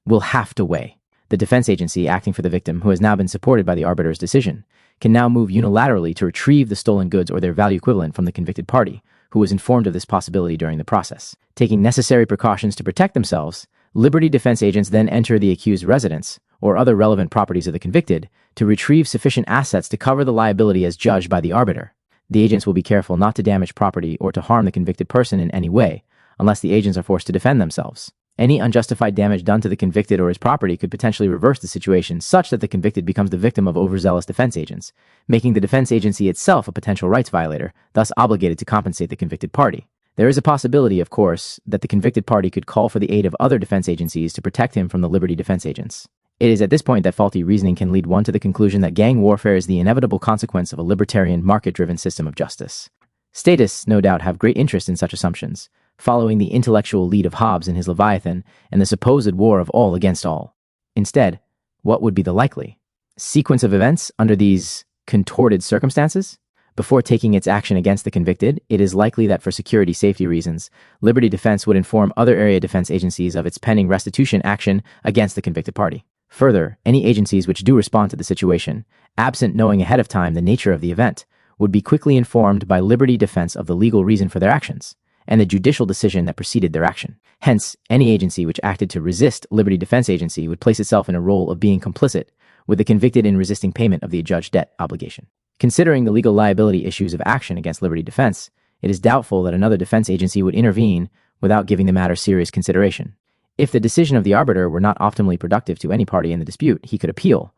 will have to weigh. The defense agency, acting for the victim, who has now been supported by the arbiter's decision, can now move unilaterally to retrieve the stolen goods or their value equivalent from the convicted party, who was informed of this possibility during the process. Taking necessary precautions to protect themselves, Liberty defense agents then enter the accused residence, or other relevant properties of the convicted, to retrieve sufficient assets to cover the liability as judged by the arbiter. The agents will be careful not to damage property or to harm the convicted person in any way, unless the agents are forced to defend themselves. Any unjustified damage done to the convicted or his property could potentially reverse the situation such that the convicted becomes the victim of overzealous defense agents, making the defense agency itself a potential rights violator, thus obligated to compensate the convicted party. There is a possibility, of course, that the convicted party could call for the aid of other defense agencies to protect him from the Liberty defense agents. It is at this point that faulty reasoning can lead one to the conclusion that gang warfare is the inevitable consequence of a libertarian, market-driven system of justice. Statists, no doubt, have great interest in such assumptions, following the intellectual lead of Hobbes in his Leviathan and the supposed war of all against all. Instead, what would be the likely sequence of events under these contorted circumstances? Before taking its action against the convicted, it is likely that for security safety reasons, Liberty Defense would inform other area defense agencies of its pending restitution action against the convicted party. Further, any agencies which do respond to the situation, absent knowing ahead of time the nature of the event, would be quickly informed by Liberty Defense of the legal reason for their actions and the judicial decision that preceded their action. Hence, any agency which acted to resist Liberty Defense Agency would place itself in a role of being complicit with the convicted in resisting payment of the adjudged debt obligation. Considering the legal liability issues of action against Liberty Defense, it is doubtful that another defense agency would intervene without giving the matter serious consideration. If the decision of the arbiter were not optimally productive to any party in the dispute, he could appeal,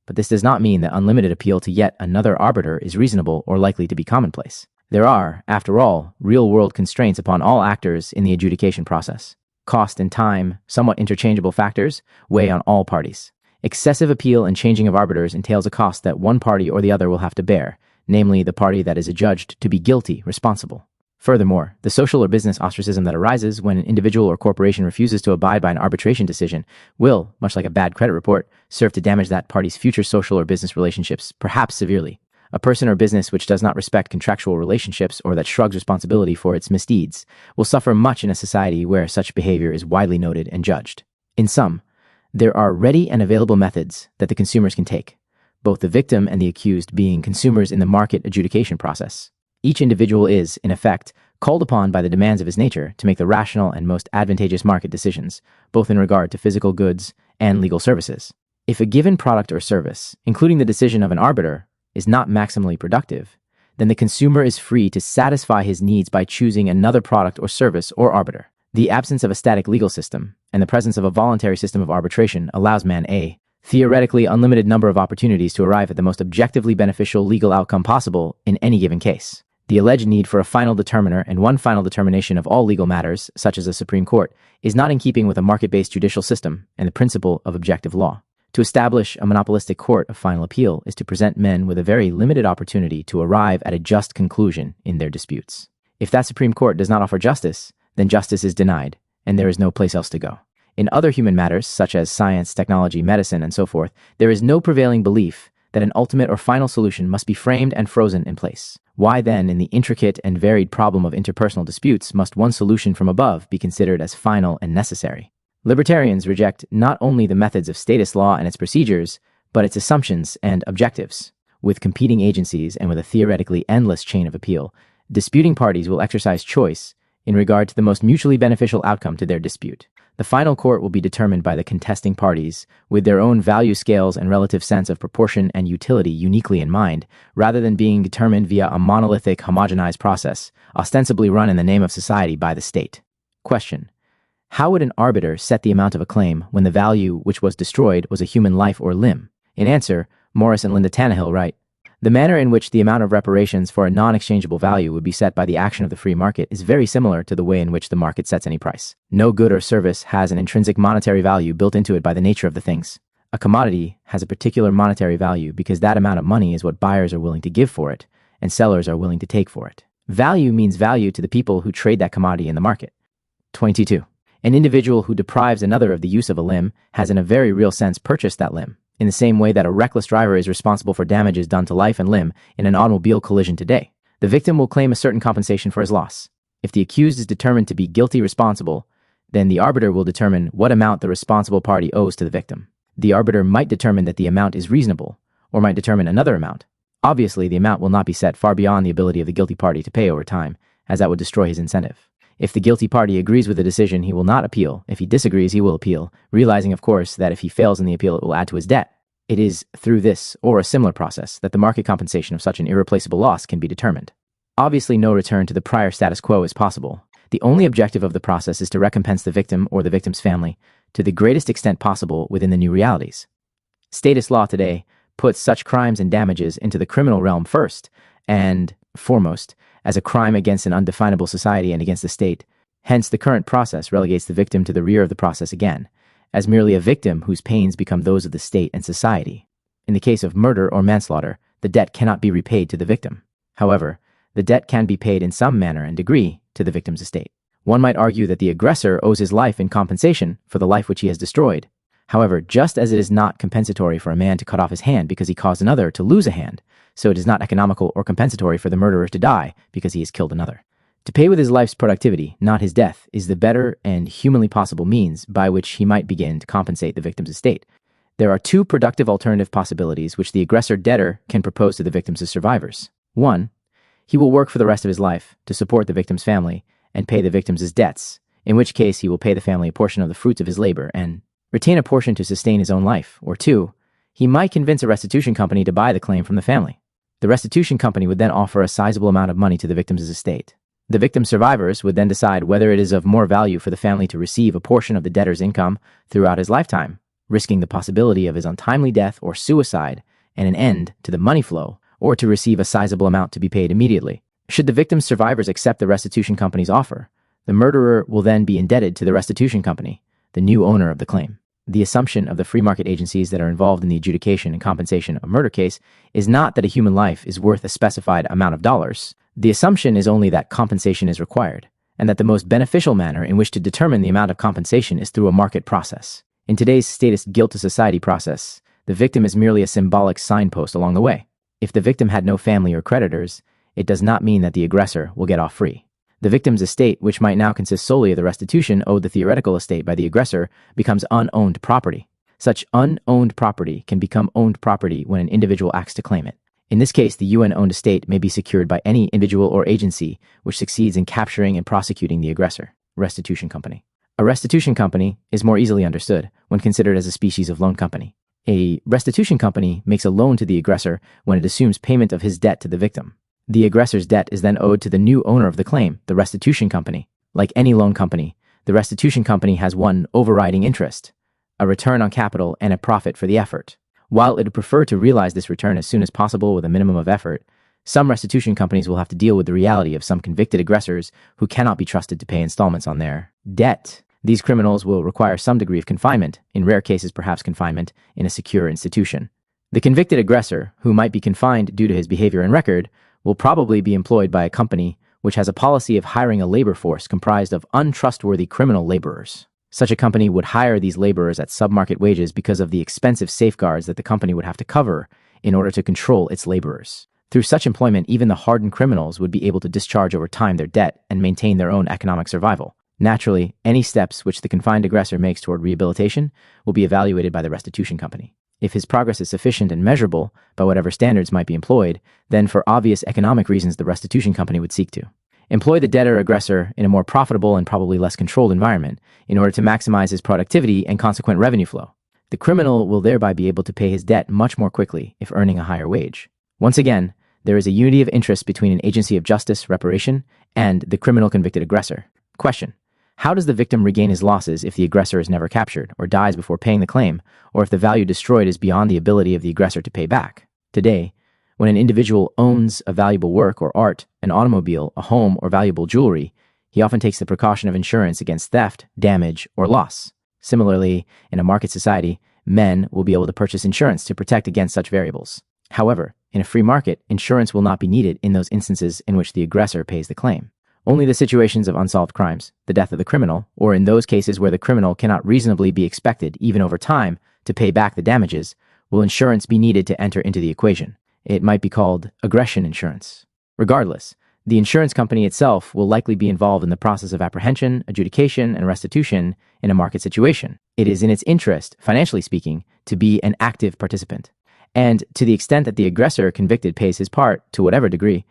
but this does not mean that unlimited appeal to yet another arbiter is reasonable or likely to be commonplace. There are, after all, real-world constraints upon all actors in the adjudication process. Cost and time, somewhat interchangeable factors, weigh on all parties. Excessive appeal and changing of arbiters entails a cost that one party or the other will have to bear, namely the party that is adjudged to be guilty responsible. Furthermore, the social or business ostracism that arises when an individual or corporation refuses to abide by an arbitration decision will, much like a bad credit report, serve to damage that party's future social or business relationships, perhaps severely. A person or business which does not respect contractual relationships or that shrugs responsibility for its misdeeds will suffer much in a society where such behavior is widely noted and judged. In sum, there are ready and available methods that the consumers can take, both the victim and the accused being consumers in the market adjudication process. Each individual is, in effect, called upon by the demands of his nature to make the rational and most advantageous market decisions, both in regard to physical goods and legal services. If a given product or service, including the decision of an arbiter, is not maximally productive, then the consumer is free to satisfy his needs by choosing another product or service or arbiter. The absence of a static legal system and the presence of a voluntary system of arbitration allows man a theoretically unlimited number of opportunities to arrive at the most objectively beneficial legal outcome possible in any given case. The alleged need for a final determiner and one final determination of all legal matters, such as a Supreme Court, is not in keeping with a market-based judicial system and the principle of objective law. To establish a monopolistic court of final appeal is to present men with a very limited opportunity to arrive at a just conclusion in their disputes. If that Supreme Court does not offer justice, then justice is denied, and there is no place else to go. In other human matters, such as science, technology, medicine, and so forth, there is no prevailing belief that an ultimate or final solution must be framed and frozen in place. Why then, in the intricate and varied problem of interpersonal disputes, must one solution from above be considered as final and necessary? Libertarians reject not only the methods of statist law and its procedures, but its assumptions and objectives. With competing agencies and with a theoretically endless chain of appeal, disputing parties will exercise choice in regard to the most mutually beneficial outcome to their dispute. The final court will be determined by the contesting parties with their own value scales and relative sense of proportion and utility uniquely in mind, rather than being determined via a monolithic, homogenized process, ostensibly run in the name of society by the state. Question: how would an arbiter set the amount of a claim when the value which was destroyed was a human life or limb? In answer, Morris and Linda Tannehill write, "The manner in which the amount of reparations for a non-exchangeable value would be set by the action of the free market is very similar to the way in which the market sets any price. No good or service has an intrinsic monetary value built into it by the nature of the things. A commodity has a particular monetary value because that amount of money is what buyers are willing to give for it, and sellers are willing to take for it. Value means value to the people who trade that commodity in the market." 22. An individual who deprives another of the use of a limb has in a very real sense purchased that limb, in the same way that a reckless driver is responsible for damages done to life and limb in an automobile collision today. The victim will claim a certain compensation for his loss. If the accused is determined to be guilty responsible, then the arbiter will determine what amount the responsible party owes to the victim. The arbiter might determine that the amount is reasonable, or might determine another amount. Obviously, the amount will not be set far beyond the ability of the guilty party to pay over time, as that would destroy his incentive. If the guilty party agrees with the decision, he will not appeal. If he disagrees, he will appeal, realizing, of course, that if he fails in the appeal, it will add to his debt. It is through this, or a similar process, that the market compensation of such an irreplaceable loss can be determined. Obviously, no return to the prior status quo is possible. The only objective of the process is to recompense the victim or the victim's family to the greatest extent possible within the new realities. Statist law today puts such crimes and damages into the criminal realm first and foremost as a crime against an undefinable society and against the state. Hence, the current process relegates the victim to the rear of the process again, as merely a victim whose pains become those of the state and society. In the case of murder or manslaughter, the debt cannot be repaid to the victim. However, the debt can be paid in some manner and degree to the victim's estate. One might argue that the aggressor owes his life in compensation for the life which he has destroyed. However, just as it is not compensatory for a man to cut off his hand because he caused another to lose a hand, so it is not economical or compensatory for the murderer to die because he has killed another. To pay with his life's productivity, not his death, is the better and humanly possible means by which he might begin to compensate the victim's estate. There are two productive alternative possibilities which the aggressor debtor can propose to the victims as survivors. 1. He will work for the rest of his life to support the victim's family and pay the victims his debts, in which case he will pay the family a portion of the fruits of his labor and retain a portion to sustain his own life. Or 2. He might convince a restitution company to buy the claim from the family. The restitution company would then offer a sizable amount of money to the victim's estate. The victim's survivors would then decide whether it is of more value for the family to receive a portion of the debtor's income throughout his lifetime, risking the possibility of his untimely death or suicide and an end to the money flow, or to receive a sizable amount to be paid immediately. Should the victim's survivors accept the restitution company's offer, the murderer will then be indebted to the restitution company, the new owner of the claim. The assumption of the free market agencies that are involved in the adjudication and compensation of a murder case is not that a human life is worth a specified amount of dollars. The assumption is only that compensation is required, and that the most beneficial manner in which to determine the amount of compensation is through a market process. In today's statist guilt to society process, the victim is merely a symbolic signpost along the way. If the victim had no family or creditors, it does not mean that the aggressor will get off free. The victim's estate, which might now consist solely of the restitution owed the theoretical estate by the aggressor, becomes unowned property. Such unowned property can become owned property when an individual acts to claim it. In this case, the UN-owned estate may be secured by any individual or agency which succeeds in capturing and prosecuting the aggressor. Restitution company. A restitution company is more easily understood when considered as a species of loan company. A restitution company makes a loan to the aggressor when it assumes payment of his debt to the victim. The aggressor's debt is then owed to the new owner of the claim, the restitution company. Like any loan company, the restitution company has one overriding interest: a return on capital and a profit for the effort. While it would prefer to realize this return as soon as possible with a minimum of effort, some restitution companies will have to deal with the reality of some convicted aggressors who cannot be trusted to pay installments on their debt. These criminals will require some degree of confinement, in rare cases perhaps confinement, in a secure institution. The convicted aggressor, who might be confined due to his behavior and record, will probably be employed by a company which has a policy of hiring a labor force comprised of untrustworthy criminal laborers. Such a company would hire these laborers at submarket wages because of the expensive safeguards that the company would have to cover in order to control its laborers. Through such employment, even the hardened criminals would be able to discharge over time their debt and maintain their own economic survival. Naturally, any steps which the confined aggressor makes toward rehabilitation will be evaluated by the restitution company. If his progress is sufficient and measurable by whatever standards might be employed, then for obvious economic reasons the restitution company would seek to employ the debtor-aggressor in a more profitable and probably less controlled environment in order to maximize his productivity and consequent revenue flow. The criminal will thereby be able to pay his debt much more quickly if earning a higher wage. Once again, there is a unity of interest between an agency of justice, reparation, and the criminal convicted aggressor. Question: how does the victim regain his losses if the aggressor is never captured or dies before paying the claim, or if the value destroyed is beyond the ability of the aggressor to pay back? Today, when an individual owns a valuable work or art, an automobile, a home, or valuable jewelry, he often takes the precaution of insurance against theft, damage, or loss. Similarly, in a market society, men will be able to purchase insurance to protect against such variables. However, in a free market, insurance will not be needed in those instances in which the aggressor pays the claim. Only the situations of unsolved crimes, the death of the criminal, or in those cases where the criminal cannot reasonably be expected, even over time, to pay back the damages, will insurance be needed to enter into the equation. It might be called aggression insurance. Regardless, the insurance company itself will likely be involved in the process of apprehension, adjudication, and restitution in a market situation. It is in its interest, financially speaking, to be an active participant. And to the extent that the aggressor convicted pays his part, to whatever degree,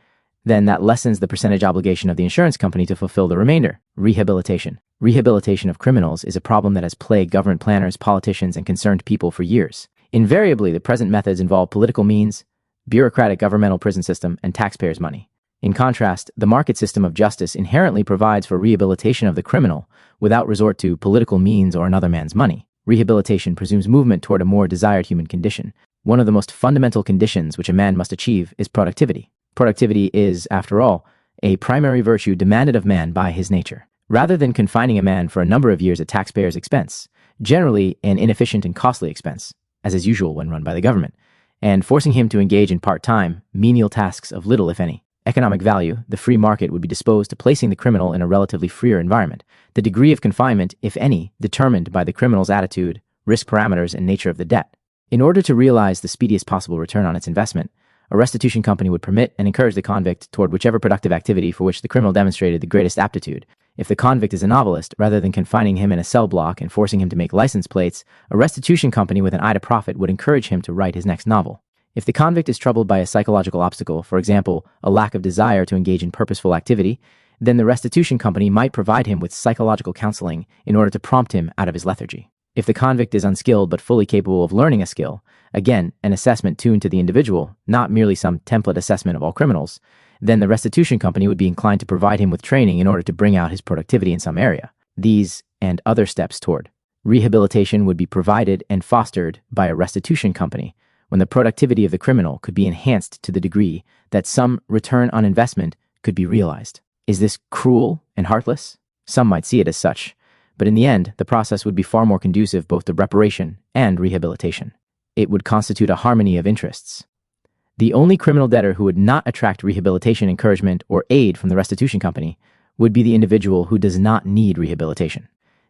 then that lessens the percentage obligation of the insurance company to fulfill the remainder. Rehabilitation. Rehabilitation of criminals is a problem that has plagued government planners, politicians, and concerned people for years. Invariably, the present methods involve political means, bureaucratic governmental prison system, and taxpayers' money. In contrast, the market system of justice inherently provides for rehabilitation of the criminal without resort to political means or another man's money. Rehabilitation presumes movement toward a more desired human condition. One of the most fundamental conditions which a man must achieve is productivity. Productivity is, after all, a primary virtue demanded of man by his nature. Rather than confining a man for a number of years at taxpayers' expense, generally an inefficient and costly expense, as is usual when run by the government, and forcing him to engage in part-time, menial tasks of little, if any economic value, the free market would be disposed to placing the criminal in a relatively freer environment. The degree of confinement, if any, determined by the criminal's attitude, risk parameters, and nature of the debt. In order to realize the speediest possible return on its investment, a restitution company would permit and encourage the convict toward whichever productive activity for which the criminal demonstrated the greatest aptitude. If the convict is a novelist, rather than confining him in a cell block and forcing him to make license plates, a restitution company with an eye to profit would encourage him to write his next novel. If the convict is troubled by a psychological obstacle, for example, a lack of desire to engage in purposeful activity, then the restitution company might provide him with psychological counseling in order to prompt him out of his lethargy. If the convict is unskilled but fully capable of learning a skill, again, an assessment tuned to the individual, not merely some template assessment of all criminals, then the restitution company would be inclined to provide him with training in order to bring out his productivity in some area. These and other steps toward rehabilitation would be provided and fostered by a restitution company when the productivity of the criminal could be enhanced to the degree that some return on investment could be realized. Is this cruel and heartless? Some might see it as such, but in the end, the process would be far more conducive both to reparation and rehabilitation. It would constitute a harmony of interests. The only criminal debtor who would not attract rehabilitation, encouragement, or aid from the restitution company would be the individual who does not need rehabilitation.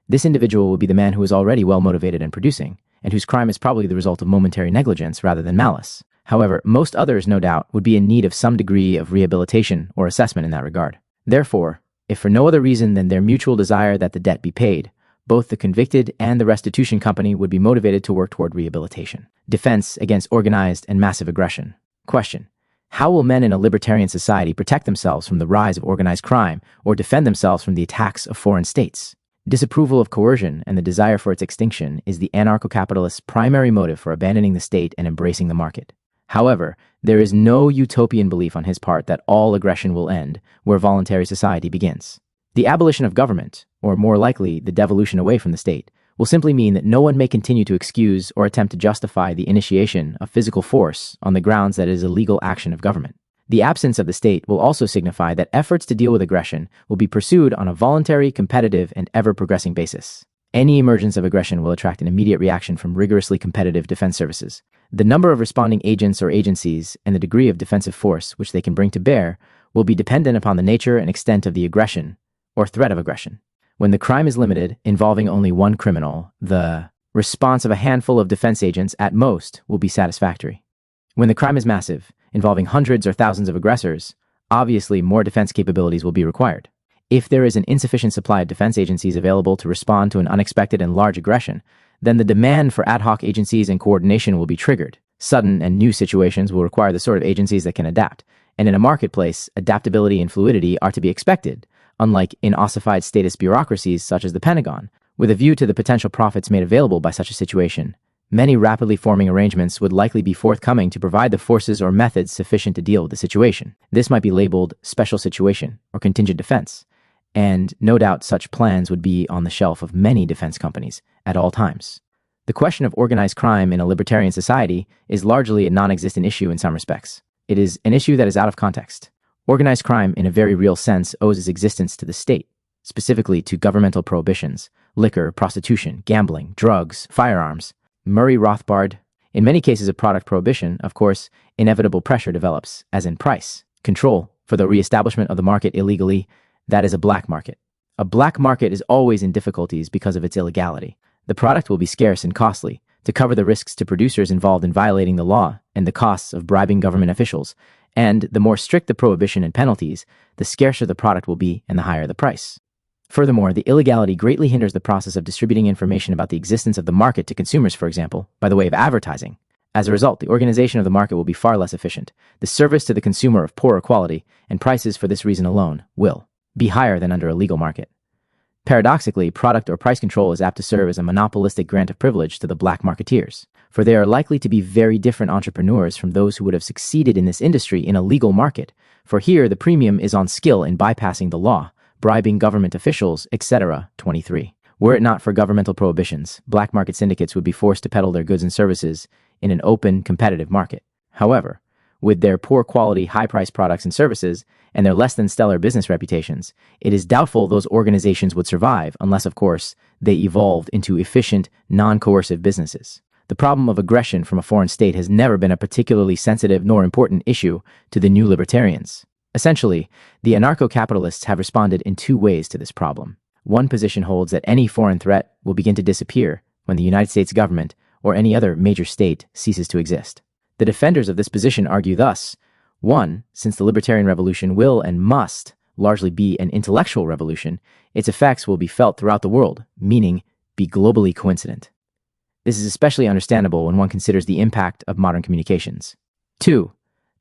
This individual would be the man who is already well motivated and producing, and whose crime is probably the result of momentary negligence rather than malice. However, most others, no doubt, would be in need of some degree of rehabilitation or assessment in that regard. Therefore, if for no other reason than their mutual desire that the debt be paid, both the convicted and the restitution company would be motivated to work toward rehabilitation. Defense against organized and massive aggression. Question: how will men in a libertarian society protect themselves from the rise of organized crime or defend themselves from the attacks of foreign states? Disapproval of coercion and the desire for its extinction is the anarcho-capitalist's primary motive for abandoning the state and embracing the market. However, there is no utopian belief on his part that all aggression will end where voluntary society begins. The abolition of government, or more likely, the devolution away from the state, will simply mean that no one may continue to excuse or attempt to justify the initiation of physical force on the grounds that it is a legal action of government. The absence of the state will also signify that efforts to deal with aggression will be pursued on a voluntary, competitive, and ever-progressing basis. Any emergence of aggression will attract an immediate reaction from rigorously competitive defense services. The number of responding agents or agencies and the degree of defensive force which they can bring to bear will be dependent upon the nature and extent of the aggression or threat of aggression. When the crime is limited, involving only one criminal, the response of a handful of defense agents at most will be satisfactory. When the crime is massive, involving hundreds or thousands of aggressors, obviously more defense capabilities will be required. If there is an insufficient supply of defense agencies available to respond to an unexpected and large aggression, then the demand for ad hoc agencies and coordination will be triggered. Sudden and new situations will require the sort of agencies that can adapt, and in a marketplace, adaptability and fluidity are to be expected, unlike in ossified statist bureaucracies such as the Pentagon. With a view to the potential profits made available by such a situation, many rapidly forming arrangements would likely be forthcoming to provide the forces or methods sufficient to deal with the situation. This might be labeled special situation or contingent defense, and no doubt such plans would be on the shelf of many defense companies at all times. The question of organized crime in a libertarian society is largely a non-existent issue in some respects. It is an issue that is out of context. Organized crime, in a very real sense, owes its existence to the state, specifically to governmental prohibitions, liquor, prostitution, gambling, drugs, firearms. Murray Rothbard. In many cases of product prohibition, of course, inevitable pressure develops, as in price control for the reestablishment of the market illegally. That is a black market. A black market is always in difficulties because of its illegality. The product will be scarce and costly to cover the risks to producers involved in violating the law and the costs of bribing government officials. And the more strict the prohibition and penalties, the scarcer the product will be and the higher the price. Furthermore, the illegality greatly hinders the process of distributing information about the existence of the market to consumers, for example, by the way of advertising. As a result, the organization of the market will be far less efficient. The service to the consumer of poorer quality, and prices for this reason alone, will be higher than under a legal market. Paradoxically, product or price control is apt to serve as a monopolistic grant of privilege to the black marketeers, for they are likely to be very different entrepreneurs from those who would have succeeded in this industry in a legal market, for here the premium is on skill in bypassing the law, bribing government officials, etc. 23. Were it not for governmental prohibitions, black market syndicates would be forced to peddle their goods and services in an open, competitive market. However, with their poor quality, high-priced products and services, and their less than stellar business reputations, it is doubtful those organizations would survive unless, of course, they evolved into efficient, non-coercive businesses. The problem of aggression from a foreign state has never been a particularly sensitive nor important issue to the new libertarians. Essentially, the anarcho-capitalists have responded in two ways to this problem. One position holds that any foreign threat will begin to disappear when the United States government or any other major state ceases to exist. The defenders of this position argue thus: 1. Since the libertarian revolution will and must largely be an intellectual revolution, its effects will be felt throughout the world, meaning be globally coincident. This is especially understandable when one considers the impact of modern communications. 2.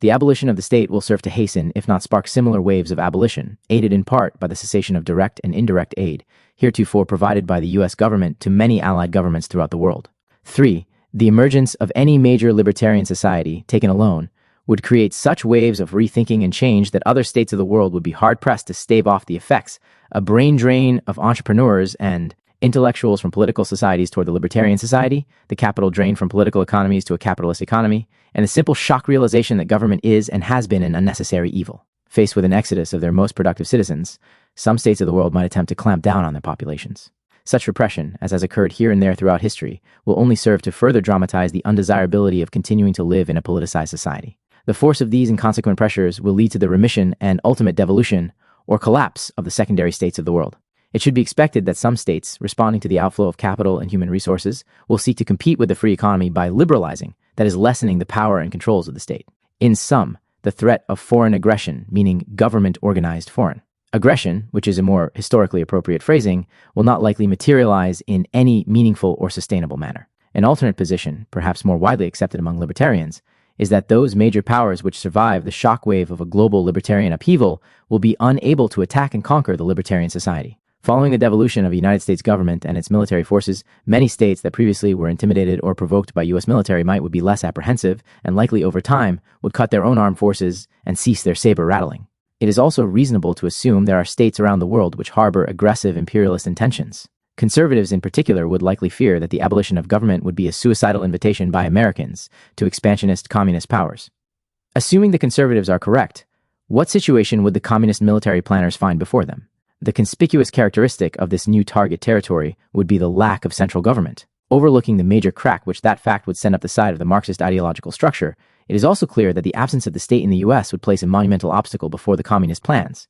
The abolition of the state will serve to hasten, if not spark similar waves of abolition, aided in part by the cessation of direct and indirect aid, heretofore provided by the U.S. government to many allied governments throughout the world. 3. The emergence of any major libertarian society, taken alone, would create such waves of rethinking and change that other states of the world would be hard-pressed to stave off the effects, a brain drain of entrepreneurs and intellectuals from political societies toward the libertarian society, the capital drain from political economies to a capitalist economy, and the simple shock realization that government is and has been an unnecessary evil. Faced with an exodus of their most productive citizens, some states of the world might attempt to clamp down on their populations. Such repression, as has occurred here and there throughout history, will only serve to further dramatize the undesirability of continuing to live in a politicized society. The force of these and consequent pressures will lead to the remission and ultimate devolution or collapse of the secondary states of the world. It should be expected that some states, responding to the outflow of capital and human resources, will seek to compete with the free economy by liberalizing, that is, lessening the power and controls of the state. In sum, the threat of foreign aggression, meaning government-organized foreign aggression, which is a more historically appropriate phrasing, will not likely materialize in any meaningful or sustainable manner. An alternate position, perhaps more widely accepted among libertarians, is that those major powers which survive the shockwave of a global libertarian upheaval will be unable to attack and conquer the libertarian society. Following the devolution of the United States government and its military forces, many states that previously were intimidated or provoked by U.S. military might would be less apprehensive and likely over time would cut their own armed forces and cease their saber rattling. It is also reasonable to assume there are states around the world which harbor aggressive imperialist intentions. Conservatives in particular would likely fear that the abolition of government would be a suicidal invitation by Americans to expansionist communist powers. Assuming the conservatives are correct, what situation would the communist military planners find before them? The conspicuous characteristic of this new target territory would be the lack of central government. Overlooking the major crack which that fact would send up the side of the Marxist ideological structure, it is also clear that the absence of the state in the U.S. would place a monumental obstacle before the communist plans.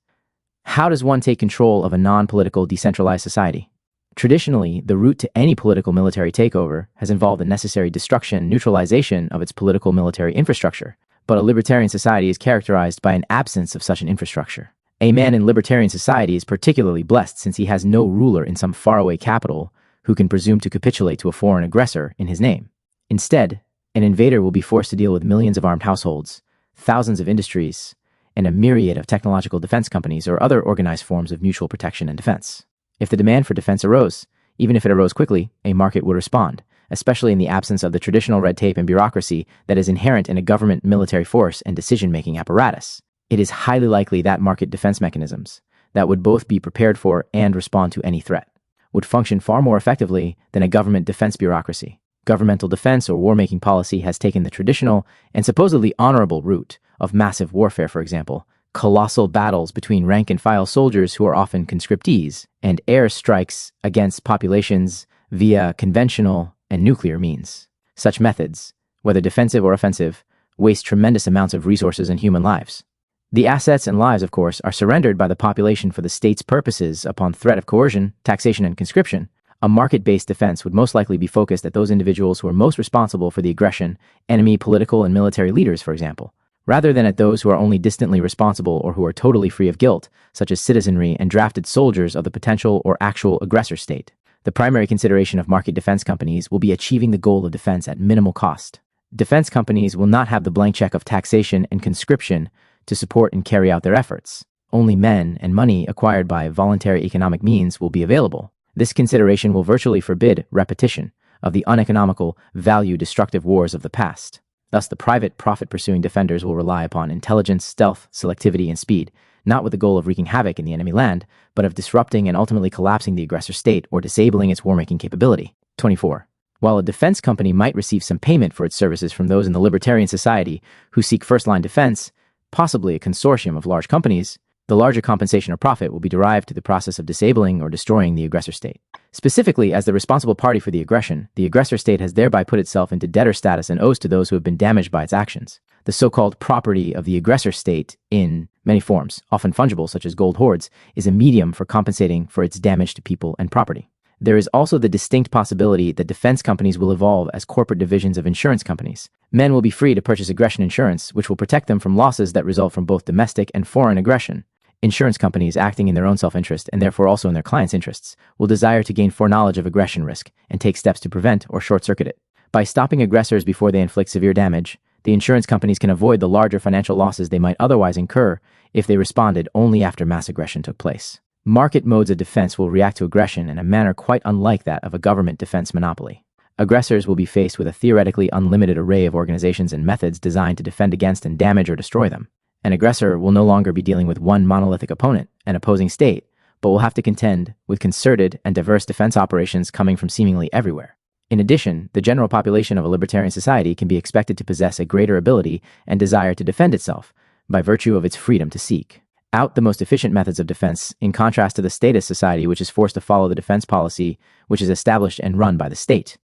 How does one take control of a non-political decentralized society? Traditionally, the route to any political military takeover has involved the necessary destruction and neutralization of its political military infrastructure, but a libertarian society is characterized by an absence of such an infrastructure. A man in libertarian society is particularly blessed since he has no ruler in some faraway capital who can presume to capitulate to a foreign aggressor in his name. Instead, an invader will be forced to deal with millions of armed households, thousands of industries, and a myriad of technological defense companies or other organized forms of mutual protection and defense. If the demand for defense arose, even if it arose quickly, a market would respond, especially in the absence of the traditional red tape and bureaucracy that is inherent in a government military force and decision-making apparatus. It is highly likely that market defense mechanisms, that would both be prepared for and respond to any threat, would function far more effectively than a government defense bureaucracy. Governmental defense or war-making policy has taken the traditional and supposedly honorable route of massive warfare, for example, colossal battles between rank-and-file soldiers who are often conscriptees, and air strikes against populations via conventional and nuclear means. Such methods, whether defensive or offensive, waste tremendous amounts of resources and human lives. The assets and lives, of course, are surrendered by the population for the state's purposes upon threat of coercion, taxation, and conscription. A market-based defense would most likely be focused at those individuals who are most responsible for the aggression, enemy political and military leaders, for example, rather than at those who are only distantly responsible or who are totally free of guilt, such as citizenry and drafted soldiers of the potential or actual aggressor state. The primary consideration of market defense companies will be achieving the goal of defense at minimal cost. Defense companies will not have the blank check of taxation and conscription to support and carry out their efforts. Only men and money acquired by voluntary economic means will be available. This consideration will virtually forbid repetition of the uneconomical, value-destructive wars of the past. Thus, the private profit-pursuing defenders will rely upon intelligence, stealth, selectivity, and speed, not with the goal of wreaking havoc in the enemy land, but of disrupting and ultimately collapsing the aggressor state or disabling its war-making capability. 24. While a defense company might receive some payment for its services from those in the libertarian society who seek first-line defense, possibly a consortium of large companies, the larger compensation or profit will be derived through the process of disabling or destroying the aggressor state. Specifically, as the responsible party for the aggression, the aggressor state has thereby put itself into debtor status and owes to those who have been damaged by its actions. The so-called property of the aggressor state, in many forms, often fungible such as gold hoards, is a medium for compensating for its damage to people and property. There is also the distinct possibility that defense companies will evolve as corporate divisions of insurance companies. Men will be free to purchase aggression insurance, which will protect them from losses that result from both domestic and foreign aggression. Insurance companies, acting in their own self-interest and therefore also in their clients' interests, will desire to gain foreknowledge of aggression risk and take steps to prevent or short-circuit it. By stopping aggressors before they inflict severe damage, the insurance companies can avoid the larger financial losses they might otherwise incur if they responded only after mass aggression took place. Market modes of defense will react to aggression in a manner quite unlike that of a government defense monopoly. Aggressors will be faced with a theoretically unlimited array of organizations and methods designed to defend against and damage or destroy them. An aggressor will no longer be dealing with one monolithic opponent, an opposing state, but will have to contend with concerted and diverse defense operations coming from seemingly everywhere. In addition, the general population of a libertarian society can be expected to possess a greater ability and desire to defend itself by virtue of its freedom to seek out the most efficient methods of defense, in contrast to the statist society which is forced to follow the defense policy which is established and run by the state.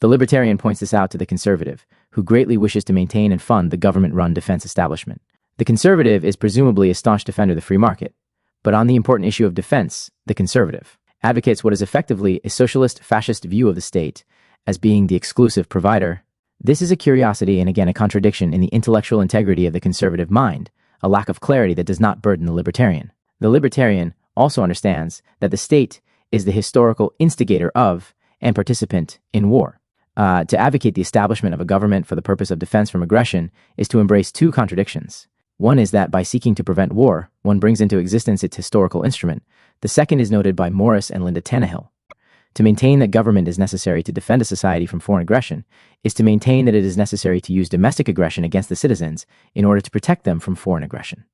The libertarian points this out to the conservative, who greatly wishes to maintain and fund the government-run defense establishment. The conservative is presumably a staunch defender of the free market, but on the important issue of defense, the conservative advocates what is effectively a socialist fascist view of the state as being the exclusive provider. This is a curiosity and again a contradiction in the intellectual integrity of the conservative mind, a lack of clarity that does not burden the libertarian. The libertarian also understands that the state is the historical instigator of and participant in war. To advocate the establishment of a government for the purpose of defense from aggression is to embrace two contradictions. One is that by seeking to prevent war, one brings into existence its historical instrument, The second is noted by Morris and Linda Tannehill. To maintain that government is necessary to defend a society from foreign aggression is to maintain that it is necessary to use domestic aggression against the citizens in order to protect them from foreign aggression.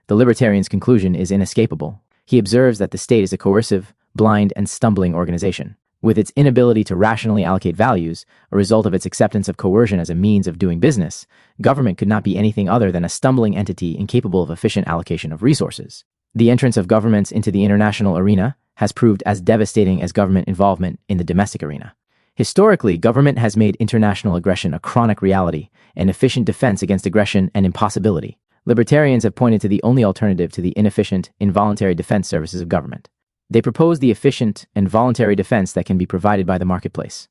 The libertarian's conclusion is inescapable. He observes that the state is a coercive, blind, and stumbling organization. With its inability to rationally allocate values, a result of its acceptance of coercion as a means of doing business, government could not be anything other than a stumbling entity incapable of efficient allocation of resources. The entrance of governments into the international arena has proved as devastating as government involvement in the domestic arena. Historically, government has made international aggression a chronic reality, an efficient defense against aggression and impossibility. Libertarians have pointed to the only alternative to the inefficient, involuntary defense services of government. They propose the efficient and voluntary defense that can be provided by the marketplace.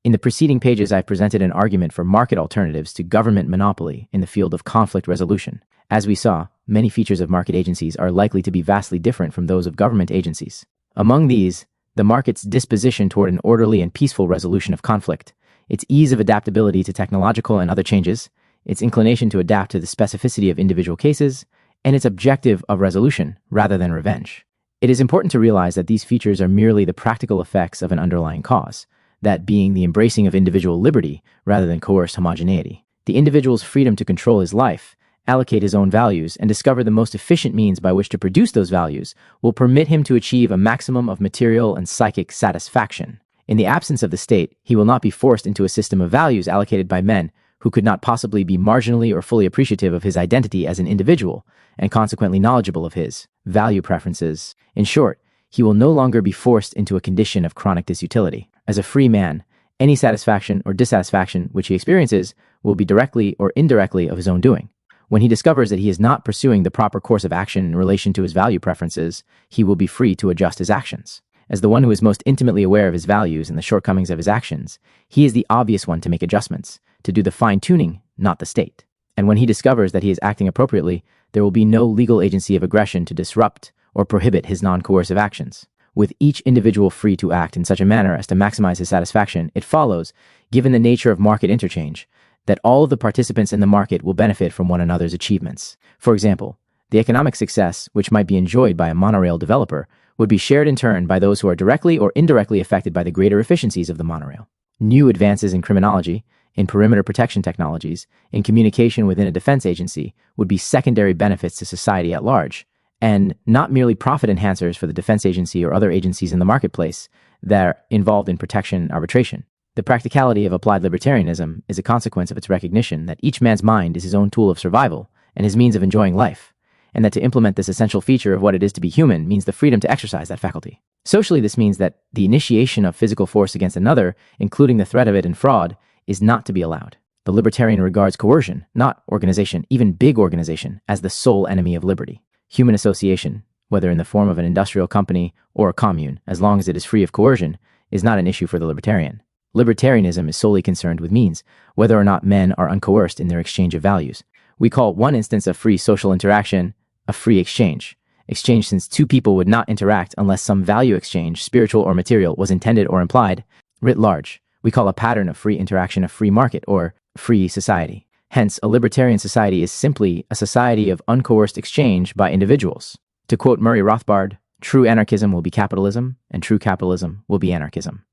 In the preceding pages, I've presented an argument for market alternatives to government monopoly in the field of conflict resolution. As we saw, many features of market agencies are likely to be vastly different from those of government agencies. Among these, the market's disposition toward an orderly and peaceful resolution of conflict, its ease of adaptability to technological and other changes, its inclination to adapt to the specificity of individual cases, and its objective of resolution rather than revenge. It is important to realize that these features are merely the practical effects of an underlying cause, that being the embracing of individual liberty rather than coerced homogeneity. The individual's freedom to control his life, allocate his own values, and discover the most efficient means by which to produce those values will permit him to achieve a maximum of material and psychic satisfaction. In the absence of the state, he will not be forced into a system of values allocated by men who could not possibly be marginally or fully appreciative of his identity as an individual, and consequently knowledgeable of his value preferences. In short, he will no longer be forced into a condition of chronic disutility. As a free man, any satisfaction or dissatisfaction which he experiences will be directly or indirectly of his own doing. When he discovers that he is not pursuing the proper course of action in relation to his value preferences, he will be free to adjust his actions. As the one who is most intimately aware of his values and the shortcomings of his actions, he is the obvious one to make adjustments, to do the fine-tuning, not the state. And when he discovers that he is acting appropriately, there will be no legal agency of aggression to disrupt or prohibit his non-coercive actions. With each individual free to act in such a manner as to maximize his satisfaction, it follows, given the nature of market interchange, that all of the participants in the market will benefit from one another's achievements. For example, the economic success which might be enjoyed by a monorail developer would be shared in turn by those who are directly or indirectly affected by the greater efficiencies of the monorail. New advances in criminology, in perimeter protection technologies, in communication within a defense agency would be secondary benefits to society at large, and not merely profit enhancers for the defense agency or other agencies in the marketplace that are involved in protection and arbitration. The practicality of applied libertarianism is a consequence of its recognition that each man's mind is his own tool of survival and his means of enjoying life, and that to implement this essential feature of what it is to be human means the freedom to exercise that faculty. Socially, this means that the initiation of physical force against another, including the threat of it and fraud, is not to be allowed. The libertarian regards coercion, not organization, even big organization, as the sole enemy of liberty. Human association, whether in the form of an industrial company or a commune, as long as it is free of coercion, is not an issue for the libertarian. Libertarianism is solely concerned with means, whether or not men are uncoerced in their exchange of values. We call one instance of free social interaction a free exchange. Exchange since two people would not interact unless some value exchange, spiritual or material, was intended or implied. Writ large, we call a pattern of free interaction a free market or free society. Hence, a libertarian society is simply a society of uncoerced exchange by individuals. To quote Murray Rothbard, true anarchism will be capitalism, and true capitalism will be anarchism.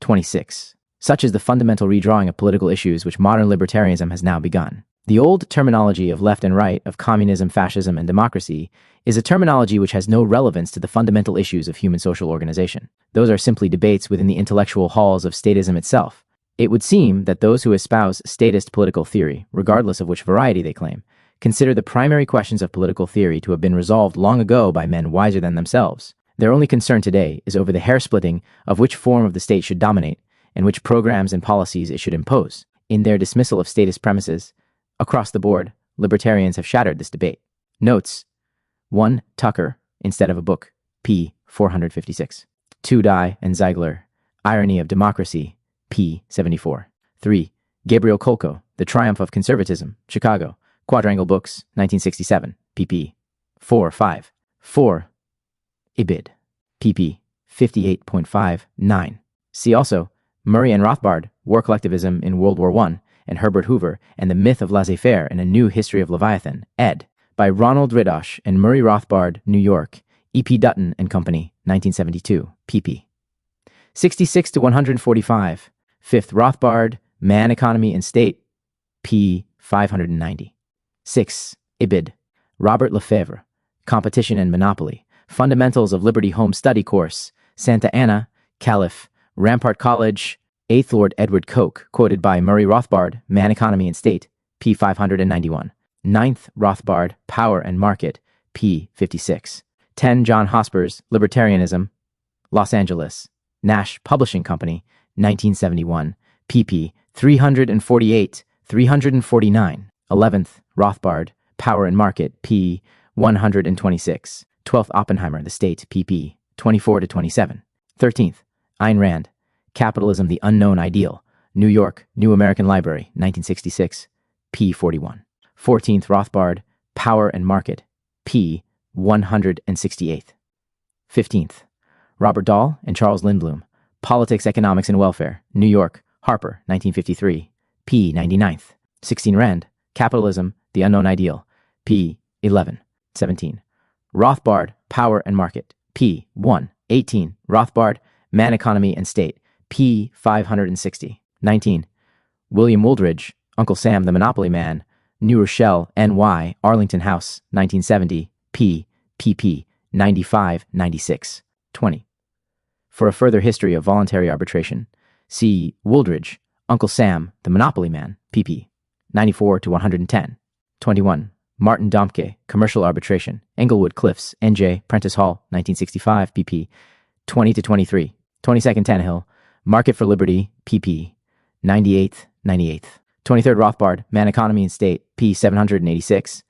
26. Such is the fundamental redrawing of political issues which modern libertarianism has now begun. The old terminology of left and right, of communism, fascism, and democracy, is a terminology which has no relevance to the fundamental issues of human social organization. Those are simply debates within the intellectual halls of statism itself. It would seem that those who espouse statist political theory, regardless of which variety they claim, consider the primary questions of political theory to have been resolved long ago by men wiser than themselves. Their only concern today is over the hair-splitting of which form of the state should dominate and which programs and policies it should impose. In their dismissal of statist premises, across the board, libertarians have shattered this debate. Notes: 1. Tucker, instead of a book, p. 456. 2. Dye and Ziegler, Irony of Democracy, p. 74. 3. Gabriel Kolko, The Triumph of Conservatism, Chicago, Quadrangle Books, 1967, pp. 4-5. 4. Ibid, pp. 58.59. See also Murray and Rothbard, War Collectivism in World War I, and Herbert Hoover and the Myth of Laissez-Faire in A New History of Leviathan, ed. by Ronald Ridosh and Murray Rothbard, New York, E.P. Dutton and Company, 1972, pp. 66 to 145. Fifth Rothbard, Man, Economy, and State, p. 590. 6. Ibid. Robert Lefebvre, Competition and Monopoly, Fundamentals of Liberty Home Study Course, Santa Ana, Calif., Rampart College, 8th Lord Edward Coke, quoted by Murray Rothbard, Man, Economy, and State, p. 591. 9th Rothbard, Power and Market, p. 56. 10. John Hospers, Libertarianism, Los Angeles, Nash Publishing Company, 1971, pp. 348, 349. 11th Rothbard, Power and Market, p. 126. 12th Oppenheimer, The State, pp. 24 to 27. 13th Ayn Rand, Capitalism, the Unknown Ideal, New York, New American Library, 1966, p. 41. 14th Rothbard, Power and Market, p. 168. 15th Robert Dahl and Charles Lindblom, Politics, Economics, and Welfare, New York, Harper, 1953, p. 99th. 16. Rand, Capitalism, the Unknown Ideal, p. 11. 17. Rothbard, Power and Market, p. 1. 18. Rothbard, Man, Economy, and State, p. 560. 19. William Wooldridge, Uncle Sam, the Monopoly Man, New Rochelle, NY, Arlington House, 1970, pp. 95-96. 20. For a further history of voluntary arbitration, see Wooldridge, Uncle Sam, the Monopoly Man, pp. 94 to 110. 21. Martin Domke, Commercial Arbitration, Englewood Cliffs, NJ, Prentice Hall, 1965, pp. 20 to 23. 22nd Tannehill, Market for Liberty, pp. 98th. 23rd Rothbard, Man, Economy, and State, p. 786.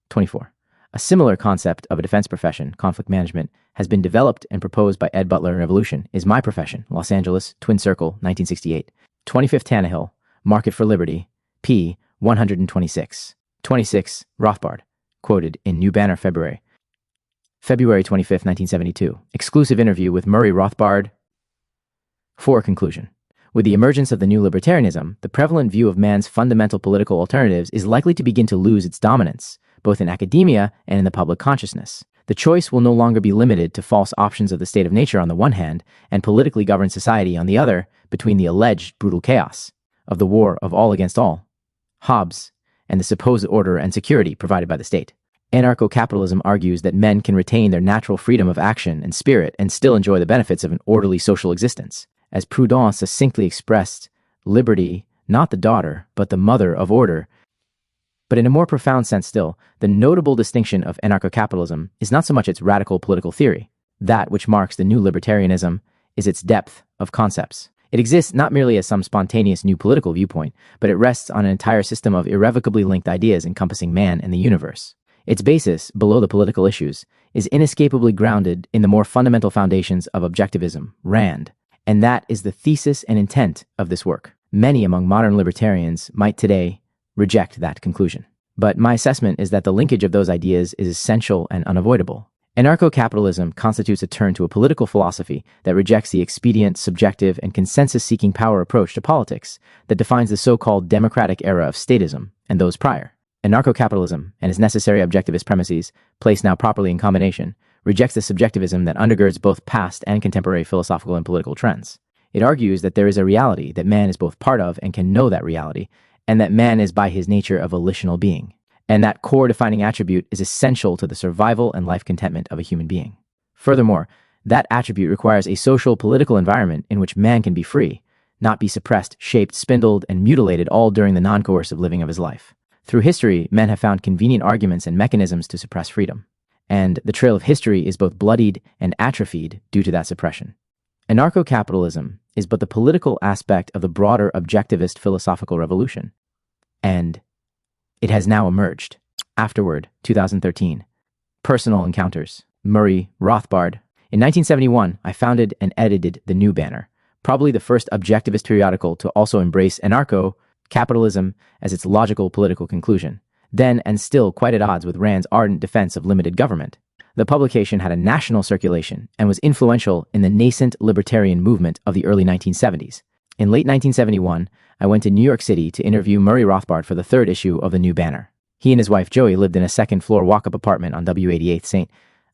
24. A similar concept of a defense profession, conflict management, has been developed and proposed by Ed Butler in Revolution, Is My Profession, Los Angeles, Twin Circle, 1968. 25th Tannehill, Market for Liberty, p. 126. 26. Rothbard, quoted in New Banner, February 25th, 1972. Exclusive interview with Murray Rothbard. For conclusion. With the emergence of the new libertarianism, the prevalent view of man's fundamental political alternatives is likely to begin to lose its dominance, both in academia and in the public consciousness. The choice will no longer be limited to false options of the state of nature on the one hand, and politically governed society on the other, between the alleged brutal chaos of the war of all against all, Hobbes, and the supposed order and security provided by the state. Anarcho-capitalism argues that men can retain their natural freedom of action and spirit and still enjoy the benefits of an orderly social existence. As Proudhon succinctly expressed, liberty, not the daughter, but the mother of order. But in a more profound sense still, the notable distinction of anarcho-capitalism is not so much its radical political theory. That which marks the new libertarianism is its depth of concepts. It exists not merely as some spontaneous new political viewpoint, but it rests on an entire system of irrevocably linked ideas encompassing man and the universe. Its basis, below the political issues, is inescapably grounded in the more fundamental foundations of objectivism, Rand, and that is the thesis and intent of this work. Many among modern libertarians might today reject that conclusion. But my assessment is that the linkage of those ideas is essential and unavoidable. Anarcho-capitalism constitutes a turn to a political philosophy that rejects the expedient, subjective, and consensus-seeking power approach to politics that defines the so-called democratic era of statism and those prior. Anarcho-capitalism and its necessary objectivist premises, placed now properly in combination, rejects the subjectivism that undergirds both past and contemporary philosophical and political trends. It argues that there is a reality that man is both part of and can know that reality, and that man is by his nature a volitional being, and that core defining attribute is essential to the survival and life contentment of a human being. Furthermore, that attribute requires a social political environment in which man can be free, not be suppressed, shaped, spindled, and mutilated all during the non-coercive living of his life. Through history, men have found convenient arguments and mechanisms to suppress freedom, and the trail of history is both bloodied and atrophied due to that suppression. Anarcho-capitalism is but the political aspect of the broader objectivist philosophical revolution, and it has now emerged. Afterward, 2013. Personal encounters. Murray Rothbard. In 1971, I founded and edited The New Banner, probably the first objectivist periodical to also embrace anarcho-capitalism as its logical political conclusion, then and still quite at odds with Rand's ardent defense of limited government. The publication had a national circulation and was influential in the nascent libertarian movement of the early 1970s. In late 1971, I went to New York City to interview Murray Rothbard for the third issue of The New Banner. He and his wife Joey lived in a second-floor walk-up apartment on W88th St.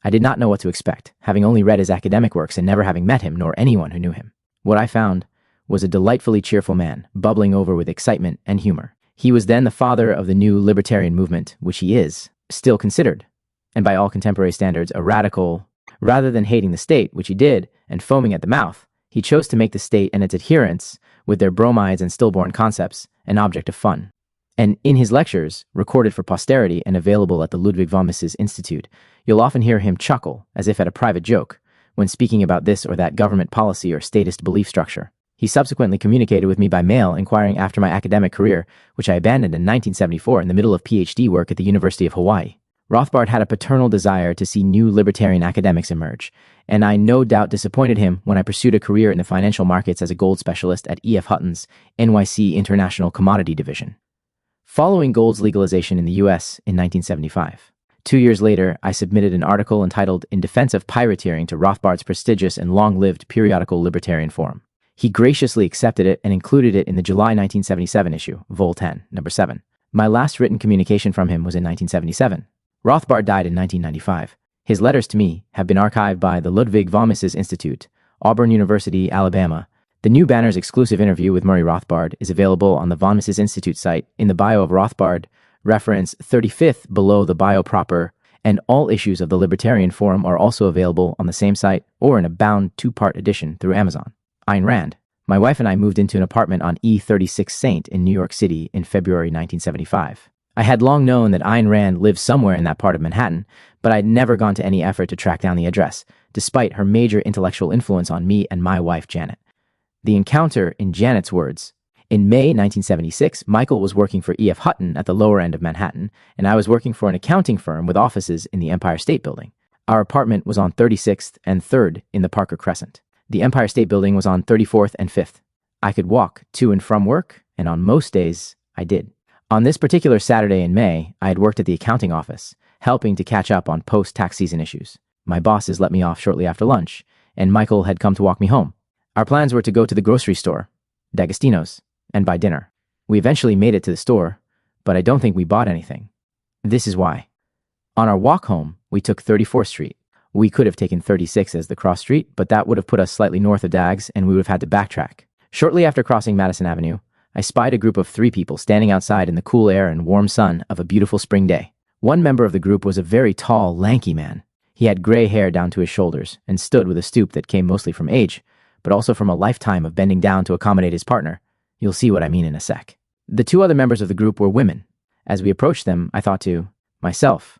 I did not know what to expect, having only read his academic works and never having met him nor anyone who knew him. What I found was a delightfully cheerful man, bubbling over with excitement and humor. He was then the father of the new libertarian movement, which he is still considered, and by all contemporary standards, a radical. Rather than hating the state, which he did, and foaming at the mouth, he chose to make the state and its adherents, with their bromides and stillborn concepts, an object of fun. And in his lectures, recorded for posterity and available at the Ludwig von Mises Institute, you'll often hear him chuckle, as if at a private joke, when speaking about this or that government policy or statist belief structure. He subsequently communicated with me by mail, inquiring after my academic career, which I abandoned in 1974 in the middle of PhD work at the University of Hawaii. Rothbard had a paternal desire to see new libertarian academics emerge, and I no doubt disappointed him when I pursued a career in the financial markets as a gold specialist at E.F. Hutton's NYC International Commodity Division. Following gold's legalization in the U.S. in 1975. 2 years later, I submitted an article entitled In Defense of Pirateering to Rothbard's prestigious and long-lived periodical Libertarian Forum. He graciously accepted it and included it in the July 1977 issue, Vol. 10, number 7. My last written communication from him was in 1977. Rothbard died in 1995. His letters to me have been archived by the Ludwig von Mises Institute, Auburn University, Alabama. The New Banner's exclusive interview with Murray Rothbard is available on the von Mises Institute site in the bio of Rothbard, reference 35th below the bio proper, and all issues of the Libertarian Forum are also available on the same site or in a bound 2-part edition through Amazon. Ayn Rand. My wife and I moved into an apartment on E36 Saint in New York City in February 1975. I had long known that Ayn Rand lived somewhere in that part of Manhattan, but I'd never gone to any effort to track down the address, despite her major intellectual influence on me and my wife, Janet. The encounter, in Janet's words, in May 1976, Michael was working for E.F. Hutton at the lower end of Manhattan, and I was working for an accounting firm with offices in the Empire State Building. Our apartment was on 36th and 3rd in the Parker Crescent. The Empire State Building was on 34th and 5th. I could walk to and from work, and on most days, I did. On this particular Saturday in May, I had worked at the accounting office, helping to catch up on post-tax season issues. My bosses let me off shortly after lunch, and Michael had come to walk me home. Our plans were to go to the grocery store, D'Agostino's, and buy dinner. We eventually made it to the store, but I don't think we bought anything. This is why. On our walk home, we took 34th Street. We could have taken 36 as the cross street, but that would have put us slightly north of Dags, and we would have had to backtrack. Shortly after crossing Madison Avenue, I spied a group of 3 people standing outside in the cool air and warm sun of a beautiful spring day. One member of the group was a very tall, lanky man. He had gray hair down to his shoulders and stood with a stoop that came mostly from age, but also from a lifetime of bending down to accommodate his partner. You'll see what I mean in a sec. The 2 other members of the group were women. As we approached them, I thought to myself,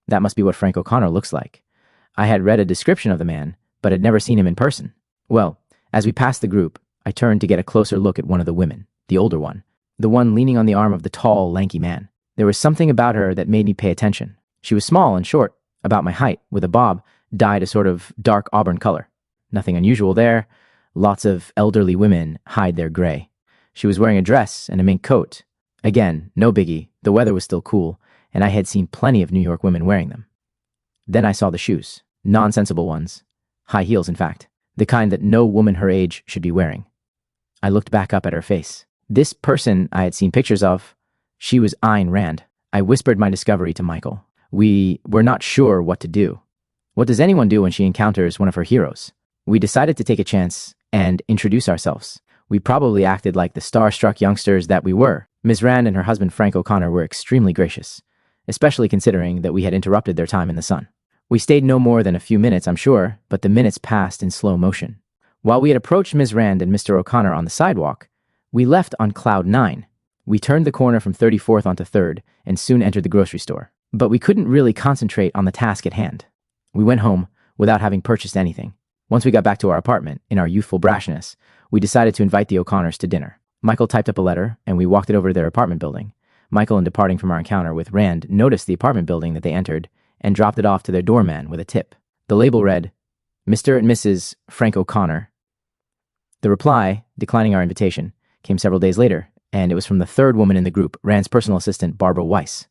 that must be what Frank O'Connor looks like. I had read a description of the man, but had never seen him in person. Well, as we passed the group, I turned to get a closer look at one of the women. The older one, the one leaning on the arm of the tall, lanky man. There was something about her that made me pay attention. She was small and short, about my height, with a bob dyed a sort of dark auburn color. Nothing unusual there. Lots of elderly women hide their gray. She was wearing a dress and a mink coat. Again, no biggie. The weather was still cool, and I had seen plenty of New York women wearing them. Then I saw the shoes. Nonsensible ones. High heels, in fact. The kind that no woman her age should be wearing. I looked back up at her face. This person I had seen pictures of, she was Ayn Rand. I whispered my discovery to Michael. We were not sure what to do. What does anyone do when she encounters one of her heroes? We decided to take a chance and introduce ourselves. We probably acted like the starstruck youngsters that we were. Ms. Rand and her husband Frank O'Connor were extremely gracious, especially considering that we had interrupted their time in the sun. We stayed no more than a few minutes, I'm sure, but the minutes passed in slow motion. While we had approached Ms. Rand and Mr. O'Connor on the sidewalk, we left on cloud 9. We turned the corner from 34th onto 3rd and soon entered the grocery store. But we couldn't really concentrate on the task at hand. We went home without having purchased anything. Once we got back to our apartment, in our youthful brashness, we decided to invite the O'Connors to dinner. Michael typed up a letter, and we walked it over to their apartment building. Michael, in departing from our encounter with Rand, noticed the apartment building that they entered and dropped it off to their doorman with a tip. The label read, Mr. and Mrs. Frank O'Connor. The reply, declining our invitation, came several days later, and it was from the 3rd woman in the group, Rand's personal assistant, Barbara Weiss.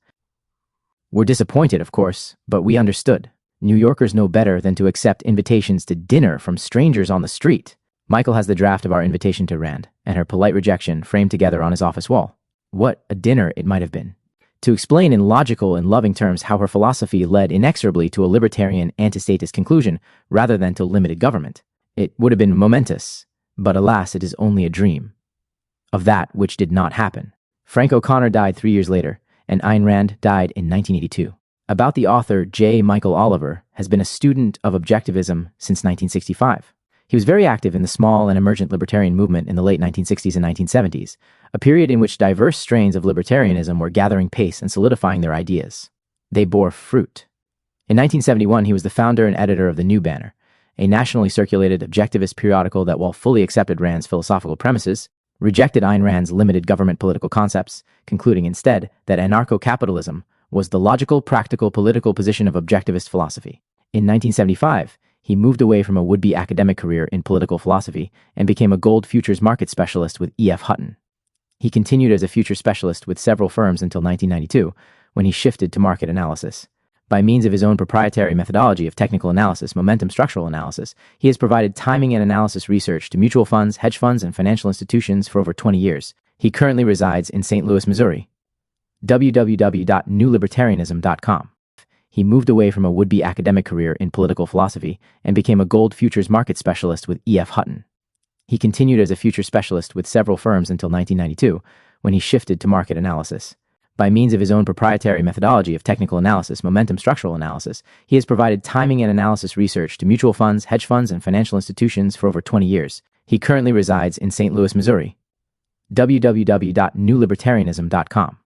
We're disappointed, of course, but we understood. New Yorkers know better than to accept invitations to dinner from strangers on the street. Michael has the draft of our invitation to Rand, and her polite rejection framed together on his office wall. What a dinner it might have been. to explain in logical and loving terms how her philosophy led inexorably to a libertarian anti-statist conclusion rather than to limited government. It would have been momentous, but alas, it is only a dream of that which did not happen. Frank O'Connor died 3 years later, and Ayn Rand died in 1982. About the author, J. Michael Oliver has been a student of objectivism since 1965. He was very active in the small and emergent libertarian movement in the late 1960s and 1970s, a period in which diverse strains of libertarianism were gathering pace and solidifying their ideas. They bore fruit. In 1971, he was the founder and editor of The New Banner, a nationally circulated objectivist periodical that, while fully accepted Rand's philosophical premises, rejected Ayn Rand's limited government political concepts, concluding instead that anarcho-capitalism was the logical, practical, political position of objectivist philosophy. In 1975, he moved away from a would-be academic career in political philosophy and became a gold futures market specialist with E.F. Hutton. He continued as a future specialist with several firms until 1992, when he shifted to market analysis. By means of his own proprietary methodology of technical analysis, momentum structural analysis, he has provided timing and analysis research to mutual funds, hedge funds, and financial institutions for over 20 years. He currently resides in St. Louis, Missouri. www.newlibertarianism.com. He moved away from a would-be academic career in political philosophy and became a gold futures market specialist with E.F. Hutton. He continued as a future specialist with several firms until 1992, when he shifted to market analysis. By means of his own proprietary methodology of technical analysis, momentum structural analysis, he has provided timing and analysis research to mutual funds, hedge funds, and financial institutions for over 20 years. He currently resides in St. Louis, Missouri. www.newlibertarianism.com.